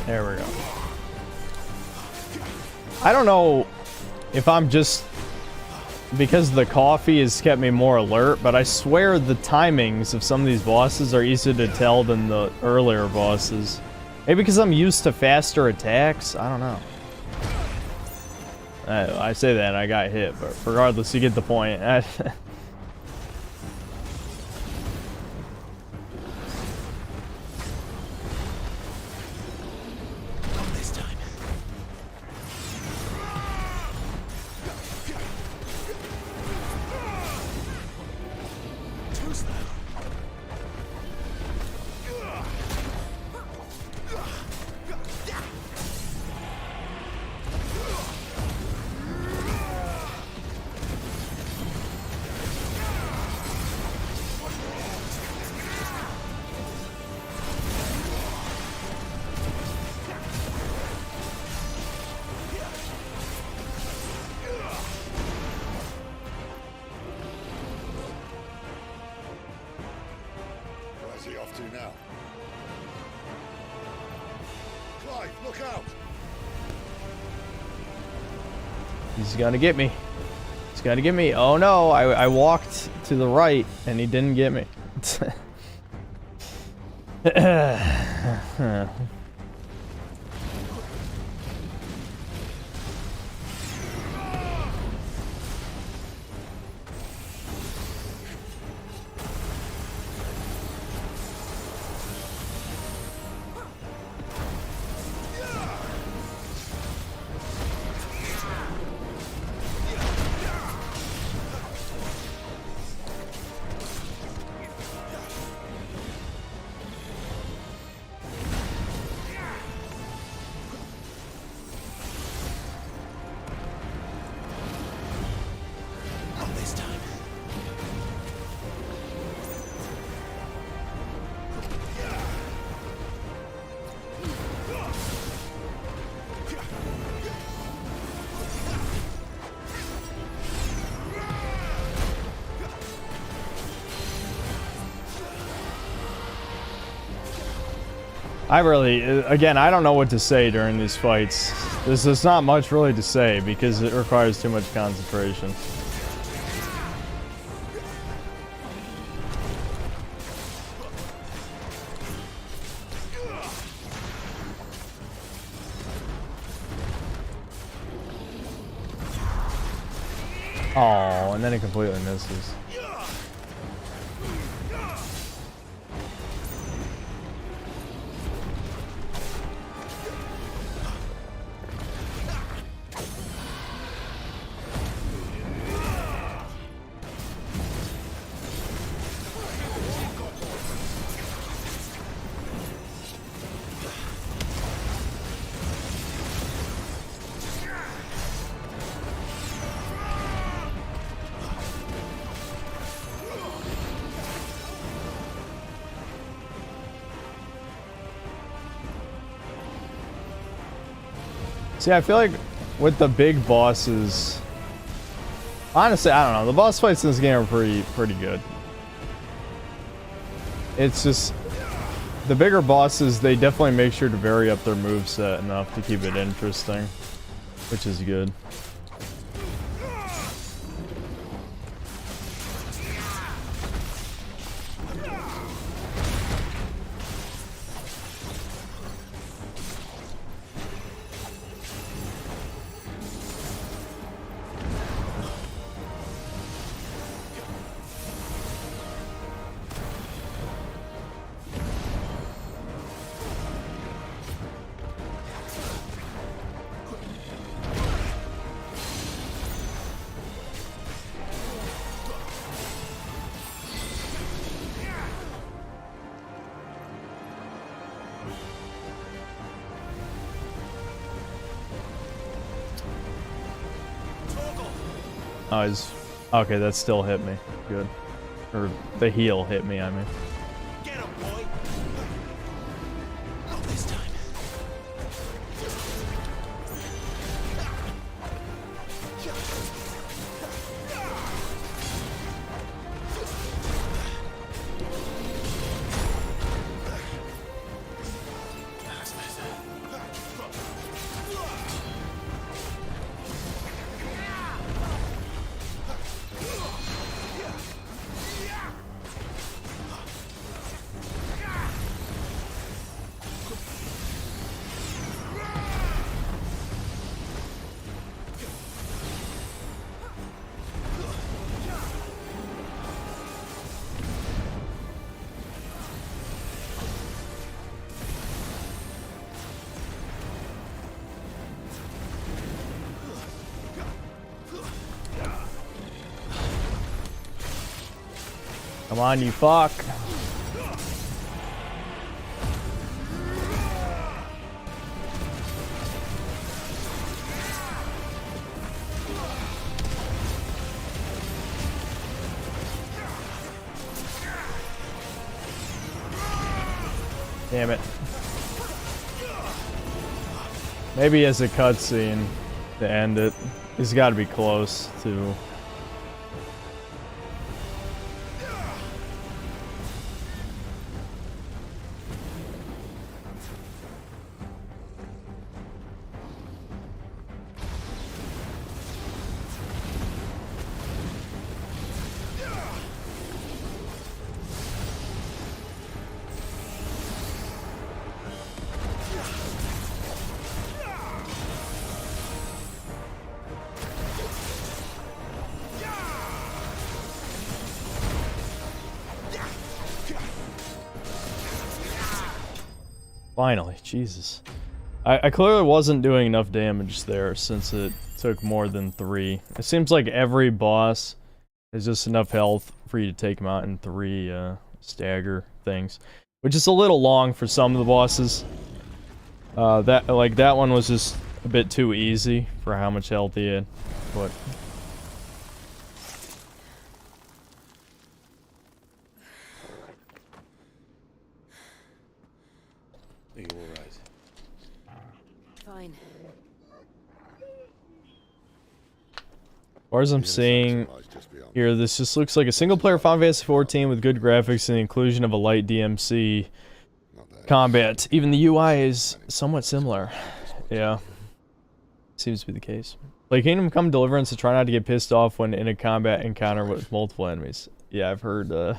Speaker 1: There we go. I don't know if I'm just... Because the coffee has kept me more alert, but I swear the timings of some of these bosses are easier to tell than the earlier bosses. Maybe because I'm used to faster attacks? I don't know. I say that and I got hit, but regardless, you get the point.
Speaker 12: you off to now? Clive, look out!
Speaker 1: He's gonna get me. He's gonna get me. Oh no, I walked to the right and he didn't get me. Again, I don't know what to say during these fights. There's not much really to say because it requires too much concentration. Oh, and then it completely misses. See, I feel like with the big bosses, honestly, I don't know. The boss fights in this game are pretty good. It's just the bigger bosses, they definitely make sure to vary up their moveset enough to keep it interesting, which is good. Oh, he's... Okay, that still hit me. Good. Or the heel hit me, I mean.
Speaker 19: Get him, boy! Not this time.
Speaker 1: Come on, you fuck. Damn it. Maybe as a cutscene to end it. He's got to be close to... Finally, Jesus. I clearly wasn't doing enough damage there since it took more than 3. It seems like every boss has just enough health for you to take them out in 3 stagger things. Which is a little long for some of the bosses. That one was just a bit too easy for how much health he had. But
Speaker 3: Are you alright?
Speaker 15: Fine.
Speaker 1: as far as I'm seeing here, this just looks like a single-player Final Fantasy XIV with good graphics and the inclusion of a light DMC combat. Even the UI is somewhat similar. Yeah. Seems to be the case. Play Kingdom Come Deliverance to try not to get pissed off when in a combat encounter with multiple enemies. Yeah, I've heard the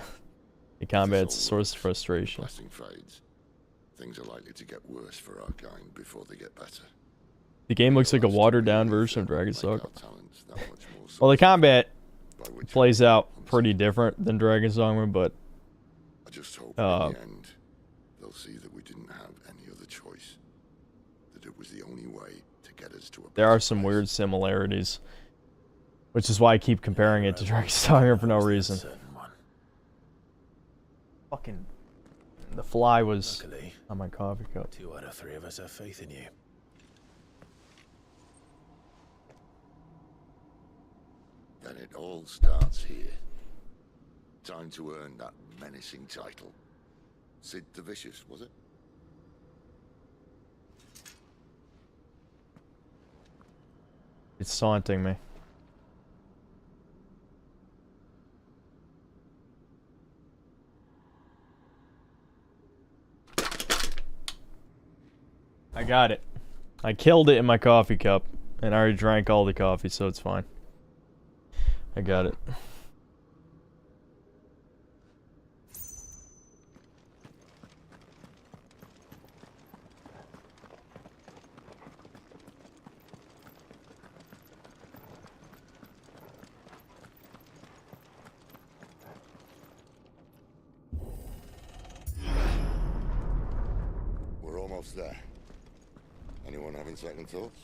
Speaker 1: combat's a source of frustration.
Speaker 12: Blessing fades. Things are likely to get worse for our kind before they get better.
Speaker 1: The game looks like a watered-down version of Dragon's Dogma. Well, the combat plays out pretty different than Dragon's Dogma, but
Speaker 12: I just hope in the end they'll see that we didn't have any other choice. That it was the only way to get us to a
Speaker 1: there are some weird similarities, which is why I keep comparing it to Dragon's Dogma for no reason. Fucking the fly was on my coffee cup.
Speaker 3: 2 out of 3 of us have faith in you.
Speaker 12: Then it all starts here. Time to earn that menacing title. Sid the Vicious, was it?
Speaker 1: It's taunting me. I got it. I killed it in my coffee cup, and I already drank all the coffee, so it's fine. I got it.
Speaker 12: We're almost there. Anyone having second thoughts?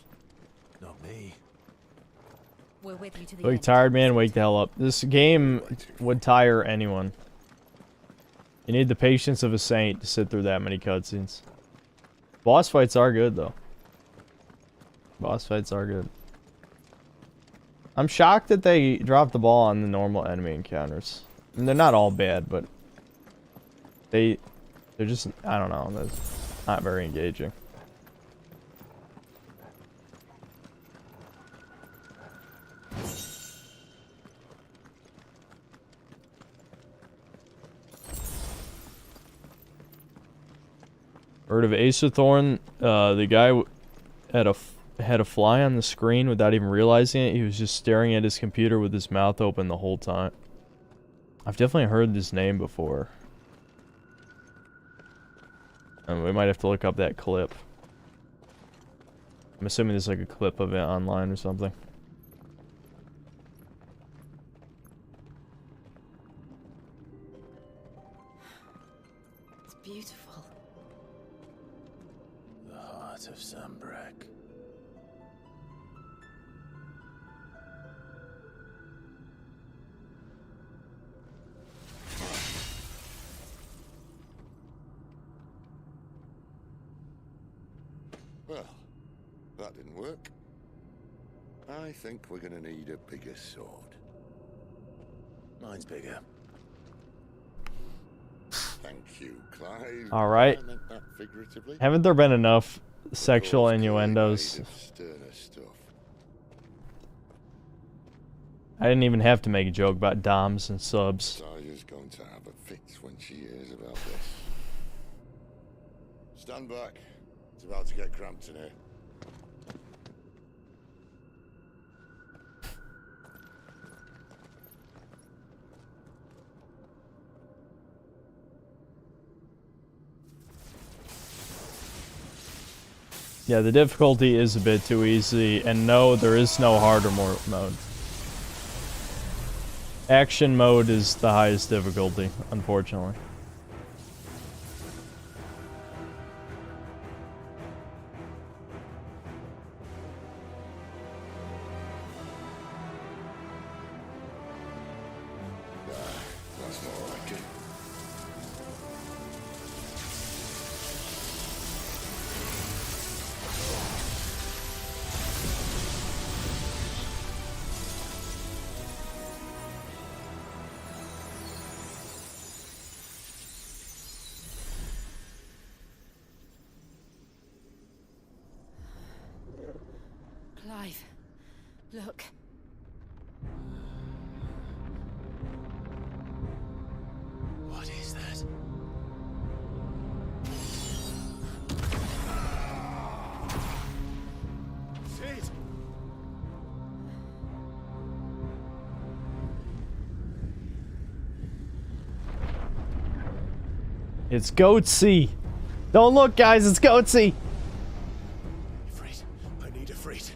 Speaker 3: Not me.
Speaker 15: We're with you to the
Speaker 1: Look
Speaker 15: end.
Speaker 1: tired, man. Wake the hell up. This game would tire anyone. You need the patience of a saint to sit through that many cutscenes. Boss fights are good, though. Boss fights are good. I'm shocked that they dropped the ball on the normal enemy encounters. I mean, they're not all bad, but they're just, I don't know, they're not very engaging. Heard of Acerthorn? The guy had a fly on the screen without even realizing it. He was just staring at his computer with his mouth open the whole time. I've definitely heard this name before. And we might have to look up that clip. I'm assuming there's like a clip of it online or something.
Speaker 15: It's beautiful.
Speaker 3: The heart of Sanbreque.
Speaker 12: Well, that didn't work. I think we're gonna need a bigger sword.
Speaker 3: Mine's bigger.
Speaker 12: Thank you, Clive.
Speaker 1: Alright.
Speaker 12: I meant that figuratively.
Speaker 1: Haven't there been enough sexual innuendos?
Speaker 12: Sterner stuff.
Speaker 1: I didn't even have to make a joke about doms and subs.
Speaker 12: Saya's going to have a fit when she hears about this. Stand back. It's about to get cramped in here.
Speaker 1: Yeah, the difficulty is a bit too easy, and no, there is no harder mode. Action mode is the highest difficulty, unfortunately.
Speaker 15: Look.
Speaker 21: What is that? Sid!
Speaker 1: It's Goatsy. Don't look, guys. It's Goatsy.
Speaker 21: Ifrit, I need Ifrit.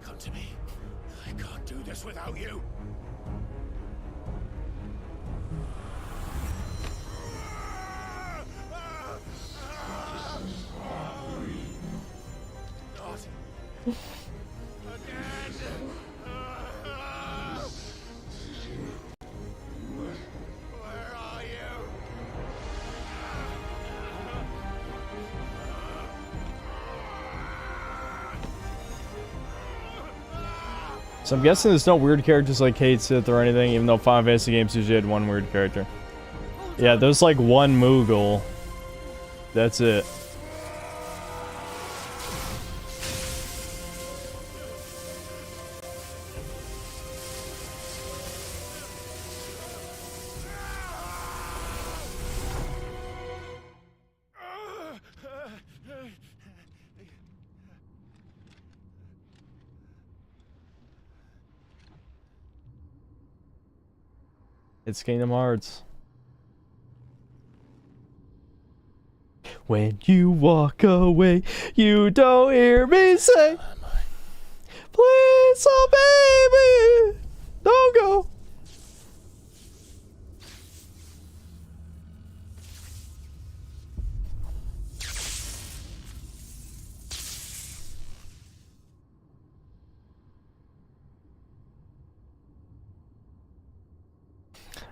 Speaker 21: Come to me. I can't do this without you. Not again. Where are you?
Speaker 1: So I'm guessing there's no weird characters like Kate Sith or anything, even though Final Fantasy games usually had one weird character. Yeah, there's like one Moogle. That's it. It's Kingdom Hearts. When you walk away, you don't hear me say, please, oh baby, don't go.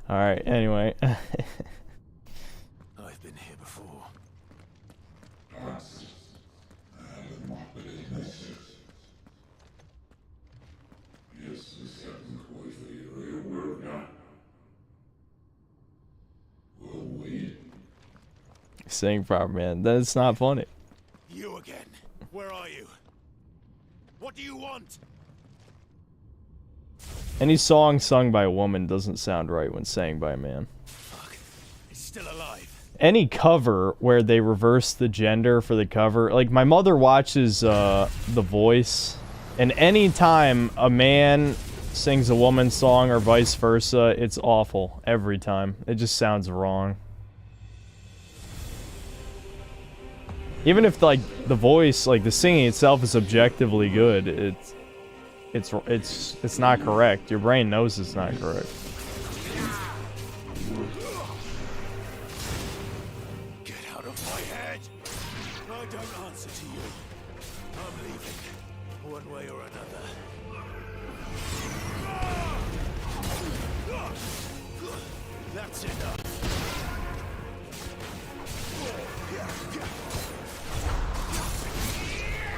Speaker 1: Alright, anyway.
Speaker 21: I've been here before.
Speaker 1: Saying proper, man. That's not funny.
Speaker 21: You again. Where are you? What do you want?
Speaker 1: Any song sung by a woman doesn't sound right when sang by a man.
Speaker 21: It's still alive.
Speaker 1: Any cover where they reverse the gender for the cover, like my mother watches The Voice, and any time a man sings a woman's song or vice versa, it's awful every time. It just sounds wrong. Even if like the voice, like the singing itself is objectively good, it's not correct. Your brain knows it's not correct.
Speaker 21: Get out of my head! I don't answer to you. I'm leaving, one way or another. That's enough.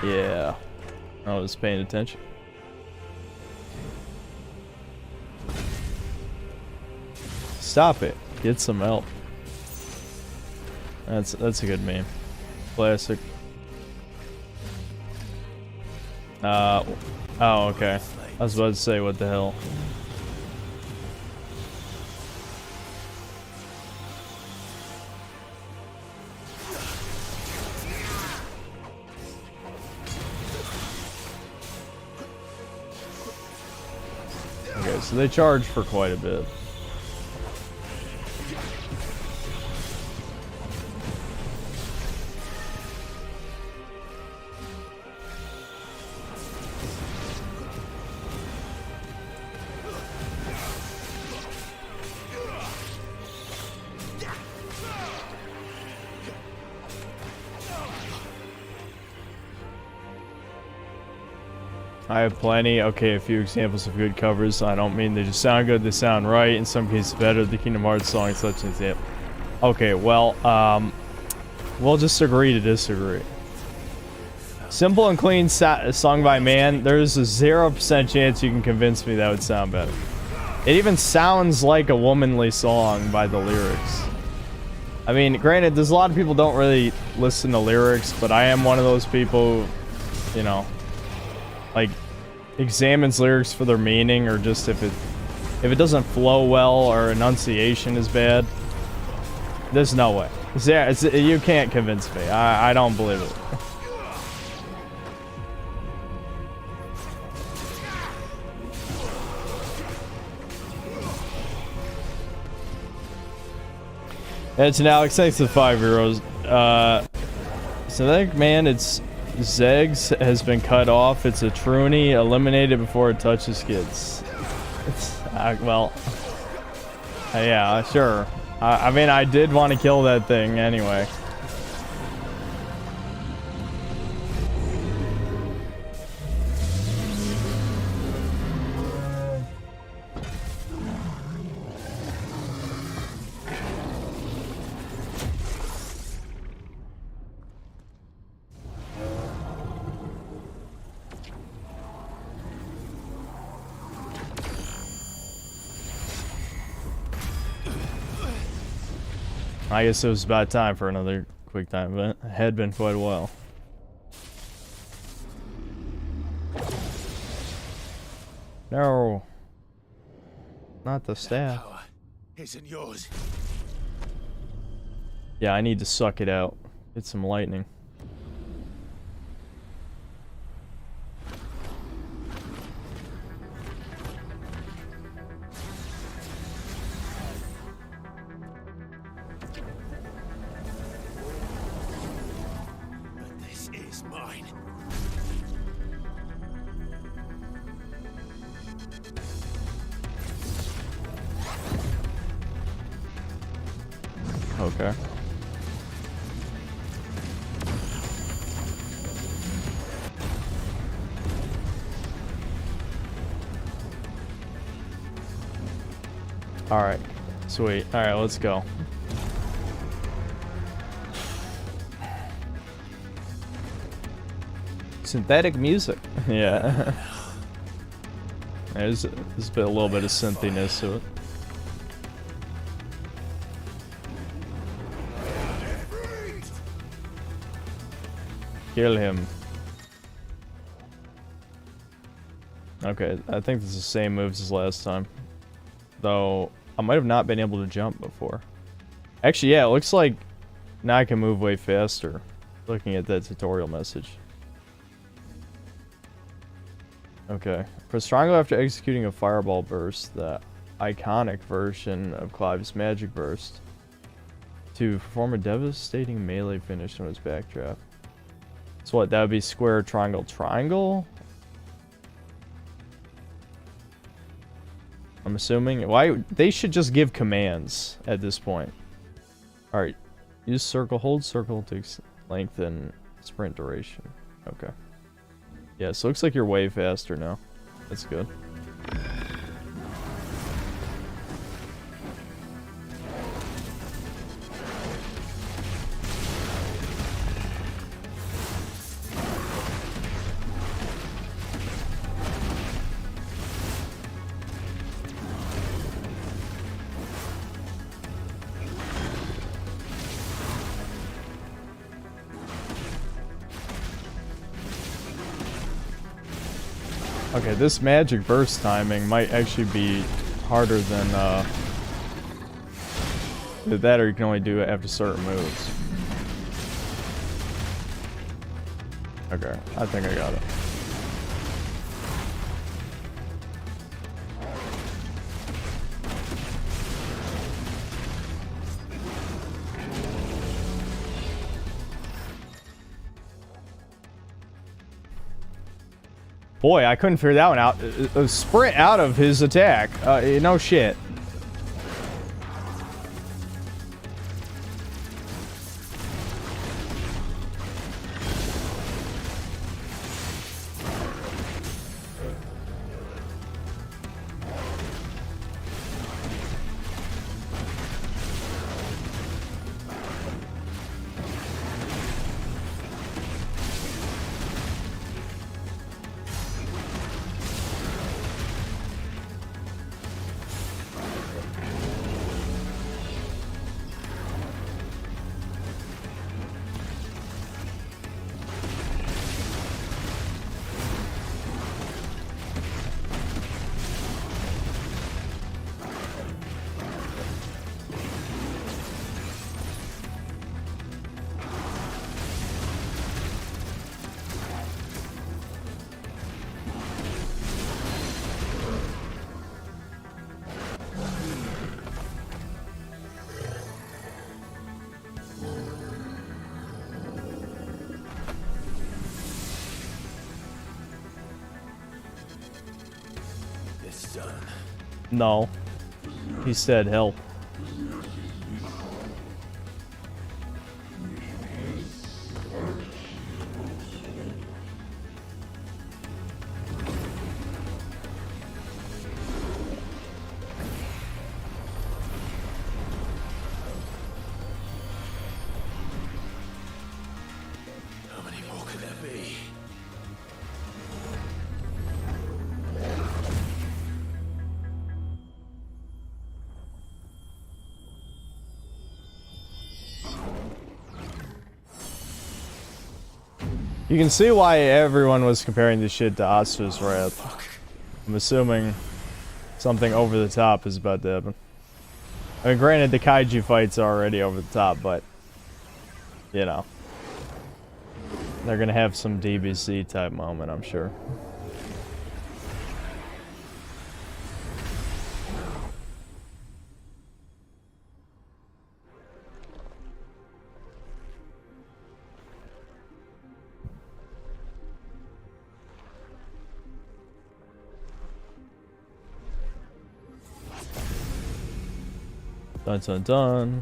Speaker 1: Yeah, I was paying attention. Stop it. Get some help. That's a good meme. Classic. Oh, okay. I was about to say, what the hell? Okay, so they charge for quite a bit. I have plenty. Okay, a few examples of good covers. I don't mean they just sound good, they sound right. In some cases better. The Kingdom Hearts song is such an example. Okay, well, we'll just agree to disagree. Simple and clean song by man. There's a 0% chance you can convince me that would sound better. It even sounds like a womanly song by the lyrics. I mean, granted, there's a lot of people don't really listen to lyrics, but I am one of those people, you know, like, examines lyrics for their meaning, or just if it doesn't flow well or enunciation is bad. There's no way. Yeah, you can't convince me. I don't believe it. It's an Alex. Thanks to 5 euros. Synthetic Man, it's Zegs has been cut off. It's a Truni. Eliminated before it touches kids. It's, well, yeah, sure. I mean, I did want to kill that thing anyway. I guess it was about time for another quick time event. It had been quite a while. No. Not the staff.
Speaker 19: Power isn't yours.
Speaker 1: Yeah, I need to suck it out. Get some lightning.
Speaker 19: This is mine.
Speaker 1: Okay. Alright. Sweet. Alright, let's go. Synthetic music. Yeah. There's a little bit of synthiness to it. Kill him. Okay, I think this is the same moves as last time. Though, I might have not been able to jump before. Actually, yeah, it looks like now I can move way faster. Looking at that tutorial message. Okay. Press triangle after executing a fireball burst, the iconic version of Clive's magic burst, to perform a devastating melee finish on his backdraft. So what, that would be square, triangle, triangle? I'm assuming. Why? They should just give commands at this point. Alright. Use circle, hold circle to lengthen sprint duration. Okay. Yeah, so it looks like you're way faster now. That's good. Okay, this magic burst timing might actually be harder than that, or you can only do it after certain moves. Okay, I think I got it. Boy, I couldn't figure that one out. Sprint out of his attack. No shit. No. He said help.
Speaker 19: How many more could there be?
Speaker 1: You can see why everyone was comparing this shit to Asta's Wrath. I'm assuming something over the top is about to happen. I mean, granted, the kaiju fights are already over the top, but you know, they're gonna have some DBZ type moment, I'm sure. Dun dun dun.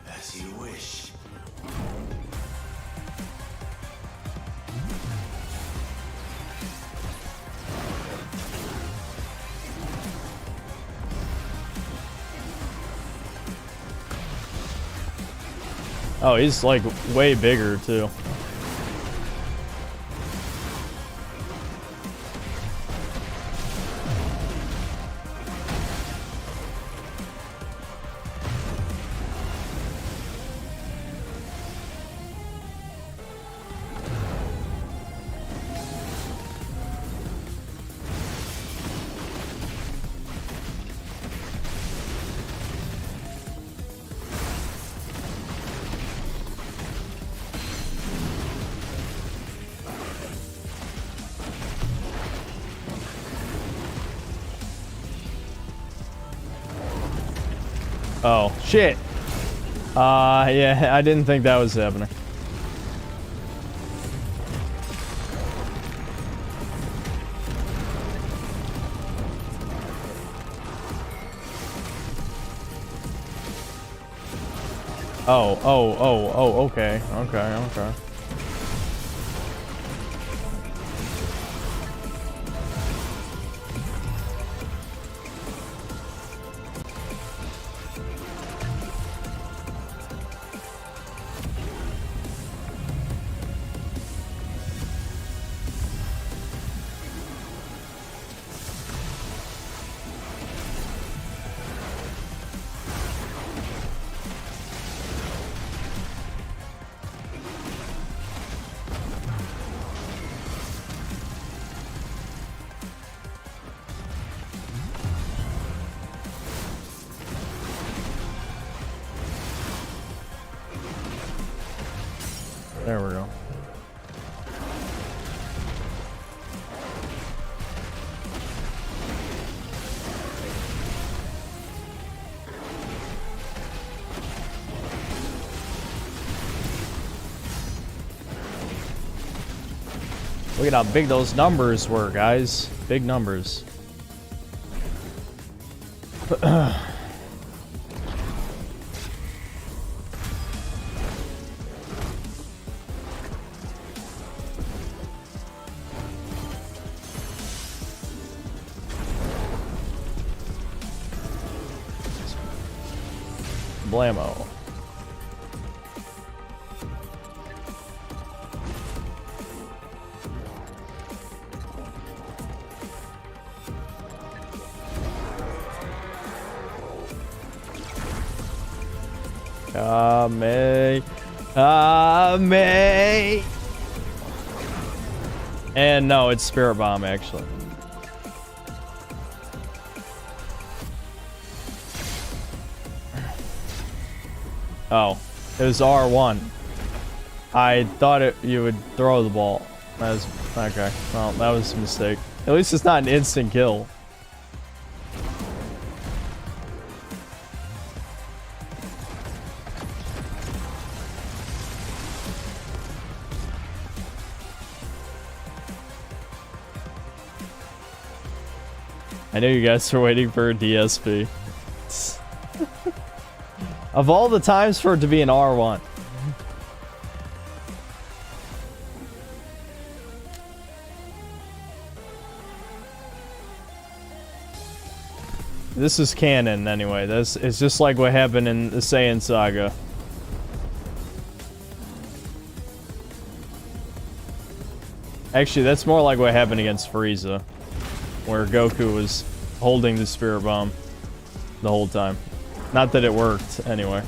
Speaker 19: As you wish.
Speaker 1: Oh, he's like way bigger too. Oh, shit. Yeah, I didn't think that was happening. Oh, okay. Okay. There we go. Look at how big those numbers were, guys. Big numbers. Blammo. Me. And no, it's Spirit Bomb, actually. Oh, it was R1. I thought you would throw the ball. That was okay. Well, that was a mistake. At least it's not an instant kill. I know you guys are waiting for a DSP. Of all the times for it to be an R1. This is canon anyway. This is just like what happened in the Saiyan Saga. Actually, that's more like what happened against Frieza, where Goku was holding the Spirit Bomb the whole time. Not that it worked, anyway.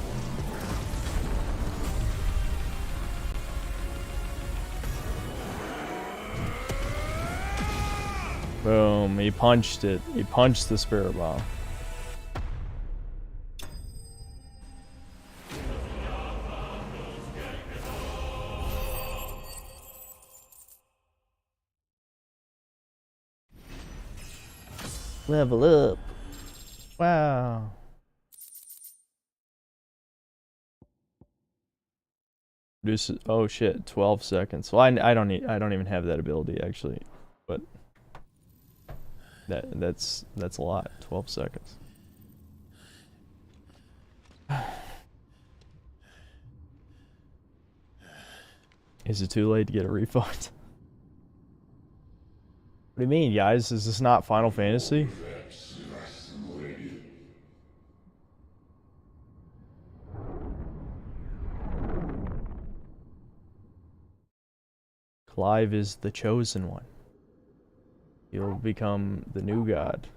Speaker 1: Boom, he punched it. He punched the Spirit Bomb.
Speaker 16: Level up.
Speaker 1: Wow. Oh shit, 12 seconds. Well, I don't even have that ability actually, but that's a lot. 12 seconds. Is it too late to get a refund? What do you mean, guys? Is this not Final Fantasy? Clive is the chosen one. He'll become the new god.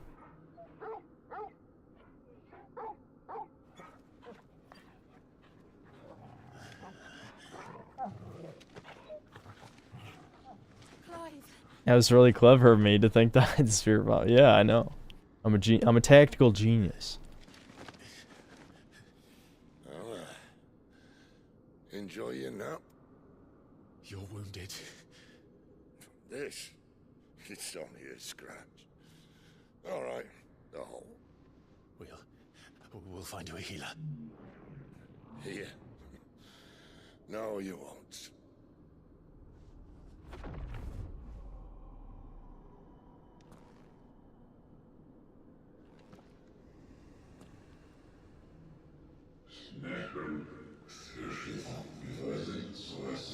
Speaker 1: That was really clever of me to think that I'd Spirit Bomb. Yeah, I know. I'm a tactical genius.
Speaker 12: Well, enjoy your nap.
Speaker 6: You're wounded.
Speaker 12: This, it's only a scratch. All right, the hole.
Speaker 6: We'll find you a healer.
Speaker 12: Here. No, you won't.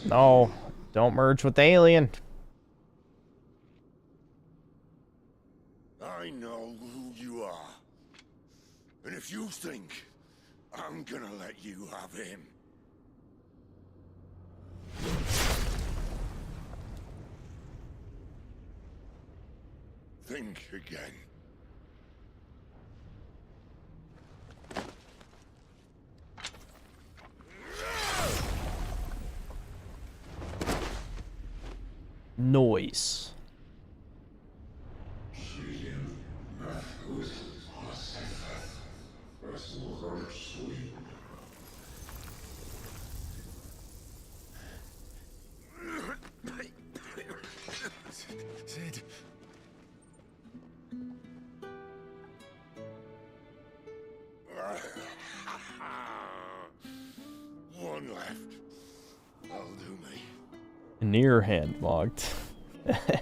Speaker 1: No, don't merge with the alien.
Speaker 12: I know who you are. And if you think I'm gonna let you have him. Think again.
Speaker 1: Noise.
Speaker 6: Sid.
Speaker 12: One left. That'll do me.
Speaker 1: Near hand logged. I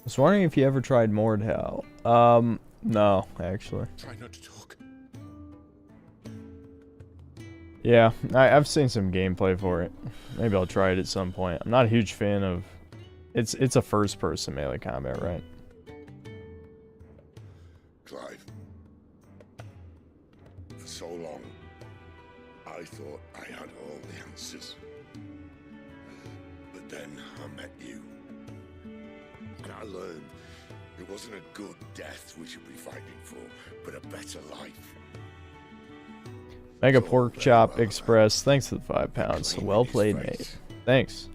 Speaker 1: was wondering if you ever tried Mordhau. No, actually.
Speaker 6: Try not to talk.
Speaker 1: Yeah, I've seen some gameplay for it. Maybe I'll try it at some point. I'm not a huge fan of... It's a first-person melee combat, right?
Speaker 12: Clive. For so long, I thought I had all the answers. But then I met you. And I learned it wasn't a good death we should be fighting for, but a better life.
Speaker 1: Mega Pork Chop Express, thanks for the £5. Well played, mate. Thanks.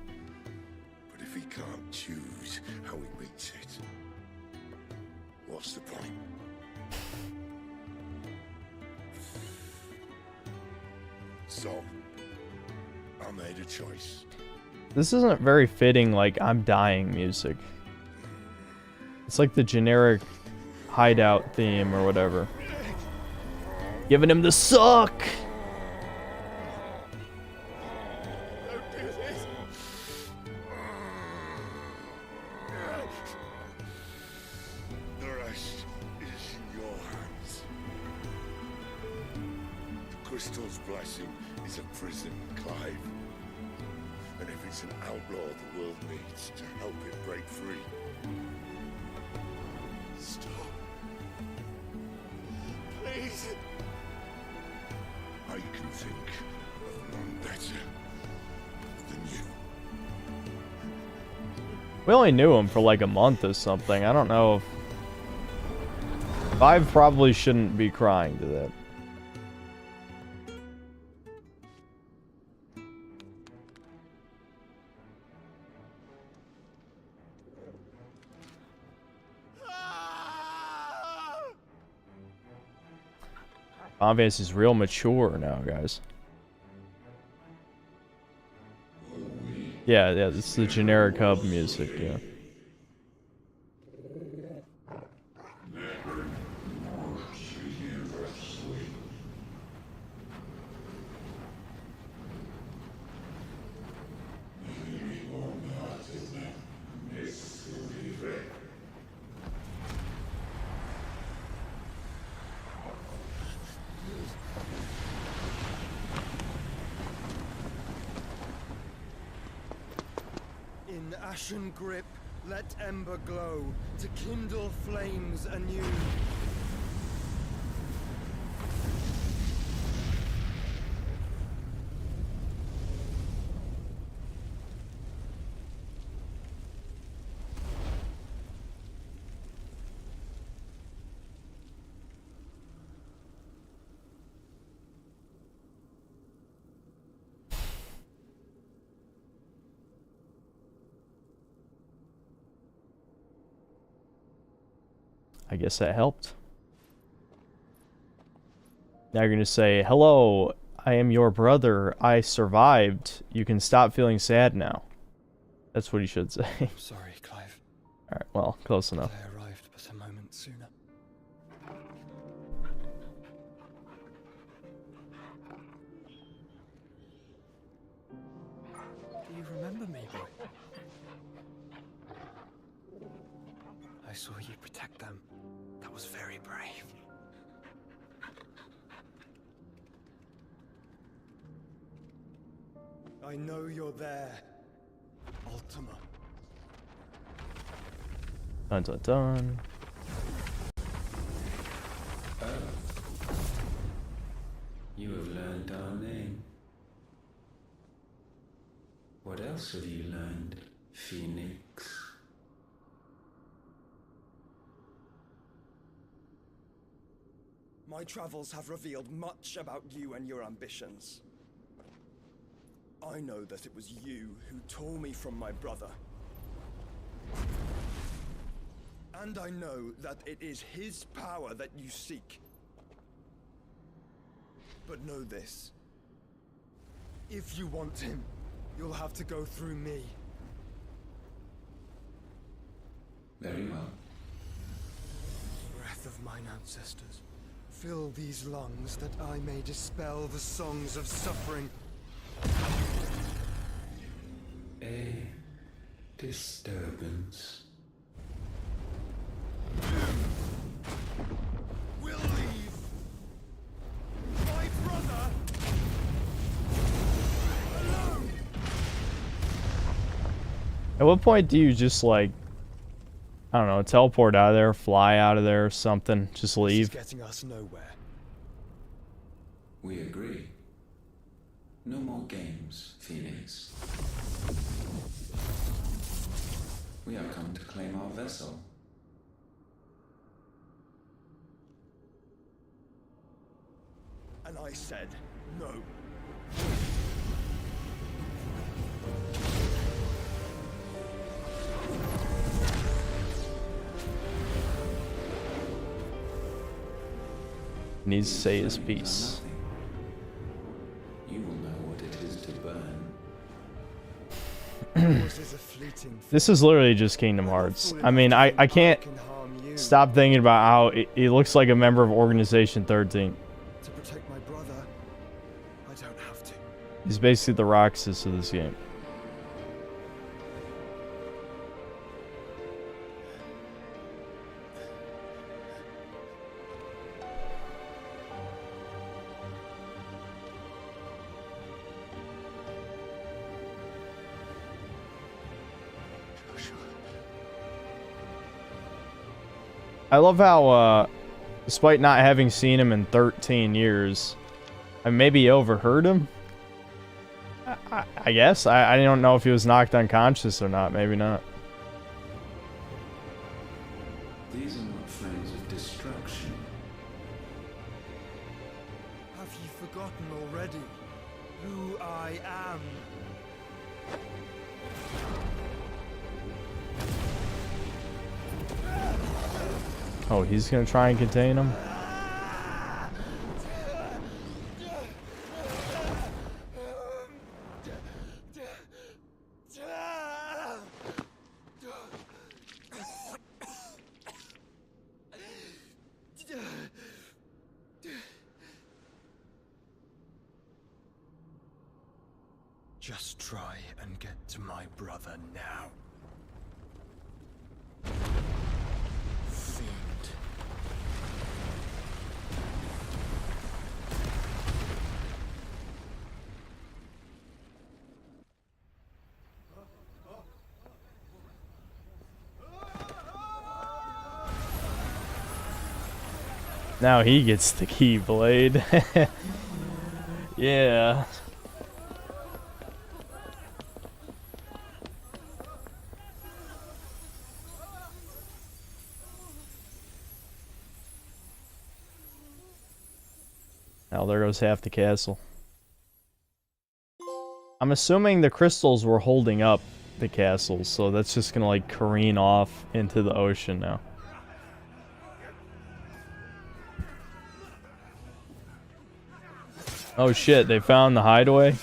Speaker 12: But if he can't choose how he meets it, what's the point? So, I made a choice.
Speaker 1: This isn't very fitting, like, I'm dying music. It's like the generic hideout theme or whatever. Giving him the suck!
Speaker 12: crystal's blessing is a prison, Clive. And if it's an outlaw the world needs to help it break free. Stop. Please. I can think of none better than you.
Speaker 1: We only knew him for like a month or something. I don't know if... Clive probably shouldn't be crying to that. Obviously, is real mature now, guys. Yeah, it's the generic hub music, yeah.
Speaker 17: In ashen grip, let ember glow to kindle flames anew.
Speaker 1: I guess that helped. Now you're gonna say, hello, I am your brother. I survived. You can stop feeling sad now. That's what he should say.
Speaker 17: I'm sorry, Clive.
Speaker 1: Alright, well, close enough.
Speaker 17: I arrived but a moment sooner. Do you remember me, boy? I saw you protect them. That was very brave. I know you're there, Ultima.
Speaker 1: Dun dun dun.
Speaker 19: You have learned our name. What else have you learned, Phoenix?
Speaker 17: My travels have revealed much about you and your ambitions. I know that it was you who tore me from my brother. And I know that it is his power that you seek. But know this. If you want him, you'll have to go through me.
Speaker 19: Very well.
Speaker 17: Breath of mine ancestors, fill these lungs that I may dispel the songs of suffering.
Speaker 19: A disturbance.
Speaker 17: We'll leave. My brother alone.
Speaker 1: At what point do you just like, I don't know, teleport out of there, fly out of there or something, just leave?
Speaker 17: This is getting us nowhere.
Speaker 19: We agree. No more games, Phoenix. We have come to claim our vessel.
Speaker 17: And I said no.
Speaker 1: Needs to say his piece.
Speaker 19: You will know what it is to burn.
Speaker 1: This is literally just Kingdom Hearts. I mean, I can't stop thinking about how it looks like a member of Organization 13.
Speaker 17: To protect my brother, I don't have to.
Speaker 1: He's basically the Roxas of this game. I love how, despite not having seen him in 13 years, I maybe overheard him. I guess. I don't know if he was knocked unconscious or not. Maybe not.
Speaker 19: These are not flames of destruction.
Speaker 17: Have you forgotten already who I am?
Speaker 1: Oh, he's gonna try and contain him?
Speaker 17: Just try and get to my brother now. Fiend.
Speaker 1: Now he gets the Keyblade. Yeah. Now there goes half the castle. I'm assuming the crystals were holding up the castles, so that's just gonna like careen off into the ocean now. Oh shit, they found the hideaway.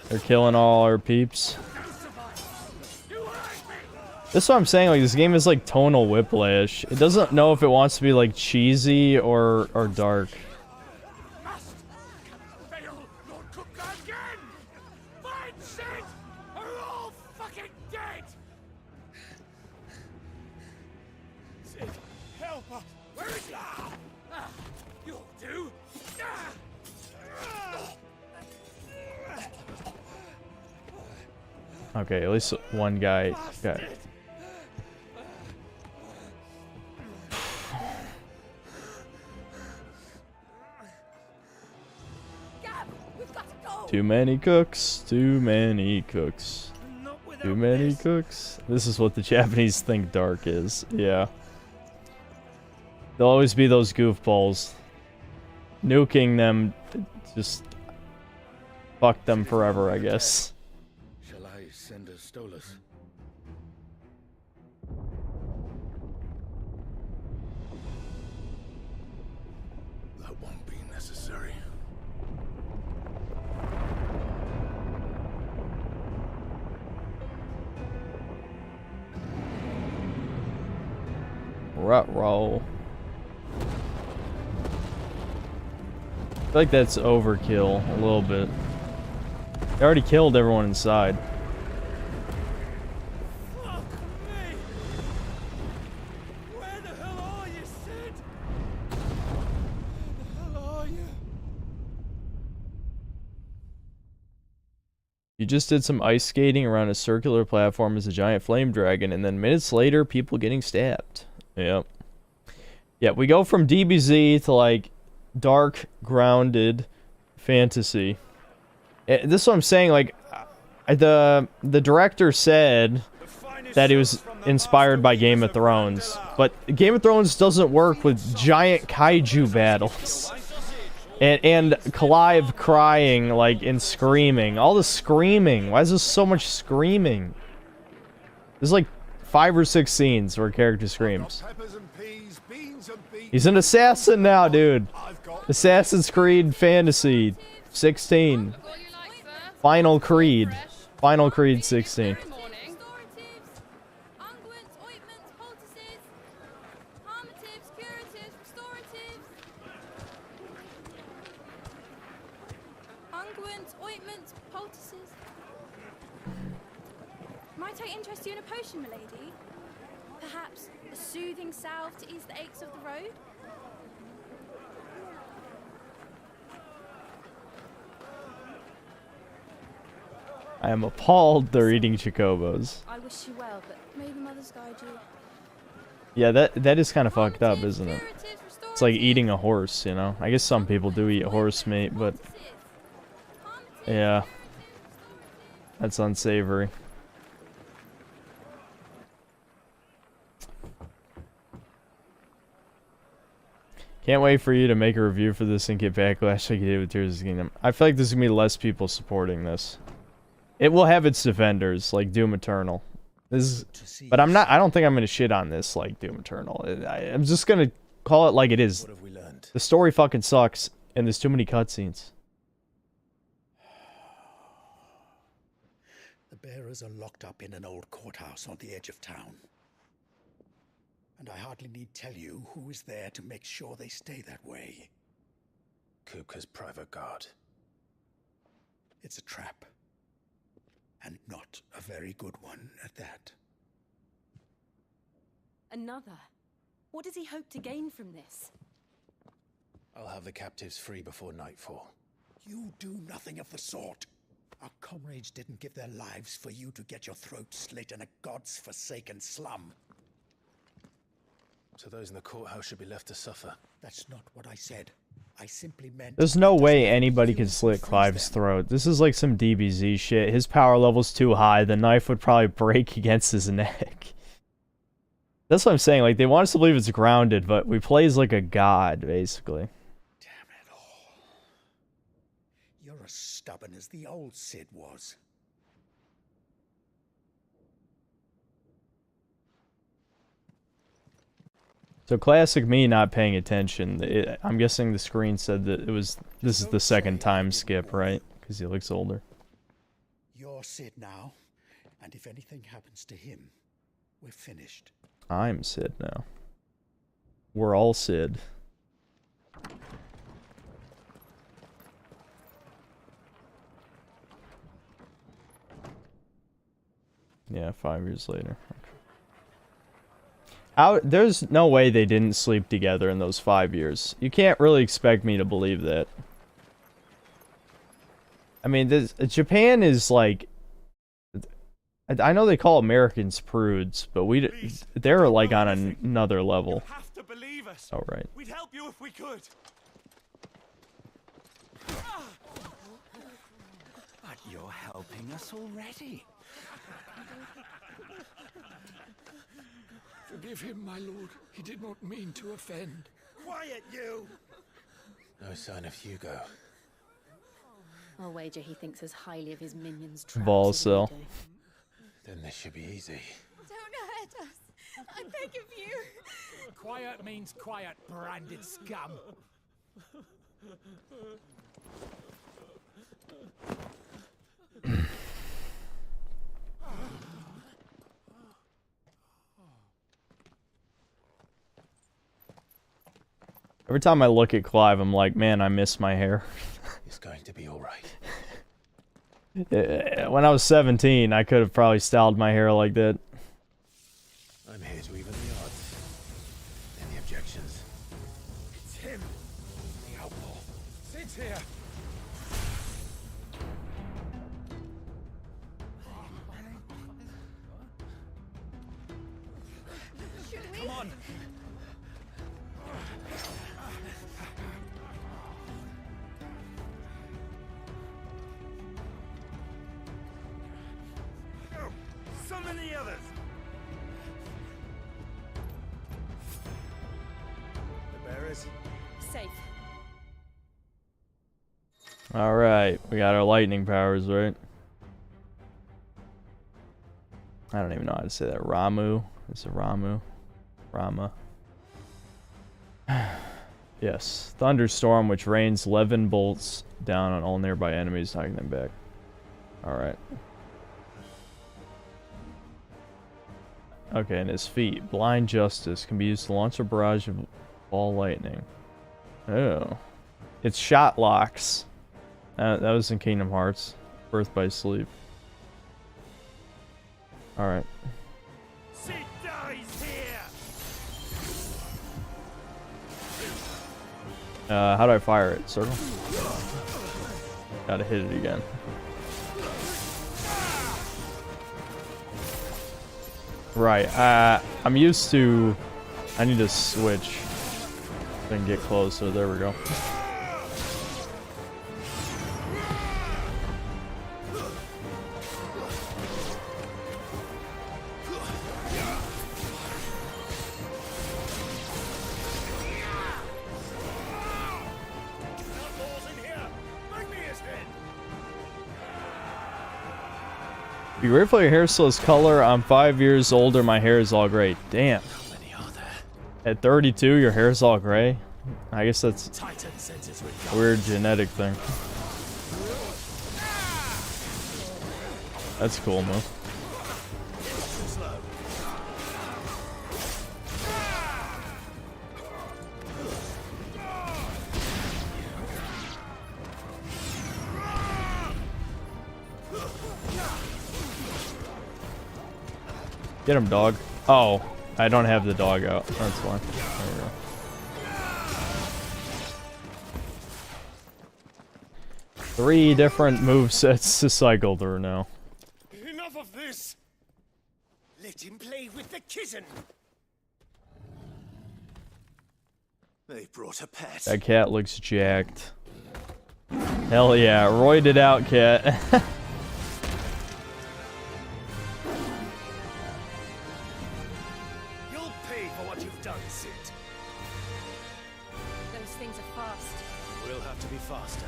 Speaker 1: They're killing all our peeps. This is what I'm saying, like this game is like tonal whiplash. It doesn't know if it wants to be like cheesy or dark. Okay, at least one guy got it. Too many cooks, too many cooks, too many cooks. This is what the Japanese think dark is. Yeah. There'll always be those goofballs. Nuking them just fuck them forever, I guess.
Speaker 5: Shall I send a Stolas?
Speaker 14: That won't be necessary.
Speaker 1: Ruh-roh. I feel like that's overkill a little bit. They already killed everyone inside. You just did some ice skating around a circular platform as a giant flame dragon, and then minutes later, people getting stabbed. Yep. Yeah, we go from DBZ to, like, dark, grounded fantasy. This is what I'm saying, like, the director said that he was inspired by Game of Thrones, but Game of Thrones doesn't work with giant kaiju battles. And Clive crying, like, and screaming. All the screaming. Why is there so much screaming? There's like 5 or 6 scenes where a character screams. He's an assassin now, dude. Assassin's Creed Fantasy 16. Final Creed. Final Creed 16.
Speaker 2: Unguents, ointments, poultices. Might I interest you in a potion, milady? Perhaps a soothing salve to ease the aches of the road?
Speaker 1: I am appalled they're eating chocobos.
Speaker 2: I wish you well, but may the mothers guide you.
Speaker 1: Yeah, that is kind of fucked up, isn't it? It's like eating a horse, you know? I guess some people do eat horse meat, but... yeah. That's unsavory. Can't wait for you to make a review for this and get backlash like you did with Tears of the Kingdom. I feel like there's gonna be less people supporting this. It will have its defenders, like Doom Eternal. This is, but I don't think I'm gonna shit on this like Doom Eternal. I'm just gonna call it like it is.
Speaker 3: What have we learned?
Speaker 1: The story fucking sucks, and there's too many cutscenes.
Speaker 14: The bearers are locked up in an old courthouse on the edge of town. And I hardly need tell you who is there to make sure they stay that way.
Speaker 3: Kupka's private guard.
Speaker 14: It's a trap. And not a very good one at that.
Speaker 15: Another? What does he hope to gain from this?
Speaker 3: I'll have the captives free before nightfall.
Speaker 14: You do nothing of the sort. Our comrades didn't give their lives for you to get your throat slit in a god's forsaken slum.
Speaker 3: So those in the courthouse should be left to suffer.
Speaker 14: That's not what I said. I simply meant...
Speaker 1: There's no way anybody can slit Clive's throat. This is like some DBZ shit. His power level's too high. The knife would probably break against his neck. That's what I'm saying. Like, they want us to believe it's grounded, but we play as like a god, basically.
Speaker 14: You're as stubborn as the old Cid was.
Speaker 1: So classic me not paying attention. I'm guessing the screen said that this is the second time skip, right? Because he looks older.
Speaker 14: You're Cid now, and if anything happens to him, we're finished.
Speaker 1: I'm Cid now. We're all Cid. Yeah, 5 years later. There's no way they didn't sleep together in those 5 years. You can't really expect me to believe that. I mean, Japan is like... I know they call Americans prudes, but they're like on another level.
Speaker 13: You have to believe us.
Speaker 1: Oh, right.
Speaker 13: We'd help you if we could.
Speaker 5: But you're helping us already.
Speaker 13: Forgive him, my lord. He did not mean to offend. Quiet, you!
Speaker 3: No sign of Hugo.
Speaker 15: I'll wager he thinks as highly of his minions'
Speaker 1: Volcel.
Speaker 3: Then this should be easy.
Speaker 2: Don't hurt us. I beg of you.
Speaker 13: Quiet means quiet, branded scum.
Speaker 1: Every time I look at Clive, I'm like, man, I miss my hair.
Speaker 3: It's going to be alright.
Speaker 1: When I was 17, I could have probably styled my hair like that.
Speaker 3: I'm here to even the odds. Any objections?
Speaker 13: It's him, the outlaw. Sid's here. Come on. Summon the others.
Speaker 3: The bearers?
Speaker 15: Safe.
Speaker 1: Alright, we got our lightning powers, right? I don't even know how to say that. Ramu? Is it Ramu? Rama. Yes. Thunderstorm, which rains 11 bolts down on all nearby enemies, knocking them back. Alright. Okay, and his feet. Blind Justice can be used to launch a barrage of ball lightning. Oh. It's shot locks. That was in Kingdom Hearts. Birth by Sleep. Alright.
Speaker 13: Sid dies here.
Speaker 1: How do I fire it? Circle? Gotta hit it again. Right, I'm used to I need to switch. Then get closer. There we go. Be grateful your hair still has color. I'm 5 years older. My hair is all gray. Damn. At 32, your hair's all gray? I guess that's a weird genetic thing. That's cool, man. Get him, dog. Oh, I don't have the dog out. That's fine. There you go. Three different movesets to cycle through now.
Speaker 13: Enough of this! Let him play with the kitten! They brought a pet.
Speaker 1: That cat looks jacked. Hell yeah, roided out cat.
Speaker 13: You'll pay for what you've done, Sid.
Speaker 15: Those things are fast.
Speaker 13: We'll have to be faster.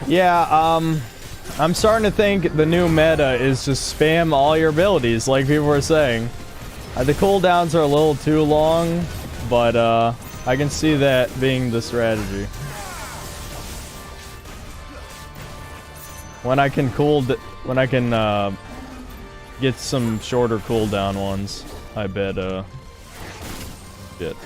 Speaker 1: Yeah, I'm starting to think the new meta is just spam all your abilities, like people were saying. The cooldowns are a little too long, but I can see that being the strategy. When I can get some shorter cooldown ones, I bet shit.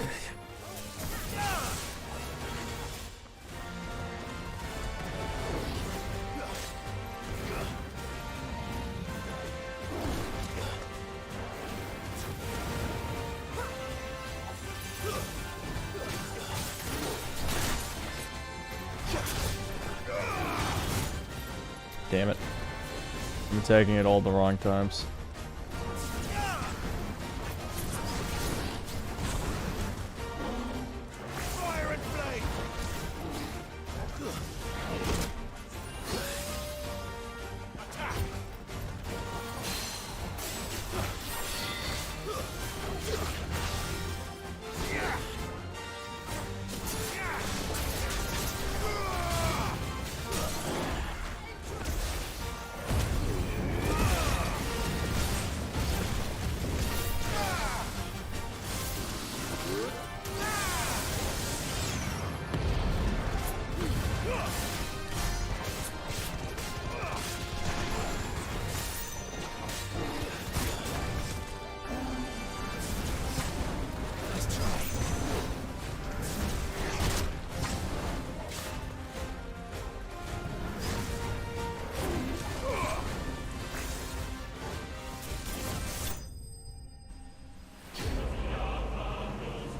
Speaker 1: Damn it. I'm attacking at all the wrong times.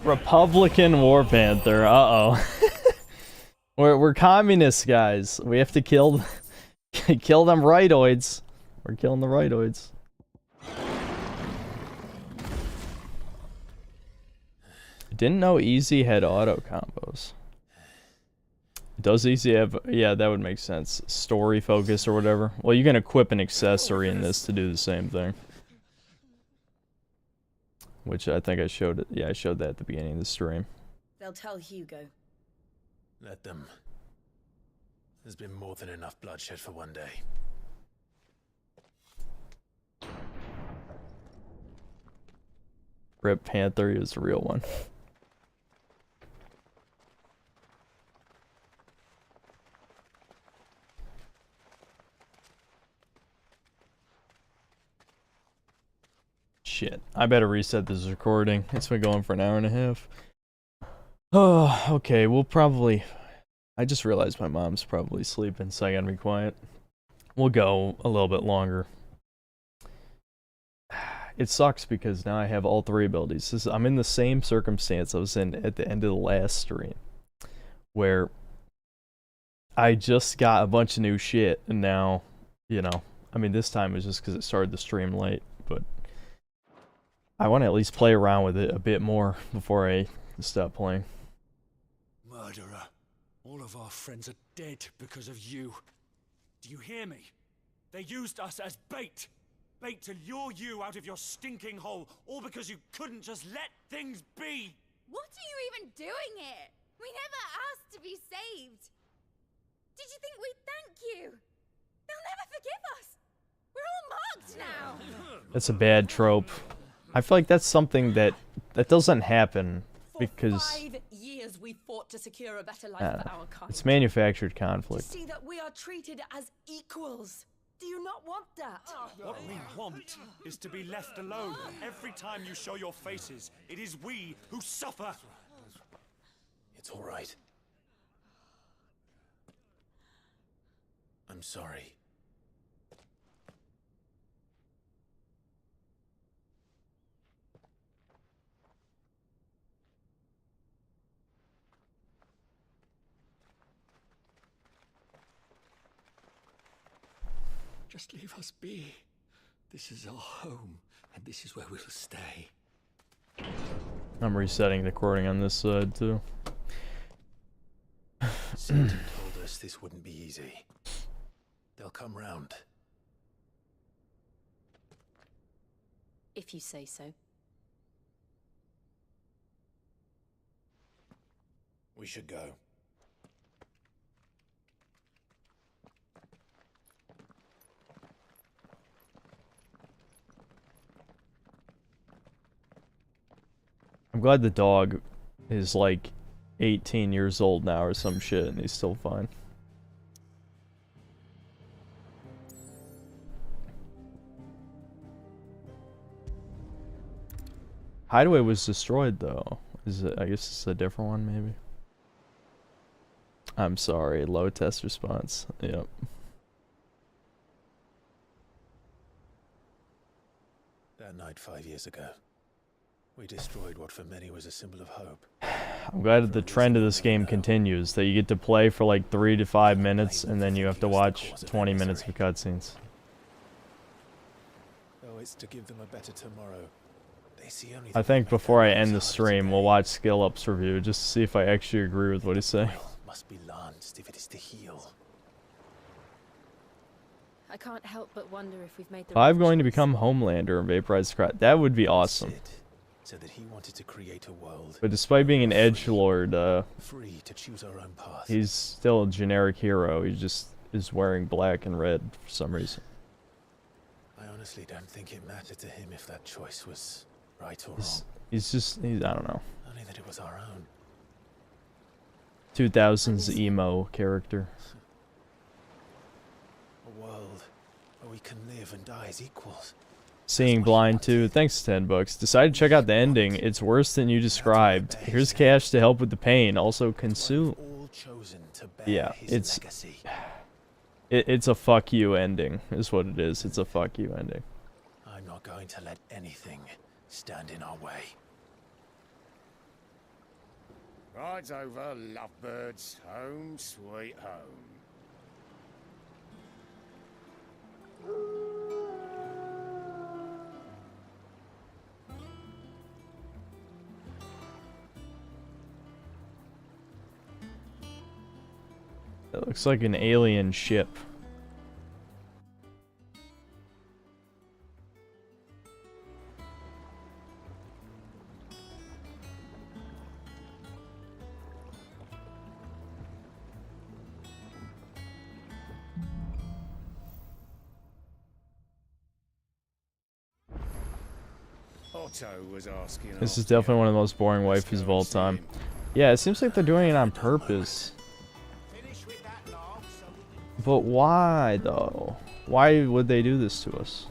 Speaker 1: Republican War Panther. Uh-oh. We're communists, guys. We have to kill kill them rightoids. We're killing the rightoids. Didn't know Easy had auto combos. Does Easy have... Yeah, that would make sense. Story focus or whatever. Well, you can equip an accessory in this to do the same thing. Which I think I showed it. Yeah, I showed that at the beginning of the stream.
Speaker 9: They'll tell Hugo.
Speaker 6: Let them. There's been more than enough bloodshed for one day.
Speaker 1: Rip Panther is the real one. Shit. I better reset this recording. It's been going for an hour and a half. Oh, okay. We'll probably... I just realized my mom's probably sleeping, so I gotta be quiet. We'll go a little bit longer. It sucks because now I have all 3 abilities. I'm in the same circumstance I was in at the end of the last stream, where I just got a bunch of new shit, and now, you know, I mean, this time it was just because it started the stream late, but I want to at least play around with it a bit more before I stop playing.
Speaker 13: Murderer. All of our friends are dead because of you. Do you hear me? They used us as bait. Bait to lure you out of your stinking hole, all because you couldn't just let things be.
Speaker 9: What are you even doing here? We never asked to be saved. Did you think we'd thank you? They'll never forgive us. We're all marked now.
Speaker 1: That's a bad trope. I feel like that's something that doesn't happen because
Speaker 10: 5 years we fought to secure a better life for our kind.
Speaker 1: it's manufactured
Speaker 10: To
Speaker 1: conflict.
Speaker 10: see that we are treated as equals. Do you not want that?
Speaker 17: What we want is to be left alone. Every time you show your faces, it is we who suffer.
Speaker 3: It's all right. I'm sorry.
Speaker 13: Just leave us be. This is our home, and this is where we'll stay.
Speaker 1: I'm resetting the recording on this side too.
Speaker 3: Satan told us this wouldn't be easy. They'll come round.
Speaker 15: If you say so.
Speaker 3: We should go.
Speaker 1: I'm glad the dog is like 18 years old now or some shit and he's still fine. Hideaway was destroyed though. Is it? I guess it's a different one maybe. I'm sorry, low test response. Yep.
Speaker 3: That night 5 years ago, we destroyed what for many was a symbol of hope.
Speaker 1: I'm glad the trend of this game continues, that you get to play for like 3 to 5 minutes and then you have to watch 20 minutes of cutscenes.
Speaker 3: Oh, it's to give them a better tomorrow. They see only
Speaker 1: I think before I end the stream, we'll watch Skill Up's review just to see if I actually agree with what he's saying.
Speaker 3: must be lanced if it is to heal.
Speaker 15: I can't help but wonder if we've made the
Speaker 1: If I'm going to become Homelander and vaporize the crowd, that would be awesome.
Speaker 3: So that he wanted to create a world
Speaker 1: But despite being an edgelord,
Speaker 3: free to choose our own path.
Speaker 1: he's still a generic hero. He just is wearing black and red for some reason.
Speaker 3: I honestly don't think it mattered to him if that choice was right or wrong.
Speaker 1: He's I don't know.
Speaker 3: Only that it was our own.
Speaker 1: 2000s emo character.
Speaker 3: A world where we can live and die as equals.
Speaker 1: Seeing Blind 2, thanks $10. Decided to check out the ending. It's worse than you described. Here's cash to help with the pain. Also consume. Yeah, it's a fuck you ending, is what it is. It's a fuck you ending.
Speaker 3: I'm not going to let anything stand in our way.
Speaker 22: Rides over, lovebirds, home sweet home.
Speaker 1: It looks like an alien ship.
Speaker 22: Otto was asking.
Speaker 1: This is definitely one of the most boring waifus of all time. Yeah, it seems like they're doing it on purpose. But why, though? Why would they do this to us?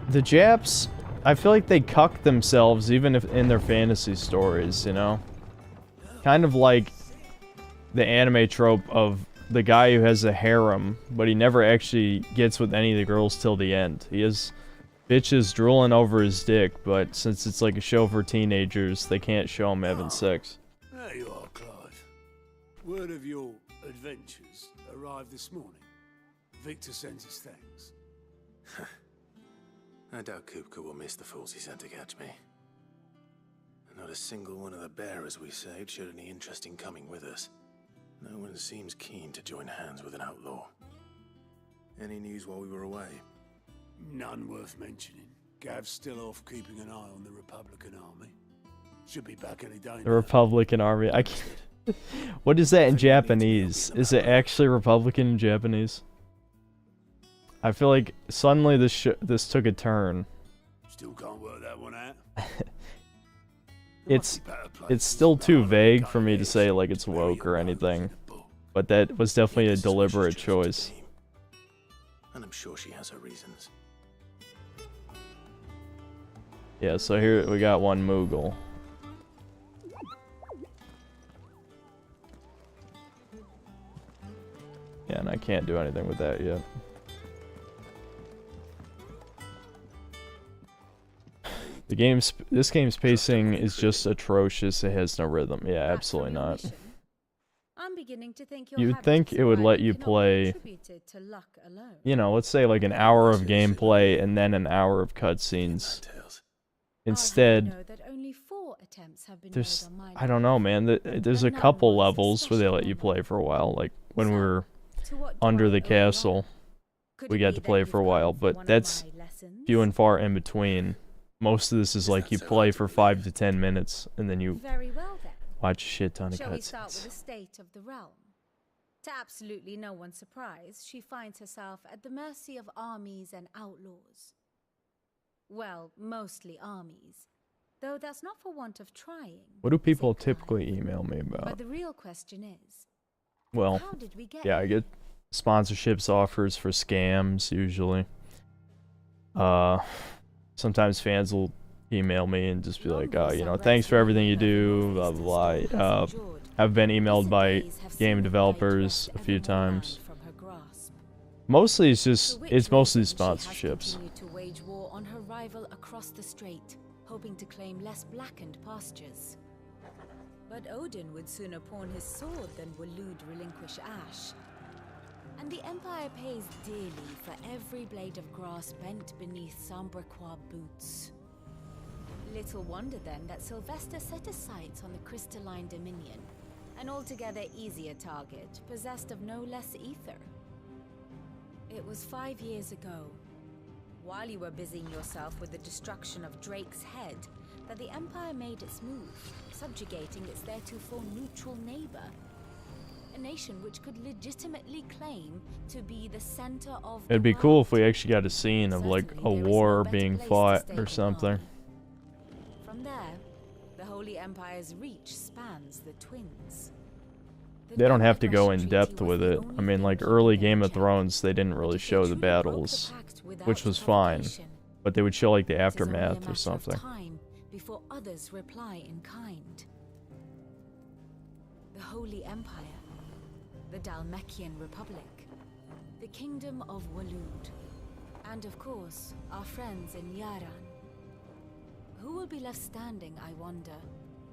Speaker 1: The Japs, I feel like they cuck themselves even if in their fantasy stories, you know? Kind of like the anime trope of the guy who has a harem, but he never actually gets with any of the girls till the end. He has bitches drooling over his dick, but since it's like a show for teenagers, they can't show him having sex.
Speaker 18: There you are, Clive. Word of your adventures arrived this morning. Victor sends his thanks.
Speaker 3: I doubt Kupka will miss the fools he sent to catch me. Not a single one of the bearers we saved showed any interest in coming with us. No one seems keen to join hands with an outlaw. Any news while we were away?
Speaker 18: None worth mentioning. Gav's still off keeping an eye on the Republican army. Should be back any day.
Speaker 1: The Republican Army. I can't. What is that in Japanese? Is it actually Republican in Japanese? I feel like suddenly this took a turn.
Speaker 18: Still can't work that one out.
Speaker 1: It's still too vague for me to say like it's woke or anything, but that was definitely a deliberate choice.
Speaker 3: And I'm sure she has her reasons.
Speaker 1: Yeah, so here we got one Moogle. Yeah, and I can't do anything with that yet. This game's pacing is just atrocious. It has no rhythm. Yeah, absolutely not.
Speaker 15: I'm beginning to think your
Speaker 1: You'd think it would let you play,
Speaker 15: to luck alone.
Speaker 1: you know, let's say like an hour of gameplay and then an hour of cutscenes. Instead, there's, I don't know, man. There's a couple levels where they let you play for a while. Like when we were under the castle, we got to play for a while, but that's few and far in between. Most of this is like you play for 5 to 10 minutes and then you watch a shit ton of
Speaker 15: Shall we start
Speaker 1: cutscenes.
Speaker 15: with the state of the realm? To absolutely no one's surprise, she finds herself at the mercy of armies and outlaws. Well, mostly armies, though that's not for want of trying.
Speaker 1: What do people typically email me
Speaker 15: But
Speaker 1: about?
Speaker 15: the real question is,
Speaker 1: Well,
Speaker 15: how did we get
Speaker 1: yeah, I
Speaker 15: here?
Speaker 1: get sponsorships offers for scams usually. Sometimes fans will email me and just be like, you know, thanks for everything you do, blah, blah, blah. I've been emailed by game developers a few times. Mostly it's mostly sponsorships.
Speaker 15: Continued to wage war on her rival across the strait, hoping to claim less blackened pastures. But Odin would sooner pawn his sword than Waloed relinquish Ash. And the Empire pays dearly for every blade of grass bent beneath Sambraquois boots. Little wonder then that Sylvester set his sights on the crystalline Dominion, an altogether easier target, possessed of no less ether. It was 5 years ago, while you were busying yourself with the destruction of Drake's head, that the Empire made its move, subjugating its theretofore neutral neighbor. A nation which could legitimately claim to be the center of
Speaker 1: It'd be cool if we actually got a scene of like a war being fought or something.
Speaker 15: From there, the Holy Empire's reach spans the Twins.
Speaker 1: They don't have to go in depth with it. I mean, like early Game of Thrones, they didn't really show the battles, which was fine. But they would show like the aftermath or something.
Speaker 15: Time before others reply in kind. The Holy Empire, the Dhalmekian Republic, the Kingdom of Waloed, and of course, our friends in Yaran. Who will be left standing, I wonder,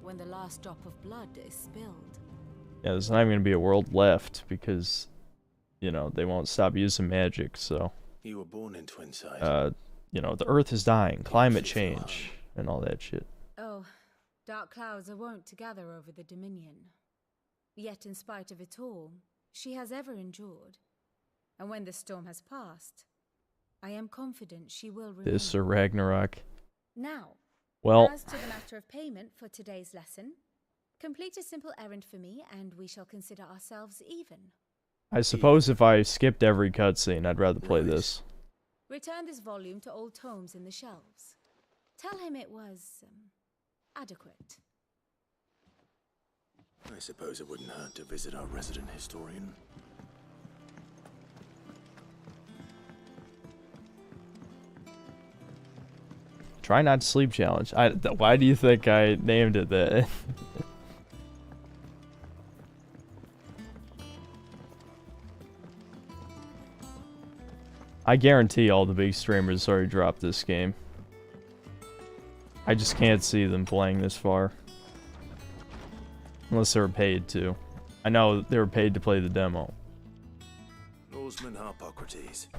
Speaker 15: when the last drop of blood is spilled?
Speaker 1: Yeah, there's not even gonna be a world left because, you know, they won't stop using magic. So,
Speaker 3: You were born in Twinside.
Speaker 1: you know, the Earth is dying, climate change, and all that shit.
Speaker 15: Oh, dark clouds are wont to gather over the Dominion. Yet in spite of it all, she has ever endured. And when the storm has passed, I am confident she will remain.
Speaker 1: This or Ragnarok.
Speaker 15: Now,
Speaker 1: Well,
Speaker 15: as to the matter of payment for today's lesson, complete a simple errand for me and we shall consider ourselves even.
Speaker 1: I suppose if I skipped every cutscene, I'd rather play this.
Speaker 15: Return this volume to old tomes in the shelves. Tell him it was adequate.
Speaker 3: I suppose it wouldn't hurt to visit our resident historian.
Speaker 1: Try not to sleep challenge. Why do you think I named it that? I guarantee all the big streamers already dropped this game. I just can't see them playing this far. Unless they were paid to. I know they were paid to play the demo.
Speaker 6: Norseman Harpocrates.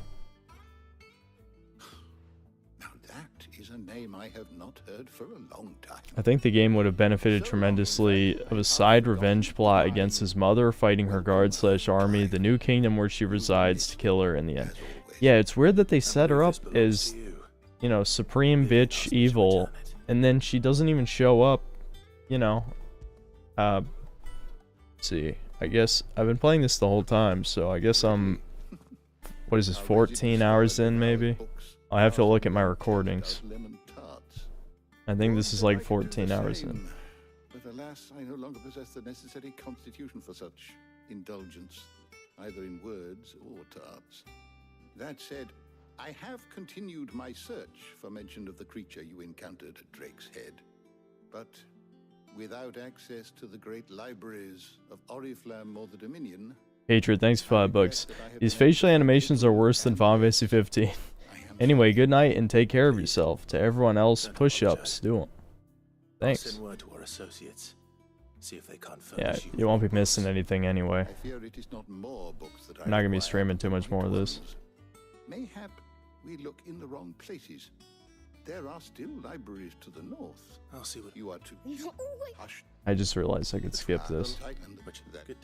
Speaker 14: Now that is a name I have not heard for a long time.
Speaker 1: I think the game would have benefited tremendously of a side revenge plot against his mother, fighting her guard/army, the new kingdom where she resides, to kill her in the end. Yeah, it's weird that they set her up as, you know, supreme bitch evil, and then she doesn't even show up, you know. Let's see, I guess I've been playing this the whole time, so I guess I'm, what is this, 14 hours in maybe? I have to look at my recordings. I think this is like 14 hours in.
Speaker 14: But alas, I no longer possess the necessary constitution for such indulgence, either in words or tarts. That said, I have continued my search for mention of the creature you encountered at Drake's Head. But without access to the great libraries of Oriflamme or the Dominion...
Speaker 1: Hatred, thanks for $5. These facial animations are worse than Final Fantasy 15. Anyway, good night and take care of yourself. To everyone else, push-ups, do them. Thanks.
Speaker 6: I'll send word to our associates. See if they can't
Speaker 1: Yeah,
Speaker 6: furnish
Speaker 1: you won't be missing anything anyway.
Speaker 14: I fear it is not more books that
Speaker 1: I'm not gonna be streaming too much more of this.
Speaker 14: Mayhap we look in the wrong places. There are still libraries to the north.
Speaker 6: I'll see what
Speaker 14: you are to hush.
Speaker 1: I just realized I could skip this.
Speaker 6: Good.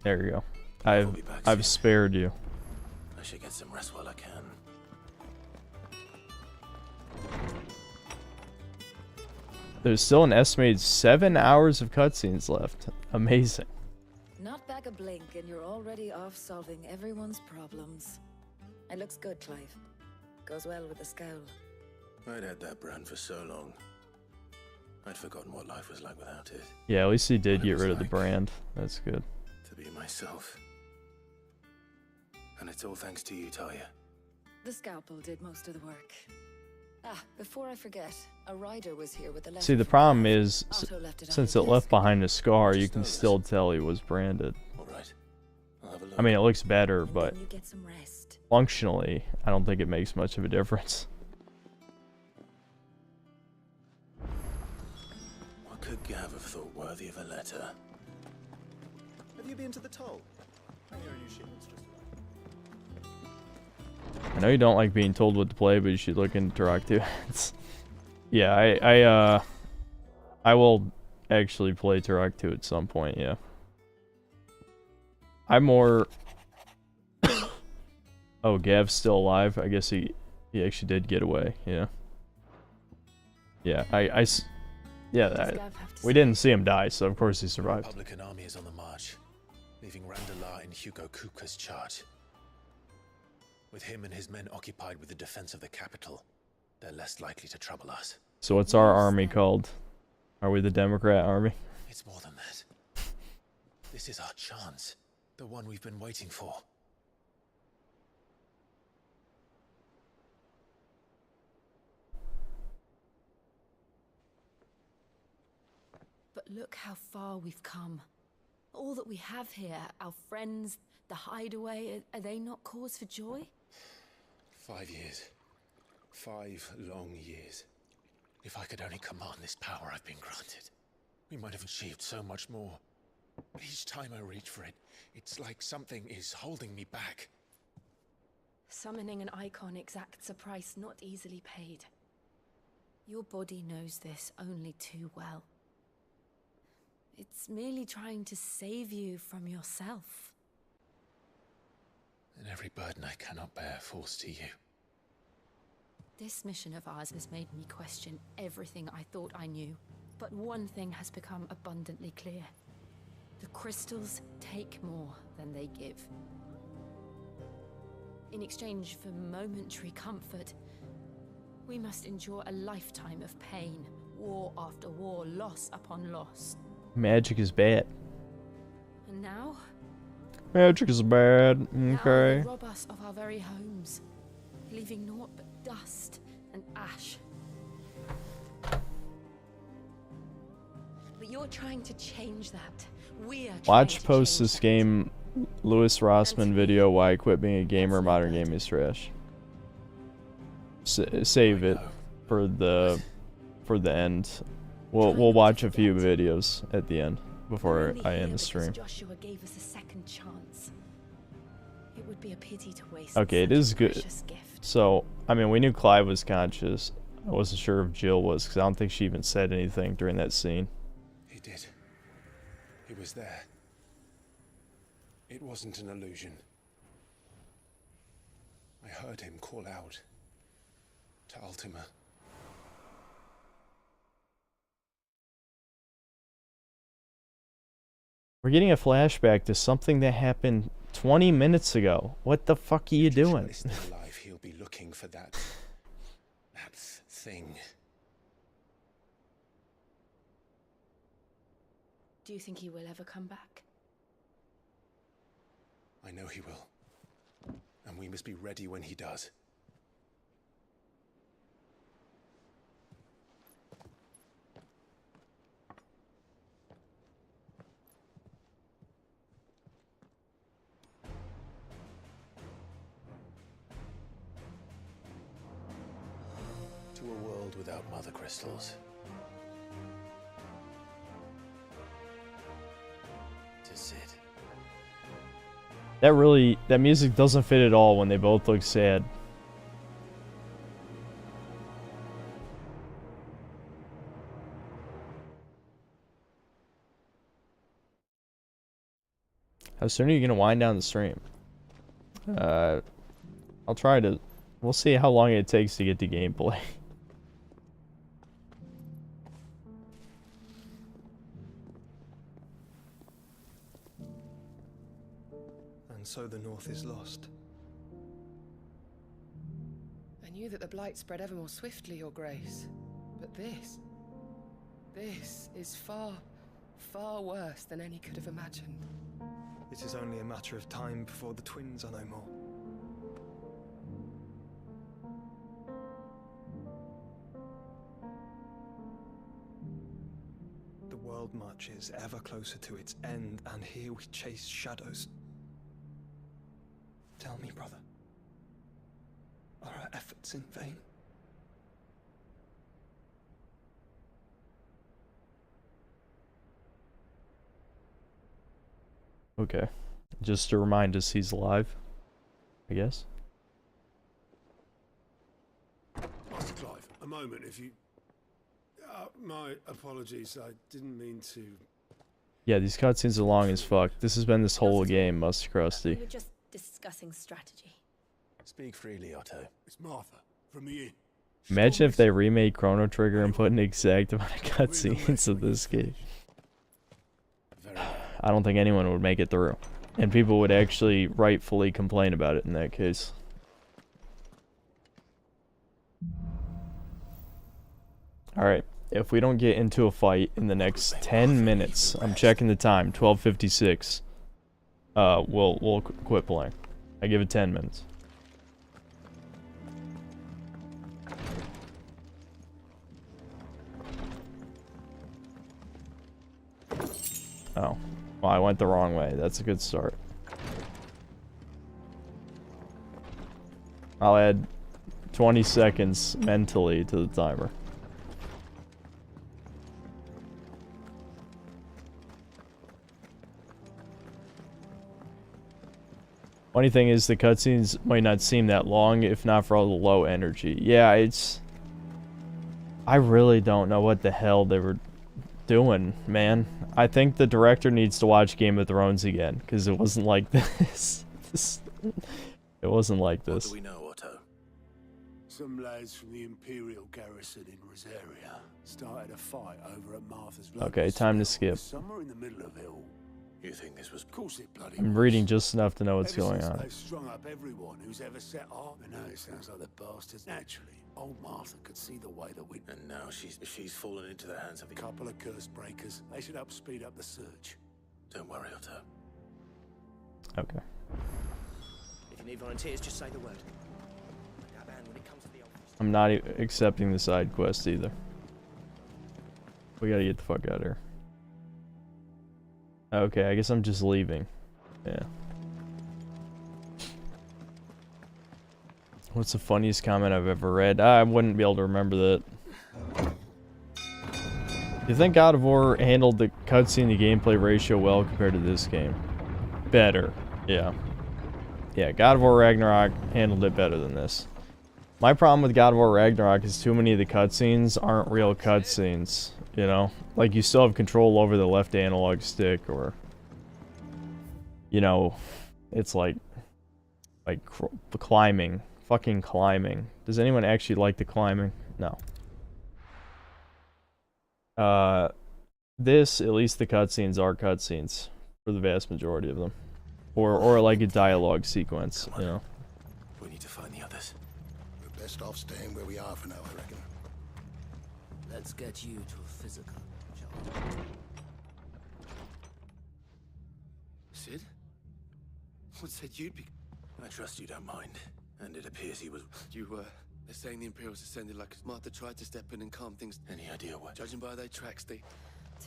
Speaker 1: There you go. I've spared you.
Speaker 6: I should get some rest while I can.
Speaker 1: There's still an estimated 7 hours of cutscenes left. Amazing.
Speaker 7: Not back a blink and you're already off solving everyone's problems. It looks good, Clive. Goes well with the scowl.
Speaker 6: I'd had that brand for so long. I'd forgotten what life was like without it.
Speaker 1: Yeah, at least he did get rid of the brand. That's good.
Speaker 6: To be myself. And it's all thanks to you, Talia.
Speaker 7: The scalpel did most of the work. Ah, before I forget, a rider was here with the letter.
Speaker 1: See, the problem is, since it left behind a scar, you can still tell he was branded.
Speaker 6: Alright. I'll have a look.
Speaker 1: I mean, it looks better, but
Speaker 7: You get some rest.
Speaker 1: functionally, I don't think it makes much of a difference.
Speaker 6: What could Gav have thought worthy of a letter?
Speaker 4: Have you been to the toll? I hear a new shipment's just arrived.
Speaker 1: I know you don't like being told what to play, but you should look into Turok 2. Yeah, I will actually play Turok 2 at some point, yeah. I'm more... Oh, Gav's still alive? I guess he actually did get away, yeah. Yeah, we didn't see him die, so of course he
Speaker 6: The
Speaker 1: survived.
Speaker 6: Republican army is on the march, leaving Randalar in Hugo Kupka's charge. With him and his men occupied with the defense of the capital, they're less likely to trouble us.
Speaker 1: So what's our army called? Are we the Democrat army?
Speaker 6: It's more than that. This is our chance. The one we've been waiting for.
Speaker 15: But look how far we've come. All that we have here, our friends, the hideaway, are they not cause for joy?
Speaker 6: 5 years. 5 long years. If I could only command this power I've been granted, we might have achieved so much more. But each time I reach for it, it's like something is holding me back.
Speaker 15: Summoning an icon exacts a price not easily paid. Your body knows this only too well. It's merely trying to save you from yourself.
Speaker 6: And every burden I cannot bear falls to you.
Speaker 15: This mission of ours has made me question everything I thought I knew. But one thing has become abundantly clear. The crystals take more than they give. In exchange for momentary comfort, we must endure a lifetime of pain, war after war, loss upon loss.
Speaker 1: Magic is bad.
Speaker 15: And now?
Speaker 1: Magic is bad,
Speaker 15: Now
Speaker 1: okay.
Speaker 15: they rob us of our very homes, leaving naught but dust and ash.
Speaker 10: But you're trying to change that. We are
Speaker 1: Watch post this game Louis Rossmann video why I quit being a gamer, modern gaming is trash. Save it for the end. We'll watch a few videos at the end before I end the stream.
Speaker 10: Joshua gave us a second chance. It would be a pity to waste.
Speaker 1: Okay, it is good. So, I mean, we knew Clive was conscious. I wasn't sure if Jill was, because I don't think she even said anything during that scene.
Speaker 3: He did. He was there. It wasn't an illusion. I heard him call out to Ultima.
Speaker 1: We're getting a flashback to something that happened 20 minutes ago. What the fuck are you doing?
Speaker 3: If he's still alive, he'll be looking for that thing.
Speaker 10: Do you think he will ever come back?
Speaker 3: I know he will. And we must be ready when he does. To a world without mother crystals. To Cid.
Speaker 1: That music doesn't fit at all when they both look sad. How soon are you gonna wind down the stream? I'll try to. We'll see how long it takes to get to gameplay.
Speaker 17: And so the North is lost.
Speaker 8: I knew that the Blight spread ever more swiftly, Your Grace. But this is far, far worse than any could have imagined.
Speaker 17: It is only a matter of time before the twins are no more. The world marches ever closer to its end, and here we chase shadows. Tell me, brother, are our efforts in vain?
Speaker 1: Okay. Just to remind us he's alive, I guess.
Speaker 18: Master Clive, a moment, if you... my apologies, I didn't mean to...
Speaker 1: Yeah, these cutscenes are long as fuck. This has been this whole game, Master Krusty.
Speaker 10: We were just discussing strategy.
Speaker 3: Speak freely, Otto.
Speaker 18: It's Martha, from the inn.
Speaker 1: Imagine if they remade Chrono Trigger and put an exact amount of cutscenes of this game. I don't think anyone would make it through. And people would actually rightfully complain about it in that case. Alright, if we don't get into a fight in the next 10 minutes, I'm checking the time, 12:56. We'll quit playing. I give it 10 minutes. Oh. Well, I went the wrong way. That's a good start. I'll add 20 seconds mentally to the timer. Funny thing is, the cutscenes might not seem that long if not for all the low energy. Yeah, it's... I really don't know what the hell they were doing, man. I think the director needs to watch Game of Thrones again, because it wasn't like this. It wasn't like this.
Speaker 22: What do we know, Otto?
Speaker 18: Some lads from the Imperial garrison in Rosaria started a fight over at Martha's.
Speaker 1: Okay, time to skip.
Speaker 18: Somewhere in the middle of it all.
Speaker 22: You think this was...
Speaker 18: Of course it bloody
Speaker 1: I'm reading just enough to know what's going on.
Speaker 18: They've strung up everyone who's ever set up. I know it sounds like the bastards. Naturally, old Martha could see the way that we...
Speaker 22: And now she's fallen into the hands of the...
Speaker 18: Couple of curse breakers. They should help speed up the search.
Speaker 22: Don't worry, Otto.
Speaker 1: Okay.
Speaker 20: If you need volunteers, just say the word. That man, when it comes to the office.
Speaker 1: I'm not accepting the side quest either. We gotta get the fuck out of here. Okay, I guess I'm just leaving. Yeah. What's the funniest comment I've ever read? I wouldn't be able to remember that. You think God of War handled the cutscene to gameplay ratio well compared to this game? Better. Yeah. Yeah, God of War Ragnarok handled it better than this. My problem with God of War Ragnarok is too many of the cutscenes aren't real cutscenes, you know? Like, you still have control over the left analog stick, or... You know, it's like climbing. Fucking climbing. Does anyone actually like the climbing? No. This, at least the cutscenes are cutscenes. For the vast majority of them. Or like a dialogue sequence, you know?
Speaker 22: We need to find the others.
Speaker 14: We're best off staying where we are for now, I reckon.
Speaker 20: Let's get you to a physical,
Speaker 22: Sid? What said you'd be... I trust you don't mind. And it appears he was...
Speaker 11: You were. They're saying the Imperials descended like Martha tried to step in and calm things.
Speaker 22: Any idea what?
Speaker 11: Judging by their tracks, they...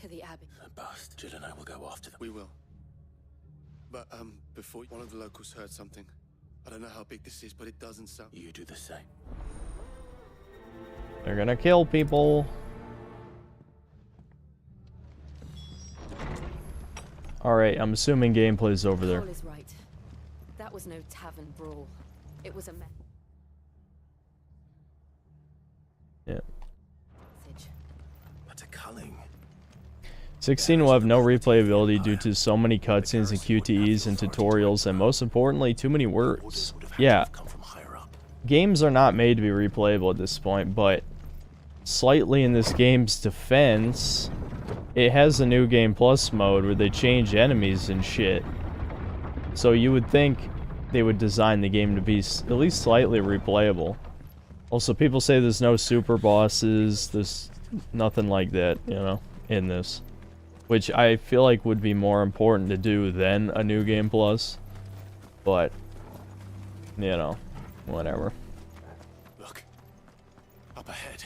Speaker 15: To the Abbey.
Speaker 22: A bust. Jill and I will go after them.
Speaker 11: We will. But, before one of the locals heard something. I don't know how big this is, but it doesn't sound...
Speaker 22: You do the same.
Speaker 1: They're gonna kill people. Alright, I'm assuming gameplay's over there.
Speaker 15: Paul is right. That was no tavern brawl. It was a mess.
Speaker 1: Yeah.
Speaker 22: That's a culling.
Speaker 1: 16 will have no replayability due to so many cutscenes and QTEs and tutorials, and most importantly, too many words. Yeah. Games are not made to be replayable at this point, but slightly in this game's defense, it has a new game plus mode where they change enemies and shit. So you would think they would design the game to be at least slightly replayable. Also, people say there's no super bosses, there's nothing like that, you know, in this. Which I feel like would be more important to do than a new game plus. But, you know, whatever.
Speaker 22: Look. Up ahead.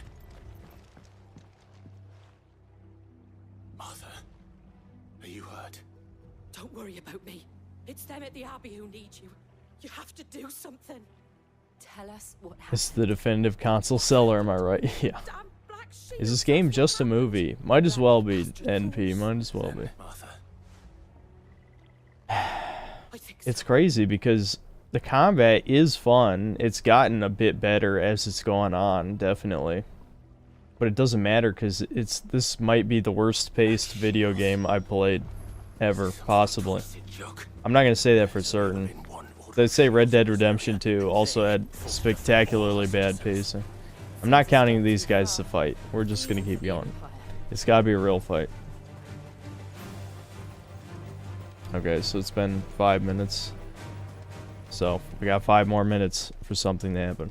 Speaker 22: Martha. Are you hurt?
Speaker 2: Don't worry about me. It's them at the Abbey who need you. You have to do something.
Speaker 15: Tell us what happened.
Speaker 1: It's the definitive console seller, am I right? Yeah. Is this game just a movie? Might as well be, NP, might as well be. It's crazy because the combat is fun. It's gotten a bit better as it's gone on, definitely. But it doesn't matter because this might be the worst paced video game I played ever, possibly. I'm not gonna say that for certain. They say Red Dead Redemption 2 also had spectacularly bad pacing. I'm not counting these guys to fight. We're just gonna keep going. It's gotta be a real fight. Okay, so it's been 5 minutes. So, we got 5 more minutes for something to happen.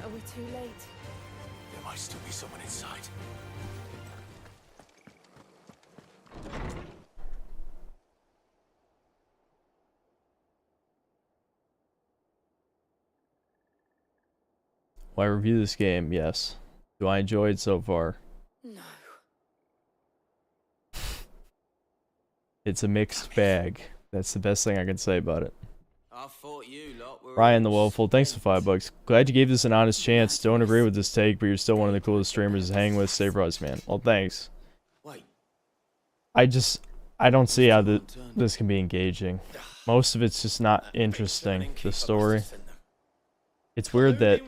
Speaker 15: Are we too late?
Speaker 22: There might still be someone inside.
Speaker 1: Will I review this game? Yes. Do I enjoy it so far?
Speaker 15: No.
Speaker 1: It's a mixed bag. That's the best thing I can say about it.
Speaker 20: I thought you lot were...
Speaker 1: Ryan the Woeful, thanks for $5. Glad you gave this an honest chance. Don't agree with this take, but you're still one of the coolest streamers to hang with. Stay frost, man. Well, thanks.
Speaker 20: Wait.
Speaker 1: I don't see how this can be engaging. Most of it's just not interesting, the story. It's weird that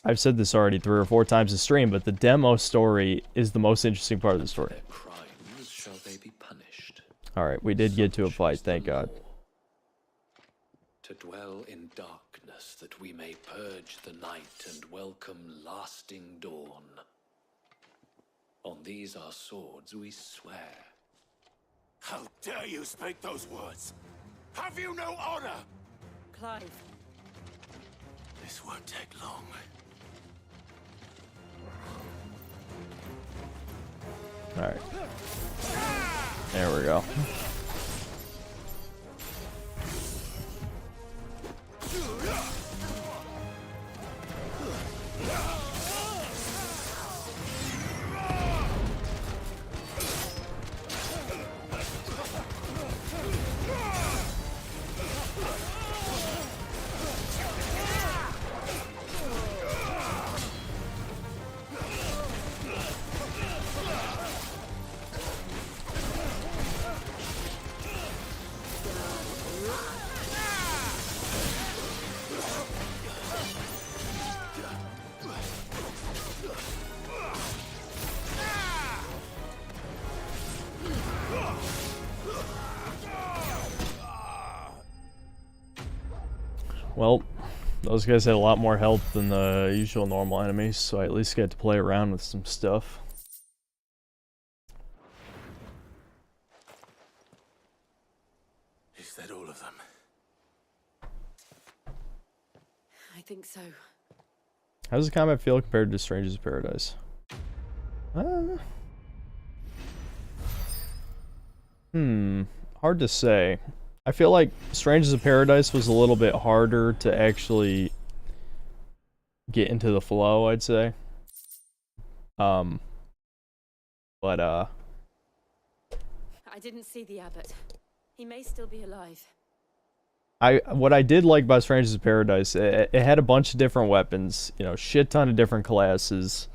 Speaker 1: I've said this already 3 or 4 times in stream, but the demo story is the most interesting part of the story.
Speaker 22: Shall they be punished?
Speaker 1: Alright, we did get to a fight, thank God.
Speaker 22: To dwell in darkness that we may purge the night and welcome lasting dawn. On these our swords we swear.
Speaker 5: How dare you speak those words? Have you no honor?
Speaker 2: Clive.
Speaker 22: This won't take long.
Speaker 1: Alright. There we go. Well, those guys had a lot more health than the usual normal enemies, so I at least get to play around with some stuff.
Speaker 11: Is that all of them?
Speaker 7: I think so.
Speaker 1: How does the combat feel compared to Stranger's Paradise? Hard to say. I feel like Strangers of Paradise was a little bit harder to actually get into the flow, I'd say.
Speaker 7: I didn't see the abbot. He may still be alive.
Speaker 1: What I did like about Strangers of Paradise, it had a bunch of different weapons, you know, shit ton of different classes,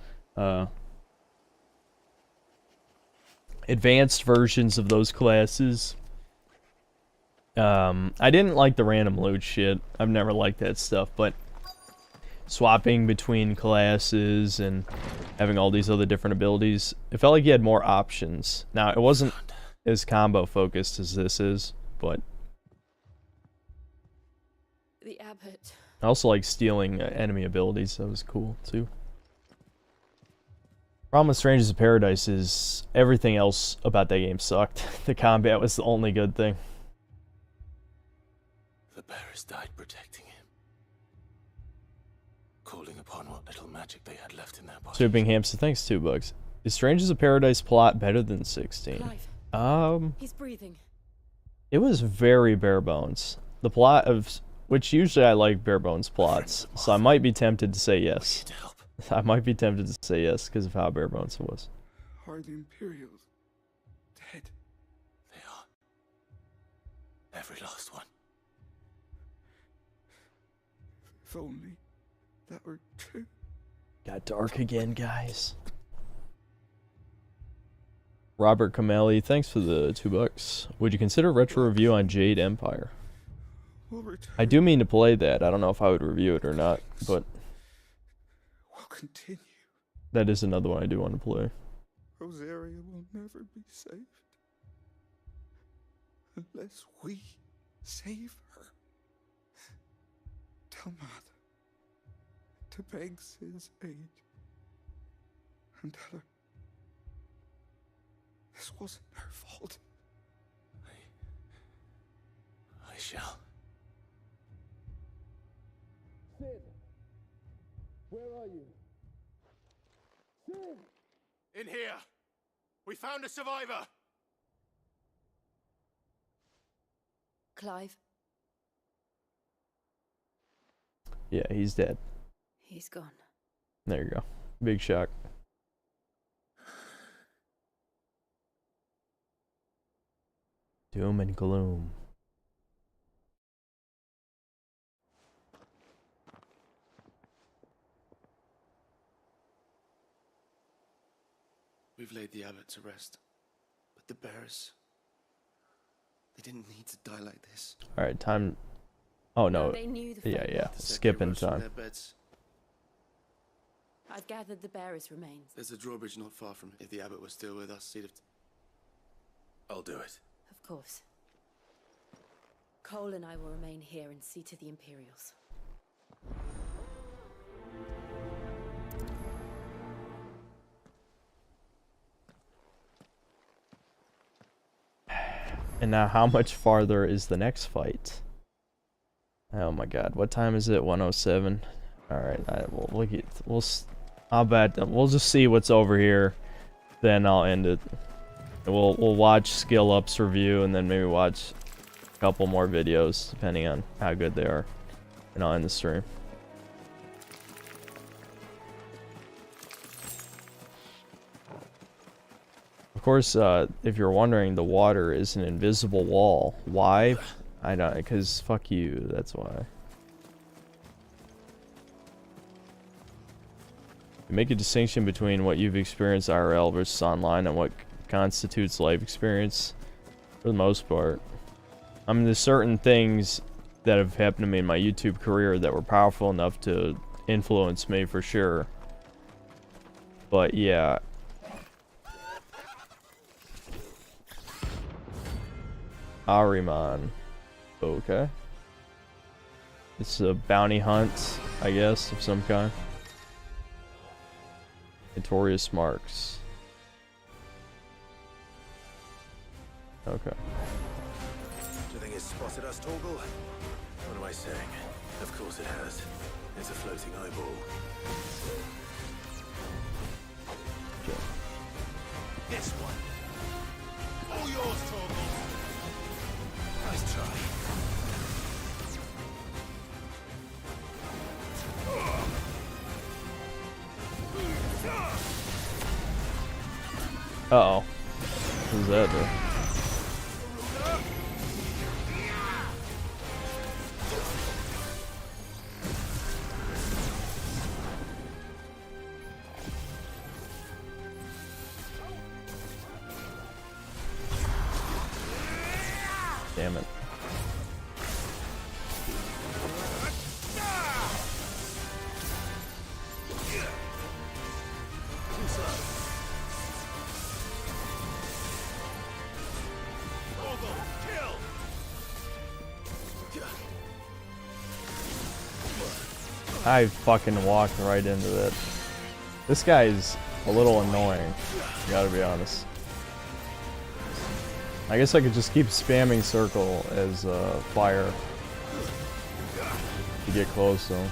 Speaker 1: advanced versions of those classes. I didn't like the random loot shit. I've never liked that stuff, but swapping between classes and having all these other different abilities, it felt like you had more options. Now, it wasn't as combo focused as this is, but
Speaker 7: The abbot.
Speaker 1: I also like stealing enemy abilities. That was cool too. Problem with Strangers of Paradise is everything else about that game sucked. The combat was the only good thing.
Speaker 11: The bearers died protecting him, calling upon what little magic they had left in their bodies.
Speaker 1: Swooping Hamster, thanks 2 bucks. Is Strangers of Paradise plot better than 16?
Speaker 7: Clive. He's breathing.
Speaker 1: It was very bare bones. The plot of which usually I like bare bones plots, so I might be tempted to say yes. I might be tempted to say yes because of how bare bones it was.
Speaker 11: Are the Imperials dead? They are. Every last one. If only that were true.
Speaker 1: Got dark again, guys. Robert Kameli, thanks for the 2 bucks. Would you consider a retro review on Jade Empire? I do mean to play that. I don't know if I would review it or not, but
Speaker 11: We'll continue.
Speaker 1: that is another one I do want to play.
Speaker 11: Rosaria will never be saved unless we save her. Tell Mother to beg Cid's aid and tell her this wasn't her fault. I shall.
Speaker 16: Cid! Where are you? Cid!
Speaker 11: In here! We found a survivor!
Speaker 7: Clive.
Speaker 1: Yeah, he's dead.
Speaker 7: He's gone.
Speaker 1: There you go. Big shock. Doom and gloom.
Speaker 11: We've laid the abbot to rest, but the bearers, they didn't need to die like this.
Speaker 1: Alright, time. Oh no.
Speaker 7: They knew the
Speaker 1: Yeah,
Speaker 7: fate.
Speaker 1: yeah.
Speaker 11: The
Speaker 1: Skipping
Speaker 11: rose from
Speaker 1: time.
Speaker 11: their beds.
Speaker 7: I've gathered the bearer's remains.
Speaker 11: There's a drawbridge not far from it. If the abbot was still with us, he'd have... I'll do it.
Speaker 7: Of course. Cole and I will remain here and see to the Imperials.
Speaker 1: And now, how much farther is the next fight? Oh my god, what time is it? 107. Alright, I'll bet we'll just see what's over here, then I'll end it. We'll watch Skill Up's review and then maybe watch a couple more videos depending on how good they are, and I'll end the stream. Of course, if you're wondering, the water is an invisible wall. Why? I don't, because fuck you, that's why. You make a distinction between what you've experienced IRL versus online and what constitutes life experience for the most part. I mean, there's certain things that have happened to me in my YouTube career that were powerful enough to influence me for sure. But yeah. Ahriman. Okay. It's a bounty hunt, I guess, of some kind. Notorious marks. Okay.
Speaker 3: Do you think it's spotted us, Torgal? What am I saying? Of course it has. It's a floating eyeball.
Speaker 1: Okay.
Speaker 3: This one. All yours, Torgal. Nice try.
Speaker 1: Uh-oh. Who's that, dude? Damn it. I fucking walked right into that. This guy is a little annoying, gotta be honest. I guess I could just keep spamming circle as fire to get close to him.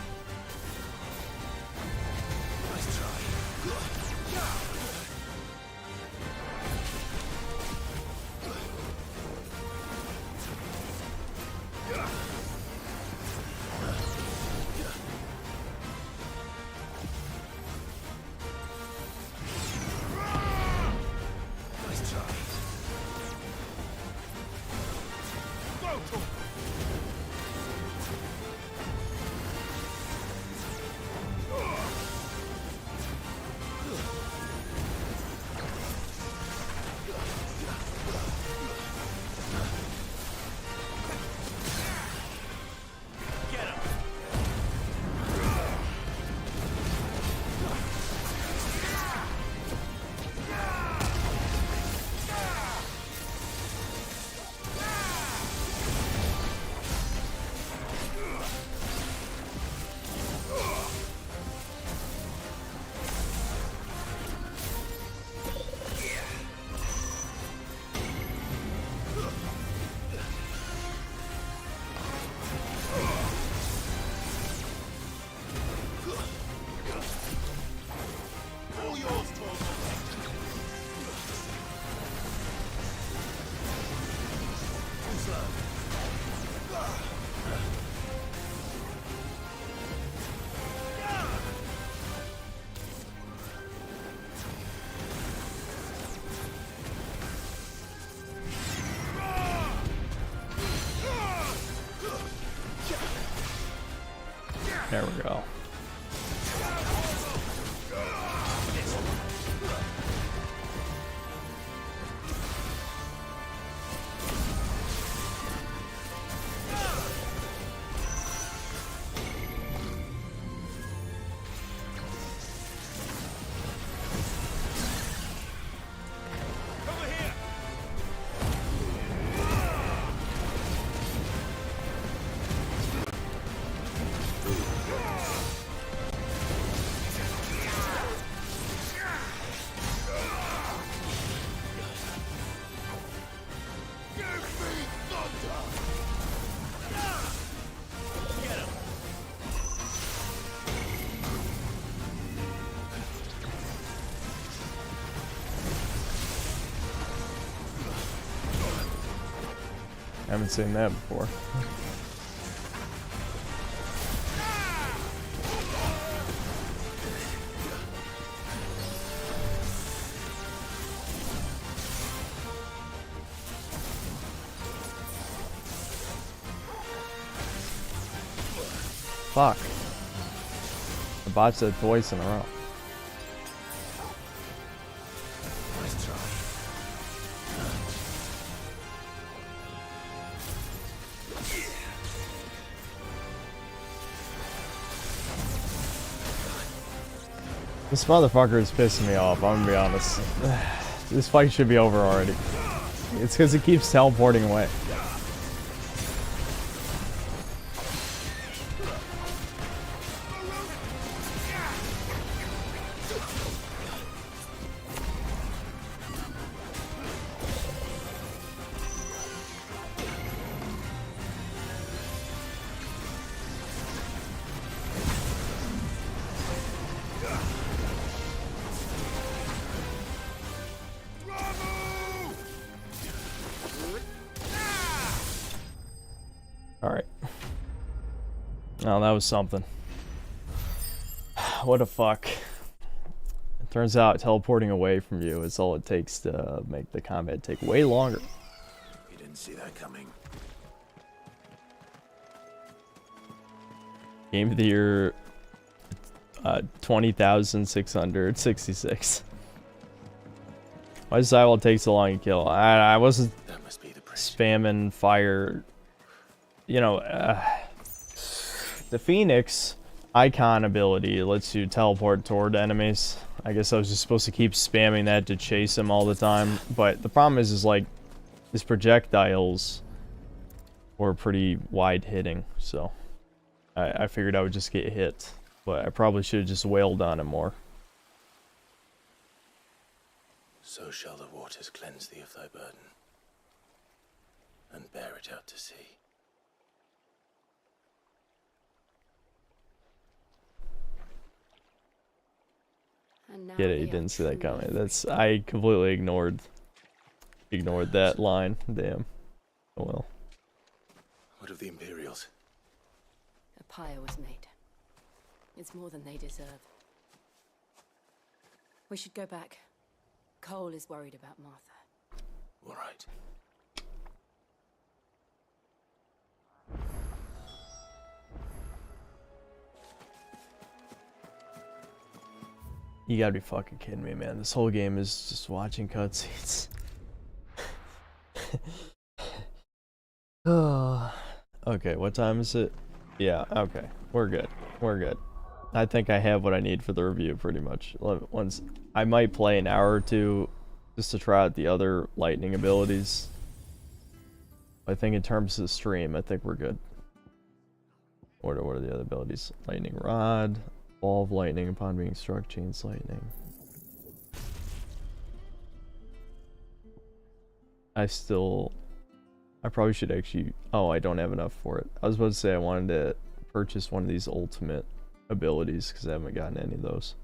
Speaker 1: There we go. I haven't seen that before. Fuck. The bot said twice in a row.
Speaker 6: Nice try.
Speaker 1: This motherfucker is pissing me off, I'm gonna be honest. This fight should be over already. It's because it keeps teleporting away. Alright. Oh, that was something. What a fuck. It turns out teleporting away from you is all it takes to make the combat take way longer.
Speaker 6: You didn't see that coming.
Speaker 1: Game of the year 20,666. Why does Zywald take so long to kill? I wasn't spamming fire. You know, the Phoenix icon ability lets you teleport toward enemies. I guess I was just supposed to keep spamming that to chase him all the time. But the problem is like, his projectiles were pretty wide hitting. So I figured I would just get hit. But I probably should have just wailed on him more.
Speaker 6: So shall the waters cleanse thee of thy burden, and bear it out to sea.
Speaker 1: Get it? You didn't see that coming. I completely ignored that line. Damn. Oh well.
Speaker 6: What of the Imperials?
Speaker 7: A pyre was made. It's more than they deserve. We should go back. Cole is worried about Martha.
Speaker 6: All right.
Speaker 1: You gotta be fucking kidding me, man. This whole game is just watching cutscenes. Okay, what time is it? Yeah, okay. We're good. We're good. I think I have what I need for the review, pretty much. Once I might play an hour or two just to try out the other lightning abilities. I think in terms of the stream, I think we're good. What are the other abilities? Lightning Rod. Ball of lightning upon being struck, chains lightning. I probably should actually... Oh, I don't have enough for it. I was about to say I wanted to purchase one of these ultimate abilities because I haven't gotten any of those.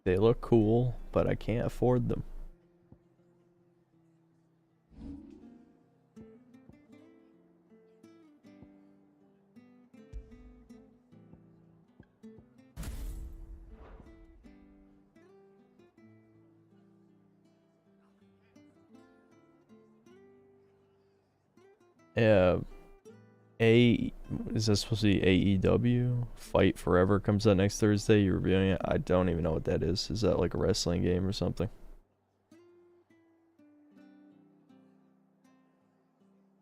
Speaker 1: They look cool, but I can't afford them. Is that supposed to be AEW? Fight Forever comes out next Thursday. You're reviewing it? I don't even know what that is. Is that like a wrestling game or something?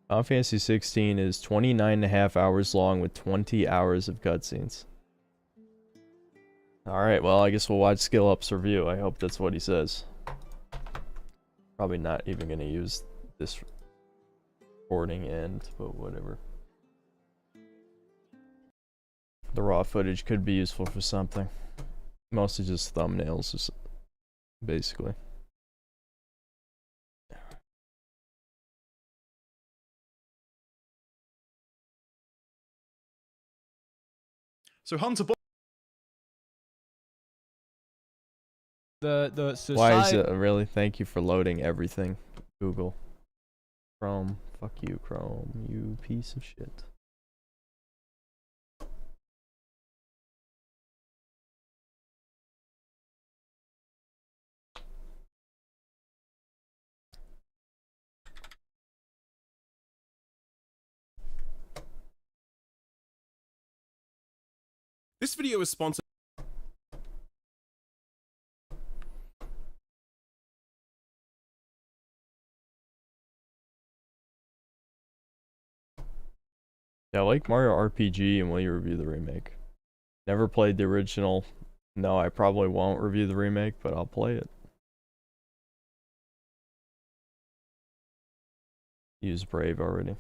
Speaker 1: Final Fantasy 16 is 29.5 hours long with 20 hours of cutscenes. Alright, well, I guess we'll watch Skill Up's review. I hope that's what he says. Probably not even going to use this recording end, but whatever. The raw footage could be useful for something. Mostly just thumbnails, basically.
Speaker 12: So Hunter
Speaker 21: The society.
Speaker 1: Why is it really? Thank you for loading everything. Google. Chrome. Fuck you, Chrome. You piece of shit.
Speaker 12: This video is sponsored.
Speaker 1: Yeah, I like Mario RPG, and will you review the remake? Never played the original. No, I probably won't review the remake, but I'll play it. Use Brave already.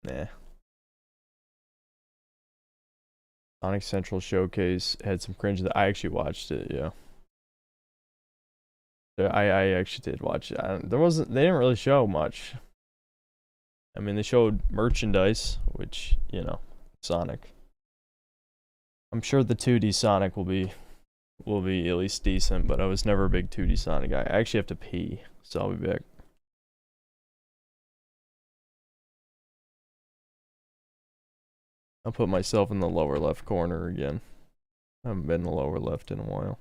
Speaker 1: Nah. Sonic Central Showcase had some cringe. I actually watched it, yeah. I actually did watch it. They didn't really show much. I mean, they showed merchandise, which, you know, Sonic. I'm sure the 2D Sonic will be at least decent, but I was never a big 2D Sonic guy. I actually have to pee, so I'll be back. I'll put myself in the lower left corner again. I haven't been in the lower left in a while.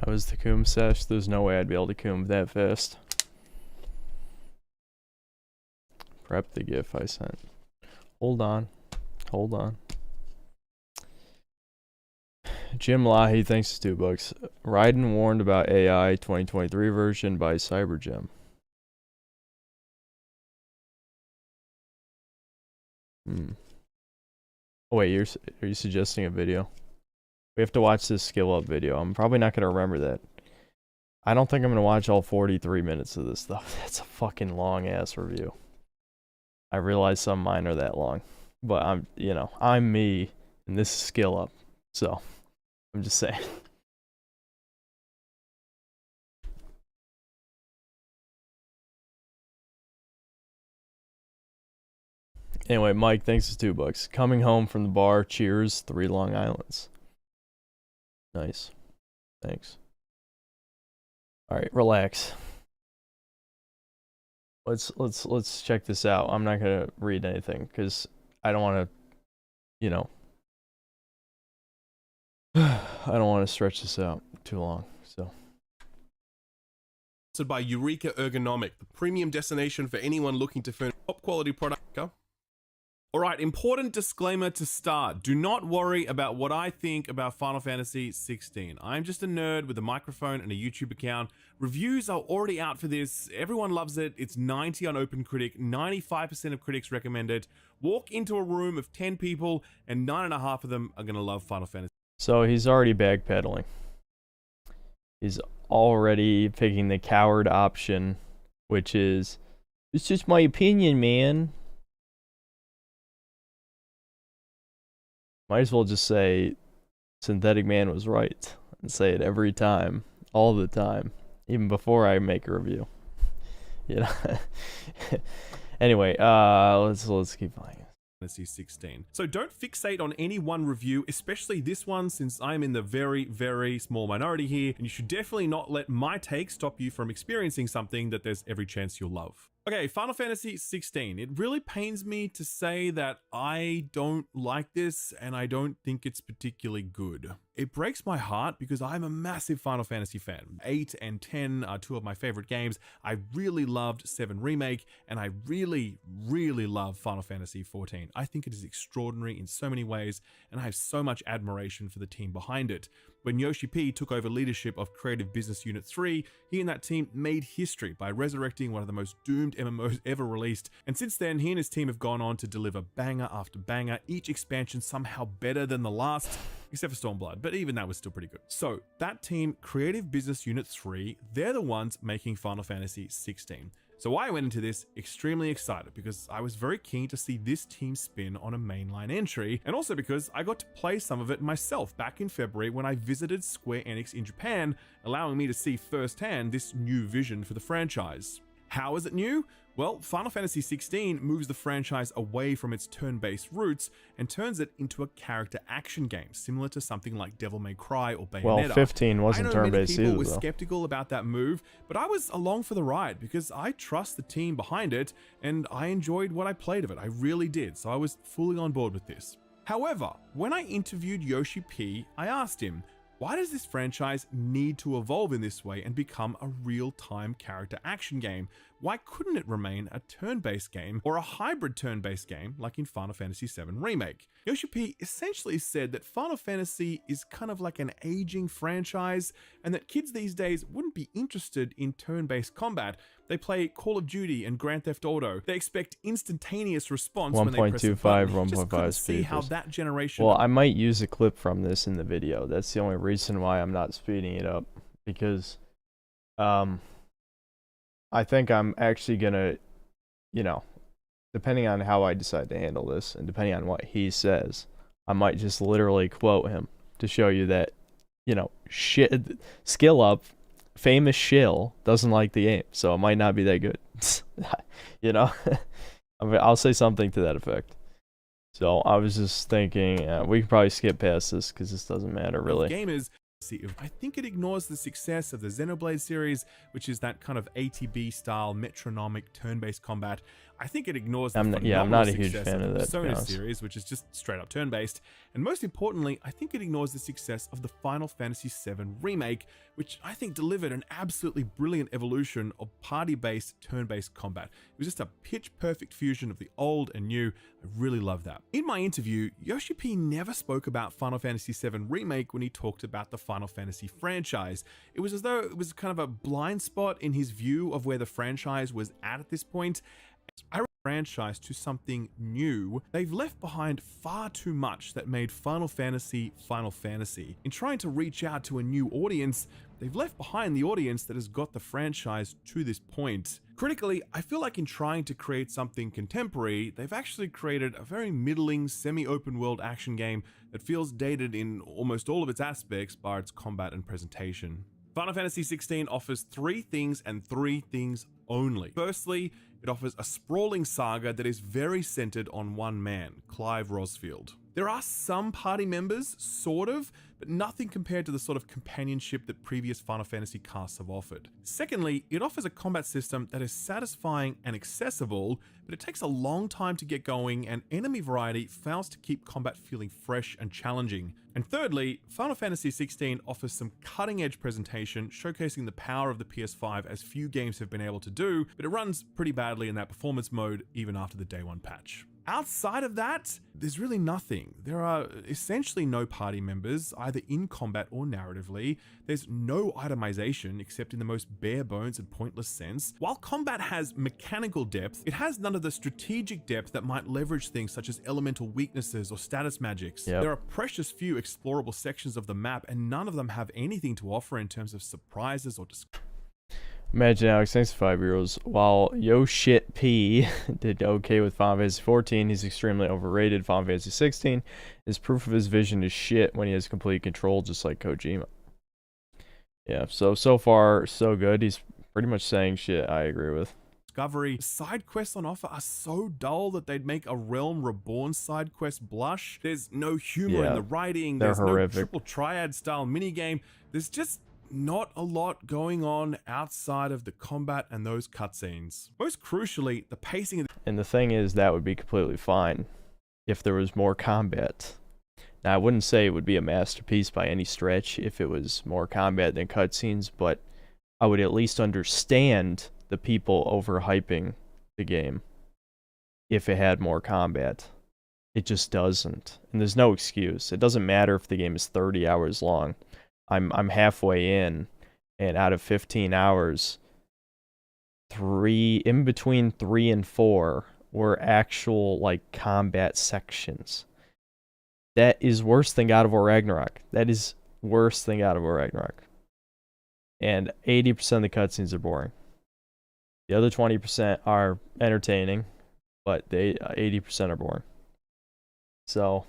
Speaker 1: How was the coom sesh? There's no way I'd be able to coom that fast. Prep the GIF I sent. Hold on. Hold on. Jim Lahi thanks it's $2. Raiden warned about AI 2023 version by CyberGem. Oh wait, are you suggesting a video? We have to watch this skill up video. I'm probably not gonna remember that. I don't think I'm gonna watch all 43 minutes of this stuff. That's a fucking long ass review. I realize some of mine are that long, but I'm me, and this is skill up, so I'm just saying. Anyway, Mike, thanks for $2. Coming home from the bar, cheers, 3 Long Islands. Nice. Thanks. Alright, relax. Let's check this out. I'm not gonna read anything because I don't wanna I don't wanna stretch this out too long, so.
Speaker 12: Sponsored by Eureka Ergonomic, the premium destination for anyone looking to furnish top quality product. Alright, important disclaimer to start. Do not worry about what I think about Final Fantasy 16. I'm just a nerd with a microphone and a YouTube account. Reviews are already out for this. Everyone loves it. It's 90 on OpenCritic. 95% of critics recommend it. Walk into a room of 10 people and 9.5 of them are going to love Final Fantasy.
Speaker 1: So he's already backpedaling. He's already picking the coward option, which is, it's just my opinion, man. Might as well just say Synthetic Man was right and say it every time, all the time, even before I make a review. Anyway, let's keep playing.
Speaker 12: Fantasy 16. So don't fixate on any one review, especially this one, since I'm in the very, very small minority here, and you should definitely not let my take stop you from experiencing something that there's every chance you'll love. Okay, Final Fantasy 16. It really pains me to say that I don't like this and I don't think it's particularly good. It breaks my heart because I'm a massive Final Fantasy fan. 8 and 10 are 2 of my favorite games. I really loved 7 Remake and I really, really love Final Fantasy 14. I think it is extraordinary in so many ways and I have so much admiration for the team behind it. When Yoshi P took over leadership of Creative Business Unit 3, he and that team made history by resurrecting one of the most doomed MMOs ever released, and since then he and his team have gone on to deliver banger after banger, each expansion somehow better than the last, except for Stormblood, but even that was still pretty good. So that team, Creative Business Unit 3, they're the ones making Final Fantasy 16. So I went into this extremely excited because I was very keen to see this team spin on a mainline entry, and also because I got to play some of it myself back in February when I visited Square Enix in Japan, allowing me to see firsthand this new vision for the franchise. How is it new? Well, Final Fantasy 16 moves the franchise away from its turn-based roots and turns it into a character action game, similar to something like Devil May Cry or Bayonetta.
Speaker 1: Well, 15 wasn't turn-based either, though.
Speaker 12: People were skeptical about that move, but I was along for the ride because I trust the team behind it and I enjoyed what I played of it. I really did, so I was fully on board with this. However, when I interviewed Yoshi P, I asked him, why does this franchise need to evolve in this way and become a real-time character action game? Why couldn't it remain a turn-based game or a hybrid turn-based game like in Final Fantasy VII Remake? Yoshi P essentially said that Final Fantasy is kind of like an aging franchise and that kids these days wouldn't be interested in turn-based combat. They play Call of Duty and Grand Theft Auto. They expect instantaneous response when they press a button.
Speaker 1: 1.25
Speaker 12: see how that generation...
Speaker 1: Well, I might use a clip from this in the video. That's the only reason why I'm not speeding it up, because I think I'm actually gonna, depending on how I decide to handle this and depending on what he says, I might just literally quote him to show you that, shit, Skill Up, famous shill, doesn't like the game, so it might not be that good. I'll say something to that effect. So I was just thinking, we can probably skip past this because this doesn't matter really.
Speaker 12: Gamers I think it ignores the success of the Xenoblade series, which is that kind of ATB style metronomic turn-based combat. I think it ignores the
Speaker 1: I'm not a huge
Speaker 12: success
Speaker 1: fan of that, to be
Speaker 12: Persona
Speaker 1: honest.
Speaker 12: series, which is just straight up turn-based. And most importantly, I think it ignores the success of the Final Fantasy VII Remake, which I think delivered an absolutely brilliant evolution of party-based, turn-based combat. It was just a pitch-perfect fusion of the old and new. I really love that. In my interview, Yoshi P never spoke about Final Fantasy VII Remake when he talked about the Final Fantasy franchise. It was as though it was kind of a blind spot in his view of where the franchise was at this point. I franchise to something new. They've left behind far too much that made Final Fantasy Final Fantasy. In trying to reach out to a new audience, they've left behind the audience that has got the franchise to this point. Critically, I feel like in trying to create something contemporary, they've actually created a very middling, semi-open world action game that feels dated in almost all of its aspects, bar its combat and presentation. Final Fantasy XVI offers 3 things and 3 things only. Firstly, it offers a sprawling saga that is very centered on one man, Clive Rosfield. There are some party members, sort of, but nothing compared to the sort of companionship that previous Final Fantasy casts have offered. Secondly, it offers a combat system that is satisfying and accessible, but it takes a long time to get going, and enemy variety fails to keep combat feeling fresh and challenging. And thirdly, Final Fantasy XVI offers some cutting-edge presentation showcasing the power of the PS5 as few games have been able to do, but it runs pretty badly in that performance mode even after the day 1 patch. Outside of that, there's really nothing. There are essentially no party members, either in combat or narratively. There's no itemization except in the most bare bones and pointless sense. While combat has mechanical depth, it has none of the strategic depth that might leverage things such as elemental weaknesses or status magics.
Speaker 1: Yep.
Speaker 12: There are precious few explorable sections of the map, and none of them have anything to offer in terms of surprises or
Speaker 1: Imagine Alex, thanks for 5 euros. While Yo Shit P did okay with Final Fantasy 14, he's extremely overrated. Final Fantasy 16 is proof of his vision is shit when he has complete control, just like Kojima. Yeah, so far, so good. He's pretty much saying shit I agree with.
Speaker 12: Discovery. Side quests on offer are so dull that they'd make a Realm Reborn side quest blush. There's no humor in the writing.
Speaker 1: They're
Speaker 12: There's
Speaker 1: horrific.
Speaker 12: no triple triad style minigame. There's just not a lot going on outside of the combat and those cutscenes. Most crucially, the pacing of
Speaker 1: And the thing is, that would be completely fine if there was more combat. Now, I wouldn't say it would be a masterpiece by any stretch if it was more combat than cutscenes, but I would at least understand the people overhyping the game if it had more combat. It just doesn't. And there's no excuse. It doesn't matter if the game is 30 hours long. I'm halfway in, and out of 15 hours, in between 3 and 4 were actual like combat sections. That is worse than God of War Ragnarok. That is worse than God of War Ragnarok. And 80% of the cutscenes are boring. The other 20% are entertaining, but 80% are boring. So,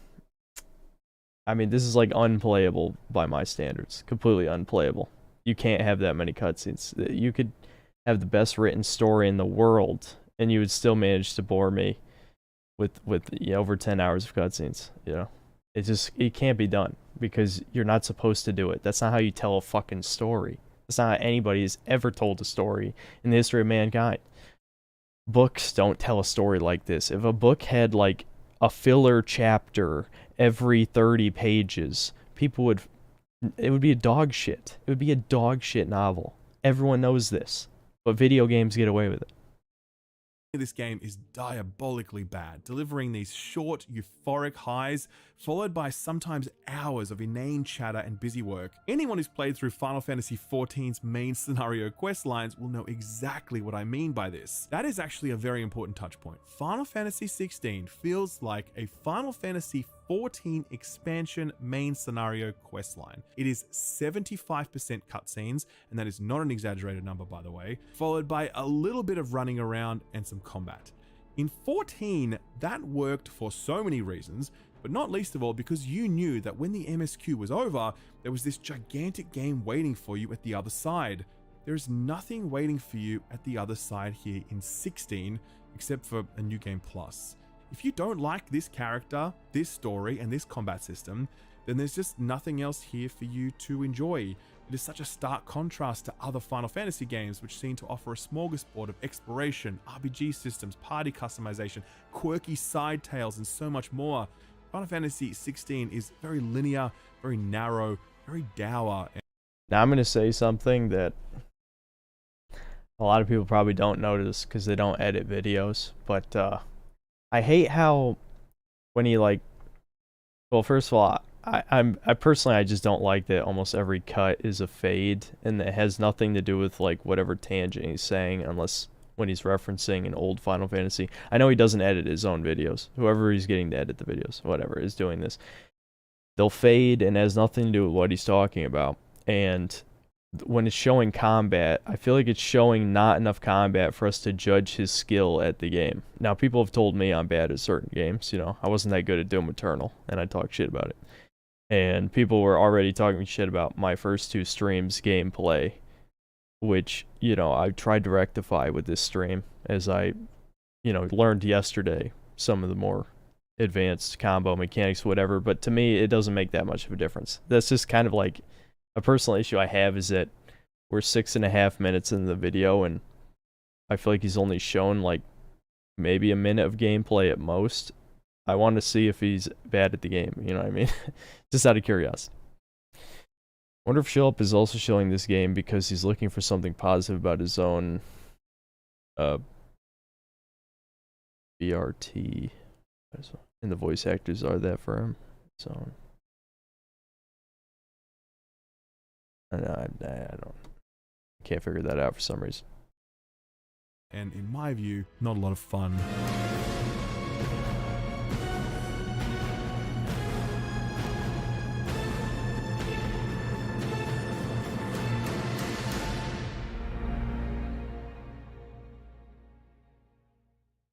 Speaker 1: I mean, this is like unplayable by my standards. Completely unplayable. You can't have that many cutscenes. You could have the best written story in the world, and you would still manage to bore me with over 10 hours of cutscenes. You know, it can't be done because you're not supposed to do it. That's not how you tell a fucking story. That's not how anybody has ever told a story in the history of mankind. Books don't tell a story like this. If a book had like a filler chapter every 30 pages, it would be a dog shit. It would be a dog shit novel. Everyone knows this, but video games get away with it.
Speaker 12: this game is diabolically bad, delivering these short, euphoric highs, followed by sometimes hours of inane chatter and busy work. Anyone who's played through Final Fantasy XIV's main scenario quest lines will know exactly what I mean by this. That is actually a very important touch point. Final Fantasy XVI feels like a Final Fantasy XIV expansion main scenario questline. It is 75% cutscenes, and that is not an exaggerated number by the way, followed by a little bit of running around and some combat. In 14, that worked for so many reasons, but not least of all because you knew that when the MSQ was over, there was this gigantic game waiting for you at the other side. There is nothing waiting for you at the other side here in 16, except for a new game plus. If you don't like this character, this story, and this combat system, then there's just nothing else here for you to enjoy. It is such a stark contrast to other Final Fantasy games, which seem to offer a smorgasbord of exploration, RPG systems, party customization, quirky side tales, and so much more. Final Fantasy 16 is very linear, very narrow, very dour.
Speaker 1: Now I'm going to say something that a lot of people probably don't notice because they don't edit videos, but I hate how when he like, well, first of all, I personally, I just don't like that almost every cut is a fade and it has nothing to do with like whatever tangent he's saying, unless when he's referencing an old Final Fantasy. I know he doesn't edit his own videos. Whoever he's getting to edit the videos, whatever, is doing this. They'll fade and it has nothing to do with what he's talking about. And when it's showing combat, I feel like it's showing not enough combat for us to judge his skill at the game. Now, people have told me I'm bad at certain games. You know, I wasn't that good at Doom Eternal, and I talk shit about it. And people were already talking shit about my first 2 streams gameplay, which, you know, I tried to rectify with this stream as I, you know, learned yesterday some of the more advanced combo mechanics, whatever. But to me, it doesn't make that much of a difference. That's just kind of like a personal issue I have, is that we're 6.5 minutes into the video and I feel like he's only shown like maybe a minute of gameplay at most. I want to see if he's bad at the game, you know what I mean? Just out of curiosity. Wonder if Philip is also showing this game because he's looking for something positive about his own BRT. And the voice actors are that for him. So I can't figure that out for some reason.
Speaker 12: And in my view, not a lot of fun.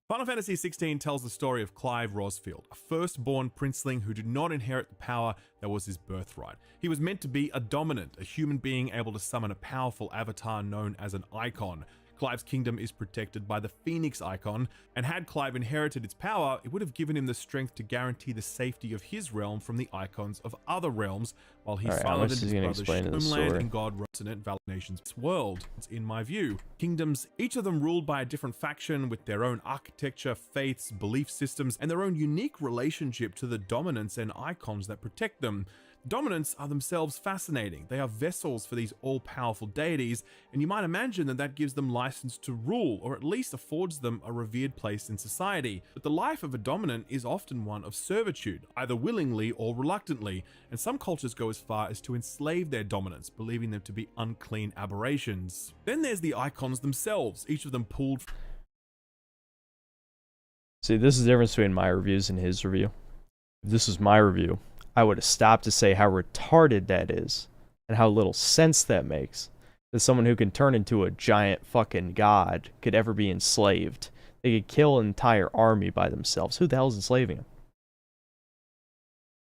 Speaker 12: Final Fantasy XVI tells the story of Clive Rosfield, a firstborn princeling who did not inherit the power that was his birthright. He was meant to be a dominant, a human being able to summon a powerful avatar known as an Icon. Clive's kingdom is protected by the Phoenix Icon, and had Clive inherited its power, it would have given him the strength to guarantee the safety of his realm from the Icons of other realms, while he followed in his brother's homeland and God resonant valid nations world. In my view, kingdoms, each of them ruled by a different faction with their own architecture, faiths, belief systems, and their own unique relationship to the dominants and icons that protect them. Dominants are themselves fascinating. They are vessels for these all-powerful deities, and you might imagine that that gives them license to rule, or at least affords them a revered place in society. But the life of a dominant is often one of servitude, either willingly or reluctantly, and some cultures go as far as to enslave their dominants, believing them to be unclean aberrations. Then there's the icons themselves, each of them pulled.
Speaker 1: See, this is the difference between my reviews and his review. If this was my review, I would have stopped to say how retarded that is and how little sense that makes. That someone who can turn into a giant fucking god could ever be enslaved. They could kill an entire army by themselves. Who the hell is enslaving them?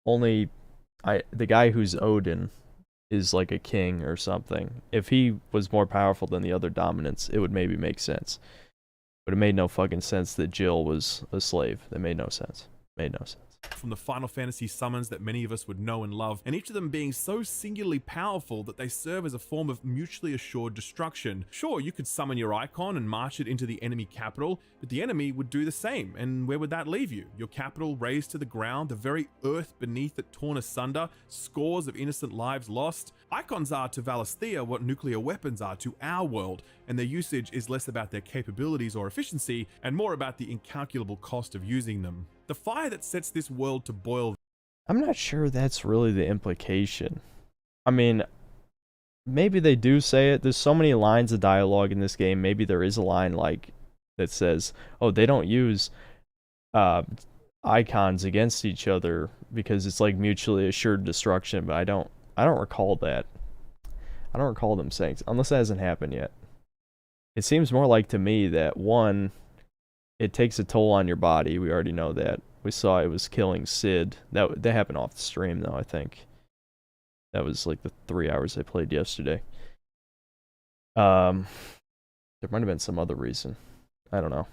Speaker 1: Only the guy who's Odin is like a king or something. If he was more powerful than the other dominants, it would maybe make sense. But it made no fucking sense that Jill was a slave. That made no sense. Made no sense.
Speaker 12: From the Final Fantasy summons that many of us would know and love, and each of them being so singularly powerful that they serve as a form of mutually assured destruction. Sure, you could summon your icon and march it into the enemy capital, but the enemy would do the same, and where would that leave you? Your capital razed to the ground, the very earth beneath it torn asunder, scores of innocent lives lost. Icons are to Valisthea what nuclear weapons are to our world, and their usage is less about their capabilities or efficiency, and more about the incalculable cost of using them. The fire that sets this world to boil.
Speaker 1: I'm not sure that's really the implication. I mean, maybe they do say it. There's so many lines of dialogue in this game. Maybe there is a line like that says, oh, they don't use icons against each other because it's like mutually assured destruction, but I don't recall that. I don't recall them saying, unless that hasn't happened yet. It seems more like to me that one, it takes a toll on your body. We already know that. We saw it was killing Sid. That happened off the stream though, I think. That was like the 3 hours I played yesterday. There might have been some other reason. I don't know.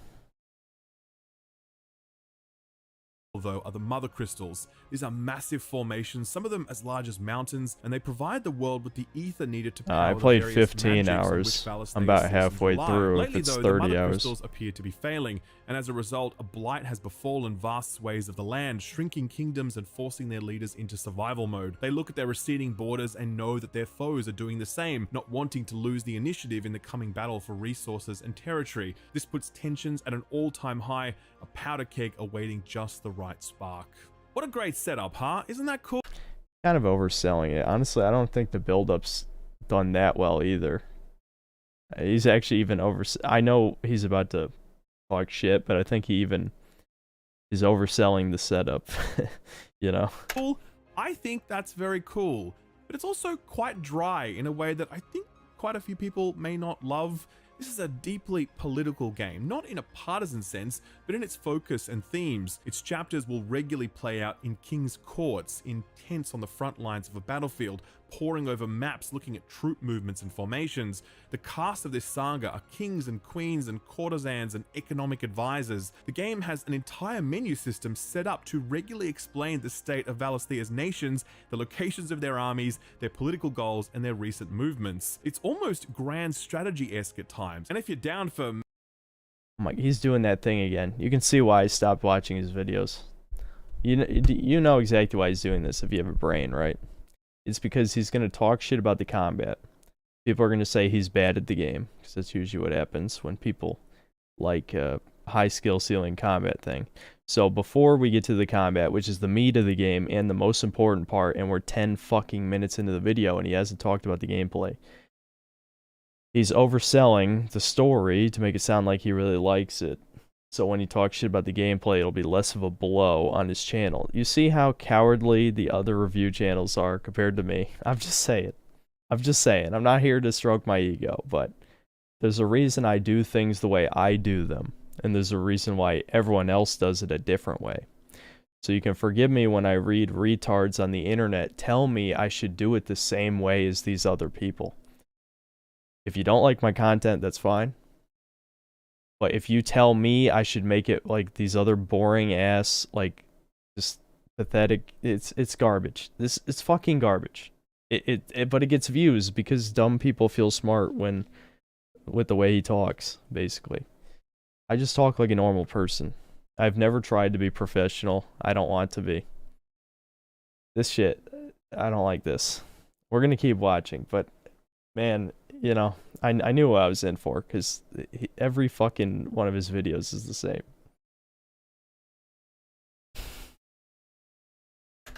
Speaker 12: though, are the Mother Crystals. These are massive formations, some of them as large as mountains, and they provide the world with the ether needed to power
Speaker 1: I
Speaker 12: the
Speaker 1: played
Speaker 12: various
Speaker 1: 15
Speaker 12: magics on which
Speaker 1: hours.
Speaker 12: Valisthea
Speaker 1: I'm about
Speaker 12: citizens
Speaker 1: halfway
Speaker 12: rely.
Speaker 1: through
Speaker 12: Lately,
Speaker 1: if it's
Speaker 12: though,
Speaker 1: 30
Speaker 12: the Mother
Speaker 1: hours.
Speaker 12: Crystals appear to be failing, and as a result, a blight has befallen vast swathes of the land, shrinking kingdoms and forcing their leaders into survival mode. They look at their receding borders and know that their foes are doing the same, not wanting to lose the initiative in the coming battle for resources and territory. This puts tensions at an all-time high, a powder keg awaiting just the right spark. What a great setup, huh? Isn't that cool?
Speaker 1: Kind of overselling it. Honestly, I don't think the build-up's done that well either. He's actually even I know he's about to talk shit, but I think he even is overselling the setup. You know?
Speaker 12: Cool. I think that's very cool, but it's also quite dry in a way that I think quite a few people may not love. This is a deeply political game, not in a partisan sense, but in its focus and themes. Its chapters will regularly play out in king's courts, in tents on the front lines of a battlefield, poring over maps looking at troop movements and formations. The cast of this saga are kings and queens and courtesans and economic advisors. The game has an entire menu system set up to regularly explain the state of Valisthea's nations, the locations of their armies, their political goals, and their recent movements. It's almost grand strategy-esque at times, and if you're down for...
Speaker 1: Oh my, he's doing that thing again. You can see why I stopped watching his videos. You know exactly why he's doing this if you have a brain, right? It's because he's going to talk shit about the combat. People are going to say he's bad at the game, because that's usually what happens when people like high skill ceiling combat thing. So before we get to the combat, which is the meat of the game and the most important part, and we're 10 fucking minutes into the video and he hasn't talked about the gameplay, he's overselling the story to make it sound like he really likes it. So when he talks shit about the gameplay, it'll be less of a blow on his channel. You see how cowardly the other review channels are compared to me? I'm just saying. I'm not here to stroke my ego, but there's a reason I do things the way I do them. And there's a reason why everyone else does it a different way. So you can forgive me when I read retards on the internet tell me I should do it the same way as these other people. If you don't like my content, that's fine. But if you tell me I should make it like these other boring ass, like, just pathetic, it's garbage. It's fucking garbage. But it gets views because dumb people feel smart with the way he talks, basically. I just talk like a normal person. I've never tried to be professional. I don't want to be. This shit, I don't like this. We're gonna keep watching, but man, you know, I knew what I was in for, because every fucking one of his videos is the same.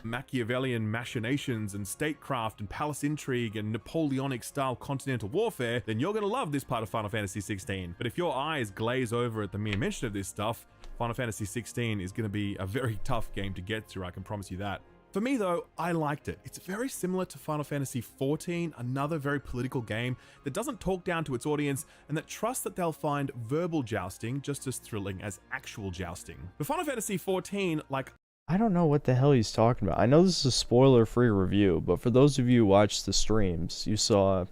Speaker 12: Machiavellian machinations and statecraft and palace intrigue and Napoleonic-style continental warfare, then you're gonna love this part of Final Fantasy XVI. But if your eyes glaze over at the mere mention of this stuff, Final Fantasy XVI is gonna be a very tough game to get through, I can promise you that. For me though, I liked it. It's very similar to Final Fantasy XIV, another very political game that doesn't talk down to its audience and that trusts that they'll find verbal jousting just as thrilling as actual jousting. But Final Fantasy XIV, like,
Speaker 1: I don't know what the hell he's talking about. I know this is a spoiler-free review, but for those of you who watched the streams, you saw,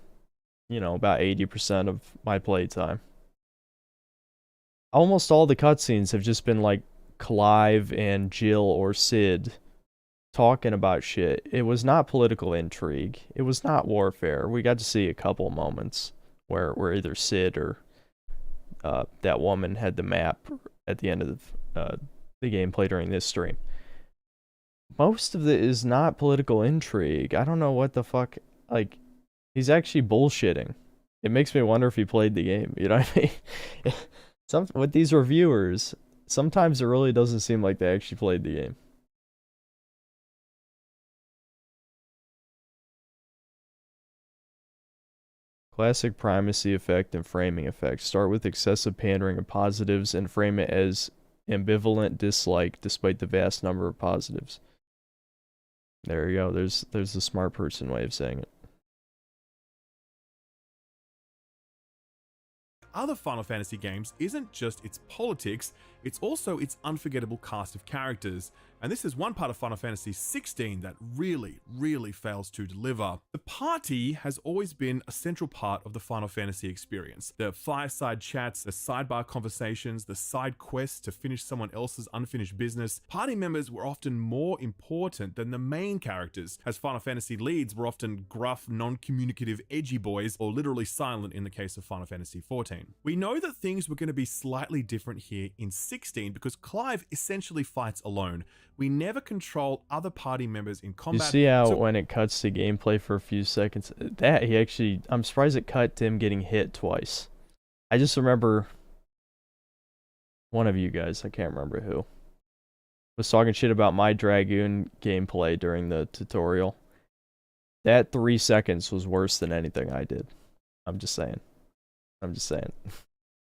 Speaker 1: you know, about 80% of my playtime. Almost all the cutscenes have just been like Clive and Jill or Cid talking about shit. It was not political intrigue. It was not warfare. We got to see a couple moments where either Cid or that woman had the map at the end of the gameplay during this stream. Most of it is not political intrigue. I don't know what the fuck, like, he's actually bullshitting. It makes me wonder if he played the game, you know what I mean? With these reviewers, sometimes it really doesn't seem like they actually played the game. Classic primacy effect and framing effect. Start with excessive pandering of positives and frame it as ambivalent dislike despite the vast number of positives. There you go. There's the smart person way of saying it.
Speaker 12: Other Final Fantasy games isn't just its politics, it's also its unforgettable cast of characters. And this is one part of Final Fantasy XVI that really fails to deliver. The party has always been a central part of the Final Fantasy experience. The fireside chats, the sidebar conversations, the side quests to finish someone else's unfinished business. Party members were often more important than the main characters, as Final Fantasy leads were often gruff, non-communicative, edgy boys, or literally silent in the case of Final Fantasy XIV. We know that things were going to be slightly different here in 16 because Clive essentially fights alone. We never control other party members in combat.
Speaker 1: You see how when it cuts to gameplay for a few seconds, that he actually, I'm surprised it cut to him getting hit twice. I just remember one of you guys, I can't remember who, was talking shit about my Dragoon gameplay during the tutorial. That 3 seconds was worse than anything I did. I'm just saying.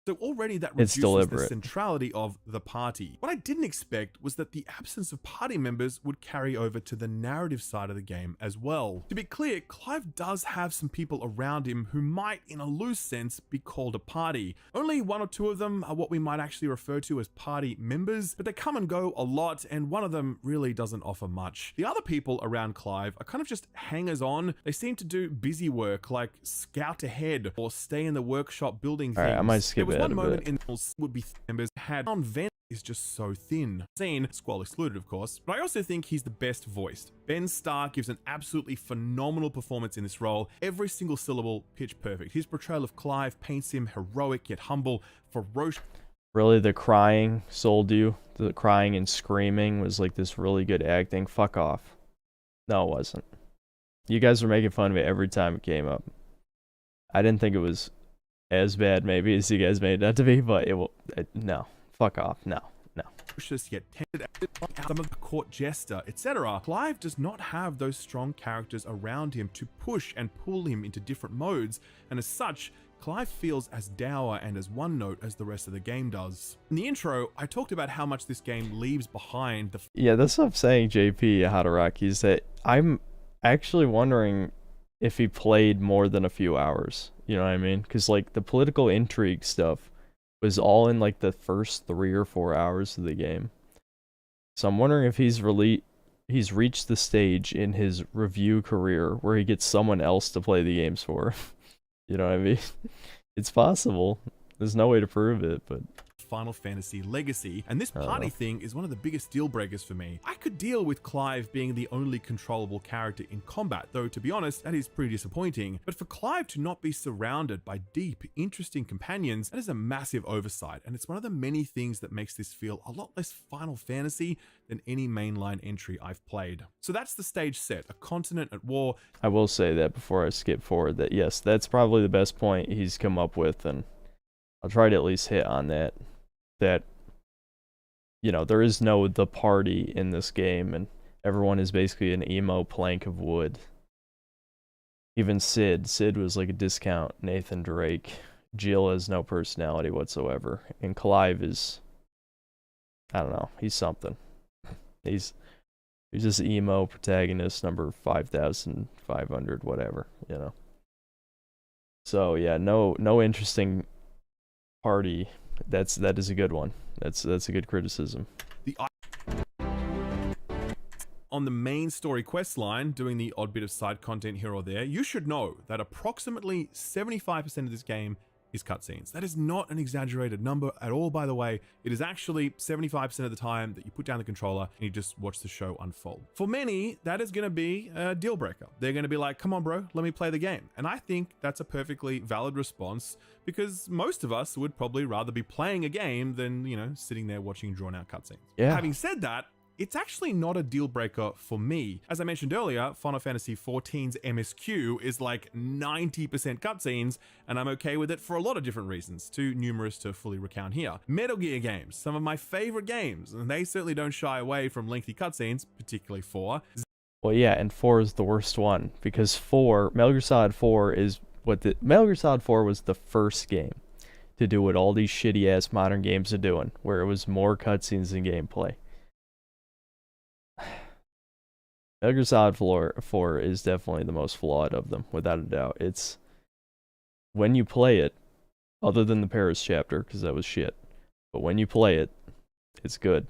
Speaker 12: So already that
Speaker 1: It's
Speaker 12: reduces the
Speaker 1: deliberate.
Speaker 12: centrality of the party. What I didn't expect was that the absence of party members would carry over to the narrative side of the game as well. To be clear, Clive does have some people around him who might, in a loose sense, be called a party. Only 1 or 2 of them are what we might actually refer to as party members, but they come and go a lot, and one of them really doesn't offer much. The other people around Clive are kind of just hangers-on. They seem to do busy work like scout ahead or stay in the workshop building things.
Speaker 1: Alright, I might skip
Speaker 12: There was
Speaker 1: ahead
Speaker 12: one
Speaker 1: a
Speaker 12: moment
Speaker 1: bit.
Speaker 12: in the would be members had on Ven is just so thin. Scene, Squall excluded of course, but I also think he's the best voiced. Ben Starr gives an absolutely phenomenal performance in this role. Every single syllable pitch perfect. His portrayal of Clive paints him heroic yet humble, ferocious.
Speaker 1: Really, the crying sold you? The crying and screaming was like this really good acting? Fuck off. No, it wasn't. You guys were making fun of it every time it came up. I didn't think it was as bad maybe as you guys made it out to be, but no. Fuck off. No.
Speaker 12: Yet tended some of the court jester, etc. Clive does not have those strong characters around him to push and pull him into different modes, and as such, Clive feels as dour and as one note as the rest of the game does. In the intro, I talked about how much this game leaves behind the
Speaker 1: Yeah, that's what I'm saying, JP Hadaraki, is that I'm actually wondering if he played more than a few hours. You know what I mean? Because like the political intrigue stuff was all in like the first 3 or 4 hours of the game. So I'm wondering if he's reached the stage in his review career where he gets someone else to play the games for. You know what I mean? It's possible. There's no way to prove it, but
Speaker 12: Final Fantasy Legacy, and this party thing is one of the biggest deal breakers for me. I could deal with Clive being the only controllable character in combat, though to be honest, that is pretty disappointing. But for Clive to not be surrounded by deep, interesting companions, that is a massive oversight, and it's one of the many things that makes this feel a lot less Final Fantasy than any mainline entry I've played. So that's the stage set, a continent at war.
Speaker 1: I will say that before I skip forward that yes, that's probably the best point he's come up with, and I'll try to at least hit on that. That, you know, there is no the party in this game, and everyone is basically an emo plank of wood. Even Sid was like a discount Nathan Drake. Jill has no personality whatsoever, and Clive is, I don't know, he's something. He's just emo protagonist number 5,500 whatever, you know. So yeah, no interesting party. That is a good one. That's a good criticism.
Speaker 12: On the main story quest line, doing the odd bit of side content here or there, you should know that approximately 75% of this game is cutscenes. That is not an exaggerated number at all, by the way. It is actually 75% of the time that you put down the controller and you just watch the show unfold. For many, that is going to be a deal breaker. They're going to be like, come on, bro, let me play the game. And I think that's a perfectly valid response because most of us would probably rather be playing a game than, you know, sitting there watching drawn out cutscenes.
Speaker 1: Yeah.
Speaker 12: Having said that, it's actually not a deal breaker for me. As I mentioned earlier, Final Fantasy XIV's MSQ is like 90% cutscenes, and I'm okay with it for a lot of different reasons, too numerous to fully recount here. Metal Gear games, some of my favorite games, and they certainly don't shy away from lengthy cutscenes, particularly 4.
Speaker 1: Well, yeah, and 4 is the worst one, because Metal Gear Solid 4 is Metal Gear Solid 4 was the first game to do what all these shitty-ass modern games are doing, where it was more cutscenes than gameplay. Metal Gear Solid 4 is definitely the most flawed of them, without a doubt. It's, when you play it, other than the Paris chapter, because that was shit, but when you play it, it's good.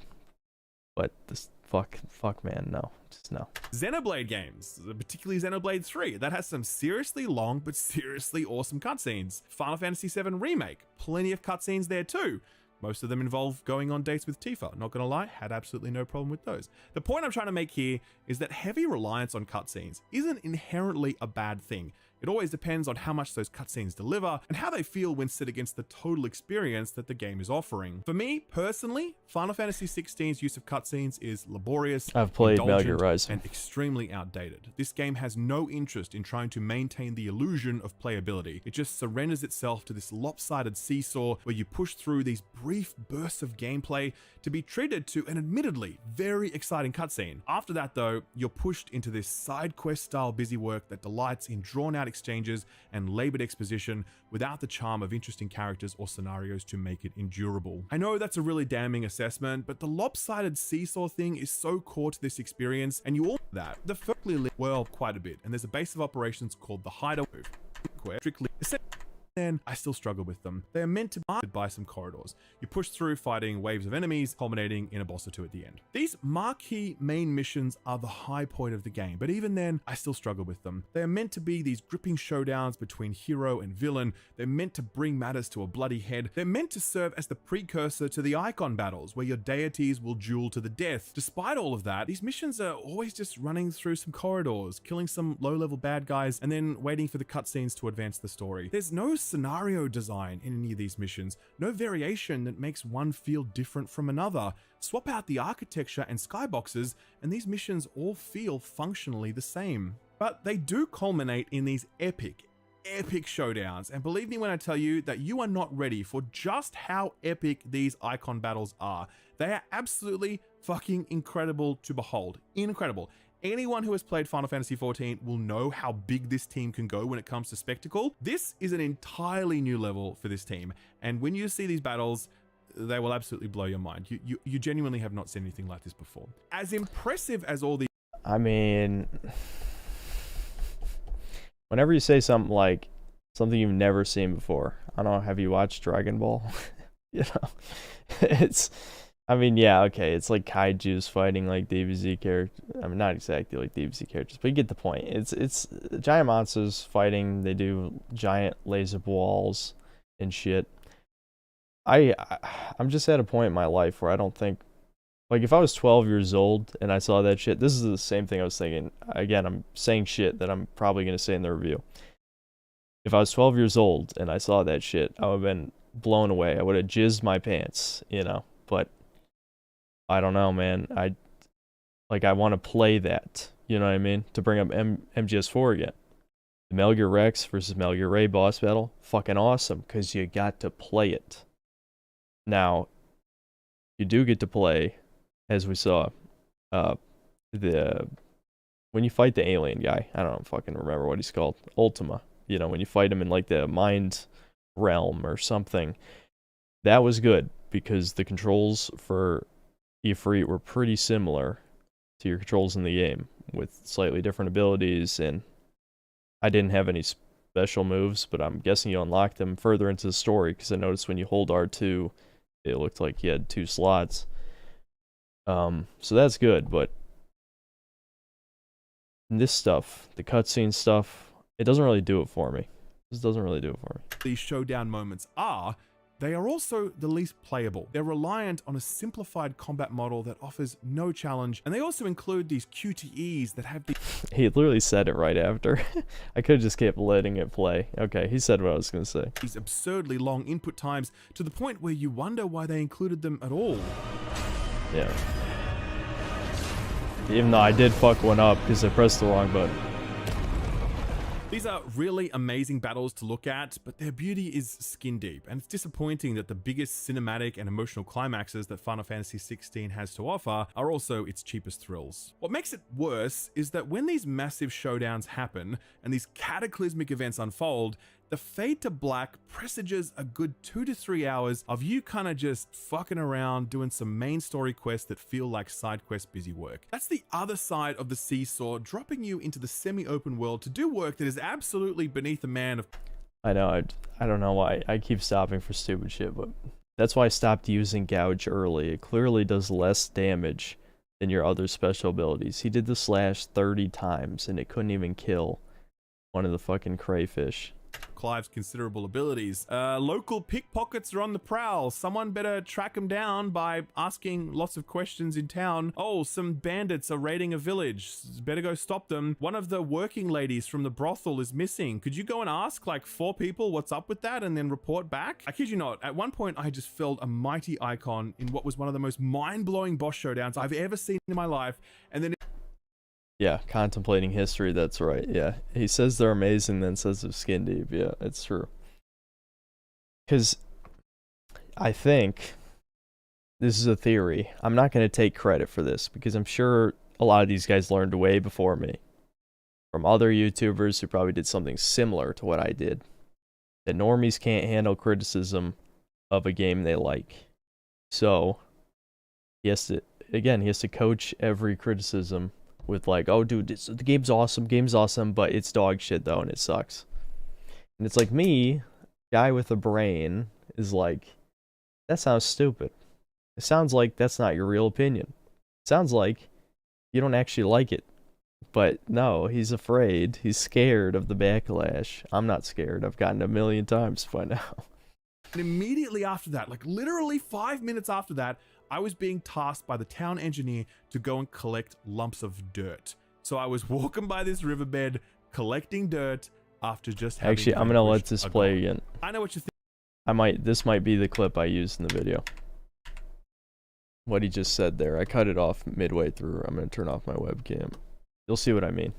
Speaker 1: But this fuck, man, no, just no.
Speaker 12: Xenoblade games, particularly Xenoblade 3, that has some seriously long but seriously awesome cutscenes. Final Fantasy VII Remake, plenty of cutscenes there too. Most of them involve going on dates with Tifa. Not gonna lie, had absolutely no problem with those. The point I'm trying to make here is that heavy reliance on cutscenes isn't inherently a bad thing. It always depends on how much those cutscenes deliver and how they feel when set against the total experience that the game is offering. For me, personally, Final Fantasy XVI's use of cutscenes is laborious,
Speaker 1: I've played Metal Gear
Speaker 12: indulgent,
Speaker 1: Rising,
Speaker 12: and extremely outdated. This game has no interest in trying to maintain the illusion of playability. It just surrenders itself to this lopsided seesaw where you push through these brief bursts of gameplay to be treated to an admittedly very exciting cutscene. After that though, you're pushed into this side quest style busy work that delights in drawn out exchanges and labored exposition without the charm of interesting characters or scenarios to make it endurable. I know that's a really damning assessment, but the lopsided seesaw thing is so core to this experience, and you all know that. The Berkeley live well quite a bit, and there's a base of operations called the Hideaway, where strictly and I still struggle with them. They are meant to be guarded by some corridors. You push through fighting waves of enemies, culminating in a boss or two at the end. These marquee main missions are the high point of the game, but even then, I still struggle with them. They are meant to be these gripping showdowns between hero and villain. They're meant to bring matters to a bloody head. They're meant to serve as the precursor to the icon battles, where your deities will duel to the death. Despite all of that, these missions are always just running through some corridors, killing some low-level bad guys, and then waiting for the cutscenes to advance the story. There's no scenario design in any of these missions, no variation that makes one feel different from another. Swap out the architecture and skyboxes, and these missions all feel functionally the same. But they do culminate in these epic showdowns, and believe me when I tell you that you are not ready for just how epic these icon battles are. They are absolutely fucking incredible to behold. Incredible. Anyone who has played Final Fantasy XIV will know how big this team can go when it comes to spectacle. This is an entirely new level for this team, and when you see these battles, they will absolutely blow your mind. You genuinely have not seen anything like this before. As impressive as all these...
Speaker 1: I mean, whenever you say something like something you've never seen before, I don't know, have you watched Dragon Ball? You know, it's... I mean, yeah, okay, it's like kaijus fighting like DBZ characters. I mean, not exactly like DBZ characters, but you get the point. It's giant monsters fighting. They do giant laser balls and shit. I'm just at a point in my life where I don't think, like, if I was 12 years old and I saw that shit, this is the same thing I was thinking. Again, I'm saying shit that I'm probably going to say in the review. If I was 12 years old and I saw that shit, I would have been blown away. I would have jizzed my pants, you know, but I don't know, man. I want to play that, you know what I mean? To bring up MGS4 again. The Metal Gear Rex versus Metal Gear Ray boss battle, fucking awesome, because you got to play it. Now, you do get to play, as we saw, when you fight the alien guy, I don't fucking remember what he's called, Ultima, you know, when you fight him in like the mind realm or something, that was good, because the controls for Ifrit were pretty similar to your controls in the game, with slightly different abilities, and I didn't have any special moves, but I'm guessing you unlock them further into the story, because I noticed when you hold R2, it looked like you had 2 slots. So that's good, but this stuff, the cutscene stuff, it doesn't really do it for me. This doesn't really do it for me.
Speaker 12: These showdown moments are, they are also the least playable. They're reliant on a simplified combat model that offers no challenge, and they also include these QTEs that have the...
Speaker 1: He literally said it right after. I could have just kept letting it play. Okay, he said what I was going to say.
Speaker 12: These absurdly long input times to the point where you wonder why they included them at all.
Speaker 1: Yeah. Even though I did fuck one up because I pressed the wrong button.
Speaker 12: These are really amazing battles to look at, but their beauty is skin deep, and it's disappointing that the biggest cinematic and emotional climaxes that Final Fantasy XVI has to offer are also its cheapest thrills. What makes it worse is that when these massive showdowns happen and these cataclysmic events unfold, the fade to black presages a good 2 to 3 hours of you kind of just fucking around doing some main story quests that feel like side quest busy work. That's the other side of the seesaw, dropping you into the semi-open world to do work that is absolutely beneath a man of...
Speaker 1: I know, I don't know why I keep stopping for stupid shit, but that's why I stopped using Gouge early. It clearly does less damage than your other special abilities. He did the slash 30 times and it couldn't even kill one of the fucking crayfish.
Speaker 12: Clive's considerable abilities. Local pickpockets are on the prowl. Someone better track them down by asking lots of questions in town. Oh, some bandits are raiding a village. Better go stop them. One of the working ladies from the brothel is missing. Could you go and ask like 4 people what's up with that and then report back? I kid you not, at one point I just felled a mighty icon in what was one of the most mind-blowing boss showdowns I've ever seen in my life, and then
Speaker 1: Yeah, contemplating history, that's right. Yeah, he says they're amazing, then says they're skin deep. Yeah, it's true. Because I think this is a theory. I'm not going to take credit for this because I'm sure a lot of these guys learned way before me from other YouTubers who probably did something similar to what I did. That normies can't handle criticism of a game they like. So he has to coach every criticism with like, oh dude, the game's awesome, but it's dog shit though, and it sucks. And it's like me, guy with a brain, is like, that sounds stupid. It sounds like that's not your real opinion. It sounds like you don't actually like it. But no, he's afraid. He's scared of the backlash. I'm not scared. I've gotten 1 million times by now.
Speaker 12: And immediately after that, like literally 5 minutes after that, I was being tasked by the town engineer to go and collect lumps of dirt. So I was walking by this riverbed, collecting dirt after just having...
Speaker 1: Actually, I'm gonna let this play again.
Speaker 12: I know what you think.
Speaker 1: This might be the clip I used in the video. What he just said there. I cut it off midway through. I'm gonna turn off my webcam. You'll see what I mean.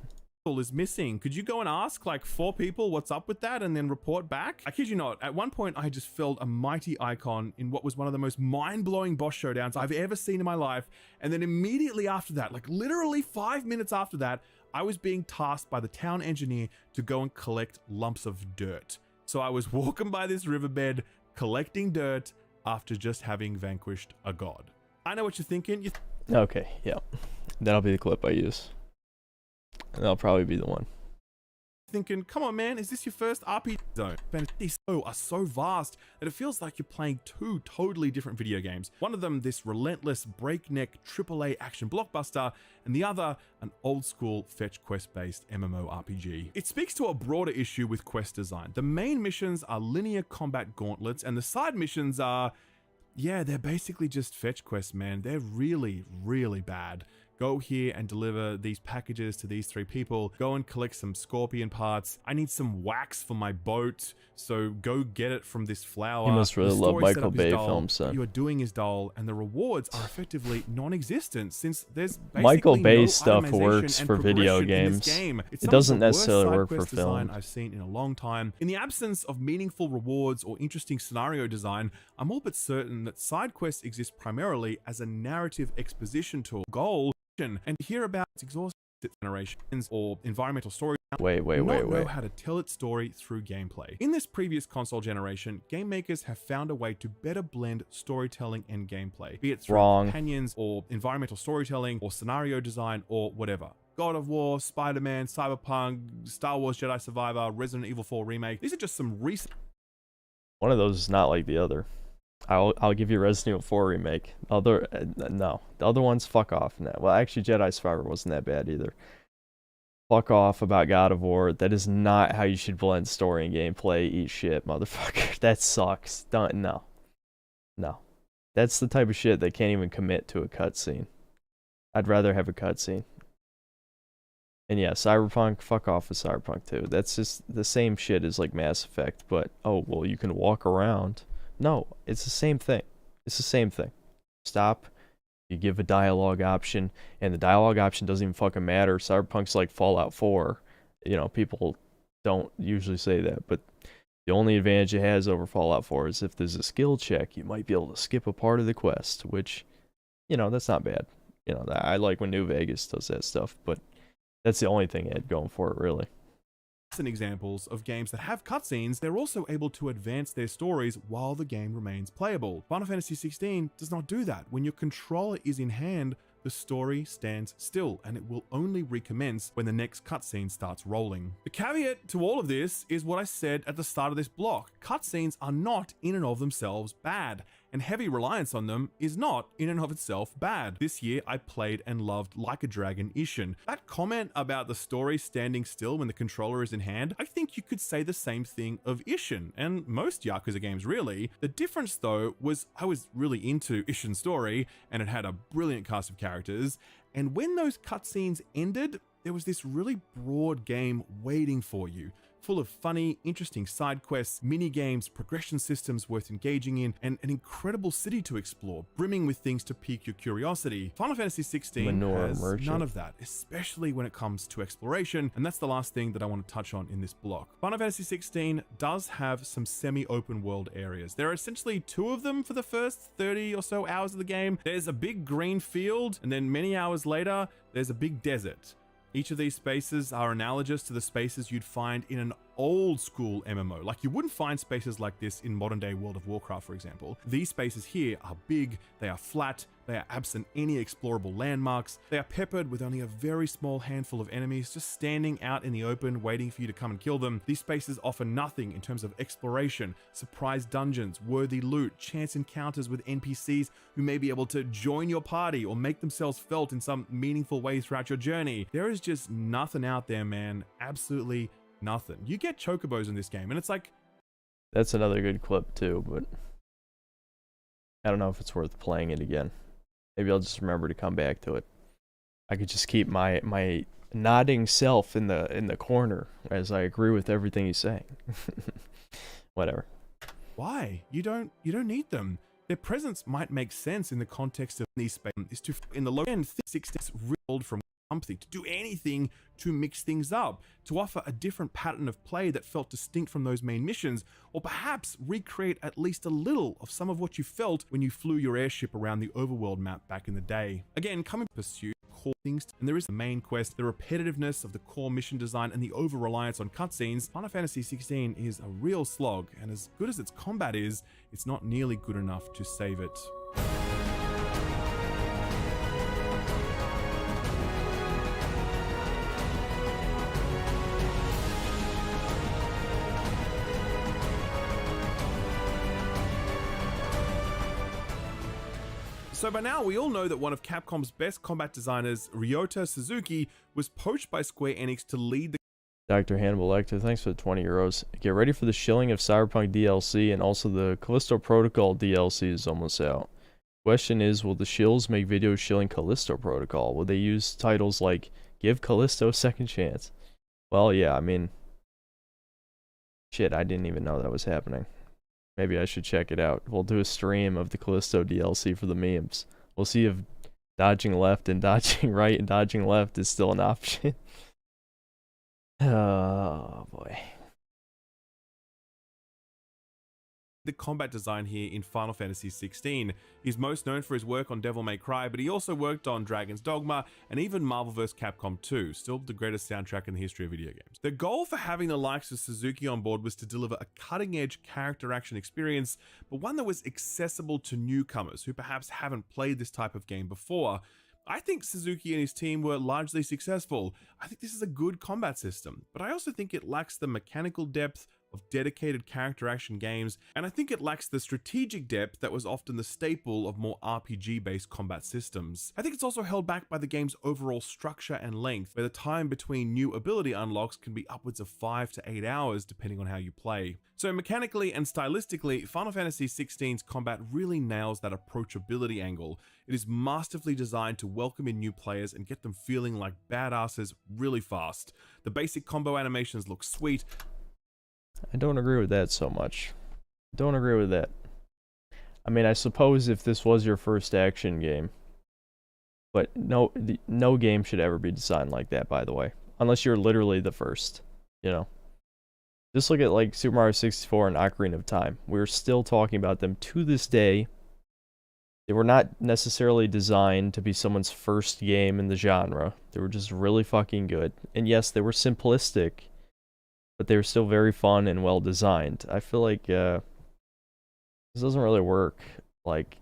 Speaker 12: Is missing. Could you go and ask like 4 people what's up with that and then report back? I kid you not, at one point I just felled a mighty icon in what was one of the most mind-blowing boss showdowns I've ever seen in my life, and then immediately after that, like literally 5 minutes after that, I was being tasked by the town engineer to go and collect lumps of dirt. So I was walking by this riverbed collecting dirt after just having vanquished a god. I know what you're thinking.
Speaker 1: Okay, yeah. That'll be the clip I use. And that'll probably be the one.
Speaker 12: Thinking, come on man, is this your first RPG zone? Man, these are so vast that it feels like you're playing 2 totally different video games. One of them, this relentless breakneck AAA action blockbuster, and the other, an old school fetch quest based MMORPG. It speaks to a broader issue with quest design. The main missions are linear combat gauntlets, and the side missions are, yeah, they're basically just fetch quests, man. They're really, really bad. Go here and deliver these packages to these 3 people. Go and collect some scorpion parts. I need some wax for my boat, so go get it from this flower.
Speaker 1: He must really love Michael Bay films, son.
Speaker 12: What you are doing is dull, and the rewards are effectively non-existent since there's basically
Speaker 1: Michael Bay
Speaker 12: no
Speaker 1: stuff works for video games. It doesn't necessarily work for film.
Speaker 12: I've seen in a long time. In the absence of meaningful rewards or interesting scenario design, I'm all but certain that side quests exist primarily as a narrative exposition tool. Goal and hear about its exhaustive generations or environmental story.
Speaker 1: Wait.
Speaker 12: Know how to tell its story through gameplay. In this previous console generation, game makers have found a way to better blend storytelling and gameplay, be it through companions or environmental storytelling or scenario design or whatever. God of War, Spider-Man, Cyberpunk, Star Wars Jedi Survivor, Resident Evil 4 Remake. These are just some recent...
Speaker 1: One of those is not like the other. I'll give you Resident Evil 4 remake. No, the other ones, fuck off. No. Well, actually, Jedi Survivor wasn't that bad either. Fuck off about God of War. That is not how you should blend story and gameplay. Eat shit, motherfucker. That sucks. No. That's the type of shit that can't even commit to a cutscene. I'd rather have a cutscene. And yeah, Cyberpunk, fuck off with Cyberpunk too. That's just the same shit as like Mass Effect, but oh well, you can walk around. No, it's the same thing. It's the same thing. Stop. You give a dialogue option, and the dialogue option doesn't even fucking matter. Cyberpunk's like Fallout 4. You know, people don't usually say that, but the only advantage it has over Fallout 4 is if there's a skill check, you might be able to skip a part of the quest, which, you know, that's not bad. You know, I like when New Vegas does that stuff, but that's the only thing it had going for it, really.
Speaker 12: Examples of games that have cutscenes, they're also able to advance their stories while the game remains playable. Final Fantasy XVI does not do that. When your controller is in hand, the story stands still, and it will only recommence when the next cutscene starts rolling. The caveat to all of this is what I said at the start of this block. Cutscenes are not in and of themselves bad. and heavy reliance on them is not, in and of itself, bad. This year, I played and loved Like a Dragon Ishin. That comment about the story standing still when the controller is in hand, I think you could say the same thing of Ishin, and most Yakuza games really. The difference though was I was really into Ishin's story, and it had a brilliant cast of characters, and when those cutscenes ended, there was this really broad game waiting for you, full of funny, interesting side quests, mini games, progression systems worth engaging in, and an incredible city to explore, brimming with things to pique your curiosity. Final Fantasy XVI has none of that, especially when it comes to exploration, and that's the last thing that I want to touch on in this block. Final Fantasy XVI does have some semi-open world areas. There are essentially 2 of them for the first 30 or so hours of the game. There's a big green field, and then many hours later, there's a big desert. Each of these spaces are analogous to the spaces you'd find in an old school MMO. Like, you wouldn't find spaces like this in modern day World of Warcraft, for example. These spaces here are big, they are flat, they are absent any explorable landmarks, they are peppered with only a very small handful of enemies just standing out in the open waiting for you to come and kill them. These spaces offer nothing in terms of exploration, surprise dungeons, worthy loot, chance encounters with NPCs who may be able to join your party or make themselves felt in some meaningful way throughout your journey. There is just nothing out there, man. Absolutely nothing. You get chocobos in this game, and it's like...
Speaker 1: That's another good clip too, but I don't know if it's worth playing it again. Maybe I'll just remember to come back to it. I could just keep my nodding self in the corner as I agree with everything he's saying. Whatever.
Speaker 12: Why? You don't need them. Their presence might make sense in the context of these spaces. Is to in the low end 6 riddled from something, to do anything to mix things up, to offer a different pattern of play that felt distinct from those main missions, or perhaps recreate at least a little of some of what you felt when you flew your airship around the overworld map back in the day. Again, coming to pursue core things, and there is the main quest, the repetitiveness of the core mission design, and the over-reliance on cutscenes. Final Fantasy XVI is a real slog, and as good as its combat is, it's not nearly good enough to save it. So by now, we all know that one of Capcom's best combat designers, Ryota Suzuki, was poached by Square Enix to lead the...
Speaker 1: Dr. Hannibal Lecter, thanks for the 20 euros. Get ready for the shilling of Cyberpunk DLC, and also the Callisto Protocol DLC is almost out. Question is, will the shills make videos shilling Callisto Protocol? Will they use titles like, Give Callisto a Second Chance? Well, yeah, I mean... Shit, I didn't even know that was happening. Maybe I should check it out. We'll do a stream of the Callisto DLC for the memes. We'll see if dodging left and dodging right and dodging left is still an option. Oh boy.
Speaker 12: The combat design here in Final Fantasy XVI. He's most known for his work on Devil May Cry, but he also worked on Dragon's Dogma and even Marvel vs. Capcom 2, still the greatest soundtrack in the history of video games. The goal for having the likes of Suzuki on board was to deliver a cutting-edge character action experience, but one that was accessible to newcomers who perhaps haven't played this type of game before. I think Suzuki and his team were largely successful. I think this is a good combat system, but I also think it lacks the mechanical depth of dedicated character action games, and I think it lacks the strategic depth that was often the staple of more RPG-based combat systems. I think it's also held back by the game's overall structure and length, where the time between new ability unlocks can be upwards of 5 to 8 hours depending on how you play. So mechanically and stylistically, Final Fantasy XVI's combat really nails that approachability angle. It is masterfully designed to welcome in new players and get them feeling like badasses really fast. The basic combo animations look sweet.
Speaker 1: I don't agree with that so much. Don't agree with that. I mean, I suppose if this was your first action game, but no game should ever be designed like that, by the way, unless you're literally the first, you know. Just look at like Super Mario 64 and Ocarina of Time. We're still talking about them to this day. They were not necessarily designed to be someone's first game in the genre. They were just really fucking good. And yes, they were simplistic, but they were still very fun and well designed. I feel like this doesn't really work. Like,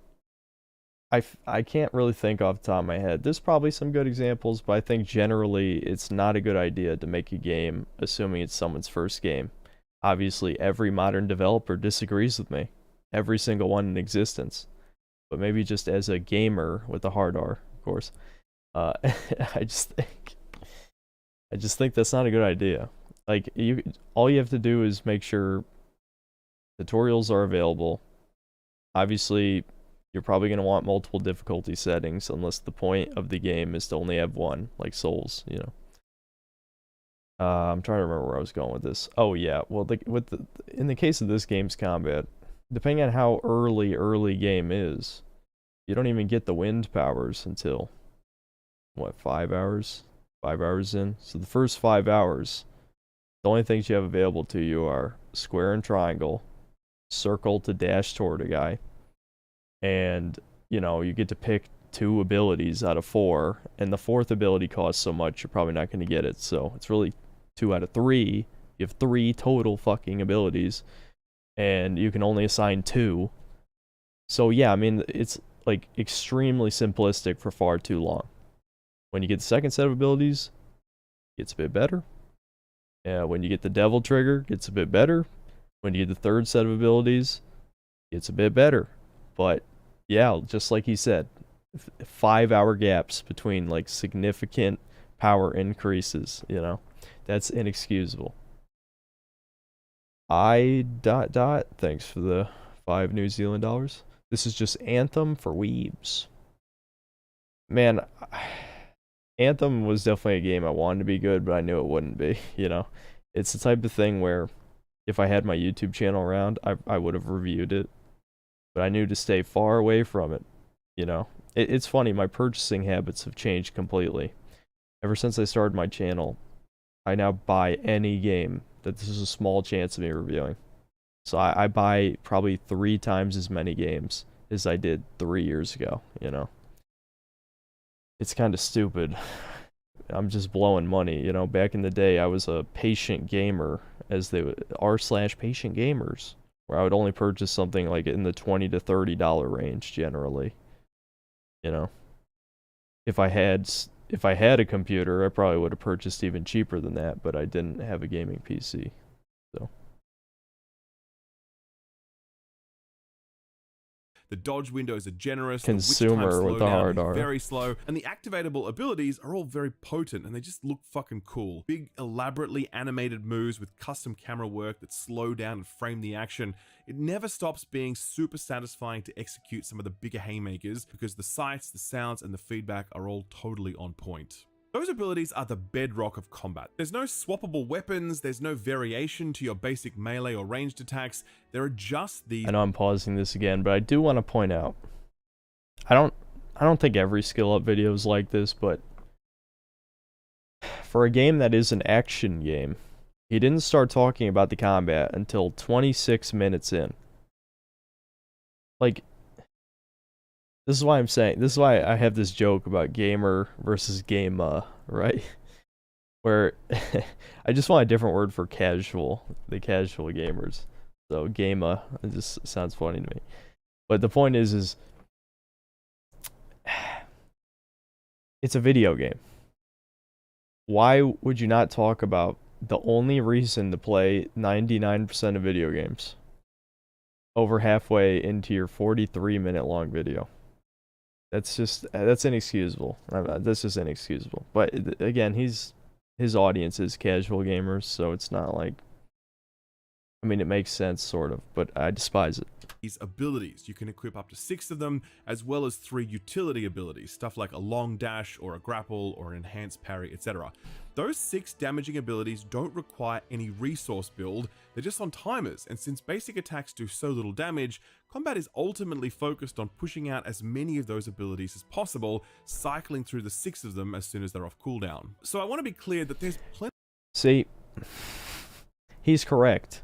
Speaker 1: I can't really think off the top of my head. There's probably some good examples, but I think generally it's not a good idea to make a game assuming it's someone's first game. Obviously, every modern developer disagrees with me. every single one in existence. But maybe just as a gamer with a hard R, of course. I just think that's not a good idea. Like, all you have to do is make sure tutorials are available. Obviously, you're probably going to want multiple difficulty settings unless the point of the game is to only have one, like Souls, you know. I'm trying to remember where I was going with this. Oh yeah, well, in the case of this game's combat, depending on how early game is, you don't even get the wind powers until, what, 5 hours? 5 hours in? So the first 5 hours, the only things you have available to you are square and triangle, circle to dash toward a guy, and, you know, you get to pick 2 abilities out of 4, and the 4th ability costs so much, you're probably not going to get it, so it's really 2 out of 3. You have 3 total fucking abilities, and you can only assign 2. So yeah, I mean, it's like extremely simplistic for far too long. When you get the second set of abilities, it gets a bit better. When you get the devil trigger, it gets a bit better. When you get the third set of abilities, it gets a bit better. But yeah, just like he said, 5 hour gaps between like significant power increases, you know, that's inexcusable. Thanks for the 5 New Zealand dollars. This is just Anthem for weebs. Man, Anthem was definitely a game I wanted to be good, but I knew it wouldn't be, you know. It's the type of thing where if I had my YouTube channel around, I would have reviewed it. But I knew to stay far away from it, you know. It's funny, my purchasing habits have changed completely. Ever since I started my channel, I now buy any game that there's a small chance of me reviewing. So I buy probably 3 times as many games as I did 3 years ago, you know. It's kind of stupid. I'm just blowing money, you know. Back in the day, I was a patient gamer, as they would, r/patient gamers, where I would only purchase something like in the $20 to $30 range generally. You know, if I had a computer, I probably would have purchased even cheaper than that, but I didn't have a gaming PC, so.
Speaker 12: The dodge windows are generous,
Speaker 1: Consumer
Speaker 12: the
Speaker 1: with the hard R.
Speaker 12: very slow, and the activatable abilities are all very potent and they just look fucking cool. Big, elaborately animated moves with custom camera work that slow down and frame the action. It never stops being super satisfying to execute some of the bigger haymakers because the sights, the sounds, and the feedback are all totally on point. Those abilities are the bedrock of combat. There's no swappable weapons, there's no variation to your basic melee or ranged attacks, there are just these—
Speaker 1: I know I'm pausing this again, but I do want to point out, I don't think every skill up video is like this, but for a game that is an action game, he didn't start talking about the combat until 26 minutes in. Like, this is why I'm saying, this is why I have this joke about gamer versus game, right? Where I just want a different word for casual, the casual gamers. So gamma, it just sounds funny to me. But the point is it's a video game. Why would you not talk about the only reason to play 99% of video games over halfway into your 43-minute long video? That's inexcusable. That's just inexcusable. But again, his audience is casual gamers, so it's not like, I mean, it makes sense sort of, but I despise it.
Speaker 12: These abilities, you can equip up to 6 of them, as well as 3 utility abilities, stuff like a long dash or a grapple or an enhanced parry, etc. Those 6 damaging abilities don't require any resource build, they're just on timers, and since basic attacks do so little damage, combat is ultimately focused on pushing out as many of those abilities as possible, cycling through the 6 of them as soon as they're off cooldown. So I want to be clear that there's plenty—
Speaker 1: See, he's correct.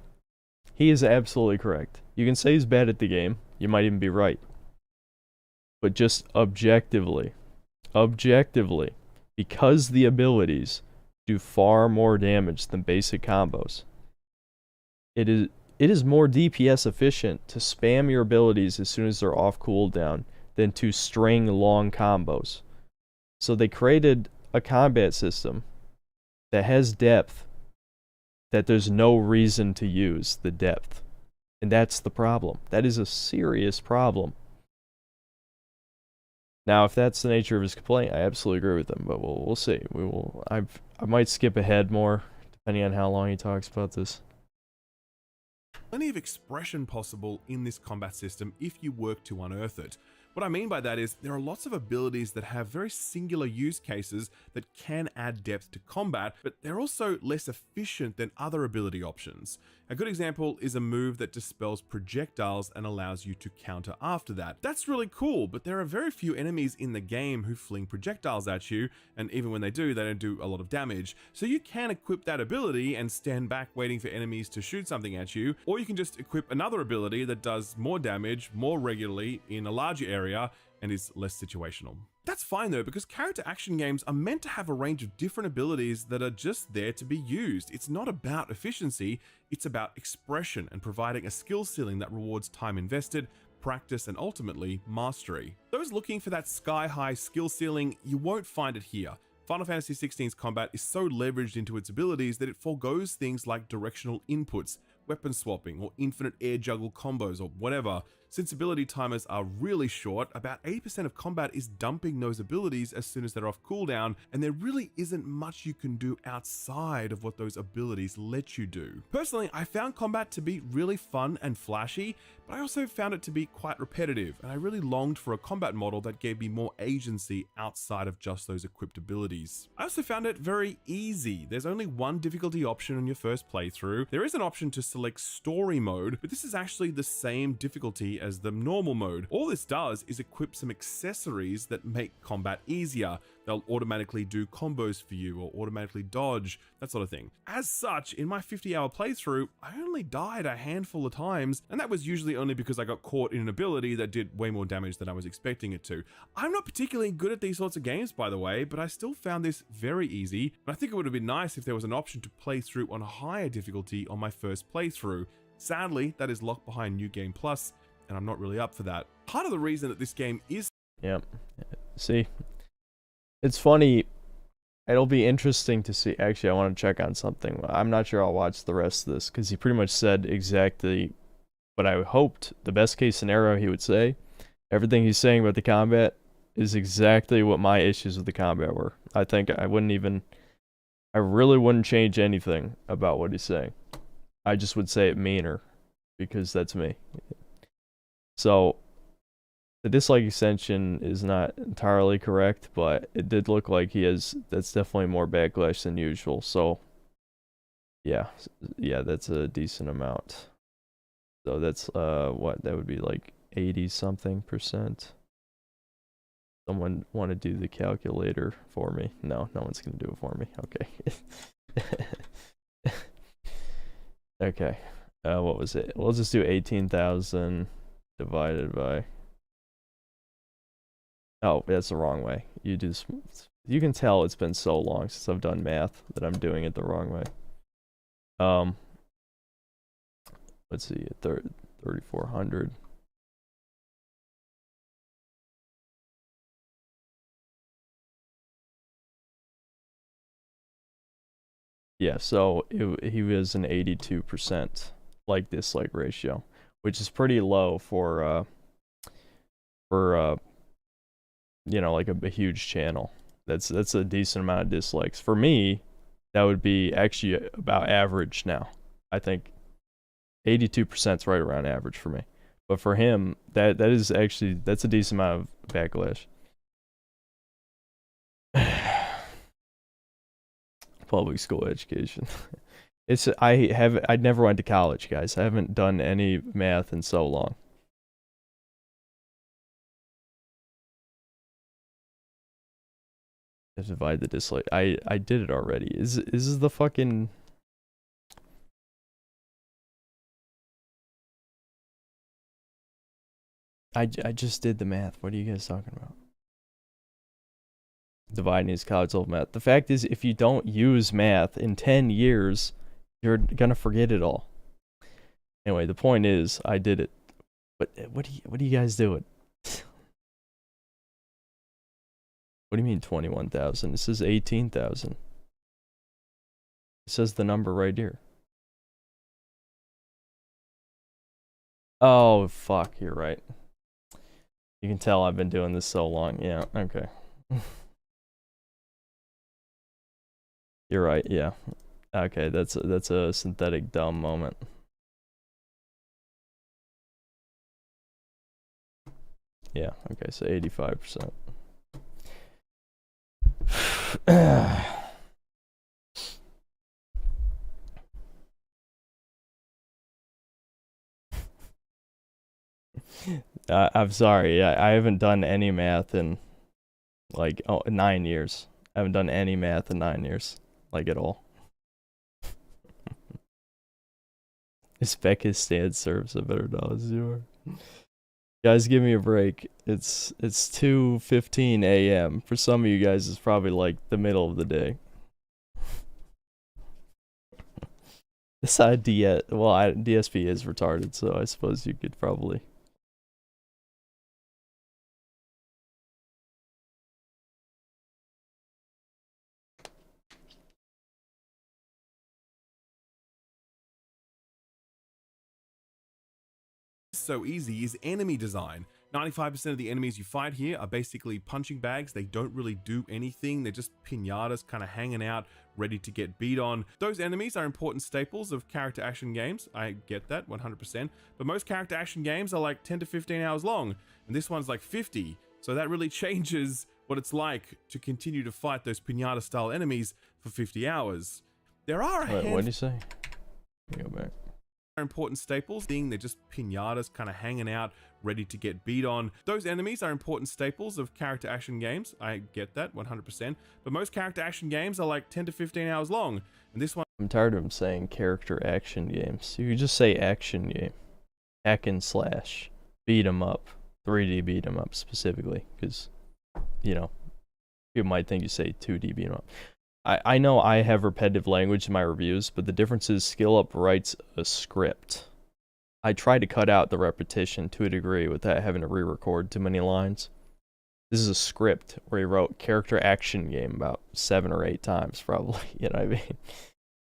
Speaker 1: He is absolutely correct. You can say he's bad at the game, you might even be right. But just objectively, because the abilities do far more damage than basic combos, it is more DPS efficient to spam your abilities as soon as they're off cooldown than to string long combos. So they created a combat system that has depth that there's no reason to use the depth. And that's the problem. That is a serious problem. Now, if that's the nature of his complaint, I absolutely agree with him, but we'll see. I might skip ahead more, depending on how long he talks about this.
Speaker 12: Plenty of expression possible in this combat system if you work to unearth it. What I mean by that is there are lots of abilities that have very singular use cases that can add depth to combat, but they're also less efficient than other ability options. A good example is a move that dispels projectiles and allows you to counter after that. That's really cool, but there are very few enemies in the game who fling projectiles at you, and even when they don't do a lot of damage. So you can equip that ability and stand back waiting for enemies to shoot something at you, or you can just equip another ability that does more damage more regularly in a larger area and is less situational. That's fine though, because character action games are meant to have a range of different abilities that are just there to be used. It's not about efficiency, it's about expression and providing a skill ceiling that rewards time invested, practice, and ultimately mastery. Those looking for that sky-high skill ceiling, you won't find it here. Final Fantasy XVI's combat is so leveraged into its abilities that it forgoes things like directional inputs, weapon swapping, or infinite air juggle combos, or whatever. Since ability timers are really short, about 80% of combat is dumping those abilities as soon as they're off cooldown, and there really isn't much you can do outside of what those abilities let you do. Personally, I found combat to be really fun and flashy, but I also found it to be quite repetitive, and I really longed for a combat model that gave me more agency outside of just those equipped abilities. I also found it very easy. There's only one difficulty option on your first playthrough. There is an option to select story mode, but this is actually the same difficulty as the normal mode. All this does is equip some accessories that make combat easier. They'll automatically do combos for you or automatically dodge, that sort of thing. As such, in my 50-hour playthrough, I only died a handful of times, and that was usually only because I got caught in an ability that did way more damage than I was expecting it to. I'm not particularly good at these sorts of games, by the way, but I still found this very easy, and I think it would have been nice if there was an option to play through on a higher difficulty on my first playthrough. Sadly, that is locked behind New Game Plus, and I'm not really up for that. Part of the reason that this game is...
Speaker 1: Yep. See? It's funny. It'll be interesting to see. Actually, I want to check on something. I'm not sure I'll watch the rest of this, because he pretty much said exactly what I hoped. The best case scenario he would say. Everything he's saying about the combat is exactly what my issues with the combat were. I think I really wouldn't change anything about what he's saying. I just would say it meaner, because that's me. So, the dislike extension is not entirely correct, but it did look like that's definitely more backlash than usual. So, yeah, that's a decent amount. So that's, what, that would be like 80-something%. Someone want to do the calculator for me? No one's going to do it for me. Okay. Okay. What was it? We'll just do 18,000 divided by... Oh, that's the wrong way. You can tell it's been so long since I've done math that I'm doing it the wrong way. Let's see, 3,400. Yeah, so he was an 82% like-dislike ratio, which is pretty low for you know, like a huge channel. That's a decent amount of dislikes. For me, that would be actually about average now. I think 82% is right around average for me. But for him, that's a decent amount of backlash. Public school education. I never went to college, guys. I haven't done any math in so long. Divide the dislike. I did it already. Is the fucking... I just did the math. What are you guys talking about? Dividing is college level math. The fact is, if you don't use math in 10 years, you're gonna forget it all. Anyway, the point is, I did it. But what are you guys doing? What do you mean 21,000? It says 18,000. It says the number right here. Oh, fuck, you're right. You can tell I've been doing this so long. Yeah, okay. You're right, yeah. Okay, that's a synthetic dumb moment. Yeah, okay, so 85%. I'm sorry, I haven't done any math in like 9 years. I haven't done any math in 9 years, like at all. Uzbekistan serves a better dollars you are. Guys, give me a break. It's 2:15 a.m. For some of you guys, it's probably like the middle of the day. This idea, well, DSP is retarded, so I suppose you could probably.
Speaker 12: So easy is enemy design. 95% of the enemies you fight here are basically punching bags. They don't really do anything. They're just pinatas kind of hanging out, ready to get beat on. Those enemies are important staples of character action games. I get that 100%, but most character action games are like 10 to 15 hours long, and this one's like 50. So that really changes what it's like to continue to fight those pinata style enemies for 50 hours. There are a
Speaker 1: Wait, what did you say? Let me go back.
Speaker 12: Important staples. They're just pinatas kind of hanging out, ready to get beat on. Those enemies are important staples of character action games. I get that 100%, but most character action games are like 10 to 15 hours long, and this one.
Speaker 1: I'm tired of him saying character action games. You could just say action game, hack and slash, beat 'em up, 3D beat 'em up specifically, because you know people might think you say 2D beat 'em up. I know I have repetitive language in my reviews, but the difference is Skill Up writes a script. I try to cut out the repetition to a degree without having to re-record too many lines. This is a script where he wrote character action game about 7 or 8 times, probably. You know what I mean?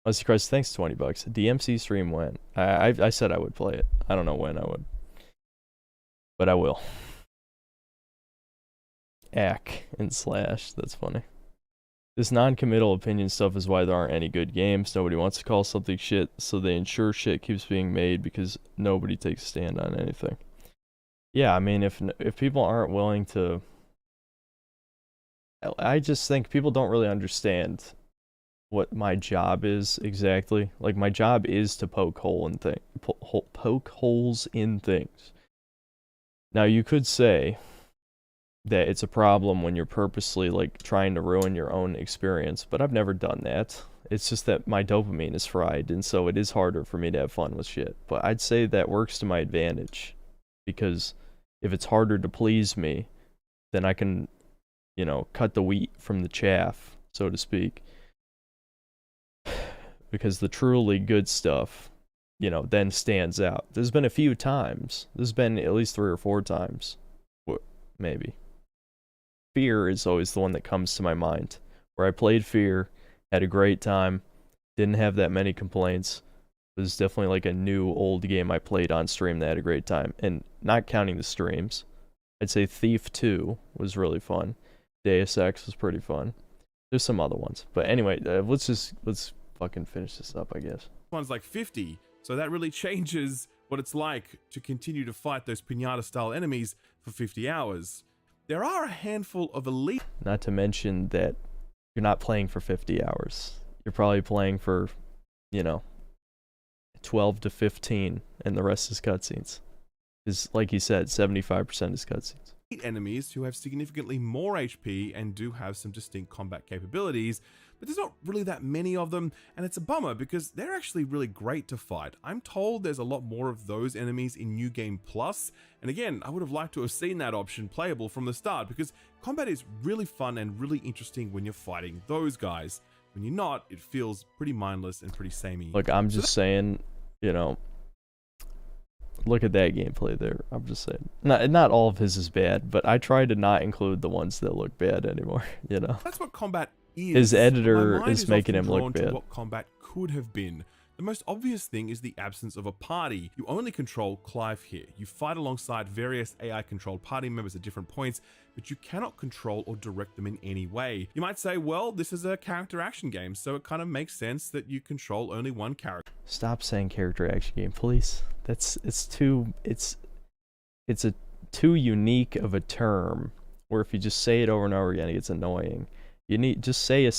Speaker 1: Musty Christ, thanks, $20. DMC stream when? I said I would play it. I don't know when I would, but I will. Ack and slash. That's funny. This non-committal opinion stuff is why there aren't any good games. Nobody wants to call something shit, so they ensure shit keeps being made because nobody takes a stand on anything. Yeah, I mean, if people aren't willing to... I just think people don't really understand what my job is exactly. Like, my job is to poke holes in things. Now, you could say that it's a problem when you're purposely like trying to ruin your own experience, but I've never done that. It's just that my dopamine is fried, and so it is harder for me to have fun with shit. But I'd say that works to my advantage, because if it's harder to please me, then I can, you know, cut the wheat from the chaff, so to speak. Because the truly good stuff, you know, then stands out. There's been a few times. There's been at least 3 or 4 times. Maybe. Fear is always the one that comes to my mind, where I played Fear, had a great time, didn't have that many complaints. It was definitely like a new old game I played on stream that had a great time, and not counting the streams, I'd say Thief 2 was really fun. Deus Ex was pretty fun. There's some other ones, but anyway, let's fucking finish this up, I guess.
Speaker 12: One's like 50, so that really changes what it's like to continue to fight those pinata style enemies for 50 hours. There are a handful of elite...
Speaker 1: Not to mention that you're not playing for 50 hours. You're probably playing for, you know, 12 to 15, and the rest is cutscenes. Because, like you said, 75% is cutscenes.
Speaker 12: Enemies who have significantly more HP and do have some distinct combat capabilities, but there's not really that many of them, and it's a bummer because they're actually really great to fight. I'm told there's a lot more of those enemies in New Game Plus, and again, I would have liked to have seen that option playable from the start, because combat is really fun and really interesting when you're fighting those guys. When you're not, it feels pretty mindless and pretty samey.
Speaker 1: Look, I'm just saying, you know, look at that gameplay there. I'm just saying. Not all of his is bad, but I try to not include the ones that look bad anymore, you know?
Speaker 12: That's what combat is.
Speaker 1: His editor is making him look
Speaker 12: to
Speaker 1: bad.
Speaker 12: what combat could have been. The most obvious thing is the absence of a party. You only control Clive here. You fight alongside various AI-controlled party members at different points, but you cannot control or direct them in any way. You might say, well, this is a character action game, so it kind of makes sense that you control only one character.
Speaker 1: Stop saying character action game, please. It's too unique of a term, where if you just say it over and over again, it gets annoying. You need just say a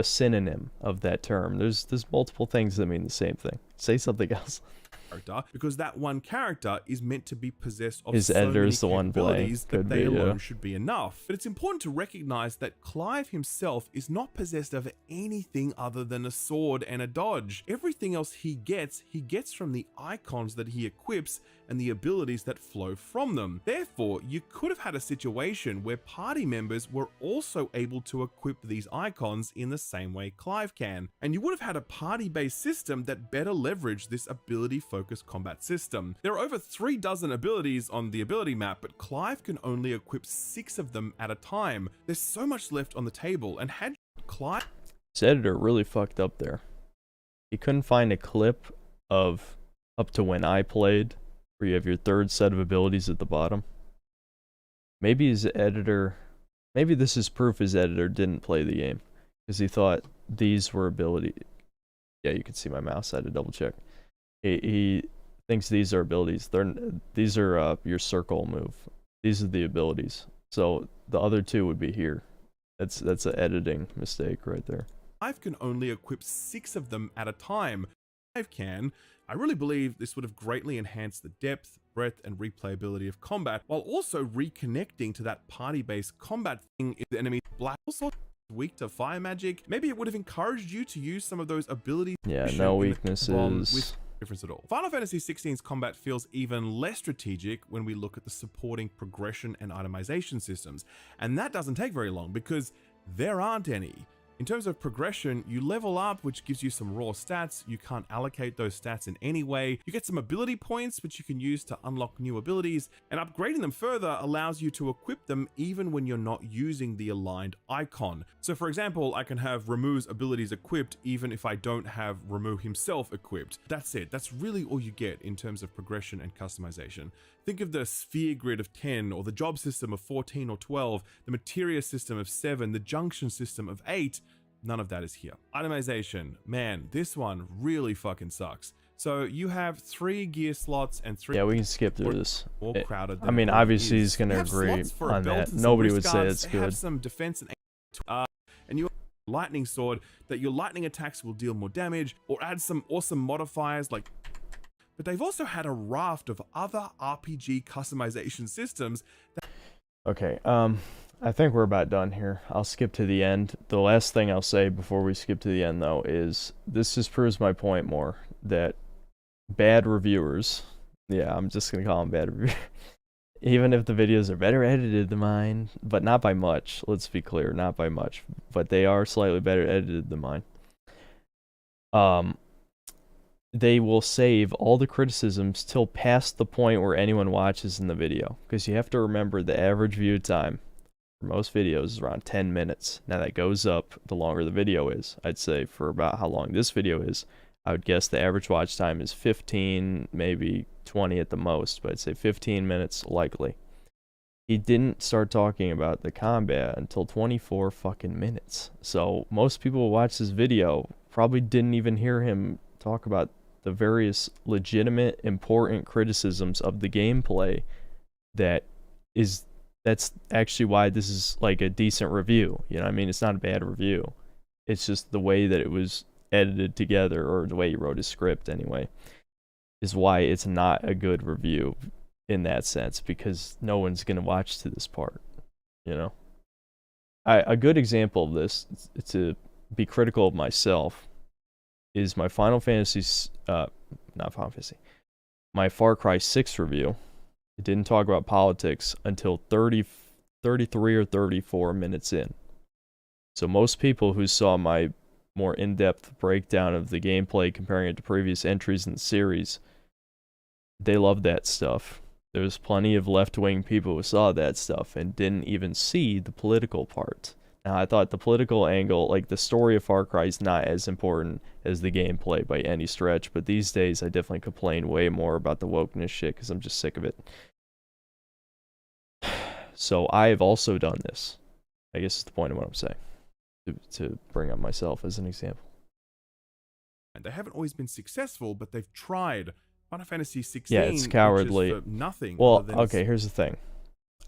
Speaker 1: synonym of that term. There's multiple things that mean the same thing. Say something else.
Speaker 12: Because that one character is meant to be possessed of
Speaker 1: His
Speaker 12: so
Speaker 1: editor
Speaker 12: many
Speaker 1: is the one playing.
Speaker 12: capabilities that
Speaker 1: Could
Speaker 12: they
Speaker 1: be,
Speaker 12: alone
Speaker 1: yeah.
Speaker 12: should be enough. But it's important to recognize that Clive himself is not possessed of anything other than a sword and a dodge. Everything else he gets from the icons that he equips and the abilities that flow from them. Therefore, you could have had a situation where party members were also able to equip these icons in the same way Clive can. And you would have had a party-based system that better leveraged this ability-focused combat system. There are over 36 abilities on the ability map, but Clive can only equip 6 of them at a time. There's so much left on the table, and had Clive...
Speaker 1: His editor really fucked up there. He couldn't find a clip of up to when I played, where you have your third set of abilities at the bottom. Maybe his editor... Maybe this is proof his editor didn't play the game, because he thought these were ability... Yeah, you can see my mouse. I had to double check. He thinks these are abilities. These are your circle move. These are the abilities. So the other two would be here. That's an editing mistake right there.
Speaker 12: Clive can only equip 6 of them at a time. Clive can. I really believe this would have greatly enhanced the depth, breadth, and replayability of combat, while also reconnecting to that party-based combat thing if the enemy black also weak to fire magic. Maybe it would have encouraged you to use some of those abilities.
Speaker 1: Yeah, no weaknesses.
Speaker 12: With difference at all. Final Fantasy XVI's combat feels even less strategic when we look at the supporting progression and itemization systems, and that doesn't take very long because there aren't any. In terms of progression, you level up, which gives you some raw stats. You can't allocate those stats in any way. You get some ability points, which you can use to unlock new abilities, and upgrading them further allows you to equip them even when you're not using the aligned icon. So for example, I can have Ramuh's abilities equipped even if I don't have Ramuh himself equipped. That's it. That's really all you get in terms of progression and customization. Think of the sphere grid of 10, or the job system of 14 or 12, the materia system of 7, the junction system of 8. None of that is here. Itemization. Man, this one really fucking sucks. So you have 3 gear slots and 3...
Speaker 1: Yeah, we can skip through this.
Speaker 12: More crowded
Speaker 1: I mean, obviously he's going to agree on that. Nobody would say it's good.
Speaker 12: Have some defense and you have a lightning sword that your lightning attacks will deal more damage, or add some awesome modifiers like... But they've also had a raft of other RPG customization systems that...
Speaker 1: Okay, I think we're about done here. I'll skip to the end. The last thing I'll say before we skip to the end, though, is this just proves my point more, that bad reviewers, yeah, I'm just going to call them bad reviewers, even if the videos are better edited than mine, but not by much, let's be clear, not by much, but they are slightly better edited than mine. They will save all the criticisms till past the point where anyone watches in the video, because you have to remember the average view time for most videos is around 10 minutes. Now that goes up the longer the video is. I'd say for about how long this video is, I would guess the average watch time is 15, maybe 20 at the most, but I'd say 15 minutes likely. He didn't start talking about the combat until 24 fucking minutes. So most people who watch this video probably didn't even hear him talk about the various legitimate, important criticisms of the gameplay. That's actually why this is like a decent review. You know what I mean? It's not a bad review. It's just the way that it was edited together, or the way he wrote his script anyway, is why it's not a good review in that sense, because no one's going to watch to this part, you know? A good example of this, to be critical of myself, is my Final Fantasy, not Final Fantasy, my Far Cry 6 review. It didn't talk about politics until 33 or 34 minutes in. So most people who saw my more in-depth breakdown of the gameplay, comparing it to previous entries in the series, they loved that stuff. There's plenty of left-wing people who saw that stuff and didn't even see the political part. I thought the political angle, like the story of Far Cry, is not as important as the gameplay by any stretch, but these days I definitely complain way more about the wokeness shit because I'm just sick of it. So I have also done this. I guess is the point of what I'm saying. To bring up myself as an example.
Speaker 12: And they haven't always been successful, but they've tried. Final Fantasy 16.
Speaker 1: Yeah, it's cowardly.
Speaker 12: For nothing.
Speaker 1: Well, okay, here's the thing.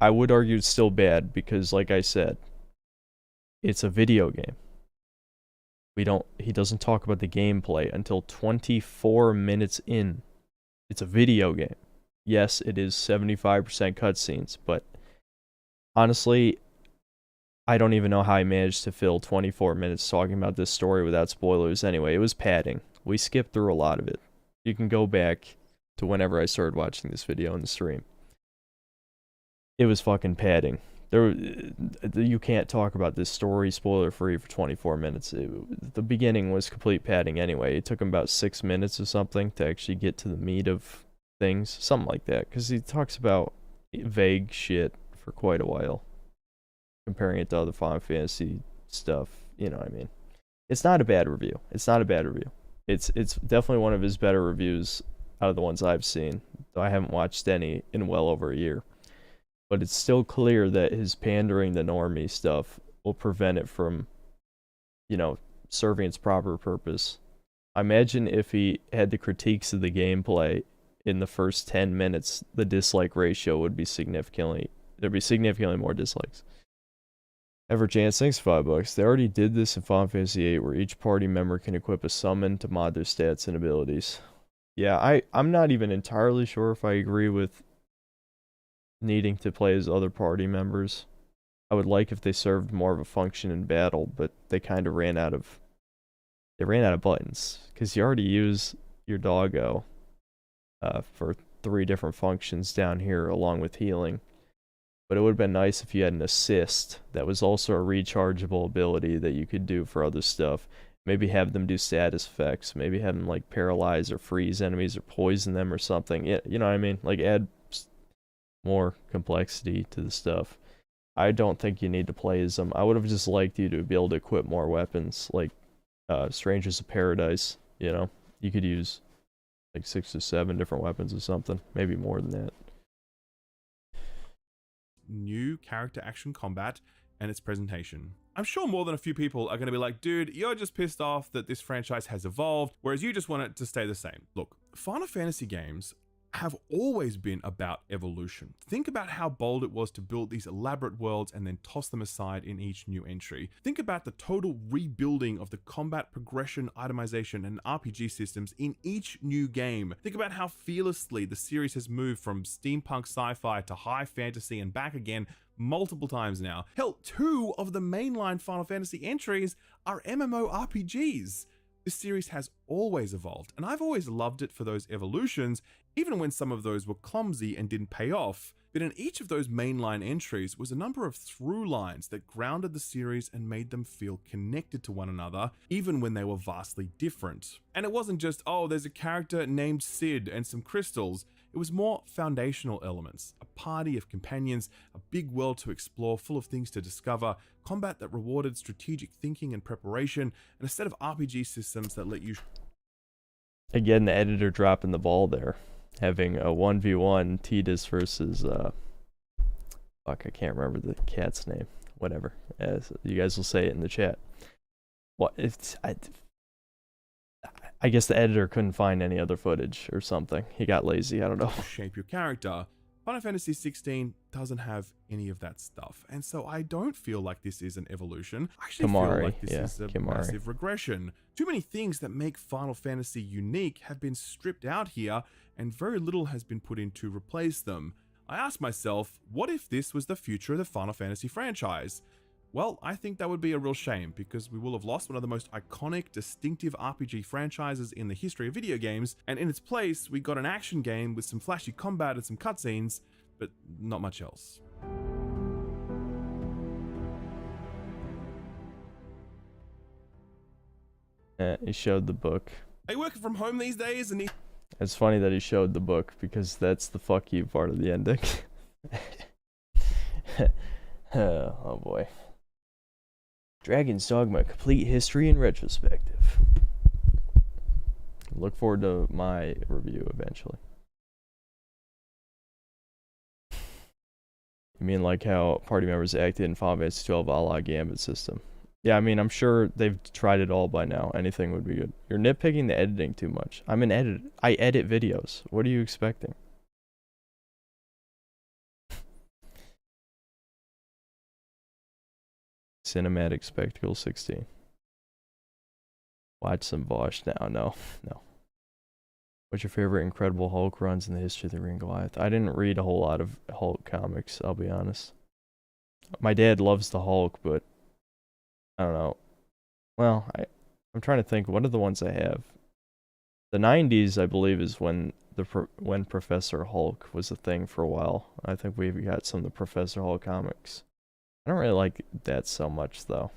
Speaker 1: I would argue it's still bad because, like I said, it's a video game. He doesn't talk about the gameplay until 24 minutes in. It's a video game. Yes, it is 75% cutscenes, but honestly, I don't even know how I managed to fill 24 minutes talking about this story without spoilers anyway. It was padding. We skipped through a lot of it. You can go back to whenever I started watching this video in the stream. It was fucking padding. You can't talk about this story spoiler-free for 24 minutes. The beginning was complete padding anyway. It took him about 6 minutes or something to actually get to the meat of things. Something like that. Because he talks about vague shit for quite a while. Comparing it to other Final Fantasy stuff. You know what I mean? It's not a bad review. It's not a bad review. It's definitely one of his better reviews out of the ones I've seen. Though I haven't watched any in well over a year. But it's still clear that his pandering the normie stuff will prevent it from, you know, serving its proper purpose. I imagine if he had the critiques of the gameplay in the first 10 minutes, the dislike ratio would be there'd be significantly more dislikes. Everchance, thanks for $5. They already did this in Final Fantasy VIII, where each party member can equip a summon to mod their stats and abilities. Yeah, I'm not even entirely sure if I agree with needing to play as other party members. I would like if they served more of a function in battle, but they kind of ran out of buttons, because you already use your doggo for 3 different functions down here along with healing. But it would have been nice if you had an assist that was also a rechargeable ability that you could do for other stuff. Maybe have them do status effects, maybe have them like paralyze or freeze enemies or poison them or something. Yeah, you know what I mean? Like add more complexity to the stuff. I don't think you need to play as them. I would have just liked you to be able to equip more weapons, like Strangers of Paradise, you know? You could use like 6 or 7 different weapons or something, maybe more than that.
Speaker 12: New character action combat and its presentation. I'm sure more than a few people are going to be like, dude, you're just pissed off that this franchise has evolved, whereas you just want it to stay the same. Look, Final Fantasy games have always been about evolution. Think about how bold it was to build these elaborate worlds and then toss them aside in each new entry. Think about the total rebuilding of the combat progression, itemization, and RPG systems in each new game. Think about how fearlessly the series has moved from steampunk sci-fi to high fantasy and back again multiple times now. Hell, 2 of the mainline Final Fantasy entries are MMORPGs. This series has always evolved, and I've always loved it for those evolutions, even when some of those were clumsy and didn't pay off. But in each of those mainline entries was a number of through lines that grounded the series and made them feel connected to one another, even when they were vastly different. And it wasn't just, oh, there's a character named Cid and some crystals. It was more foundational elements, a party of companions, a big world to explore full of things to discover, combat that rewarded strategic thinking and preparation, and a set of RPG systems that let you...
Speaker 1: Again, the editor dropping the ball there. Having a 1v1 Tidus versus, fuck, I can't remember the cat's name. Whatever. You guys will say it in the chat. What if I guess the editor couldn't find any other footage or something. He got lazy, I don't know.
Speaker 12: Shape your character. Final Fantasy 16 doesn't have any of that stuff, and so I don't feel like this is an evolution. I actually feel like this is a massive regression. Too many things that make Final Fantasy unique have been stripped out here, and very little has been put in to replace them. I asked myself, what if this was the future of the Final Fantasy franchise? Well, I think that would be a real shame, because we will have lost one of the most iconic, distinctive RPG franchises in the history of video games, and in its place, we got an action game with some flashy combat and some cutscenes, but not much else.
Speaker 1: He showed the book.
Speaker 12: Are you working from home these days? And
Speaker 1: it's funny that he showed the book, because that's the fuck you part of the ending. Oh boy. Dragon's Dogma, complete history and retrospective. Look forward to my review eventually. You mean like how party members acted in Final Fantasy 12 a la Gambit system? Yeah, I mean, I'm sure they've tried it all by now. Anything would be good. You're nitpicking the editing too much. I edit videos. What are you expecting? Cinematic Spectacle 16. Watch some Vosh now. No. What's your favorite Incredible Hulk runs in the history of the Green Goliath? I didn't read a whole lot of Hulk comics, I'll be honest. My dad loves the Hulk, but I don't know. Well, I'm trying to think. What are the ones I have? The 90s, I believe, is when when Professor Hulk was a thing for a while. I think we've got some of the Professor Hulk comics. I don't really like that so much, though.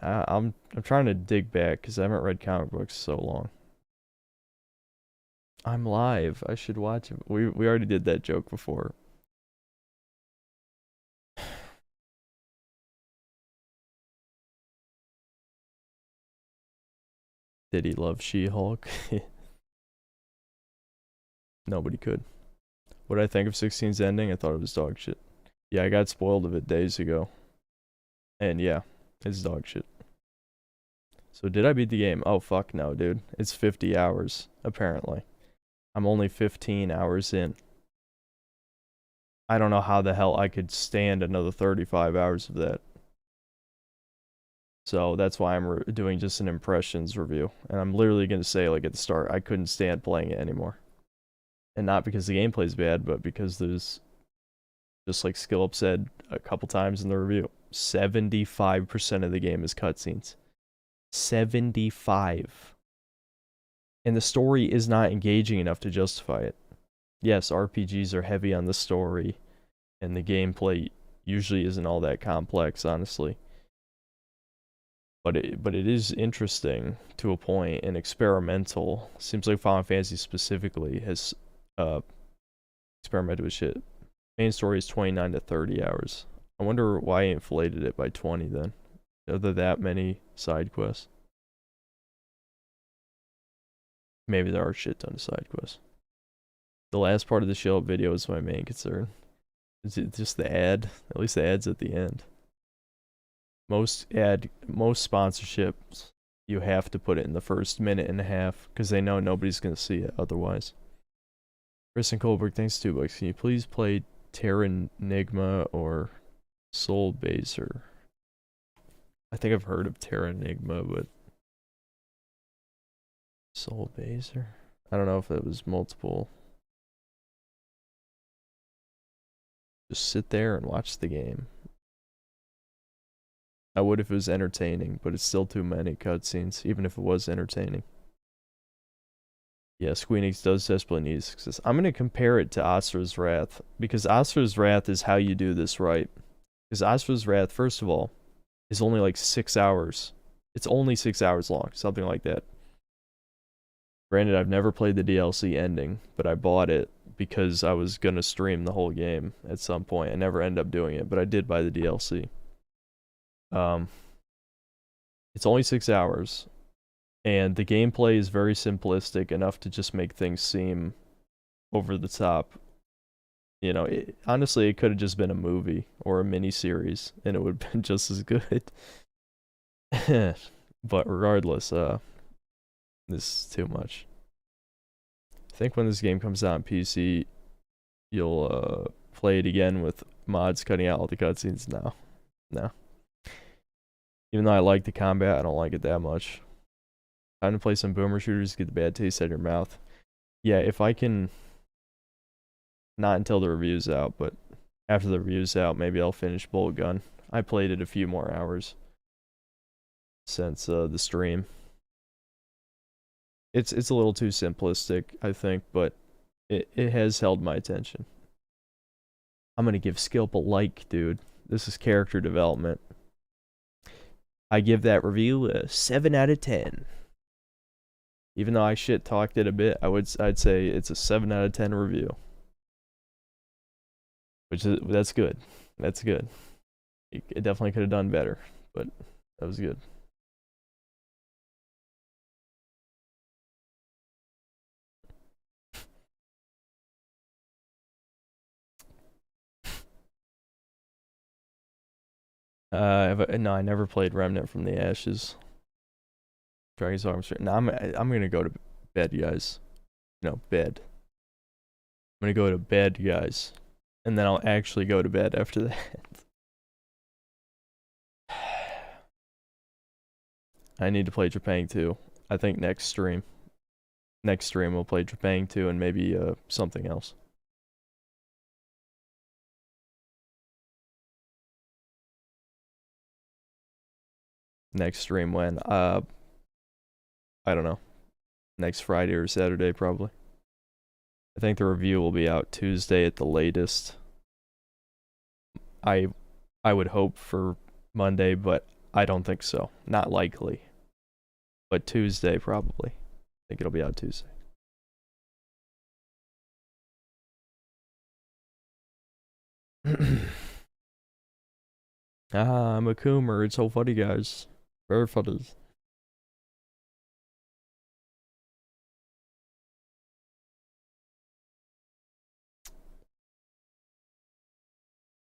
Speaker 1: I'm trying to dig back because I haven't read comic books so long. I'm live. I should watch it. We already did that joke before. Did he love She-Hulk? Nobody could. What did I think of 16's ending? I thought it was dog shit. Yeah, I got spoiled of it days ago. And yeah, it's dog shit. So did I beat the game? Oh fuck no, dude. It's 50 hours, apparently. I'm only 15 hours in. I don't know how the hell I could stand another 35 hours of that. So that's why I'm doing just an impressions review. And I'm literally going to say, like, at the start, I couldn't stand playing it anymore. And not because the gameplay's bad, but because there's, just like Skillup said a couple times in the review, 75% of the game is cutscenes. 75. And the story is not engaging enough to justify it. Yes, RPGs are heavy on the story, and the gameplay usually isn't all that complex, honestly. But it is interesting to a point and experimental. Seems like Final Fantasy specifically has experimented with shit. Main story is 29 to 30 hours. I wonder why I inflated it by 20 then. Are there that many side quests? Maybe there are shit ton of side quests. The last part of the Shield video is my main concern. Is it just the ad? At least the ad's at the end. Most sponsorships, you have to put it in the first minute and a half because they know nobody's going to see it otherwise. Kristen Colberg, thanks $2. Can you please play Terranigma or Soulbazer? I think I've heard of Terranigma, but Soulbazer? I don't know if it was multiple. Just sit there and watch the game. I would if it was entertaining, but it's still too many cutscenes, even if it was entertaining. Yeah, Squeenix does desperately need success. I'm going to compare it to Asura's Wrath, because Asura's Wrath is how you do this right. Because Asura's Wrath, first of all, is only like 6 hours. It's only 6 hours long, something like that. Granted, I've never played the DLC ending, but I bought it because I was going to stream the whole game at some point. I never ended up doing it, but I did buy the DLC. It's only 6 hours, and the gameplay is very simplistic enough to just make things seem over the top. You know, honestly, it could have just been a movie or a mini-series, and it would have been just as good. But regardless, this is too much. I think when this game comes out on PC, you'll play it again with mods cutting out all the cutscenes. No. Even though I like the combat, I don't like it that much. Time to play some boomer shooters, get the bad taste out of your mouth. Yeah, if I can... Not until the review's out, but after the review's out, maybe I'll finish Bolt Gun. I played it a few more hours since the stream. It's a little too simplistic, I think, but it has held my attention. I'm gonna give Skilp a like, dude. This is character development. I give that review a 7 out of 10. Even though I shit talked it a bit, I'd say it's a 7 out of 10 review. That's good. That's good. It definitely could have done better, but that was good. No, I never played Remnant from the Ashes. Dragon's Arms. No, I'm gonna go to bed, guys. No, bed. I'm gonna go to bed, guys, and then I'll actually go to bed after that. I need to play Trepang 2. I think next stream. Next stream we'll play Trepang 2 and maybe something else. Next stream when? I don't know. Next Friday or Saturday probably. I think the review will be out Tuesday at the latest. I would hope for Monday, but I don't think so. Not likely. But Tuesday probably. I think it'll be out Tuesday. I'm a Coomer. It's so funny, guys. Very funny.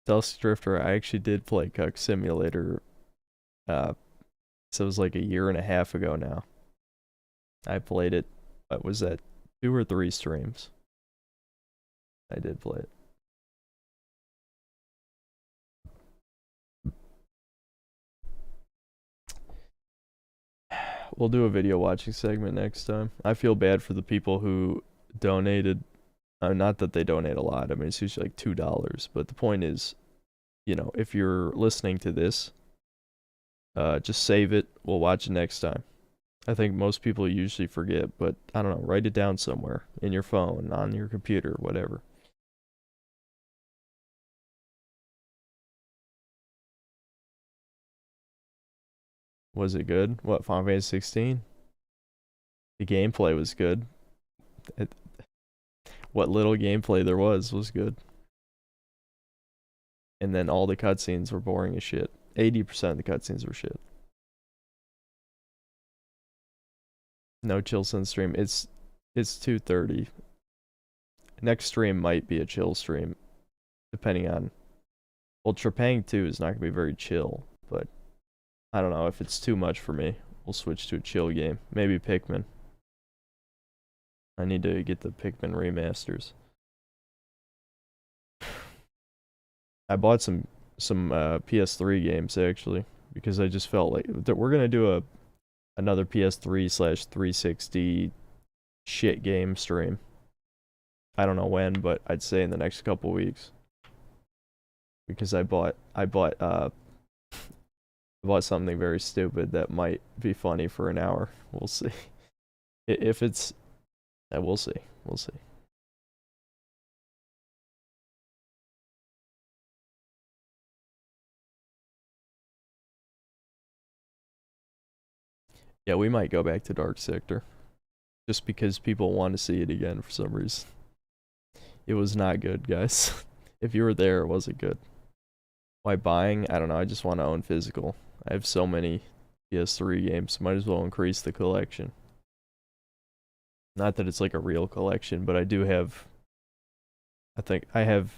Speaker 1: Dust Drifter, I actually did play Cuck Simulator. So it was like a year and a half ago now. I played it. What was that? 2 or 3 streams. I did play it. We'll do a video watching segment next time. I feel bad for the people who donated. Not that they donate a lot. I mean, it's usually like $2. But the point is, you know, if you're listening to this, just save it. We'll watch it next time. I think most people usually forget, but I don't know. Write it down somewhere in your phone, on your computer, whatever. Was it good? What, Final Fantasy 16? The gameplay was good. What little gameplay there was good. And then all the cutscenes were boring as shit. 80% of the cutscenes were shit. No chill sun stream. It's 2:30. Next stream might be a chill stream, depending on. Well, Trepang 2 is not gonna be very chill, but I don't know if it's too much for me. We'll switch to a chill game. Maybe Pikmin. I need to get the Pikmin remasters. I bought some PS3 games actually because I just felt like that we're gonna do another PS3/360 shit game stream. I don't know when, but I'd say in the next couple weeks. Because I bought something very stupid that might be funny for an hour. We'll see. If it's, we'll see. We'll see. Yeah, we might go back to Dark Sector. Just because people want to see it again for some reason. It was not good, guys. If you were there, it wasn't good. Why buying? I don't know, I just want to own physical. I have so many PS3 games, might as well increase the collection. Not that it's like a real collection, but I do have... I think I have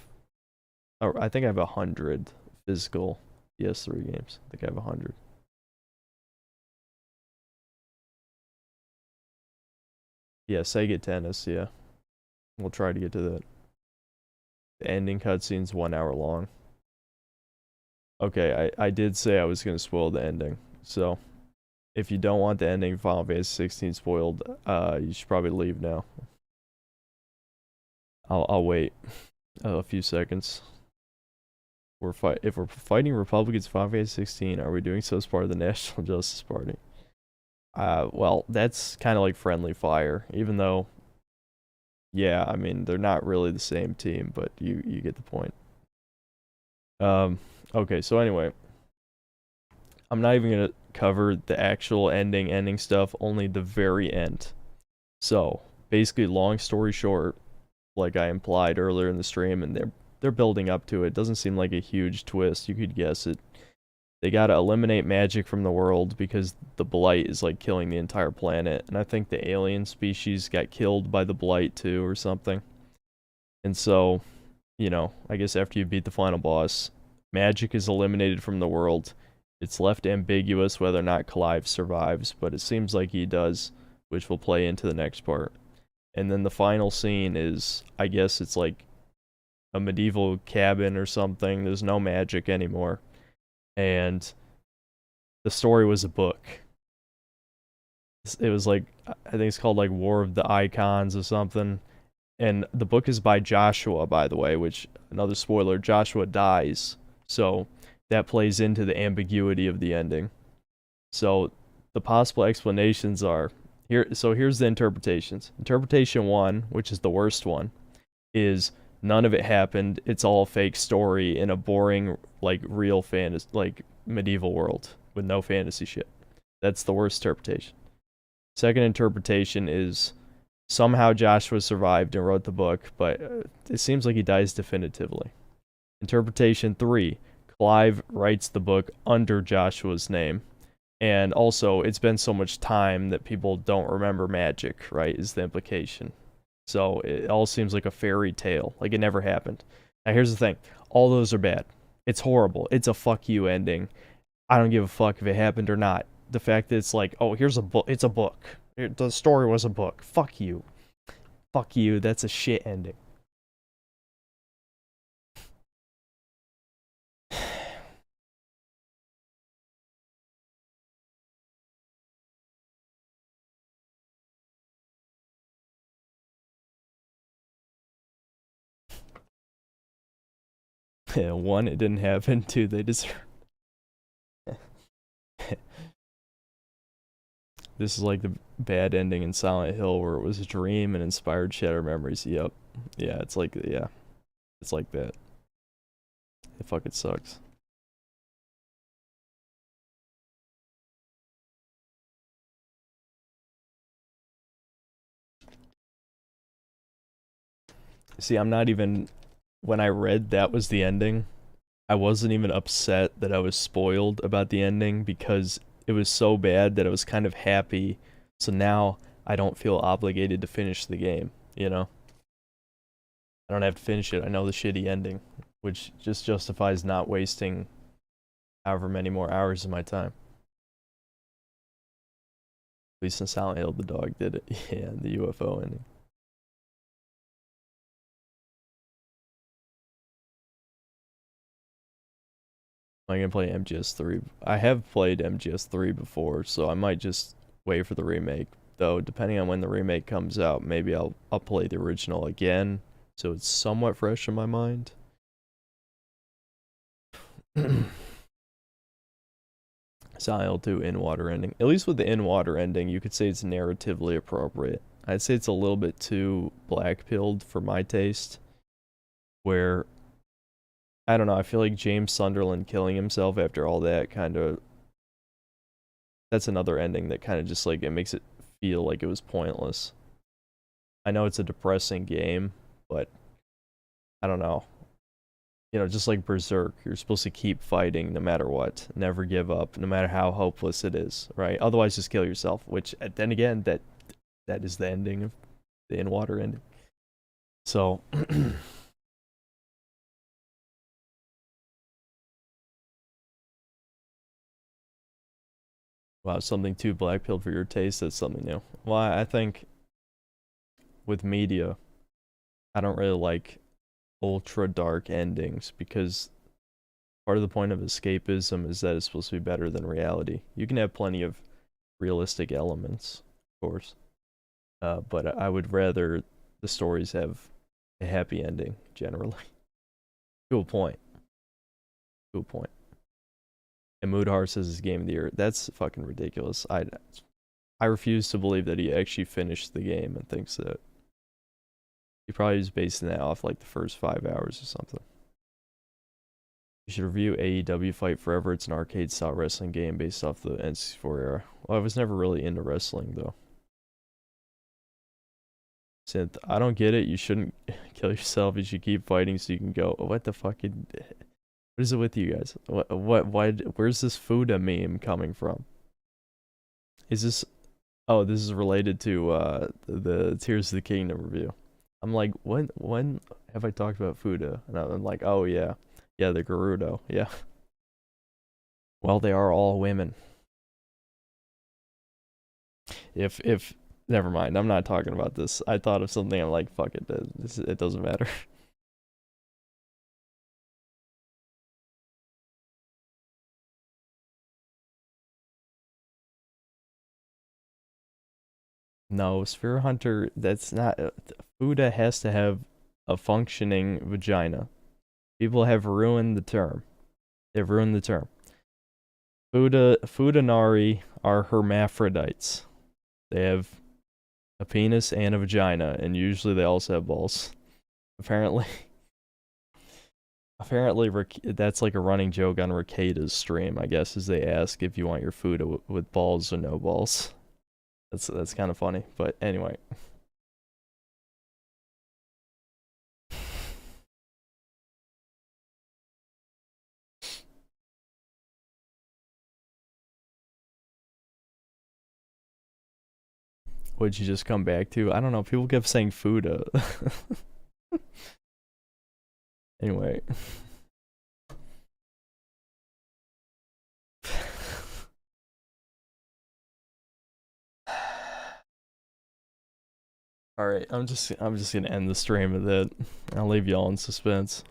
Speaker 1: 100 physical PS3 games. I think I have 100. Yeah, Sega Tennis, yeah. We'll try to get to that. The ending cutscene's 1 hour long. Okay, I did say I was going to spoil the ending. So, if you don't want the ending of Final Fantasy 16 spoiled, you should probably leave now. I'll wait a few seconds. If we're fighting Republicans in Final Fantasy 16, are we doing so as part of the National Justice Party? Well, that's kind of like friendly fire, even though, yeah, I mean, they're not really the same team, but you get the point. Okay, so anyway, I'm not even gonna cover the actual ending stuff, only the very end. So, basically, long story short, like I implied earlier in the stream, and they're building up to it. Doesn't seem like a huge twist. You could guess it. they gotta eliminate magic from the world because the blight is like killing the entire planet. And I think the alien species got killed by the blight too or something. And so, you know, I guess after you beat the final boss, magic is eliminated from the world. It's left ambiguous whether or not Clive survives, but it seems like he does, which will play into the next part. And then the final scene is, I guess it's like a medieval cabin or something. There's no magic anymore. And the story was a book. It was like, I think it's called like War of the Icons or something. And the book is by Joshua, by the way, which, another spoiler, Joshua dies. So that plays into the ambiguity of the ending. So the possible explanations are, here's the interpretations. Interpretation 1, which is the worst one, is none of it happened. It's all a fake story in a boring, like, real fantasy, like, medieval world with no fantasy shit. That's the worst interpretation. Second interpretation is somehow Joshua survived and wrote the book, but it seems like he dies definitively. Interpretation 3, Clive writes the book under Joshua's name. And also, it's been so much time that people don't remember magic, right, is the implication. So it all seems like a fairy tale, like it never happened. Now here's the thing, all those are bad. It's horrible. It's a fuck you ending. I don't give a fuck if it happened or not. The fact that it's like, oh, here's a book, it's a book. The story was a book. Fuck you. Fuck you, that's a shit ending. Yeah, 1, it didn't happen. 2, they deserve. This is like the bad ending in Silent Hill where it was a dream and inspired Shattered Memories. Yep. Yeah, it's like, yeah. It's like that. It fucking sucks. See, I'm not even... When I read that was the ending, I wasn't even upset that I was spoiled about the ending because it was so bad that I was kind of happy. So now I don't feel obligated to finish the game, you know? I don't have to finish it. I know the shitty ending, which just justifies not wasting however many more hours of my time. At least in Silent Hill, the dog did it. Yeah, the UFO ending. I'm gonna play MGS3. I have played MGS3 before, so I might just wait for the remake. Though, depending on when the remake comes out, maybe I'll play the original again, so it's somewhat fresh in my mind. Silent Hill 2 in-water ending. At least with the in-water ending, you could say it's narratively appropriate. I'd say it's a little bit too black-pilled for my taste, where... I don't know, I feel like James Sunderland killing himself after all that kind of... That's another ending that kind of just like, it makes it feel like it was pointless. I know it's a depressing game, but I don't know. You know, just like Berserk, you're supposed to keep fighting no matter what. Never give up, no matter how hopeless it is, right? Otherwise just kill yourself, which then again, that is the ending of the in-water ending. So... Wow, something too black-pilled for your taste, that's something new. Well, I think with media, I don't really like ultra-dark endings because part of the point of escapism is that it's supposed to be better than reality. You can have plenty of realistic elements, of course, but I would rather the stories have a happy ending, generally. To a point. To a point. And Moodhar says it's game of the year. That's fucking ridiculous. I refuse to believe that he actually finished the game and thinks that. He probably was basing that off like the first 5 hours or something. You should review AEW Fight Forever. It's an arcade-style wrestling game based off the N64 era. Well, I was never really into wrestling, though. Synth, I don't get it. You shouldn't kill yourself. You should keep fighting so you can go. What the fuck? What What is it with you guys? Why, where's this Fuda meme coming from? Is this, oh, this is related to, the Tears of the Kingdom review. I'm like, when have I talked about Fuda? And I'm like, oh yeah. Yeah, the Gerudo, yeah. Well, they are all women. If never mind, I'm not talking about this. I thought of something, I'm like, fuck it, it doesn't matter. No, Sphere Hunter, that's not, Fuda has to have a functioning vagina. People have ruined the term. They've ruined the term. Fudanari are hermaphrodites. They have a penis and a vagina, and usually they also have balls. Apparently, that's like a running joke on Ricada's stream, I guess, as they ask if you want your Fuda with balls or no balls. That's kind of funny, but anyway. What'd you just come back to? I don't know, people kept saying Fuda. Anyway. Alright, I'm just gonna end the stream with it. I'll leave y'all in suspense.